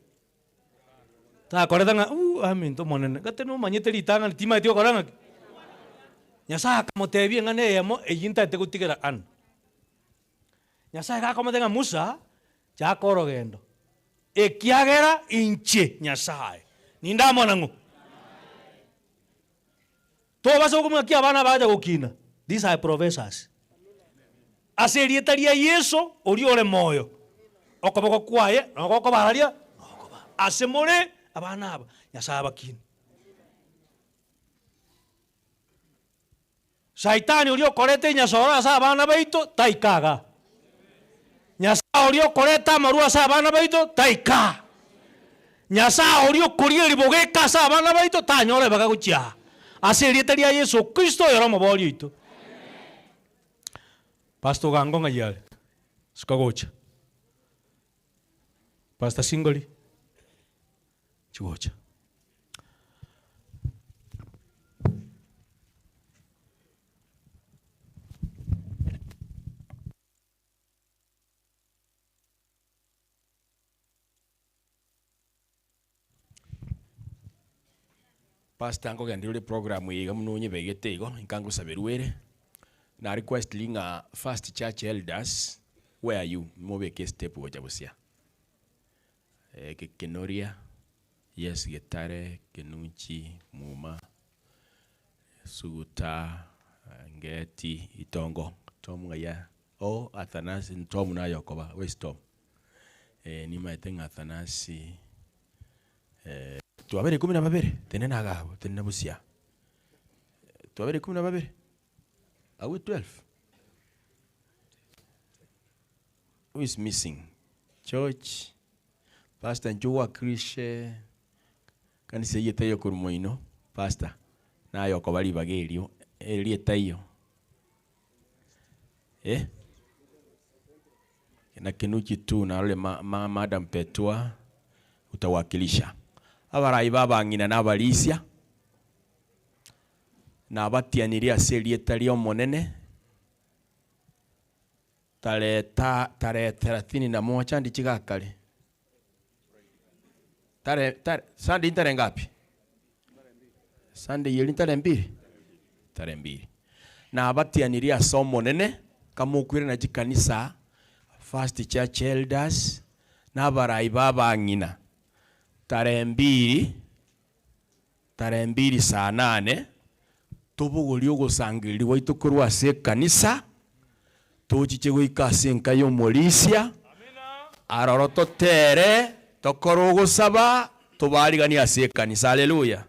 Ta koreta nga aminto monene. Gate no manyete litanga tima tio koranga. Nyasaye akamotebia ngane yemo eyinta te gutigera an. Nyasaye gakomotenga Musa chakoro gendo. Ekiagera inche Nyasaye. Nindamona ngo. To baso kumwakia abana baja gukina. These are professors. Aserietaria Yesu ori ole moyo. Okoboko kwaye, okoko bararia. Asemore abana aba Nyasaye abakina. Saitani ori okorete nyasora asa abana baito taikaga. Nyasaye ori okoreta marua asa abana baito taika. Nyasaye ori okoria ribogeka asa abana baito tanyore bagaguchia. Aserietaria Yesu Kristo yoro mabori ito. Pastor Gango ngayale. Skagocha. Pastor Singoli. Chugocha. Pastor ngo gandire program yiga munonye begete igo inkango saberwere na request linga First Church Elders. Where are you? Mobeke step woja busia. Kenoria. Yes, Getare, Kenuchi, Muma, Suguta, Ngeti, Itongo, Tom Gaya. Oh, Athanasi, Tom na Yokoba. Where's Tom? Ni maitenga Athanasi. Tuabere 12 tenena agabo tenena busia. Tuabere 12. Are we 12? Who is missing? Church. Pastor Njowa Krishe. Kanisa yete yo kurumoino. Pastor. Na yoko bali bagerio. Elieta iyo. Na Kenuchi tu na wale Madam Petua utawakilisha. Abarai baba ngina na balisia. Na batianiria Elieta lio monene. Tare 31 ndichiga kale. Tare Sunday tare ngapi? Sunday yeli tare 2. Tare 2. Na abatianiria somo nene kamukwire na jikanisa First Church Elders na barai baba ngina. Tare 2 saa 8 tubuguli ogusangirwa itukurwa se kanisa tuchiche gwikase nkayo molisia aroroto tere tokoro gusaba tubarigania ase kanisa. Haleluya.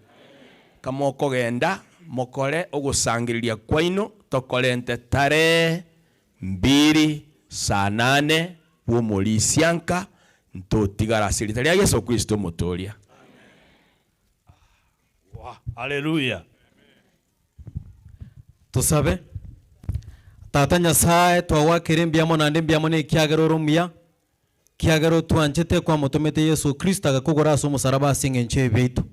Kamoko genda mokore ogusangiriria kwaino tokorente tare 2 saa 8 wo molisianka ntotigara sirita ya Yesu Kristo motoria. Haleluya. Tusabe. Tata Nyasaye twawakire mbiamo na mbiamo ne kiagero rumia. Kiagero twanchete kwa mutumete Yesu Kristo agakugora aso musaraba asingenche bitu.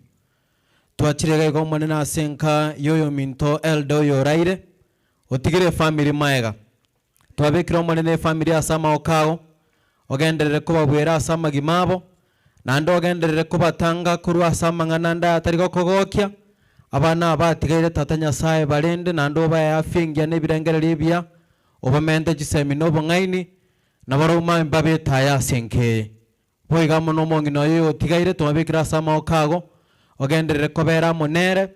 Twachirega go manena asenka yoyo minto eldo yoraire. Otigire family maega. Twabekira manene family asama okao. Ogenderere kuba bwera asama gimabo. Nando ogenderere kuba tanga kuru asama ngananda atarigo kogokia. Abana abatigaire Tata Nyasaye barende nando bayafingia n'ebirengere bya obamente gisemino bongaini nabaroma mbabe taya senke boiga muno mongi noyo otigaire tumabikira sama okago ogenderere kobera monere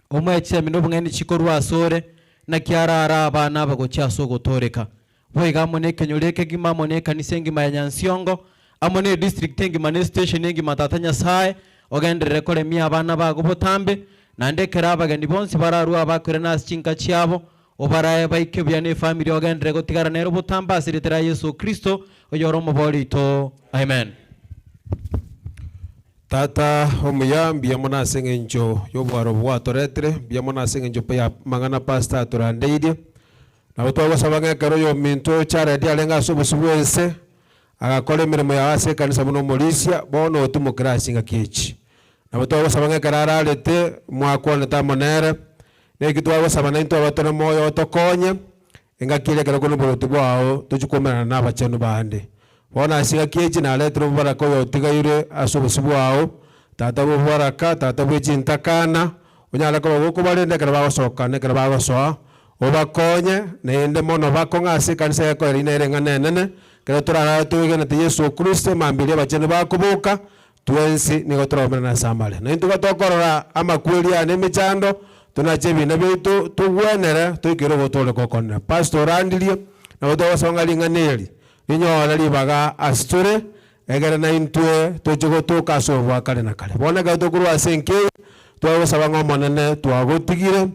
omwe gisemino bongaini chikorwa asore na kiarara abana bagocha so gotoreka boiga mone kenyureke gima mone kanisa ngima ya Nyansiongo amone district ngima ne station ngima Tata Nyasaye ogenderere kore mi abana bago botambe nandekera abageni bonsi bararu abakwire nasinka cyabo obaraye baikebya ne family ogendere gotigara nero butamba asiritera Yesu Kristo oyoro mobolito. Amen. Tata omuyambi yamona sengenjo yobwaro bwatoretre byamona sengenjo pa mangana pastor turandeide na butwa sabange karo yo minto chara dia lenga sobusubwese agakore mirimo ya ase kanisa muno molisia bono otumokrasi ngakichi na butwa sabange karara lete mwakone tamonere nekitwa wasabana into abatona moyo tokonye engakire kero kono borotu bwao tuchukomera na bachenu bande bona asiga kiechi na letro barako yo tigayire asobusu bwao tata bwaraka tata bwechintakana onyala koba goko barende kera bagosokana kera bagosoa obakonye nende mono bakong'ase kanisa yako erinere ng'anenene kera turara tuigana te Yesu Kristo mambiria bachene bakubuka twensi nigo turomera na samale na intuga tokorora amakweli ane michando tunache bina bitu tugwenere tuikire gotole kokone pastor andilie na boto songa linganeri ninyola libaga asture egere na intue tochigo tukasobwa kale na kale bona ga tokurwa senke twagosaba ng'omonene twagotigire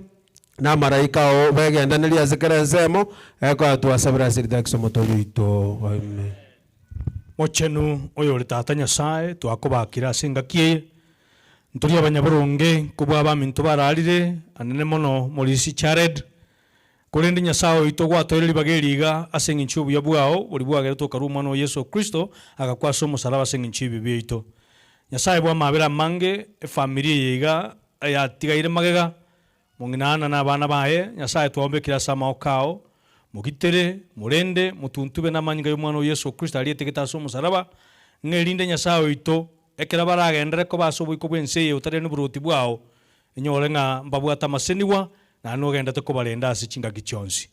na maraika o begenda nelia zikeresemo eko twasabira sirita kisomoto yito amen. Mochenu oyo ori tata Nyasaye twakobakira singakie nturi abanyaburunge kubwa baminto bararire anene mono Morisi Chared kurindi Nyasaye oito gwatoireri bageriga asenginchi obuya bwao buri bwagere tokaruma no Yesu Kristo agakwaso musaraba asenginchi bibito Nyasaye bwa mabera mange efamilia yiga yatigaire magega munginana na bana baye Nyasaye twombekira sama okao mugitere murende mutuntube namanyinga y'umwana wa Yesu Kristo aliyetegeta so musaraba ngerinde Nyasaye oito ekera baragendere ko basobo iko bwense utare n'uburuti bwao enyore nga mbabwata maseniwa na nogenda to kubalenda asichinga gichonsi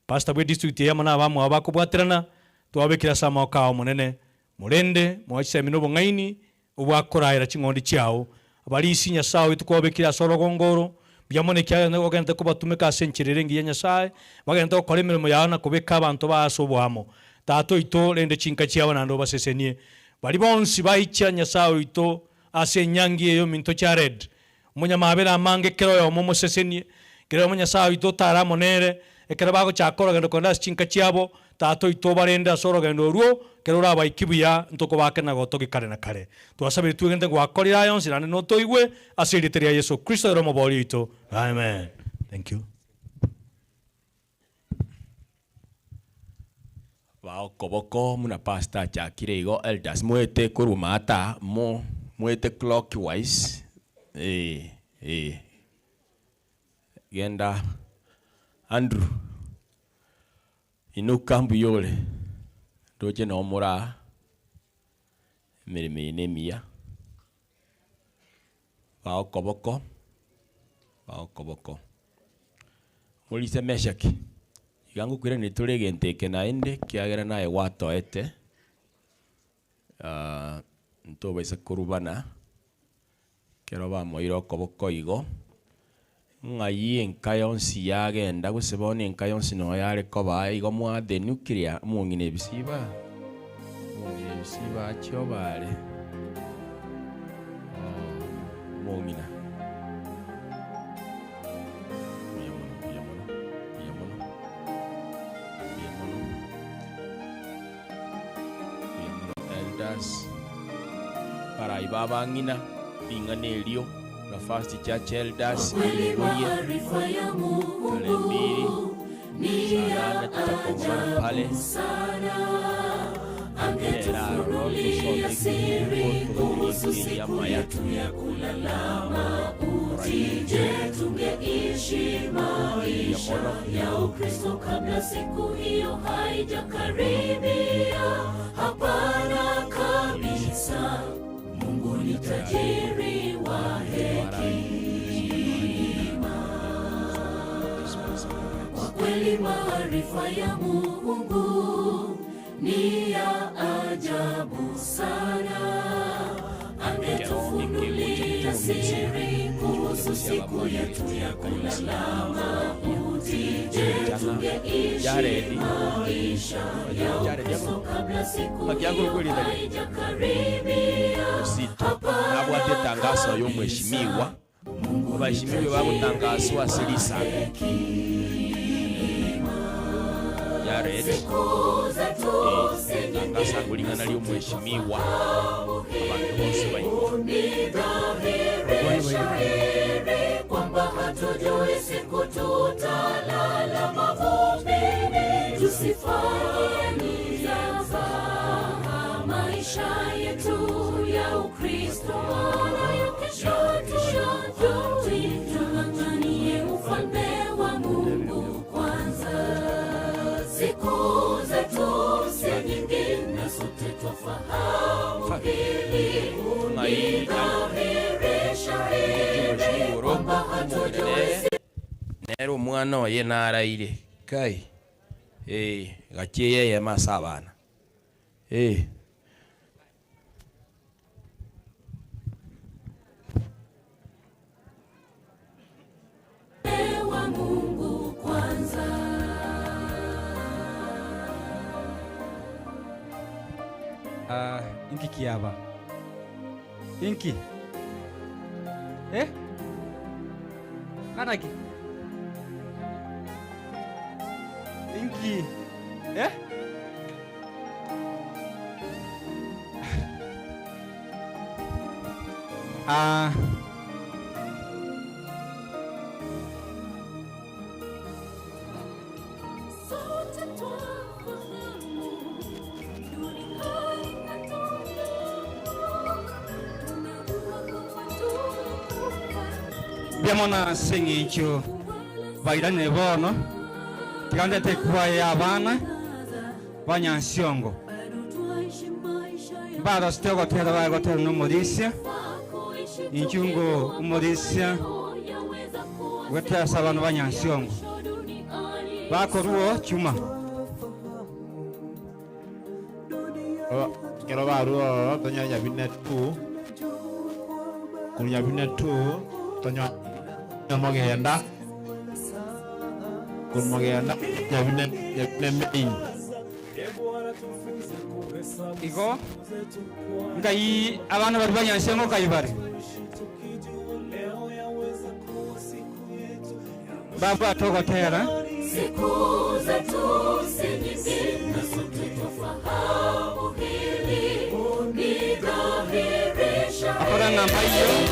pastor bwe district ya mana bamu abakubwaterana twabekira sama okao munene murende mwachise minobo ngaini ubwakoraira chingondi chiao abali isinya sawo itukobekira sorogongoro byamone kya ngo genda ko batumeka senchirere ngiye Nyasaye bagenda ko kore mirimo yaana kubeka abantu basobwamo tato ito rende chinka chiabo nando basesenie bali bonsi baicha Nyasaye ito asenyangi yo minto Chared munyamabera amange kero yo momo sesenie kero Nyasaye ito tara monere ekera bago chakora gendo konda chinka chiabo tato ito barenda soro gendo ruo kero raba ikibuya ntoko bakena gotoki kare na kare twasabire tugende gwakorira yonsi nane no toigwe asiriteria Yesu Kristo romo bolito amen. Thank you. Wao koboko muna pasta chakire igo elders muete kurumata mo muete clockwise genda Andrew inuka mbuyole doje no mura mirime nemia wao koboko mulise meshaki igangu kwire ni turegenteke na ende kiagera nae watoete ntoba isa kurubana kero ba moiro koboko igo ngai enkayonsi yagenda gusebona enkayonsi no yare koba igo mwa the nuclear mungine bisiba chobale mungina para ibaba ngina inganelio na First Church Elders Haleluya sana tutakonga pale angera roho sote ya maya tuyakulalama utije tungeishi maisha ya Ukristo kabla siku hiyo haijakaribia. Hapana kabisa, Mungu ni tajiri wa hekima. Kwa kweli maarifa ya Mungu ni ya ajabu sana. Angetufunulia siri kuhusu siku yetu ya kulalama. Utije tungeishi maisha ya Ukristo kabla siku hiyo haijakaribia. Abwate tangazo yo mheshimiwa abaheshimiwa babutangazwa silisa tangaza kulingana lyo mheshimiwa abantu bose dhahiri kwamba hatujui siku tutalala mavumbini. Tusifanye nizaza maisha yetu ya Ukristo nayo kesho tung'ang'anie ufalme wa Mungu kwanza. Siku zetu si nyingine, sote twafahamu hili. Ni dhahiri nero omwana oye naraire kai gaki yeye masa abana wa Mungu kwanza. Inki kiaba. Inki. Kanaki. Inki. Biamona singicho vairane bono tigande te kuaya abana banyansiongo bado stego tera va gotera no modisia inchungo umodisia wetera sabano banyansiongo bakoruo chuma kero baruo tonya nyabinet tu kunya binet tu tonya mogenda kumogenda yabine main igo ngai abana bari banyansengo kayibari baba togotera Siku zetu si nyingi na sote tufahamu hili, nidhahirisha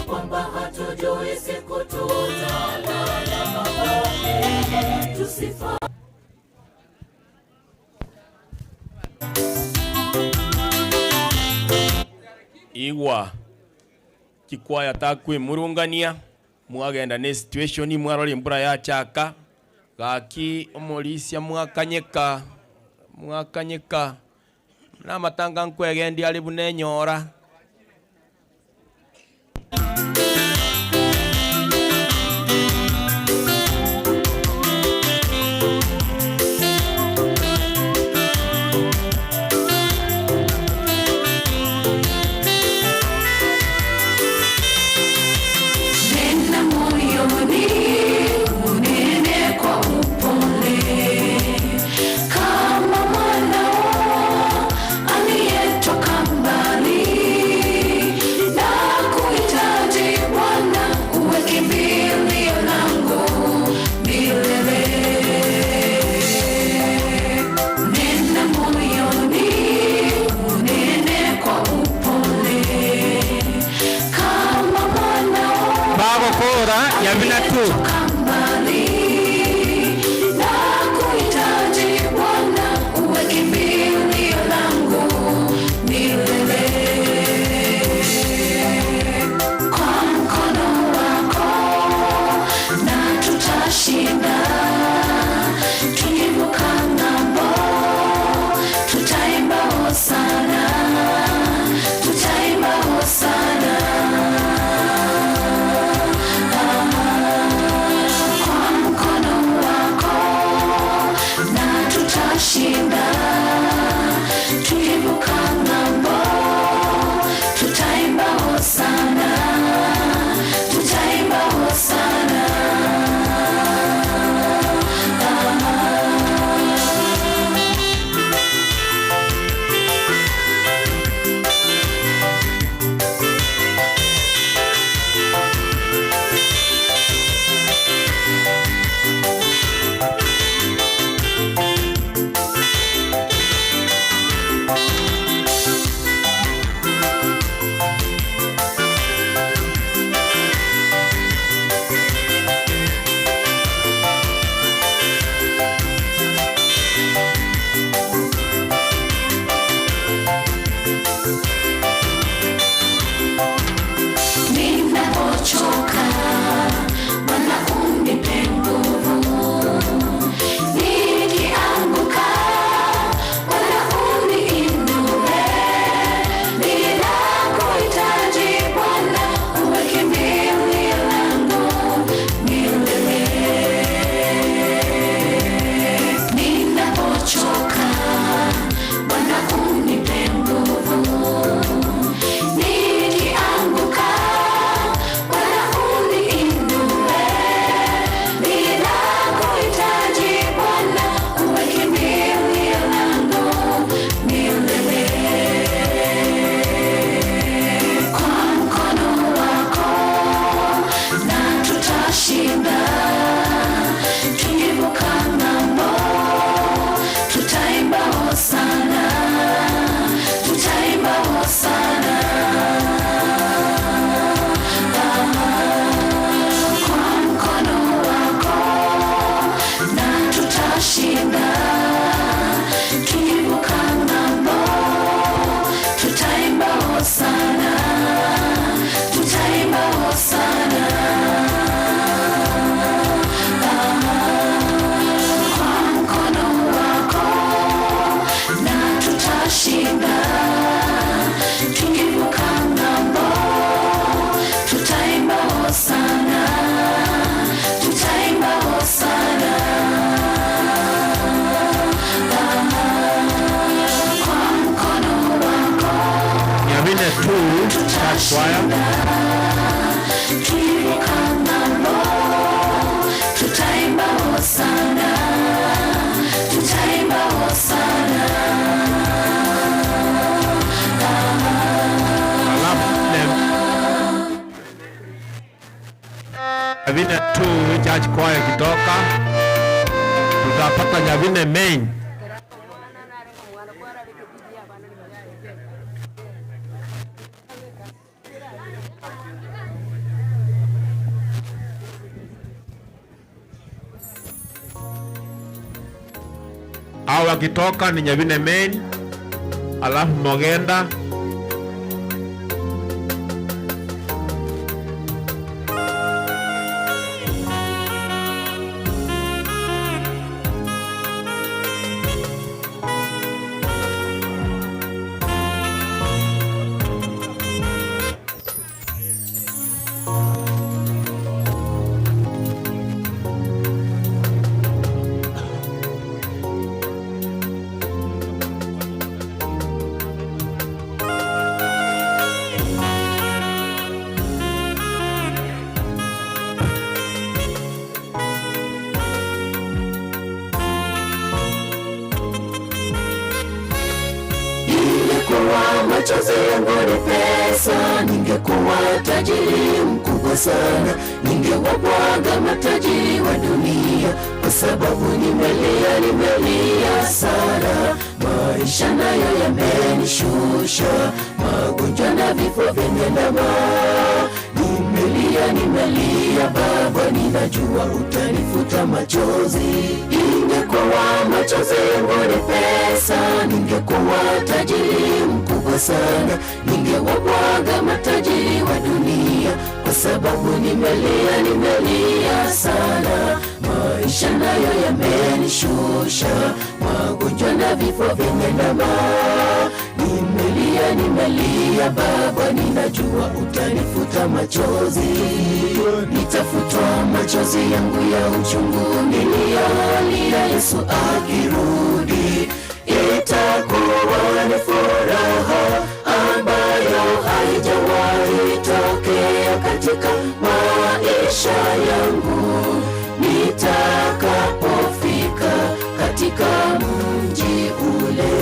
kwamba hatujui siku tutalala mabani, tusifa igwa kikwaya takwimurungania mwagenda ne situation mwarori mbura ya chaka gaki omorisia mwakanyeka na matanga nkwegendi ali bunenyora tutashinda. Tukivuka ng'ambo, tutaimba hosana, tutaimba hosana. Nyavine 2 church choir kitoka, tutapata Nyavine main. Hao wakitoka ni Nyavine main, alafu Mogenda, machozi yangu ni pesa, ningekuwa tajiri mkubwa sana, ningewabwaga matajiri wa dunia, kwa sababu nimelia sana. Maisha nayo yamenishusha, magonjwa na vifo vimeniandama. Nimelia Baba, ninajua utanifuta machozi. Ingekuwa machozi yangu ni pesa, ningekuwa tajiri mkubwa sana, ningewabwaga matajiri wa dunia, kwa sababu nimelia sana. Maisha nayo yamenishusha, magonjwa na vifo vimeniandama. Nimelia Baba, ninajua utanifuta machozi. Nitafutwa machozi yangu ya uchungu niliyolia Yesu akirudi. Itakuwa ni furaha ambayo haijawahi tokea katika maisha yangu, nitakapofika katika mji ule.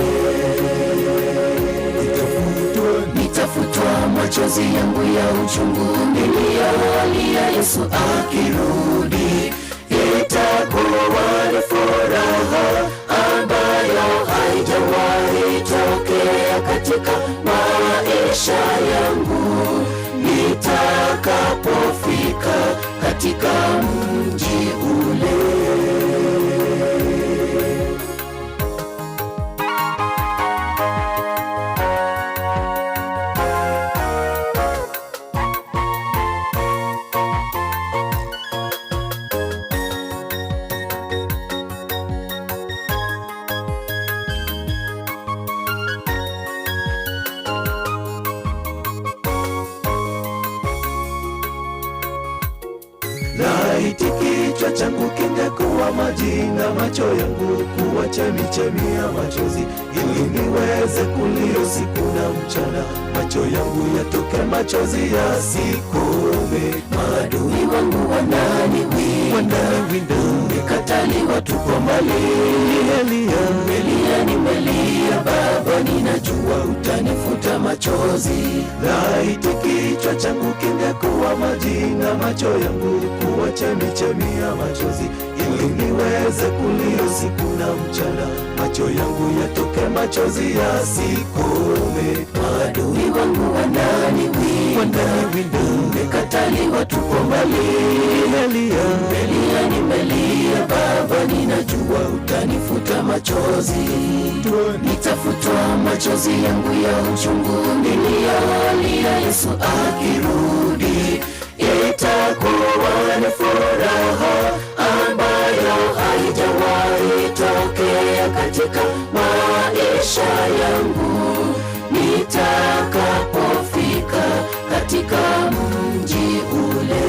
Nitafutwa machozi yangu ya uchungu niliyolia Yesu akirudi. Itakuwa ni furaha ambayo haijawahi tokea katika maisha yangu, nitakapofika katika mji ule. Laiti kichwa changu kingekuwa maji na macho yangu kuwa chemichemi ya machozi, ili niweze kulia usiku na mchana, macho yangu yatoke machozi yasikome. Maadui wangu wananiwinda, umekataliwa tupo mbali. Nimelia Baba, ninajua utanifuta machozi. Laiti kichwa changu kingekuwa maji na macho yangu kuwa chemichemi ya machozi, ili niweze kulia usiku na mchana, macho yangu yatoke machozi yasikome. Maadui wangu wananiwinda, umekataliwa tupo mbali. Nimelia Baba, ninajua utanifuta machozi. Nitafutwa machozi yangu ya uchungu niliyolia Yesu akirudi. Itakuwa ni furaha ambayo haijawahi tokea katika maisha yangu, nitakapofika katika mji ule.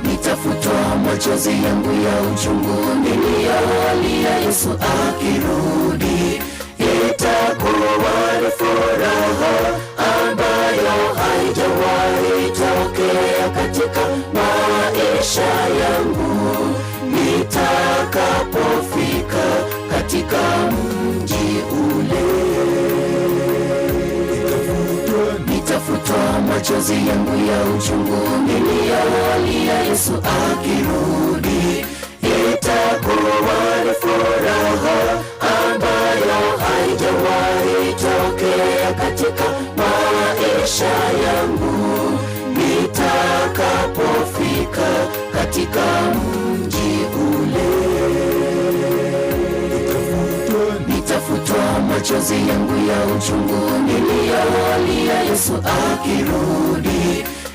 Nitafutwa machozi yangu ya uchungu niliyolia Yesu akirudi. Itakuwa itakuwa ni furaha ambayo haijawahi tokea katika maisha yangu nitakapofika katika mji ule. Nitafutwa machozi yangu ya uchungu niliyolia Yesu akirudi. Itakuwa ni furaha ambayo haijawahi tokea katika maisha yangu nitakapofika katika mji ule. Nitafutwa machozi yangu ya uchungu niliyolia Yesu akirudi.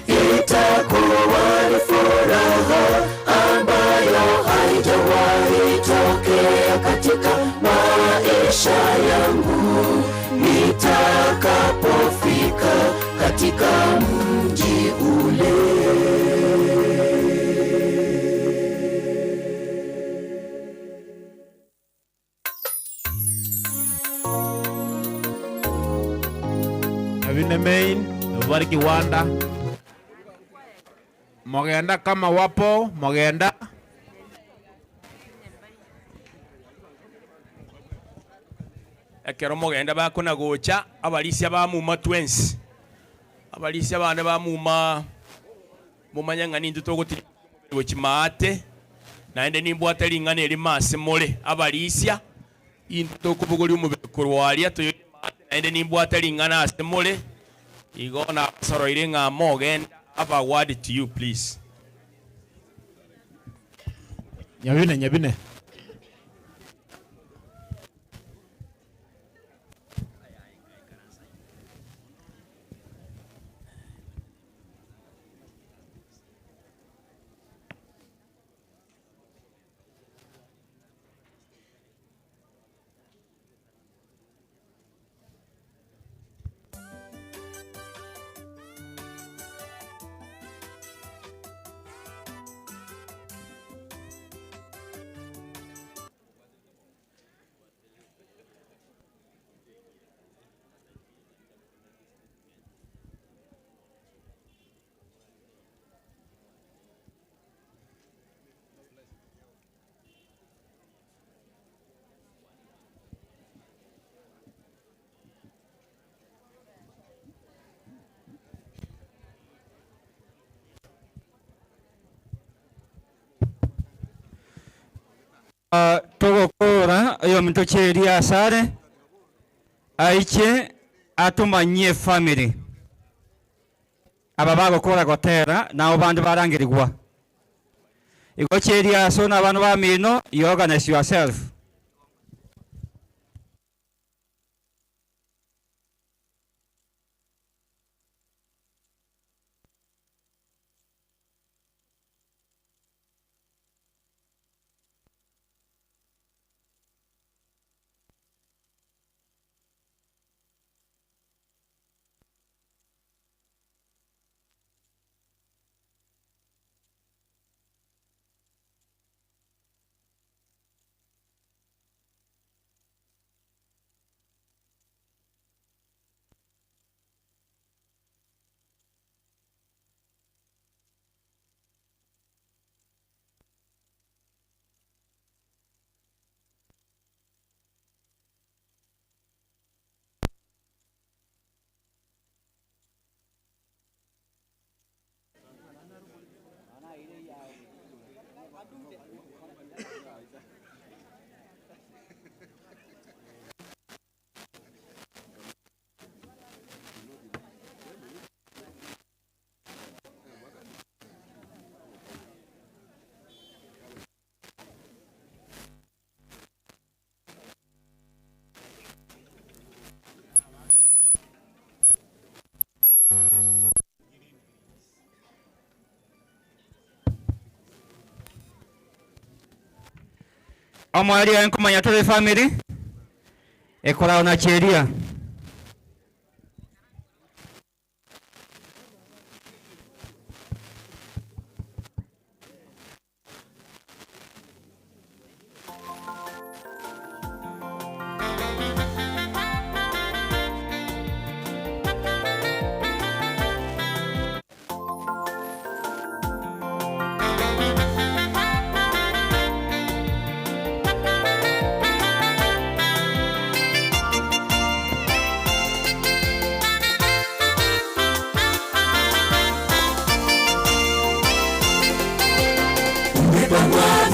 Itakuwa ni furaha ambayo haijawahi tokea katika maisha yangu nitakapofika katika mji ule. Avine main, bariki wanda. Mogenda kama wapo, mogenda. Ekero mogenda bakona gocha abalisia bamuma twensi. Abalisia bane bamuma mumanyang'ani ntutogoti gochimate naende nimbwata ling'ana eri mase mole abalisia into kubugoli umubiri kurwalia to naende nimbwata ling'ana ase mole igona soroire ng'ama ogenda aba word to you please. Nyabine. Togokora ayo muntu cheri asare aiche atumanyie family aba bagokora gotera nao bandu barangirigwa igo cheri aso na bandu ba mino you organize yourself. Omwali enkomanya tole family ekola ona cheria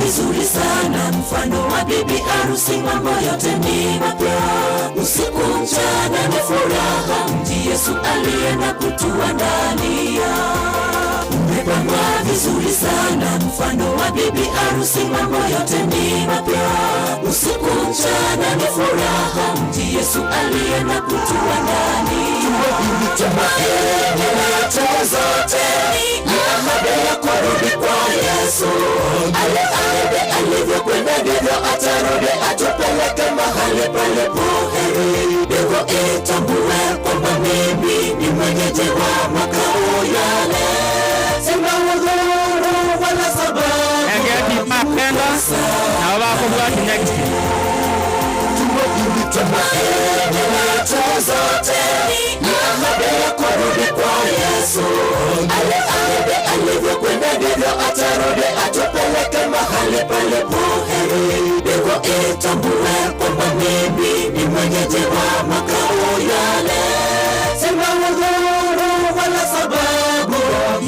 vizuri sana, mfano wa bibi harusi, mambo yote ni mapya. Usiku mchana ni furaha, mji Yesu alienda kutuandalia. Umepangwa vizuri sana, mfano wa bibi harusi, mambo yote ni mapya. Usiku mchana ni furaha, mji Yesu alienda kutuandalia. Tumaini letu zote ni ahadi ya kurudi kwa Yesu. Ale alivyokwenda ndivyo atarudi, atupeleke mahali palipo heri. Mbingu itambue kwamba mimi ni mwenyeji wa makao yale. Sina udhuru wala sababu ya kukosa pale. Tumaini letu zote ni ahadi ya kurudi kwa Yesu. Ale alivyokwenda ndivyo atarudi, atupeleke mahali palipo heri. Mbingu itambue kwamba mimi ni mwenyeji wa makao yale. Sina udhuru wala sababu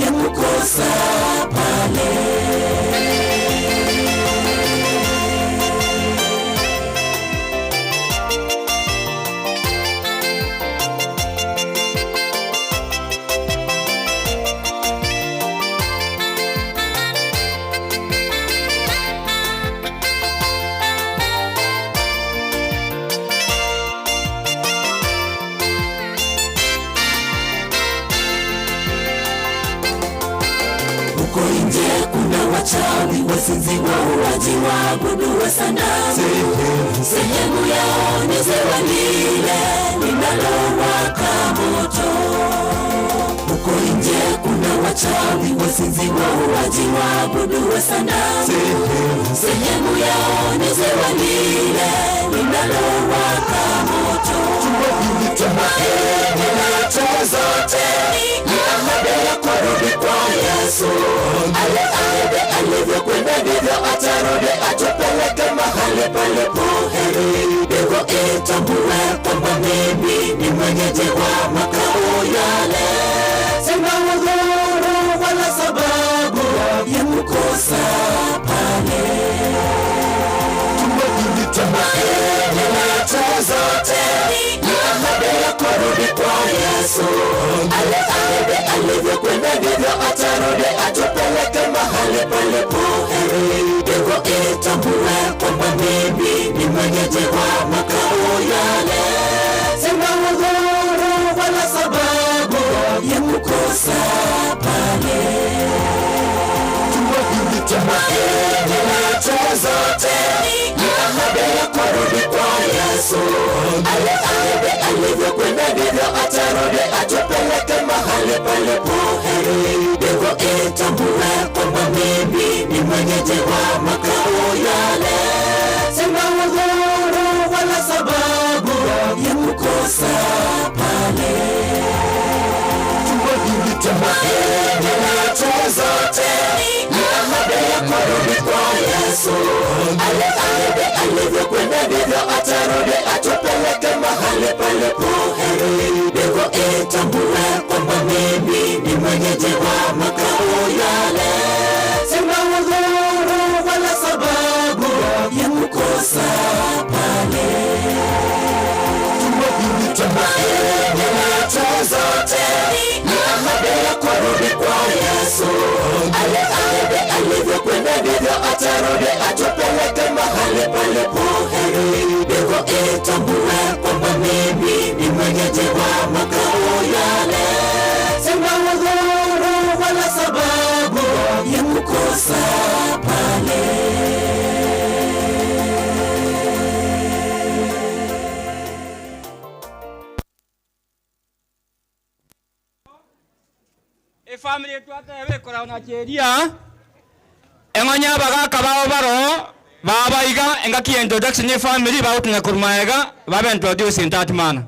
ya kukosa pale. Huko nje kuna wachawi, wasinzi, wauaji, waabudu wa sanamu. Sehemu yao ni ziwa lile linalowaka moto. Huko nje kuna wachawi, wasinzi, wauaji, waabudu wa sanamu. Sehemu yao ni ziwa lile linalowaka moto. Tumaini letu zote ni ahadi ya kurudi kwa Yesu. Ale alivyokwenda ndivyo atarudi, atupeleke mahali palipo heri. Mbingu itambue kwamba mimi ni mwenyeji wa makao yale. Sina udhuru wala sababu ya kukosa pale. Tumaini letu zote ni ahadi ya kurudi kwa Yesu. Ale alivyokwenda ndivyo atarudi, atupeleke mahali palipo heri. Mbingu itambue kwamba mimi ni mwenyeji wa makao yale. Sina udhuru wala sababu ya kukosa pale. Tumaini letu zote ni ahadi ya kurudi kwa Yesu. Ale alivyokwenda ndivyo atarudi, atupeleke mahali palipo heri. Mbingu itambue kwamba mimi ni mwenyeji wa makao yale. Sina udhuru wala sababu ya kukosa pale. Tumaini letu zote ni ahadi ya kurudi kwa Yesu. Ale alivyokwenda ndivyo atarudi, atupeleke mahali palipo heri. Mbingu itambue kwamba mimi ni mwenyeji wa makao yale. Sina udhuru wala sababu ya kukosa pale. Tumaini letu zote ni ahadi ya kurudi kwa Yesu. Ale alivyokwenda ndivyo atarudi, atupeleke mahali palipo heri. Mbingu itambue kwamba mimi ni mwenyeji wa makao yale. Sina udhuru wala sababu ya kukosa pale. Family twatebe kora na cheria engonya bagaka bao baro babaiga engaki introduction ye family bao tunga kurmaega babe introduce intatmana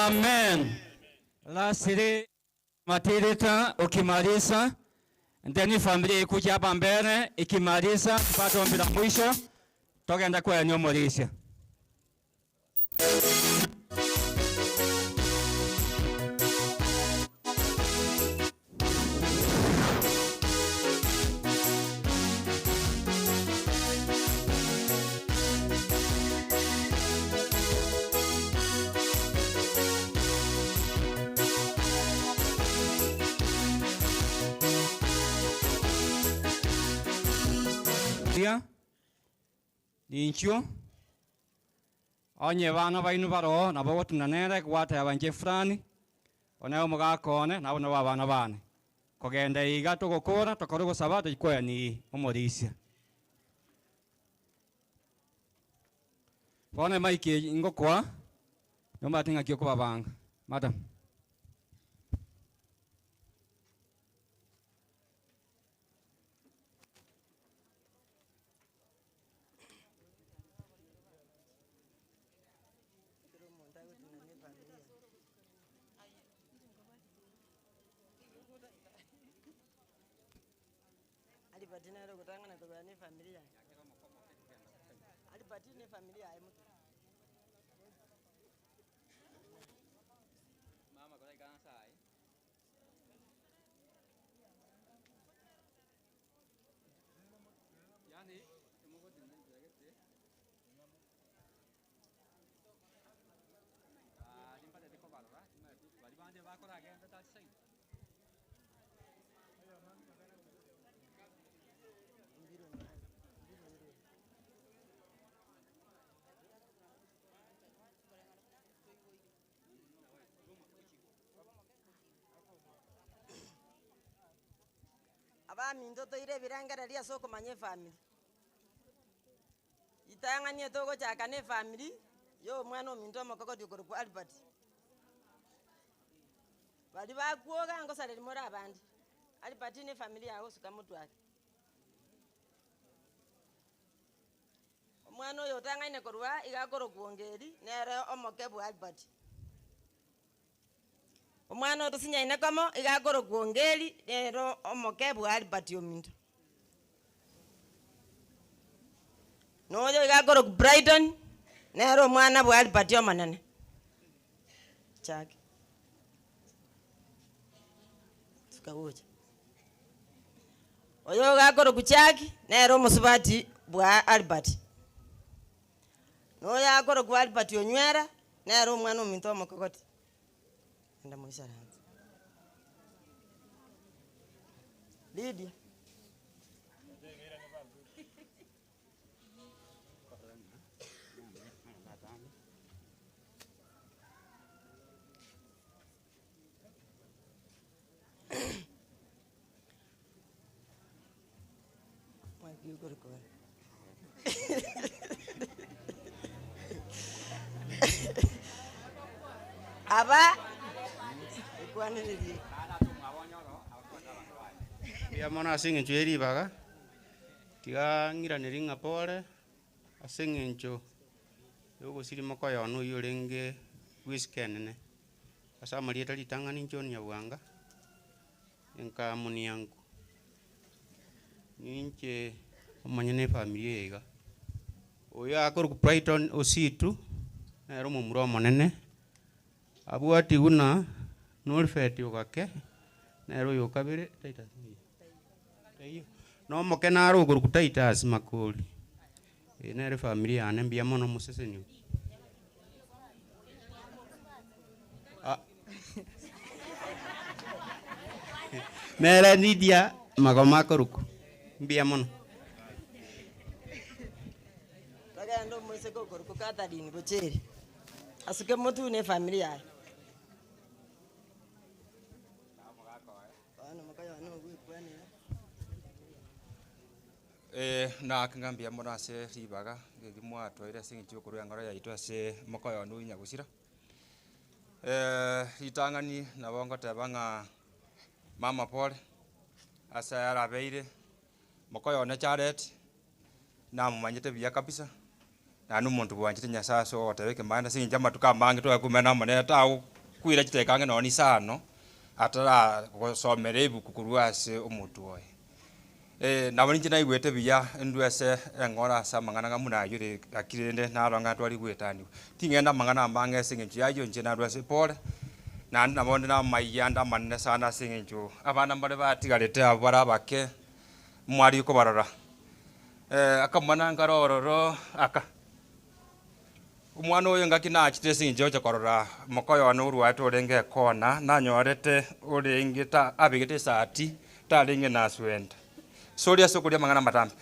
Amen. Lastly, Matirita ukimaliza, ndeni familia ikuja hapa mbele, ikimaliza tupate ombi la mwisho, tutaenda kwa eneo Morisia. Nincho onye bana bainu baro na bo tunanere kwata abanje frani ona omugakone na bona babana bane kogenda iga tugukura tukorugo sabato ikoya ni Omorisia bona maiki ngokwa nyoma tinga kyo kubabanga madam. Alipatina kutangana kwa ni familia. Alipatina familia ya mtu. Mama kwa kana sai. Yani tumogo dinne jagete. Dimpa de ko balwa, bali bande ba ko agenda ta sai. Minto toire birangara ria soko manye family. Itanganie togo chaka ne family. Yo mwana minto makoko dikoro ku Albert. Bali ba kuoga ngo sare mora abandi. Albert ne family yawo suka mutu ake. Mwana yo tangane korwa igakoro kuongeri nere omokebu Albert. Omwana otusinya inakamo igakoro kuongeri nero omokebu Albert yominto. Noyo igakoro ku Brighton nero mwana bu Albert yomanene. Chake. Tukawoja. Oyo igakoro ku Chake nero musubati bu Albert. Noyo igakoro ku Albert yonywera nero mwana ominto omokokoti. Nda moisa ranza. Lydia. Aba ya mona asingencho eribaga tiga ngiraneri ngapore asingencho yogosiri mokoyo no yorenge wiskenene asa marieta litangani nchoni ya bwanga enka muni yangu ninche omanyene familia ega oya akor ku Brighton ositu na romo muro monene abuati una norfeti ogake nero yokabire taita eyo no mokena ro guru kutaitas makoli nere familia ane mbia mono musesenyo nere nidia magoma koruku mbia mono taga ndo mwese ko guru kata dini bocheri asuke mutu ne familia na kingambia mona se ribaga gigimwa twaire singi kurwa ngoro ya itwa se mokoyo nu nya gusira itangani na bongo tabanga mama pole asa yarabeire mokoyo na charet na mumanyite biya kabisa na nu muntu bwanjite nyasaso otebeke manda singi jama tukamangi twa kumena mone tawo kwira chitekange noni sano atara gosomera ibuku kurwa ase omuntu oye nabo ninche naigwete biya ndwese eng'ora ase amang'ana ng'amuna ayore akirende naronga twari gwetani ting'enda amang'ana ambange ase eng'encho yayo nche narwase pole naende nabo ndi namaiya ndamanene sana ase eng'encho abana mbare batigarete abo bare abake mwari kobarora akamwana nkarororo aka omwana oyo ngaki nachite ase eng'encho ocha korora mokoyone orwaete orenge ekona nanyorete orenge abegete esati tarenge naswenda sori ase okoria amang'ana matambe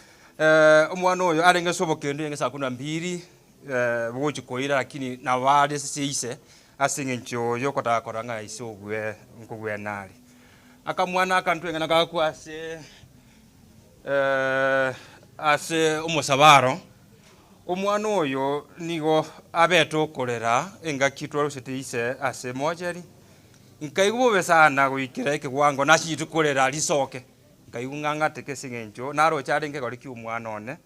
omwana oyo arenge ase obokendo enge saa 12 bogochi koira lakini nabare ase ise ase eng'encho oyo okotaka korora ng'a ise nkogwenare akamwana akantweng'ana gakwa ase omosabaro omwana oyo nigo abete okorera engaki twarusete ise ase mocheri nkaigu bobe sana goikera ekegwango nachitu korera risoke nkaigu ng'ang'ateke ase eng'encho narocha arenge gori kia omwana one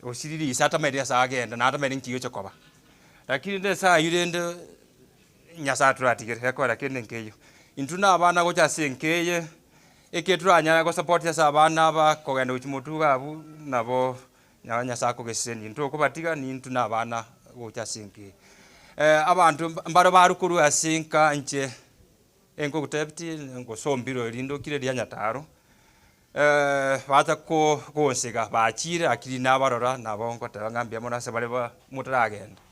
osiriri ise atamerire ase agenda natamere nkiyo chokoba lakini nde saa yurende nyasaye turatigere ekora kende nkeyo intwe na abana gocha ase nkeye eke turanyara gosupport ase abana aba kogenda gochi motuga abu nabo nyasaye akogeseni intwe okobatiga nintwe na abana gocha ase nkeye abantu mbaro barukuru ase nka nche enkogutebiti ngosombiro erindo kire ria nyataro bata konsega bachire akiri nabarora nabo nkoteba ngambia mona ase bare mutaragenda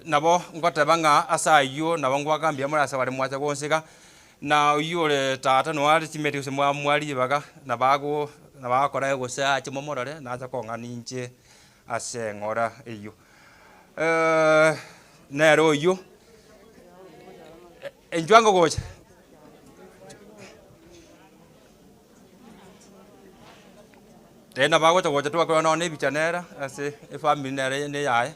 nabo nkoteba ng'a asayo nabo ngwagambia mona ase bare mwacha konsega na uyore tata noare chimeti ase mwari baga nabakora egose ache momorore nacha kong'a ninche ase eng'ora eyo nero oyo enjwango gocha tena bagocha gocha twakora none ebicha nera ase efamily nera ne yaye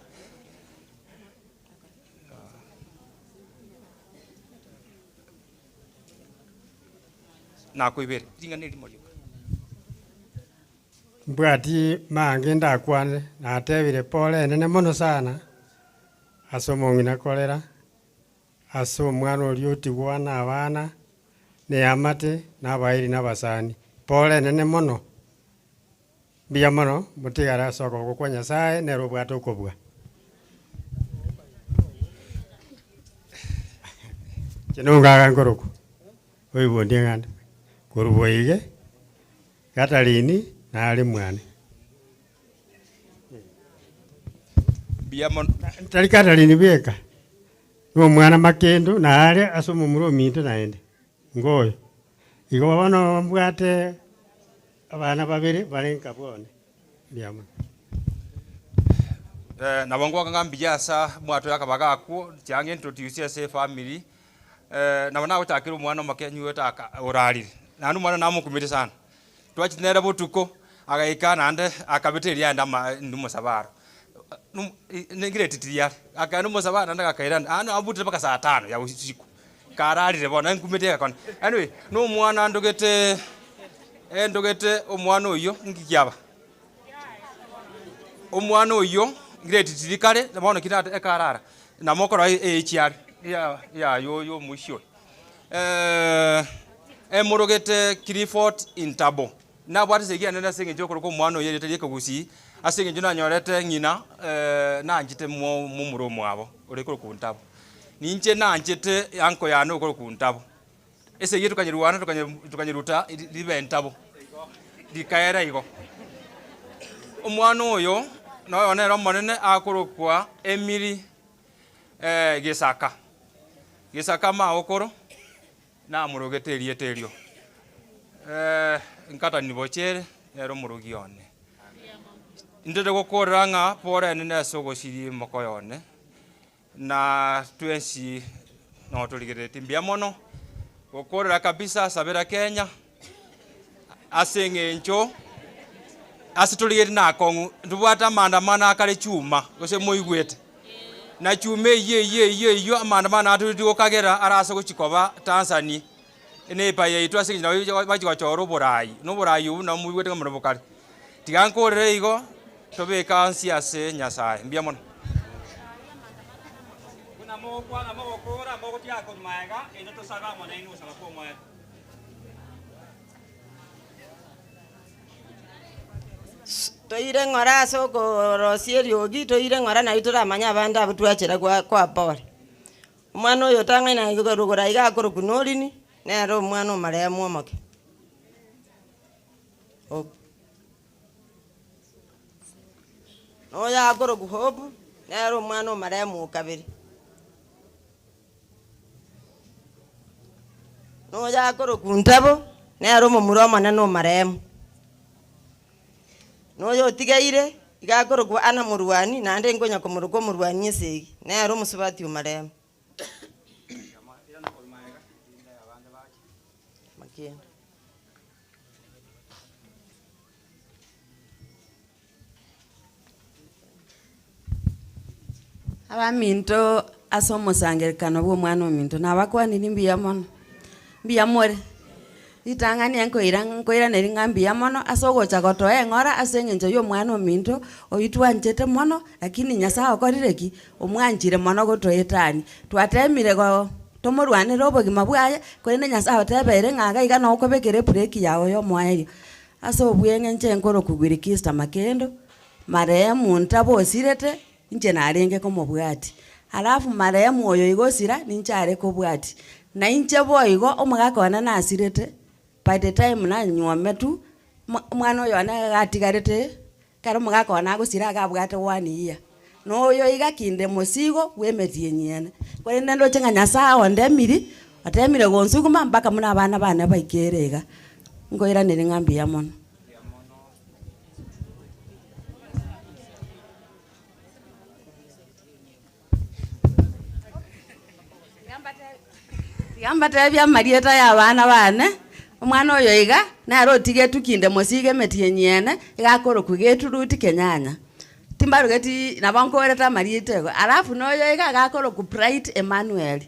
nakoibere tinganeri morio mbwati mange ndakwane natebire pole nene mono sana ase omong'ina korera ase omwana oria otigwa na abana neamate nabairi nabasani pole nene mono mbuya mono mutigare ase okoboko kwa nyasaye nero obwate okobua chinongaga nkoroku oibondie ng'ande korwa ige Katarini nari mwane biamon tari Katarini beka no mwana makendo na ari asomo muro minte naende ngoyo igo bano mbwate abana babiri barenka bone biamon nabongwa ngambia asa mwato yakabaga akwo change introduce ase family nabona gutakira umwana makenyu taka orarire nanu mwana namukumire sana twachinera botuko agaika nande akabeteria ndama ndumusabaro ningire titiria akanu musabaro nanda akaira anu abutire paka saa 5 ya usiku kararire bona nkumite akon anyway no mwana ndogete omwana oyo ngikiaba omwana oyo ngire titirikare nabona kirata ekarara namokora echiari ya yo mushio emorogete Clifford Intabo na bwate segia nenda senge jokoro ko mwana oyo yete kagusi asenge jona nyorete ngina na njite mumuro mwabo orekoro ku Ntabo ninche na njite yanko ya no ku Ntabo ese yetu kanyiruwana tukanyiruta libe Ntabo dikaera igo omwana oyo no onera monene akorokwa Emily Gisaka maokoro na murogeterie terio nkata nibochere ero murugione ndede gukora nga pore nene sogosiri mokoyone na twensi no tuligerete mbia mono gukora kabisa sabera Kenya aseng'encho asituligeri na kongu ndubata maandamano akale chuma gose moigwete na chume ye amandamano atulitiko kagera arasa gochikoba Tanzania ene paye itwa singina bachi gwachoro borai no borai ubu na muigwete ngamro bokali tigankorere igo tobeka ansi ase Nyasaye mbia mono. Kuna mokwa na mokora mogotia ko maega eno to saga mona ino saga ko moya. Toire ng'ora soko rosieriogi toire ng'ora na itura manya banda abutwachera kwa pole. Omwana oyo tang'ai na igorogora iga akoro kunorini nero omwana omaremu omoke. Oya akoro kuhobu nero omwana omaremu kabiri. Noya akoro kuntabo nero omomura omonene omaremu. Noyo otigaire igakoro kwa ana murwani nande ngonya komuruko murwani esegi nero omusubati omaremu. Makienda. Abaminto ase omosangerekano bwa omwana ominto nabakwaniri mbuya mono mbuya more itang'ania nkoiraneri ng'a mbuya mono ase ogocha gotoa eng'ora ase eng'encho ya omwana ominto oyo twanchete mono lakini Nyasaye okorire ki omwanchire mono gotoetani twatemire tomorwanere obogima bwaye korende Nyasaye otebeire ng'aga iga nokobekera ebreki yago ya omwaerio ase obweng'enche nkoro kugwirikista makendo marehemu ntabo osirete inche narenge komobwati alafu marehemu oyo igosira ninchare kobwati na inche boigo omogaka one nasirete by the time nanyuome tu mwana oyo one gatigarete kare omogaka one agosira agabwate 1 year noyo iga kinde mosigo bwemetie nyene korende ndoche ng'a Nyasaye ondemiri otemire gonsuguma mpaka muna abana bane baikere iga ngoiraneri ng'a mbuya mono. Gamba tebya marieta ya bana bane omwana oyo iga naro otigetu kinde mosige metie nyene igakoro kugetu ruti kenyanya timbaru geti nabonkoreta marieta go alafu noyo iga gakoro ku Bright Emmanuel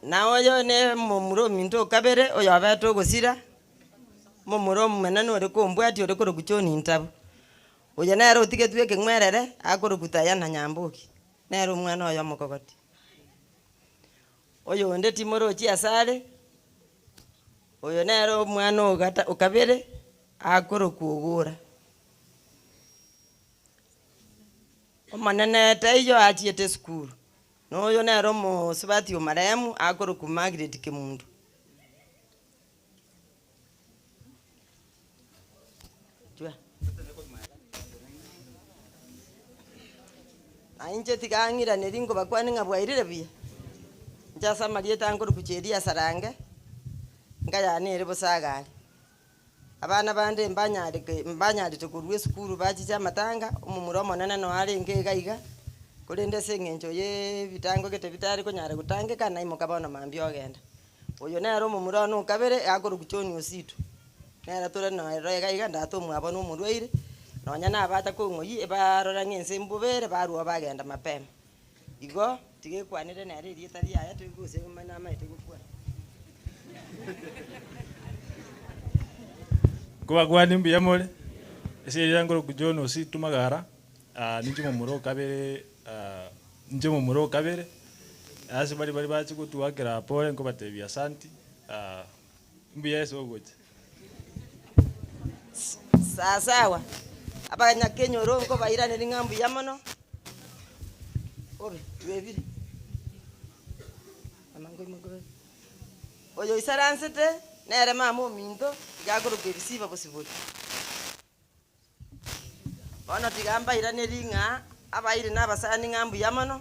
na oyo ne momuro ominto kabere oyo abeto ogosira momuro omonene ore kombwati ore koro kuchoni ntabo oyo nero otigetwe ekeng'werere akoro kutaya na nyamboki nero omwana oyo omokogoti oyo onde timoro ochi asare oyo nero omwana okabere akoro kuogora omonene teiyo achiete skuru noyo nero omusubati omaremu akoro ku Margaret Kimundu. Ainche tikang'iraneri ngo bakwani ng'a bwairire buya nchasa marieta nkoro kucheria sarange ngayanere busagari abana bande mbanyarite kurwa esukuru bachicha amatanga omomura omonene no arenge igaiga korende ase eng'encho ye bitango gete bitari konyara gotangeka naimoka bono mambia ogenda oyo nero omomura ono okabere akoro kuchoni ositu nero tore noero igaiga ndata omwabo na omorwaire nonya nabata kong'oyi ebarora ng'ense mbobere barwa bagenda mapema igo tigekwanire nero erieta riaya toiguse namaete gokwana kubagwani mbuya more ese yangoro kujono ositu magara ninche omomura okabere nje momuro kabere asi bari bachi kutuakera pole nko batebia asanti mbuya eso goche sawa abanyakenyoro nko bairaneri ng'a mbuya mono obe twebire amango imogobe oyo isaransete nere mama ominto igakoroka ebisiba bosibori bono tigamba iraneri ng'a abaire n'abasani ng'a mbuya mono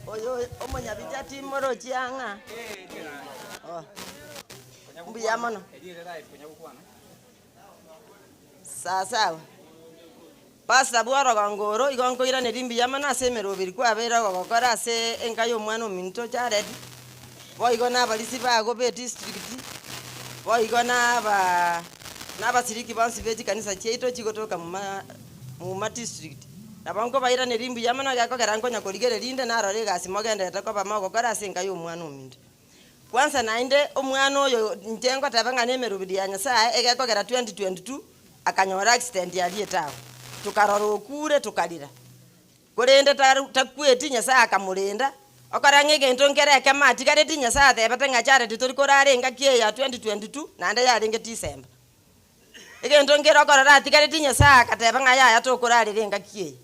Oyo omonyabija timoro chianga. Mbuya mono. Sasa. Pasta bwaro gangoro igonko ira nerimbi yamana asemero biri kwabera gokora ase enkayo mwana ominto charedi. Boigona balisi bago be district. Boigona n'abasiriki bansi beji kanisa cheito chigotoka mu district. Nabango baira nerimbi yamana yako garango nyakoligere linde narore gasi mogende takoba mago kora ase enkayo mwana ominto. Kwanza nainde omwana oyo njengo tabanga nemero biri ya Nyasaye egeko gara 2022 akanyora accident ya lietawo. Tukarora okure tukalira kurende takweti Nyasaye akamurenda okarange gento ngereke mati kareti Nyasaye athebete ngachare turi kurarenga kie ya 2022 nande yaringe December egento ngero okorora ati kareti Nyasaye akateba ngaya tukurarenga kie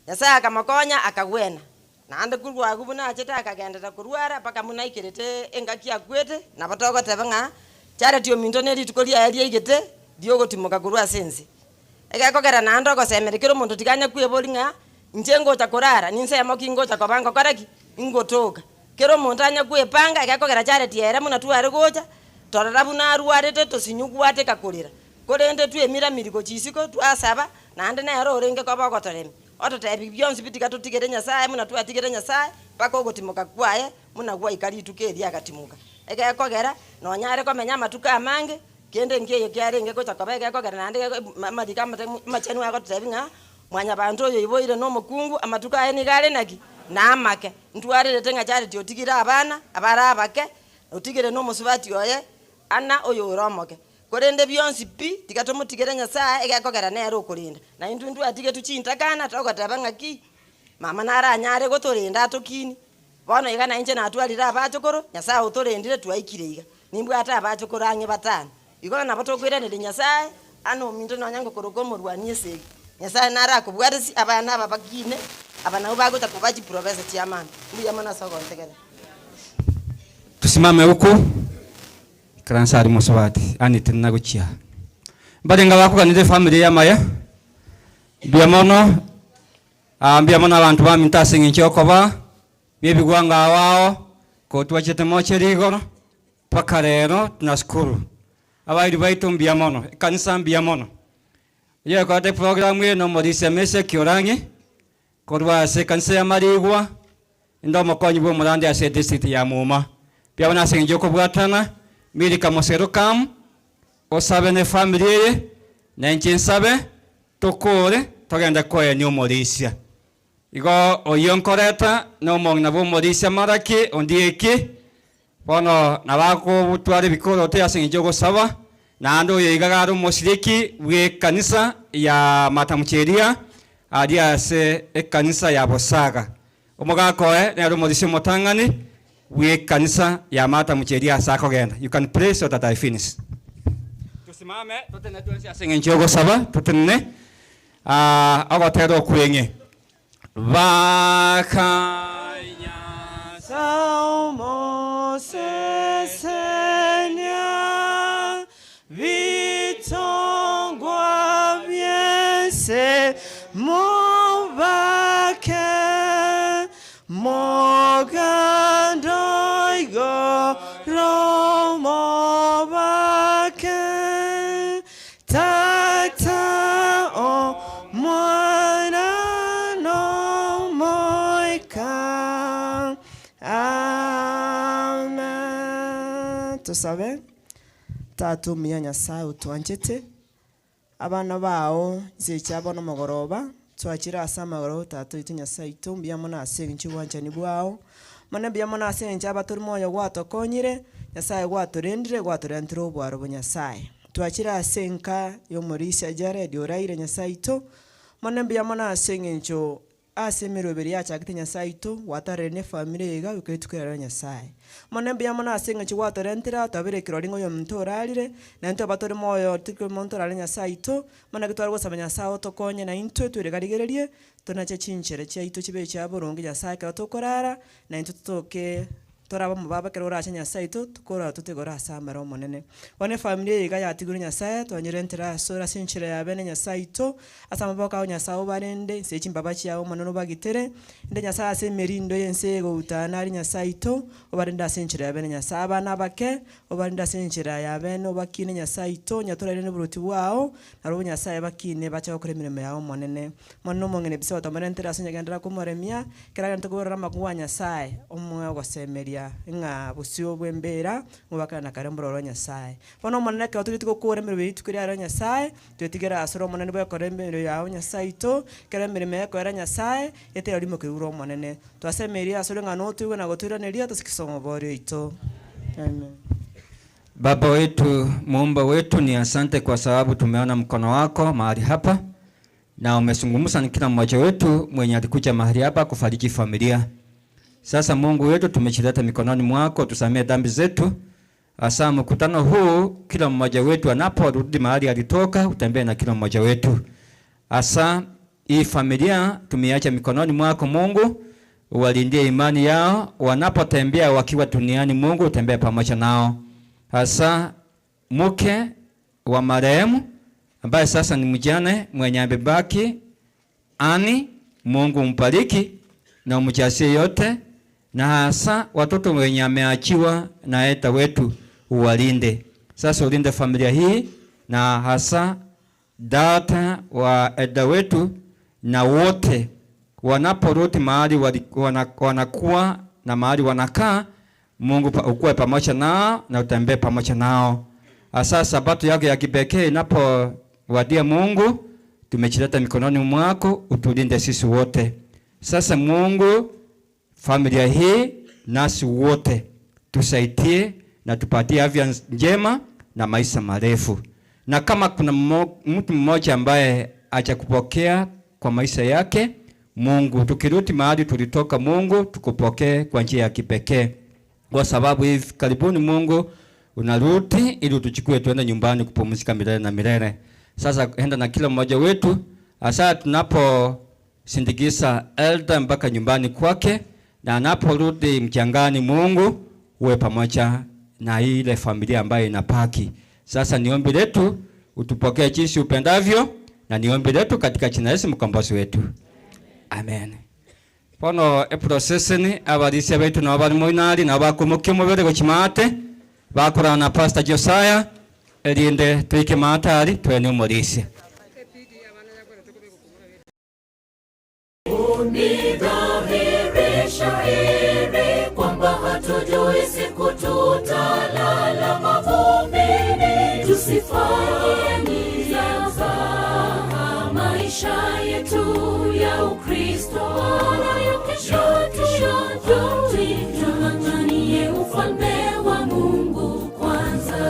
Nyasaye akamakonya akagwena nande kurwa kubuna acheta akagendera kurwara paka munaikirete engaki akwete na batoko teba nga charity ominto neri tukoria yari igete diogo timoka kurwa sense egakogera nando gosemerekero muntu tikanya kwebolinga njengo takorara ninsemo kingo takobanga koraki ingotoka kero muntu anya kwepanga egakogera charity era muna tuare gocha torara buna ruarete tosinyugwate kakorera korende twemira miriko chisiko twasaba nande na yaro renge koboko toreme ototebi byonsi bitika tutigere Nyasaye muna tuatigere Nyasaye pako gotimoka kwaye muna gwa ikari tukeri akatimuka egakogera no nyare komenya matuka amange kende ngiye kyarenge ko takabega ko garande madika machenu yako tebinga mwanya bantu yo iboire no mukungu amatuka eni gale naki na make ntwarire tenga charity otigira abana abara abake otigire no musubati oye ana oyo romoke korende byonsi pi tikatomutigere Nyasaye egako gara nero kurinda na indu atige tuchintakana togotabanga ki mama nara nyare gotorinda tokini bono igana inje na atwarira abachokoro Nyasaye utorendire twaikiriga nimbu ata abachokoro anye batano igona nabatogwira ne Nyasaye ano minto nyango koroko murwanie sege Nyasaye nara kubwarisi abana babakine abana ubagota kubaji professor chairman ndiye mana sogo ntegere. Tusimame huku Kransari Musabati ani tinna guchia badenga bako kanide family ya maya biamono biamono abantu baminta singi okoba bibigwanga wao ko twachete mocherigo paka rero tunashukuru abairi baitu biamono kanisa biamono ye ko te program ye no modise mese kiorangi korwa se kanisa ya marigwa ndo mokonyi bo murande ya se district ya Muma biabona singi okobwatana miri kamosero kam osabe ne family ye na nsabe tokore togenda koya ni omorisia igo oyonkoreta no mongna bo morisia maraki ondieki bono nabako butware bikoro te asingi gosaba nando yigagaro mosiriki we kanisa ya Matamucheria adia se kanisa ya Bosaga omogako nero morisia motangani we kanisa ya Matamucheria sako genda. You can pray so that I finish. Tusimame totene tuanze asingi gosaba totene agotero kuenge vakanya Salmo sesenia vitongwa biense movake mogandoigo romovake tata o mwana no moika. Amen. Tusabe tatu mia Nyasaye utwanjete abana bao zicyabo no mugoroba twakira asamagoro tatu itu Nyasaye itumbia mona asengi wanjani bwao mana bia mona asengi abaturi moyo gwatokonyire Nyasaye gwaturendire gwaturentiro obwaro bo Nyasaye twakira asenka yo morisia jare dioraire Nyasaye to mana bia mona asengi ncho asemero beri ya chakiti Nyasaye to watarene family ega uketukira Nyasaye mana bia mona asengi ncho waturentira tabire kiroringo yo mtoralire na nto baturi moyo tikwe montorale Nyasaye to mana gitwara gosaba Nyasaye tokonye na intwe turegarigererie tonache chinchere chaito chibe cha borongi Nyasaye ka tokorara na into toke toraba mubaba kero racha Nyasaye itu tukora tutegora samara omonene one familia iga yatiguru Nyasaye twanyurentera sura sinchira ya bene Nyasaye itu asamaboka Nyasaye barende sechi mbaba chiao monono bagitere inde Nyasaye ase merindo yense go utana ari Nyasaye itu obarenda sinchira ya bene Nyasaye abana bake obarenda sinchira ya bene obakine Nyasaye itu nyatorere ne buruti wao naro Nyasaye bakine bacha okore mirimo yao monene mono mongene bise otamarentera sinyagendera kumoremia keraga ntugorora makuwa Nyasaye omwe gosemeria nga busio bwembera mubakana kare mbororo Nyasaye bono monene ke otugitiko kore mirimo yitu kuri ara Nyasaye twetigera asoro monene bwa kore mirimo yao Nyasaye to kere mirimo yako ara Nyasaye yete yari mukiro monene twasemeria asoro nga no tuwe na goturaneria tusikisongo bore ito amen. Baba wetu, Muumba wetu, ni asante kwa sababu tumeona mkono wako mahali hapa na umezungumza na kila mmoja wetu mwenye alikuja mahali hapa kufariji familia. Sasa Mungu wetu, tumechileta mikononi mwako, tusamee dhambi zetu. Asa mkutano huu kila mmoja wetu anaporudi mahali alitoka, utembee na kila mmoja wetu. Asa hii familia tumeacha mikononi mwako Mungu, uwalindie imani yao wanapotembea wakiwa duniani Mungu, utembee pamoja nao. Hasa mke wa marehemu ambaye sasa ni mjane mwenye amebaki Ani, Mungu mbariki na umjazie yote, na hasa watoto wenye ameachiwa na eta wetu uwalinde. Sasa ulinde familia hii na hasa data wa eda wetu na wote wanaporudi mahali wanakuwa na mahali wanakaa Mungu ukue pamoja nao na utembee pamoja nao. Asa sabato yako ya kipekee inapowadia Mungu, tumechileta mikononi mwako, utulinde sisi wote. Sasa Mungu, familia hii nasi wote tusaidie na tupatie afya njema na maisha marefu. Na kama kuna mtu mmoja ambaye hajakupokea kwa maisha yake, Mungu tukirudi mahali tulitoka Mungu, tukupokee kwa njia ya kipekee. Kwa sababu hivi karibuni Mungu unarudi ili tuchukue tuende nyumbani kupumzika milele na milele. Sasa enda na kila mmoja wetu, hasa tunapo sindikiza elda mpaka nyumbani kwake, na anaporudi mchangani Mungu uwe pamoja na ile familia ambayo inapaki. Sasa niombi letu utupokee jinsi upendavyo, na niombi letu katika jina la Yesu mkombozi wetu. Amen. Pono processini abalisi abetu na bali moinali na bakomoke mubere go chimate bakora na Pastor Josiah elinde twike matari twene umulisi. Unidhahirisha heri kwamba hatujui siku tutalala mavumbini, tusifanye maisha yetu ya Ukristo tung'ang'anie ufalme wa Mungu kwanza.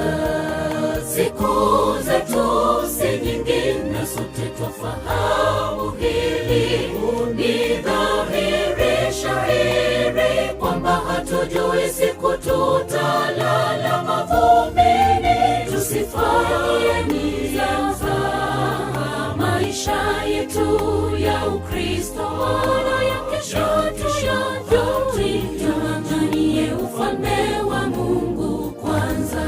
Siku zetu si nyingi na sote twafahamu hili. Unidhahirisha heri kwamba hatujui siku tutalala mavumbini, tusifanye maisha yetu ya Ukristo tung'ang'anie ufalme wa Mungu kwanza.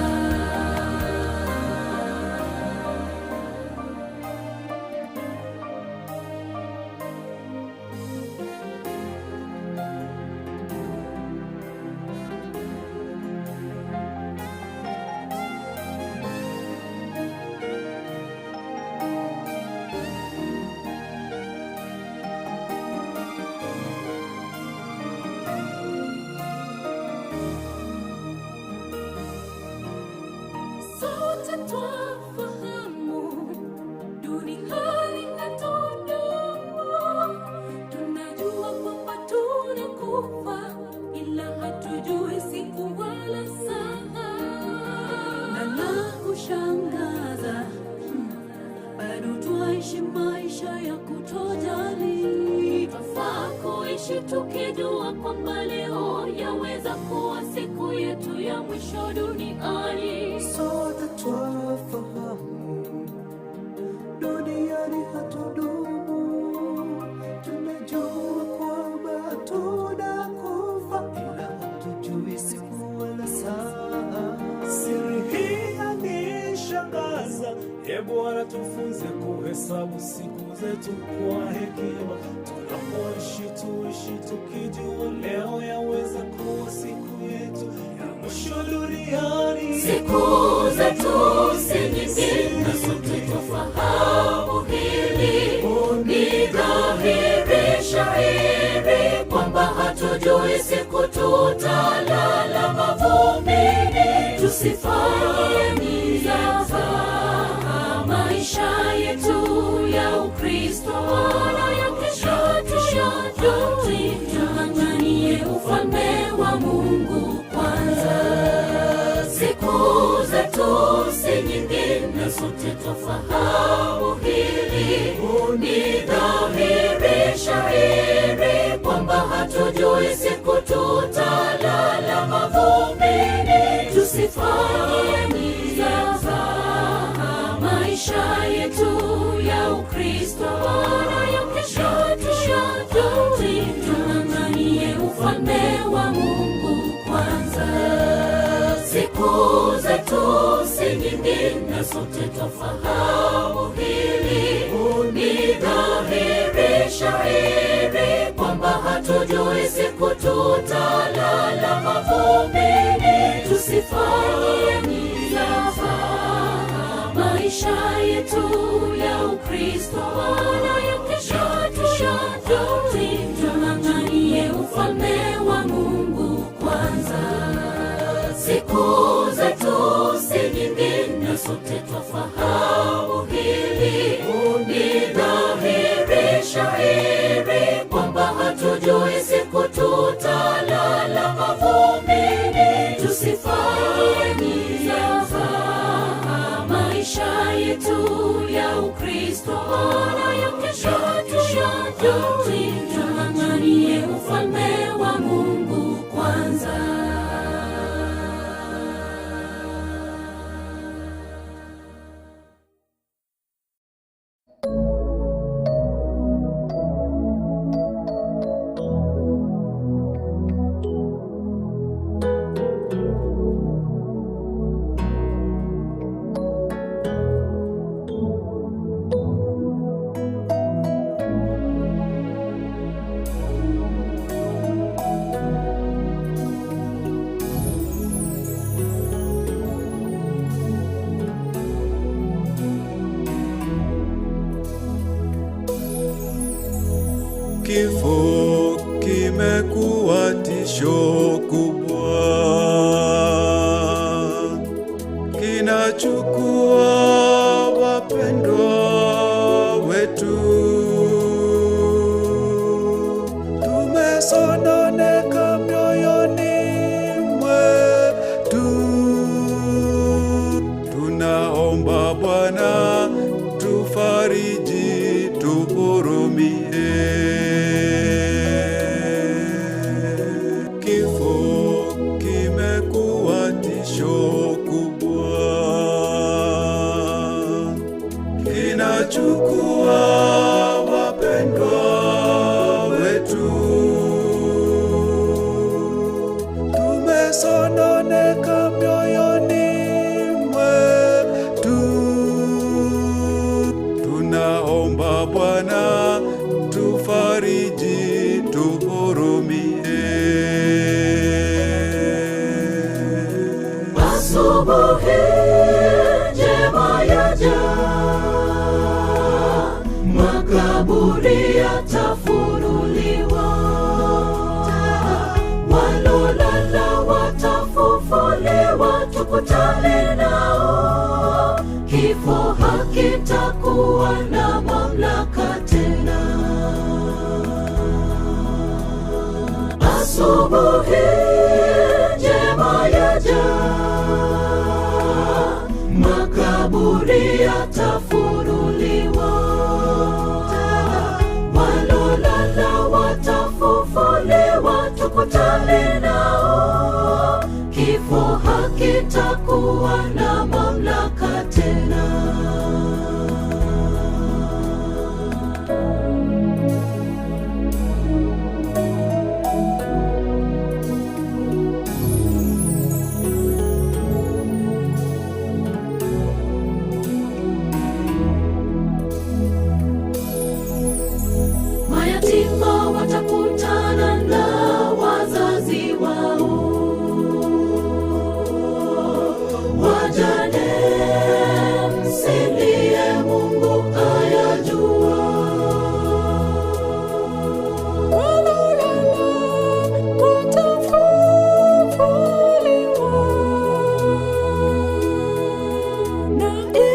Sote twafahamu duniani hatudumu, tunajua kwamba tunakufa, ila hatujui siku wala saa. Na la kushangaza, bado twaishi maisha ya kutojali. Twafaa kuishi tukijua kwamba leo yaweza kuwa siku yetu ya mwisho duniani. Sote twafahamu duniani hatudumu, tunajua kwamba tunakufa, ila hatujui Bwana tufunze kuhesabu siku zetu kwa hekima, tunapoishi tuishi tukijua leo yaweza kuwa siku yetu ya mwisho duniani. Siku zetu si nyingi na sote tufahamu hili, ni dhahiri shahiri kwamba hatujui siku tutalala mavumbini. Tusifanye mizaha maisha yetu ya Ukristo wala ya kesho tuanganie ufalme wa Mungu kwanza. Siku zetu si nyingi na sote tufahamu hili, ni dhahiri shahiri kwamba hatujui siku tutalala mavumbini. Tusifanye mizaha maisha yetu ya Ukristo wala ya kesho tuanganie ufalme wa Mungu kwanza. Siku zetu si nyingi na sote tufahamu hili, ni dhahiri shahiri kwamba hatujui siku tutalala mavumbini. Tusifanye mizaha maisha yetu ya Ukristo wala ya kesho tuanganie ufalme wa Mungu kwanza. Siku zetu si nyingi na sote tufahamu hili, ni dhahiri shahiri kwamba hatujui siku tutalala mavumbini. Tusifanye mizaha maisha yetu ya Ukristo wala ya kesho tuanganie ufalme wa Mungu kwanza. Kifo kimekuwa tisho kubwa, kinachukua wapendwa wetu. Tumesononeka mioyoni mwetu, tunaomba Bwana tufariji, tuhurumie. Chukua wapendwa wetu, tumesononeka mioyoni mwetu, tunaomba Bwana tufariji, tuhurumie. Asubuhi njema yaja, makaburi yatafunuliwa, walolala watafufuliwa, tukutane nao. Kifo hakitakuwa na mamlaka tena. Asubuhi njema yaja, makaburi yatafunuliwa, walolala watafufuliwa, tukutane nao. Kifo hakitakuwa na mamlaka tena.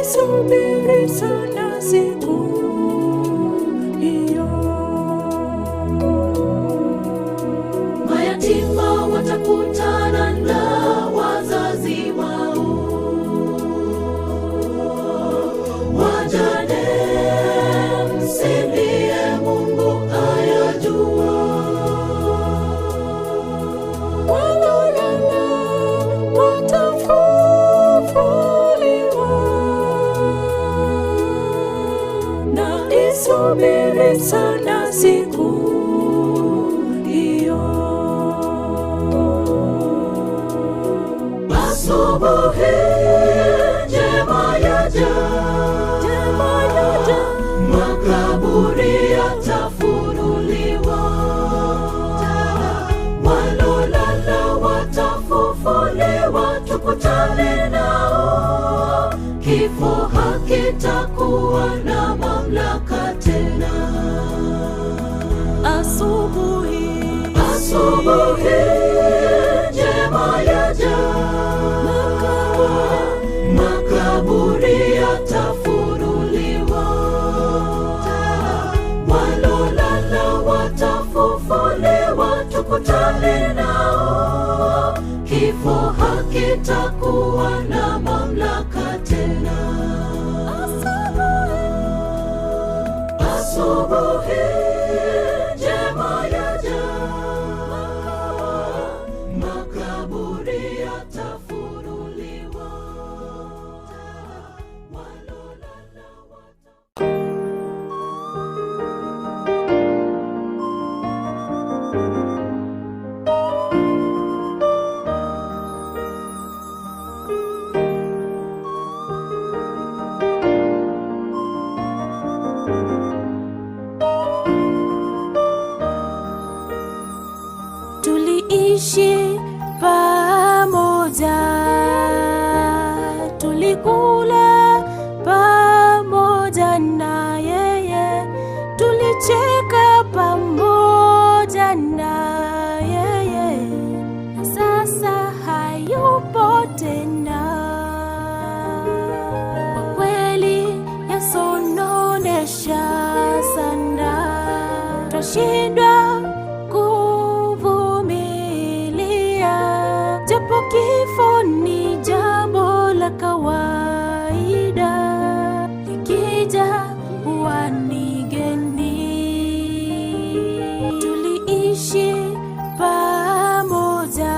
naisubiri sana siku hiyo. Mayatima watakutana na wazazi wao, wajane msilie Mungu ayajua, walolala watafufuliwa, naisubiri sana siku hiyo. Asubuhi njema yaja, makaburi yatafunuliwa, walolala watafufuliwa, tukutane nao, kifo hakitakuwa na mamlaka tena. Asubuhi njema yaja, makaburi yatafunuliwa, walolala watafufuliwa, tukutane nao, kifo hakitakuwa na mamlaka tena. Asubuhi njema yaja, makaburi yatafunuliwa. Tuliishi pamoja, tulikula pamoja na yeye, tulicheka pamoja na yeye, na sasa hayupo tena. Kwa kweli yasononesha sana, twashindwa japo kifo ni jambo la kawaida, likija huwa ni geni. Tuliishi pamoja,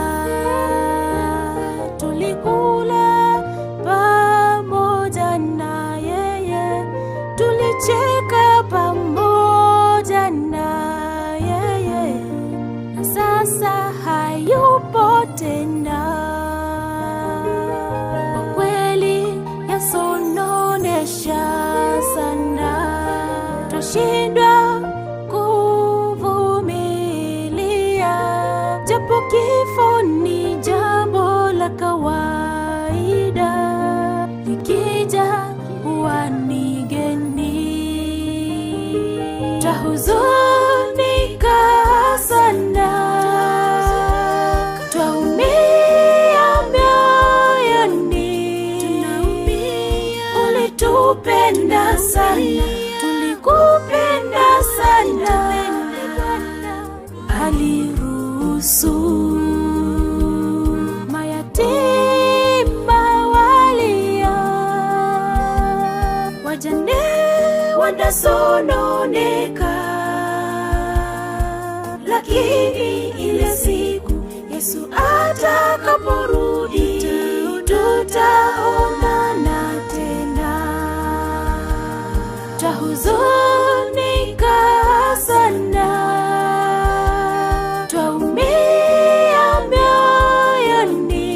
tulikula pamoja na yeye, tulicheka pamoja na yeye, na sasa hayupo tena. Kwa kweli yasononesha sana, twashindwa kuvumilia, japo kifo ni jambo la kawaida, likija huwa ni geni. Twahuzunika sana, ulitupenda sana, tulikupenda sana, aliruhusu mayatima walia, wajane wanasononeka, lakini ile siku Yesu atakaporudi, tutaonana tena. Twahuzunika sana, twaumia mioyoni,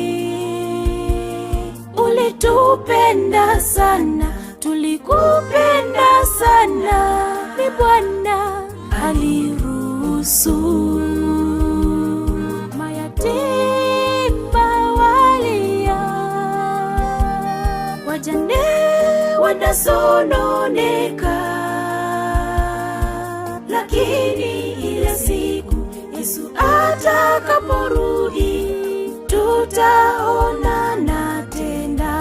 ulitupenda sana, tulikupenda sana, ni Bwana aliruhusu mayatima walia, wajane wanasononeka, lakini ile siku Yesu atakaporudi, tutaonana tena.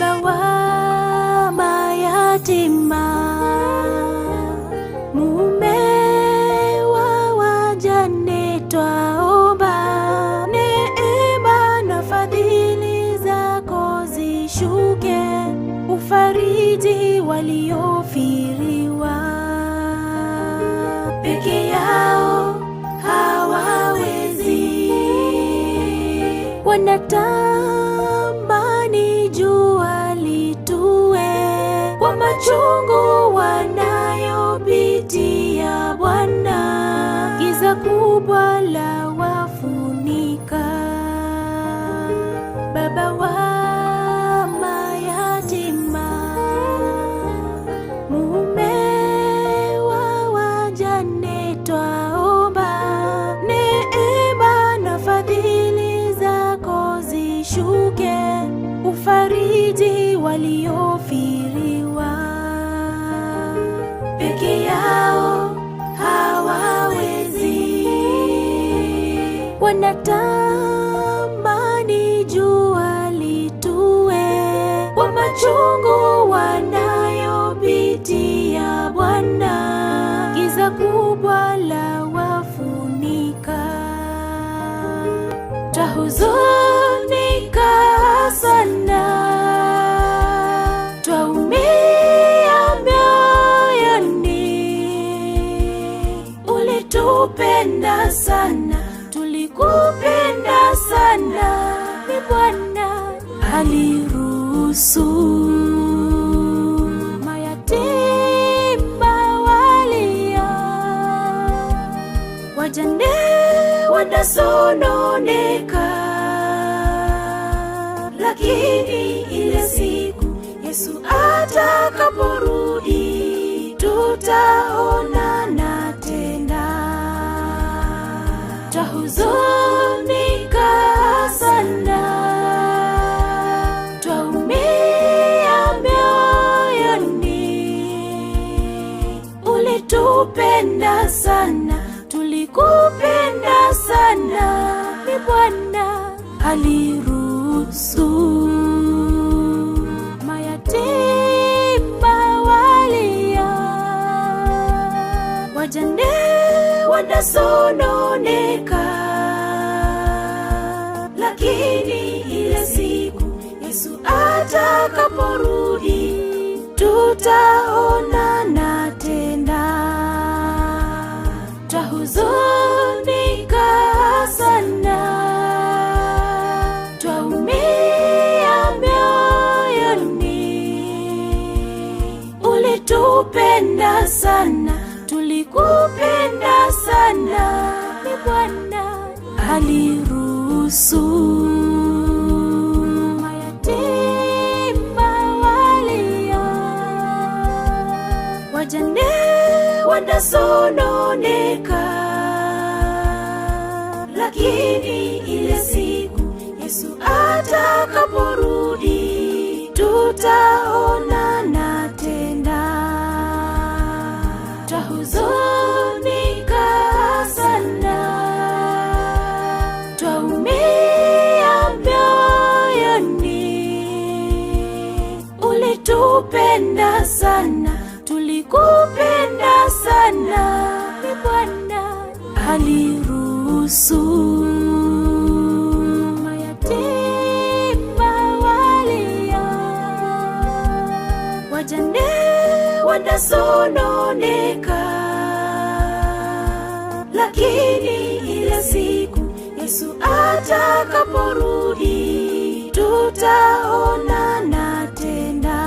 Baba wa mayatima, mume wa wajane, twaomba neema na fadhili zako zishuke, ufariji waliofiriwa. Peke yao hawawezi, wanatamani jua litue, kwa machungu wanayopitia Bwana, giza kubwa la wafunika. Baba wa mayatima, mume wa wajane, twaomba neema na fadhili zako zishuke, ufariji waliofiriwa. Peke yao hawawezi, wanatamani jua litue, kwa machungu wanayopitia Bwana, giza kubwa la wafunika. Twahuzunika sana, twaumia mioyoni, ulitupenda sana, tulikupenda sana, ni Bwana aliruhusu mayatima walia, wajane wanasononeka, lakini ile siku Yesu atakaporudi, tutaonana tena. Twahuzunika sana, twaumia mioyoni, ulitupenda sana, tulikupenda sana, ni Bwana aliruhusu mayatima walia, wajane wanasononeka, lakini ile siku Yesu atakaporudi, tutaonana tena. Twahuzunika sana, twaumia mioyoni, ulitupenda sana, tulikupenda sana, ni Bwana aliruhusu mayatima walia, wajane wanasononeka, lakini ile siku Yesu atakaporudi, tutaonana tena. Twahuzunika sana, twaumia mioyoni, ulitupenda sana, tulikupenda sana, ni Bwana aliruhusu mayatima walia, wajane wanasononeka, lakini ile siku Yesu atakaporudi, tutaonana tena.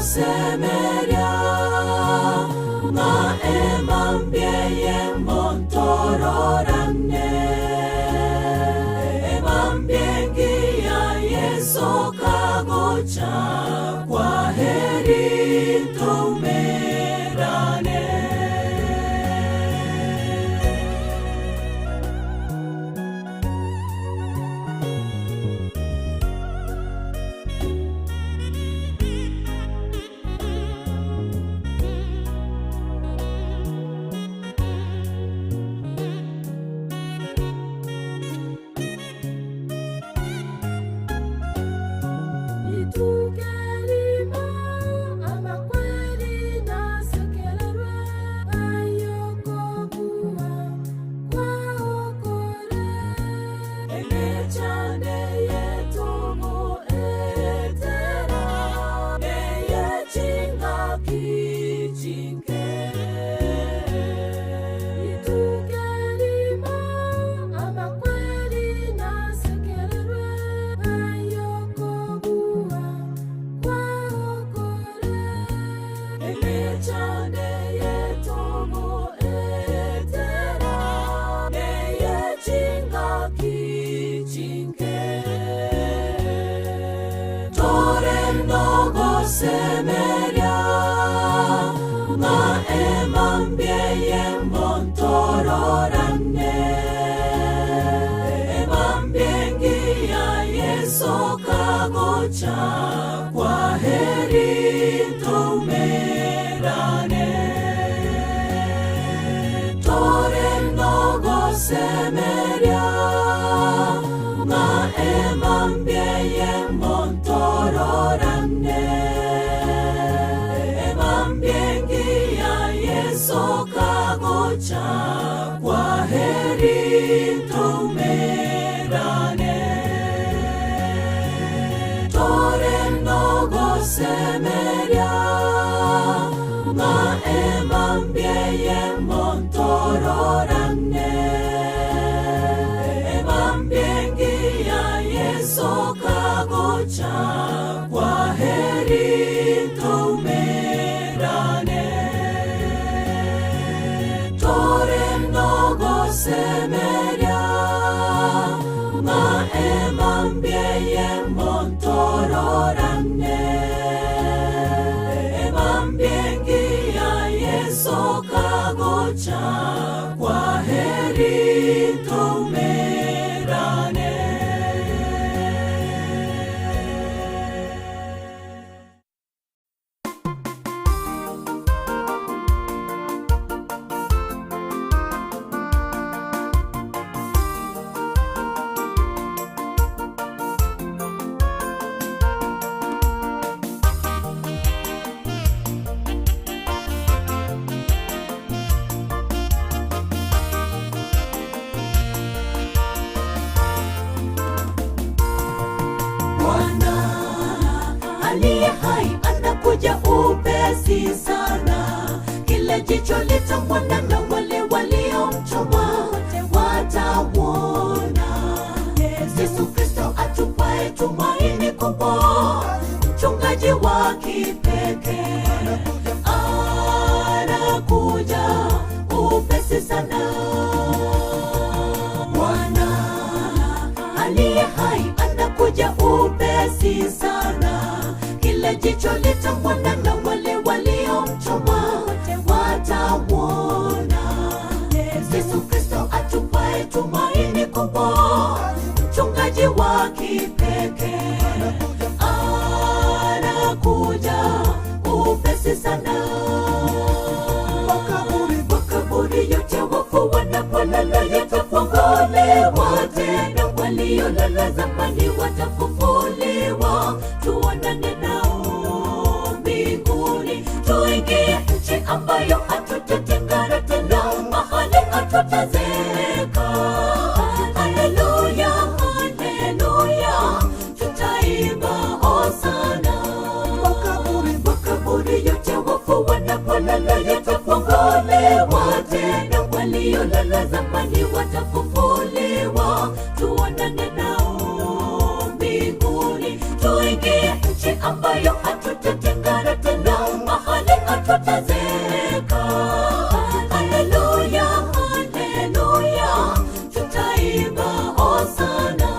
semeria ma emambie montororane emambie ya Yesu kagocha kwa heri tumerane. Semeria ma emambie montororane emambie ya Yesu kagocha kwa heri tumerane. Tore nogo semeria ma emambie montororane Yesu kagocha kwa heri tumerane. Tore nogo semeria ma emambie montororane emambie ya Yesu kagocha kwa heri tumerane. Tore nogo semeria ma emambie montororane emambie ya Yesu kagocha kwa heri tumerane. Anakuja upesi sana, kila jicho litamwona na wale waliomchoma watauona. Yesu Kristo atupaye tumaini kubwa, mchungaji wa kipekee anakuja upesi sana. Bwana aliye hai anakuja upesi sana, kila jicho litamwona na wale waliomchoma watauona. Yesu Kristo atupaye tumaini kubwa, mchungaji wa kipekee anakuja upesi sana. Makaburi yote wafu wanapolala yatafunguliwa tena, waliolala zamani watafufuliwa, tuonane nao mbinguni, tuingie nchi ambayo hatutatengana tena, mahali hatutazeka. Haleluya, haleluya, tutaimba hosana. Makaburi yote wafu wanapolala yatafunguliwa tena, waliolala zamani watafufuliwa, tuonane nao mbinguni, tuingie nchi ambayo hatutatengana tena. hatutazeka. Haleluya, haleluya, tutaimba hosana.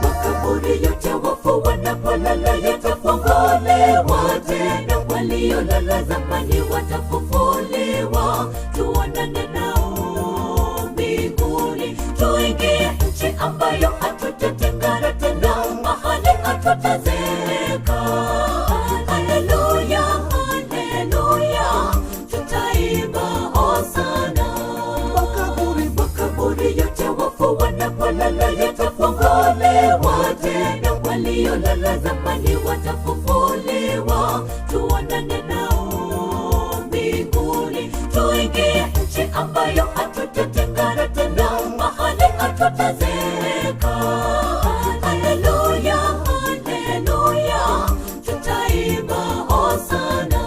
Makaburi yote wafu wanapolala yatafunguliwa tena, waliolala zamani watafufuliwa. Tuonane nao mbinguni, tuingie nchi ambayo hatutatengana tena, mahali hatutazeka. Haleluya, haleluya, tutaimba hosana. Makaburi yote wafu wanapolala yatafunguliwa tena, waliolala zamani watafufuliwa. Tuonane nao mbinguni, tuingie nchi ambayo hatutatengana tena, mahali hatutazeka. Haleluya, haleluya, tutaimba hosana.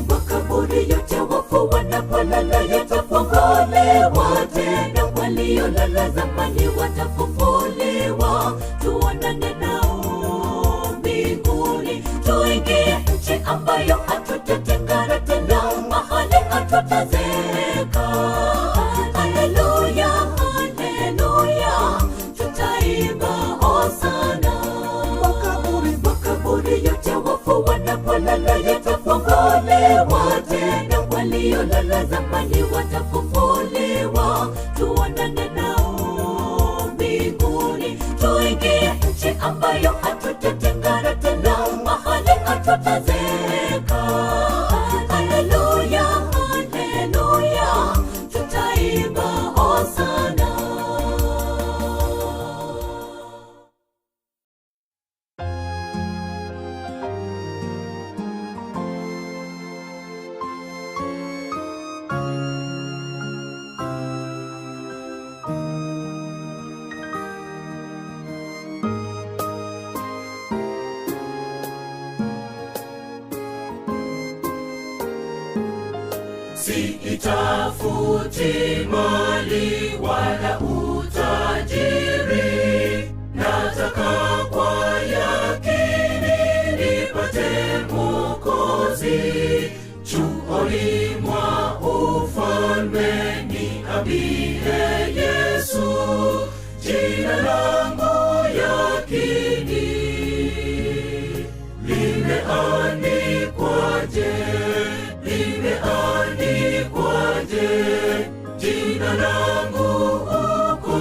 Makaburi yote wafu wanapolala yatafunguliwa tena, waliolala zamani watafufuliwa. Tuonane nao mbinguni, tuingie nchi ambayo hatutatengana tena, mahali hatutazeka. Haleluya, haleluya, tutaimba hosana. Makaburi yote wafu wanapolala yatafunguliwa tena, waliolala zamani watafufuliwa. Tuonane nao mbinguni, tuingie nchi ambayo hatutatengana tena, mahali hatutazeka. Haleluya, haleluya, tutaimba hosana. Sitafuti mali wala utajiri, nataka kwa yakini nipate Mwokozi. Chuoni mwa ufalme niambie Yesu, jina langu yakini limeandikwaje? Limeandikwaje jina langu huko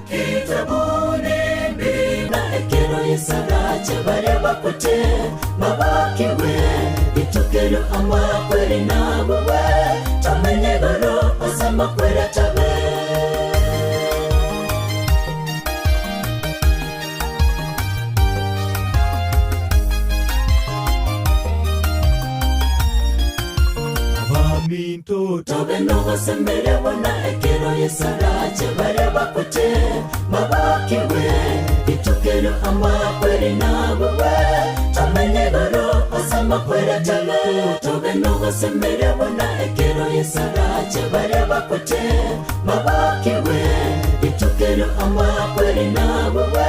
kitabuni mbinguni? Na ekero yesara chabare bakute babakiwe bitukero amakweri nabuwe tamenye baro osama kwera tabe. Tobe nogo sembere wana ekero yesara chebare bakute mabakiwe bitukero amakweri nabuwe tamenye baro osama kwera tabe. Tobe nogo sembere wana ekero yesara chebare bakute mabakiwe bitukero amakweri nabuwe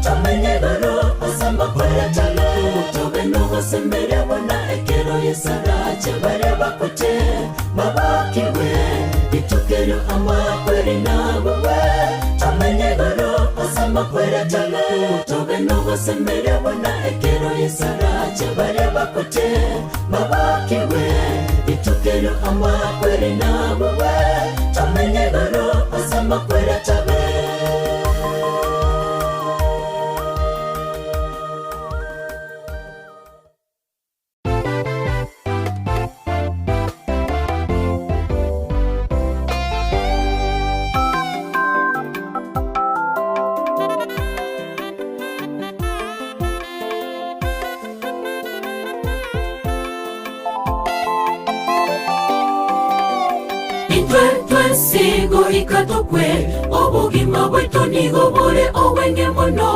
tamenye baro osama kwera tabe. tobe nogo semeria bona ekero yesarache bare bakote mabakiwe itukero amakweri nabuwe tamenye goro asama kwera tala tobe nogo semeria bona ekero yesarache bare bakote mabakiwe itukero amakweri nabuwe tamenye goro asama kwera tala. Sigo ikatokwe obugima bwetu nigo bure owenge mono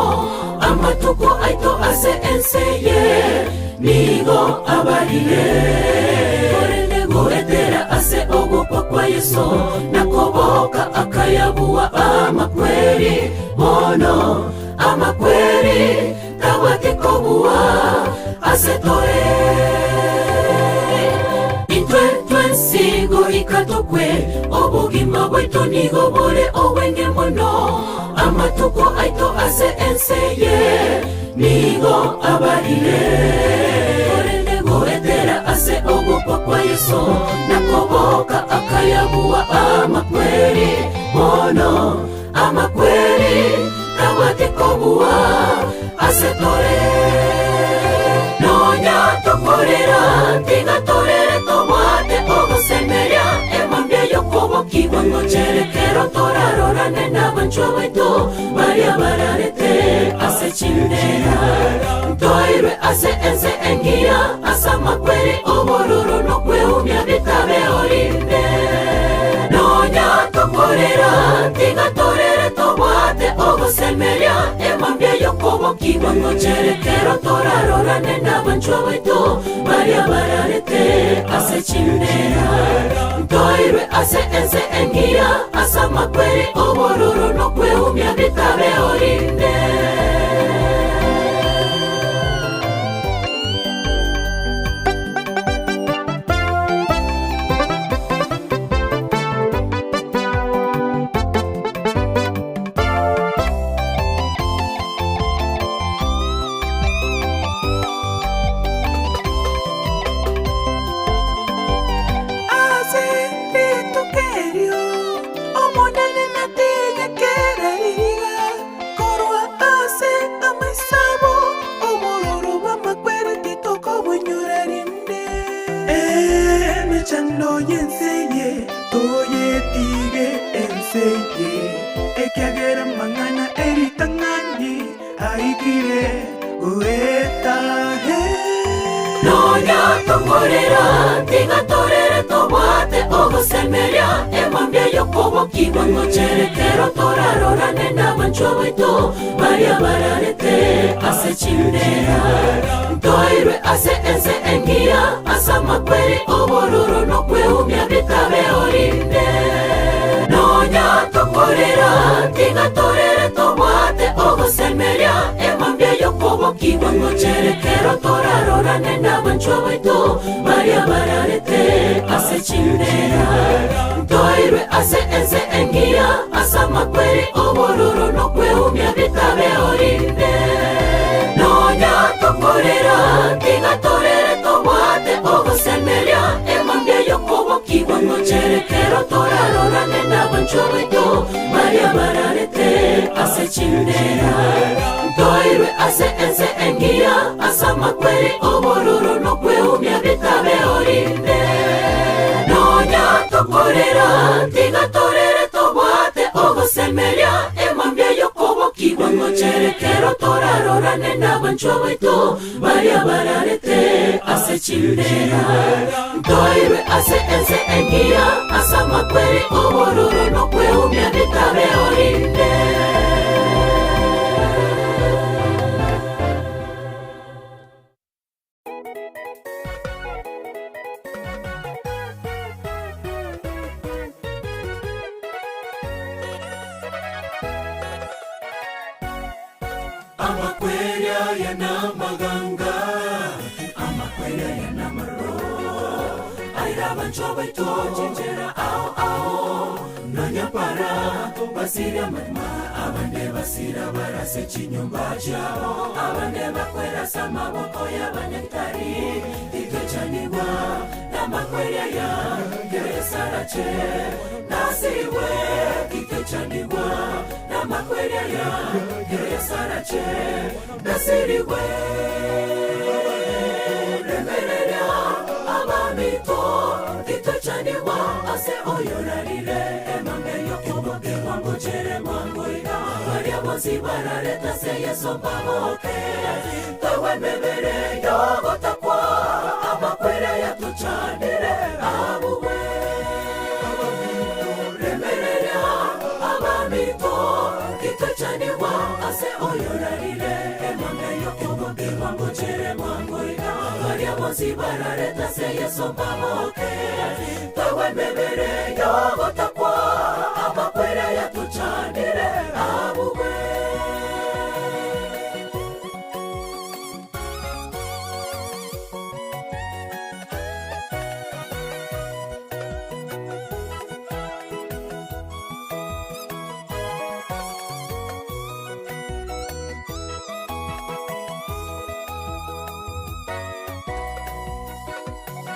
amatuko aito ase enseye nigo abarire korende goetera ase ogopa kwa Yesu nakoboka akayabuwa amakweri mono amakweri tawate kobuwa ase tore sigo ikatokwe obugima bwetu nigo bure owenge mono amatuko aito ase enseye nigo abarire korende goetera ase ogopa kwa Yesu nakoboka akayabuwa amakweri mono amakweri tawate kobuwa ase tore nonya tokorera tigatorere tobate ogosemeria emambia yokobo kiwango cherekero torarorane n'abanchwa baito baria bararete ase chindera toirwe ase ense engia asa makweri obororo no kweumia bitabe orinde nonya tokorera tigatorere tobate ogosemeria emambia yokobo kiwango cherekero torarorane n'abanchwa baito baria bararete ase chindera toirwe ase ense engia asa makweri obororo no kweumia bitabe orinde kiwango cherekero torarorane n'abanchwa baito baria bararete ase chindera toirwe ase ense engia asa makweri obororo no kweumia bitabe orinde nonya tokorera tigatorere tobate ogosemeria emambia yokobo kiwango cherekero torarorane n'abanchwa baito baria bararete ase chindera toirwe ase ense engia asa makweri obororo no kweumia bitabe orinde nonya tokorera tigatorere tobate ogosemeria emambia yokobo kiwango cherekero torarorane n'abanchwa baito baria bararete ase chindera toirwe ase ense engia asa makweri obororo no kweumia bitabe orinde nonya tokorera tigatorere tobate ogosemeria emambia yokobo kiwango cherekero torarorane n'abanchwa baito baria bararete ase chindera toirwe ase ense engia asa makweri obororo no kweumia bitabe orinde Amakweria yana maganga makwere ya namaro aira banchobe to chinjera ao nonya para basira matma abande basira barase chinyumba chao abande bakwera sama boko ya banyaktari ikechaniwa na makwere ya geresarache nasiwe ikechaniwa na makwere ya geresarache nasiriwe remereria abamito ikechaniwa ase oyorarire emangeyo kuboke wangu chere mwangu ina waria bozi barareta se yeso baboke tawe mebere yogo takwa amakwere ya tuchanire abuwe remereria abamito ikechaniwa ase oyorarire emangeyo kuboke wangu chere mwangu ina waria bozi barareta se yeso baboke tawe mebere yogo takwa amakwere ya tuchanire abuwe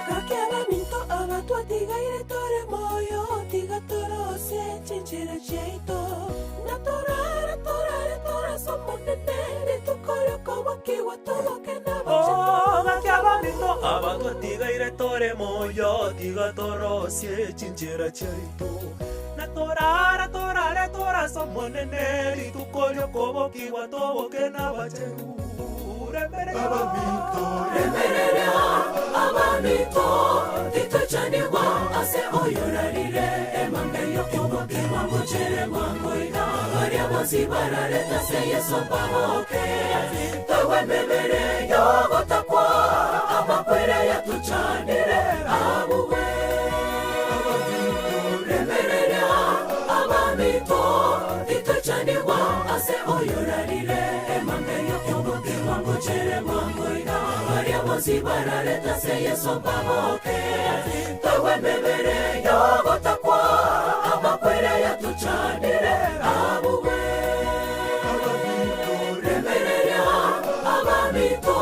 Rakiaba minto abatua tigaire tore moyo tiga toro se chinchira cheito na torare tora somonene tu koro como que watoro que na Oh, rakiaba minto abatua tigaire tore moyo tiga toro se chinchira cheito na torare tora somonene tu koro como que watoro que na bacheru remereria abamito ikechaniwa ase oyorarire emangeyo kuboke wangu chere mwangu ina waria bozi barareta se yeso baboke tawe mebere yogo takwa amakwere ya tuchanire abuwe remereria abamito ikechaniwa ase oyorarire emangeyo kuboke wangu chere mwangu ina waria bozi barareta se yeso baboke tawe mebere yogo takwa amakwere ya tuchanire abuwe remereria abamito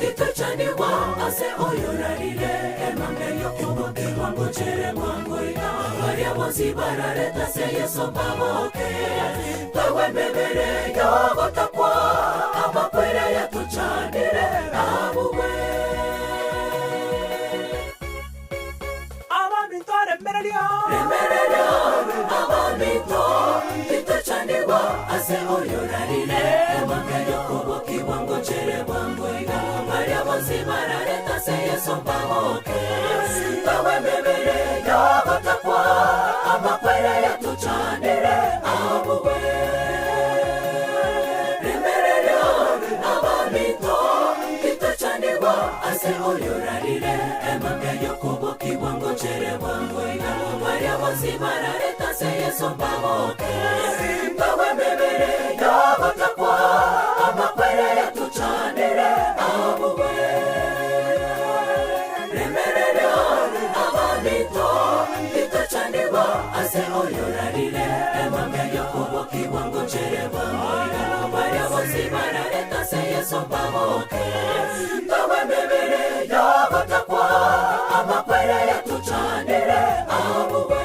ikechaniwa ase oyorarire emangeyo kuboke wangu chere mwangu ina waria bozi barareta se yeso baboke tawe mebere yogo takwa amakwere ya tuchanire abuwe abamito remereria abamito ikechaniwa ase oyorarire emangeyo kuboke wangu chere mwangu ina waria bozi barareta se yeso baboke tawe mebere yogo takwa amakwere ya tuchanire abuwe remereria abamito ikechaniwa ase oyorarire emangeyo kuboke wangu chere mwangu ina waria bozi barareta se yeso baboke tawe mebere yogo takwa amakwere ya tuchanire abuwe remereria abamito ikechaniwa ase oyorarire emangeyo kuboke wangu chere mwangu ina waria bozi barareta se yeso baboke tawe mebere yogo takwa amakwere ya tuchanire abuwe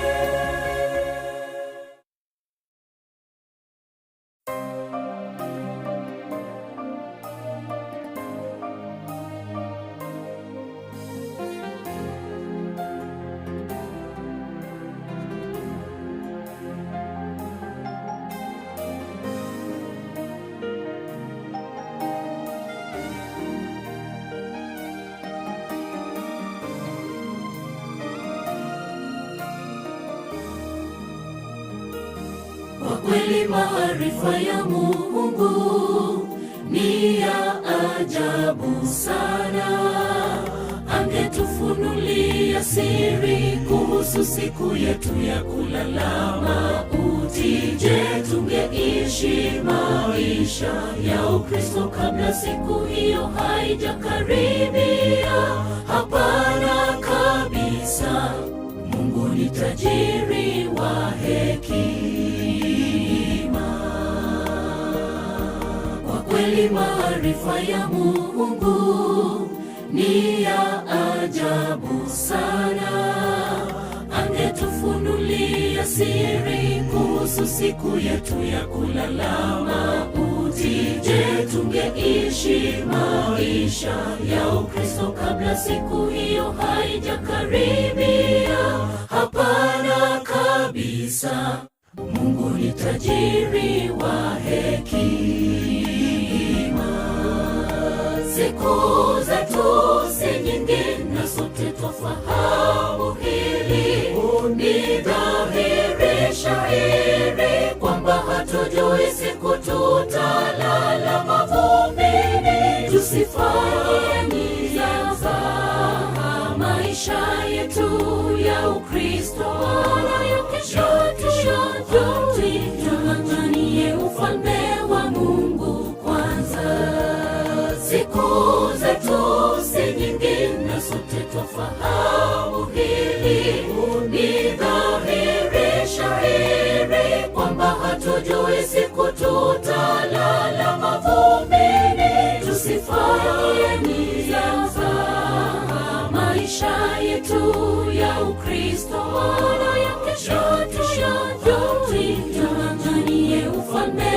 Kwa kweli maarifa ya Mungu ni ya ajabu sana. Angetufunulia siri kuhusu siku yetu ya kulala mauti. Je, tungeishi maisha ya Ukristo kabla siku hiyo haijakaribia? tajiri wa hekima. Kwa kweli maarifa ya Mungu ni ya ajabu sana. Angetufunulia siri kuhusu siku yetu ya kulala mauti. Je, tungeishi maisha ya Ukristo kabla siku hiyo haijakaribia? Hapana kabisa. Mungu ni tajiri wa hekima. Siku zetu si nyingi na sote twafahamu hili. Ni dhahiri shahiri kwamba hatujui siku tutalala mavumbini. Tusifanye nia za maisha yetu ya Ukristo wala ya kesho. Tung'ang'anie ufalme wa Mungu kwanza. Siku zetu si nyingi na sote twafahamu hili. Ni dhahiri shahiri kwamba hatujui siku tutalala mavumbini. Tusifanye nia za maisha yetu ya Ukristo wala ya kesho. Tung'ang'anie ufalme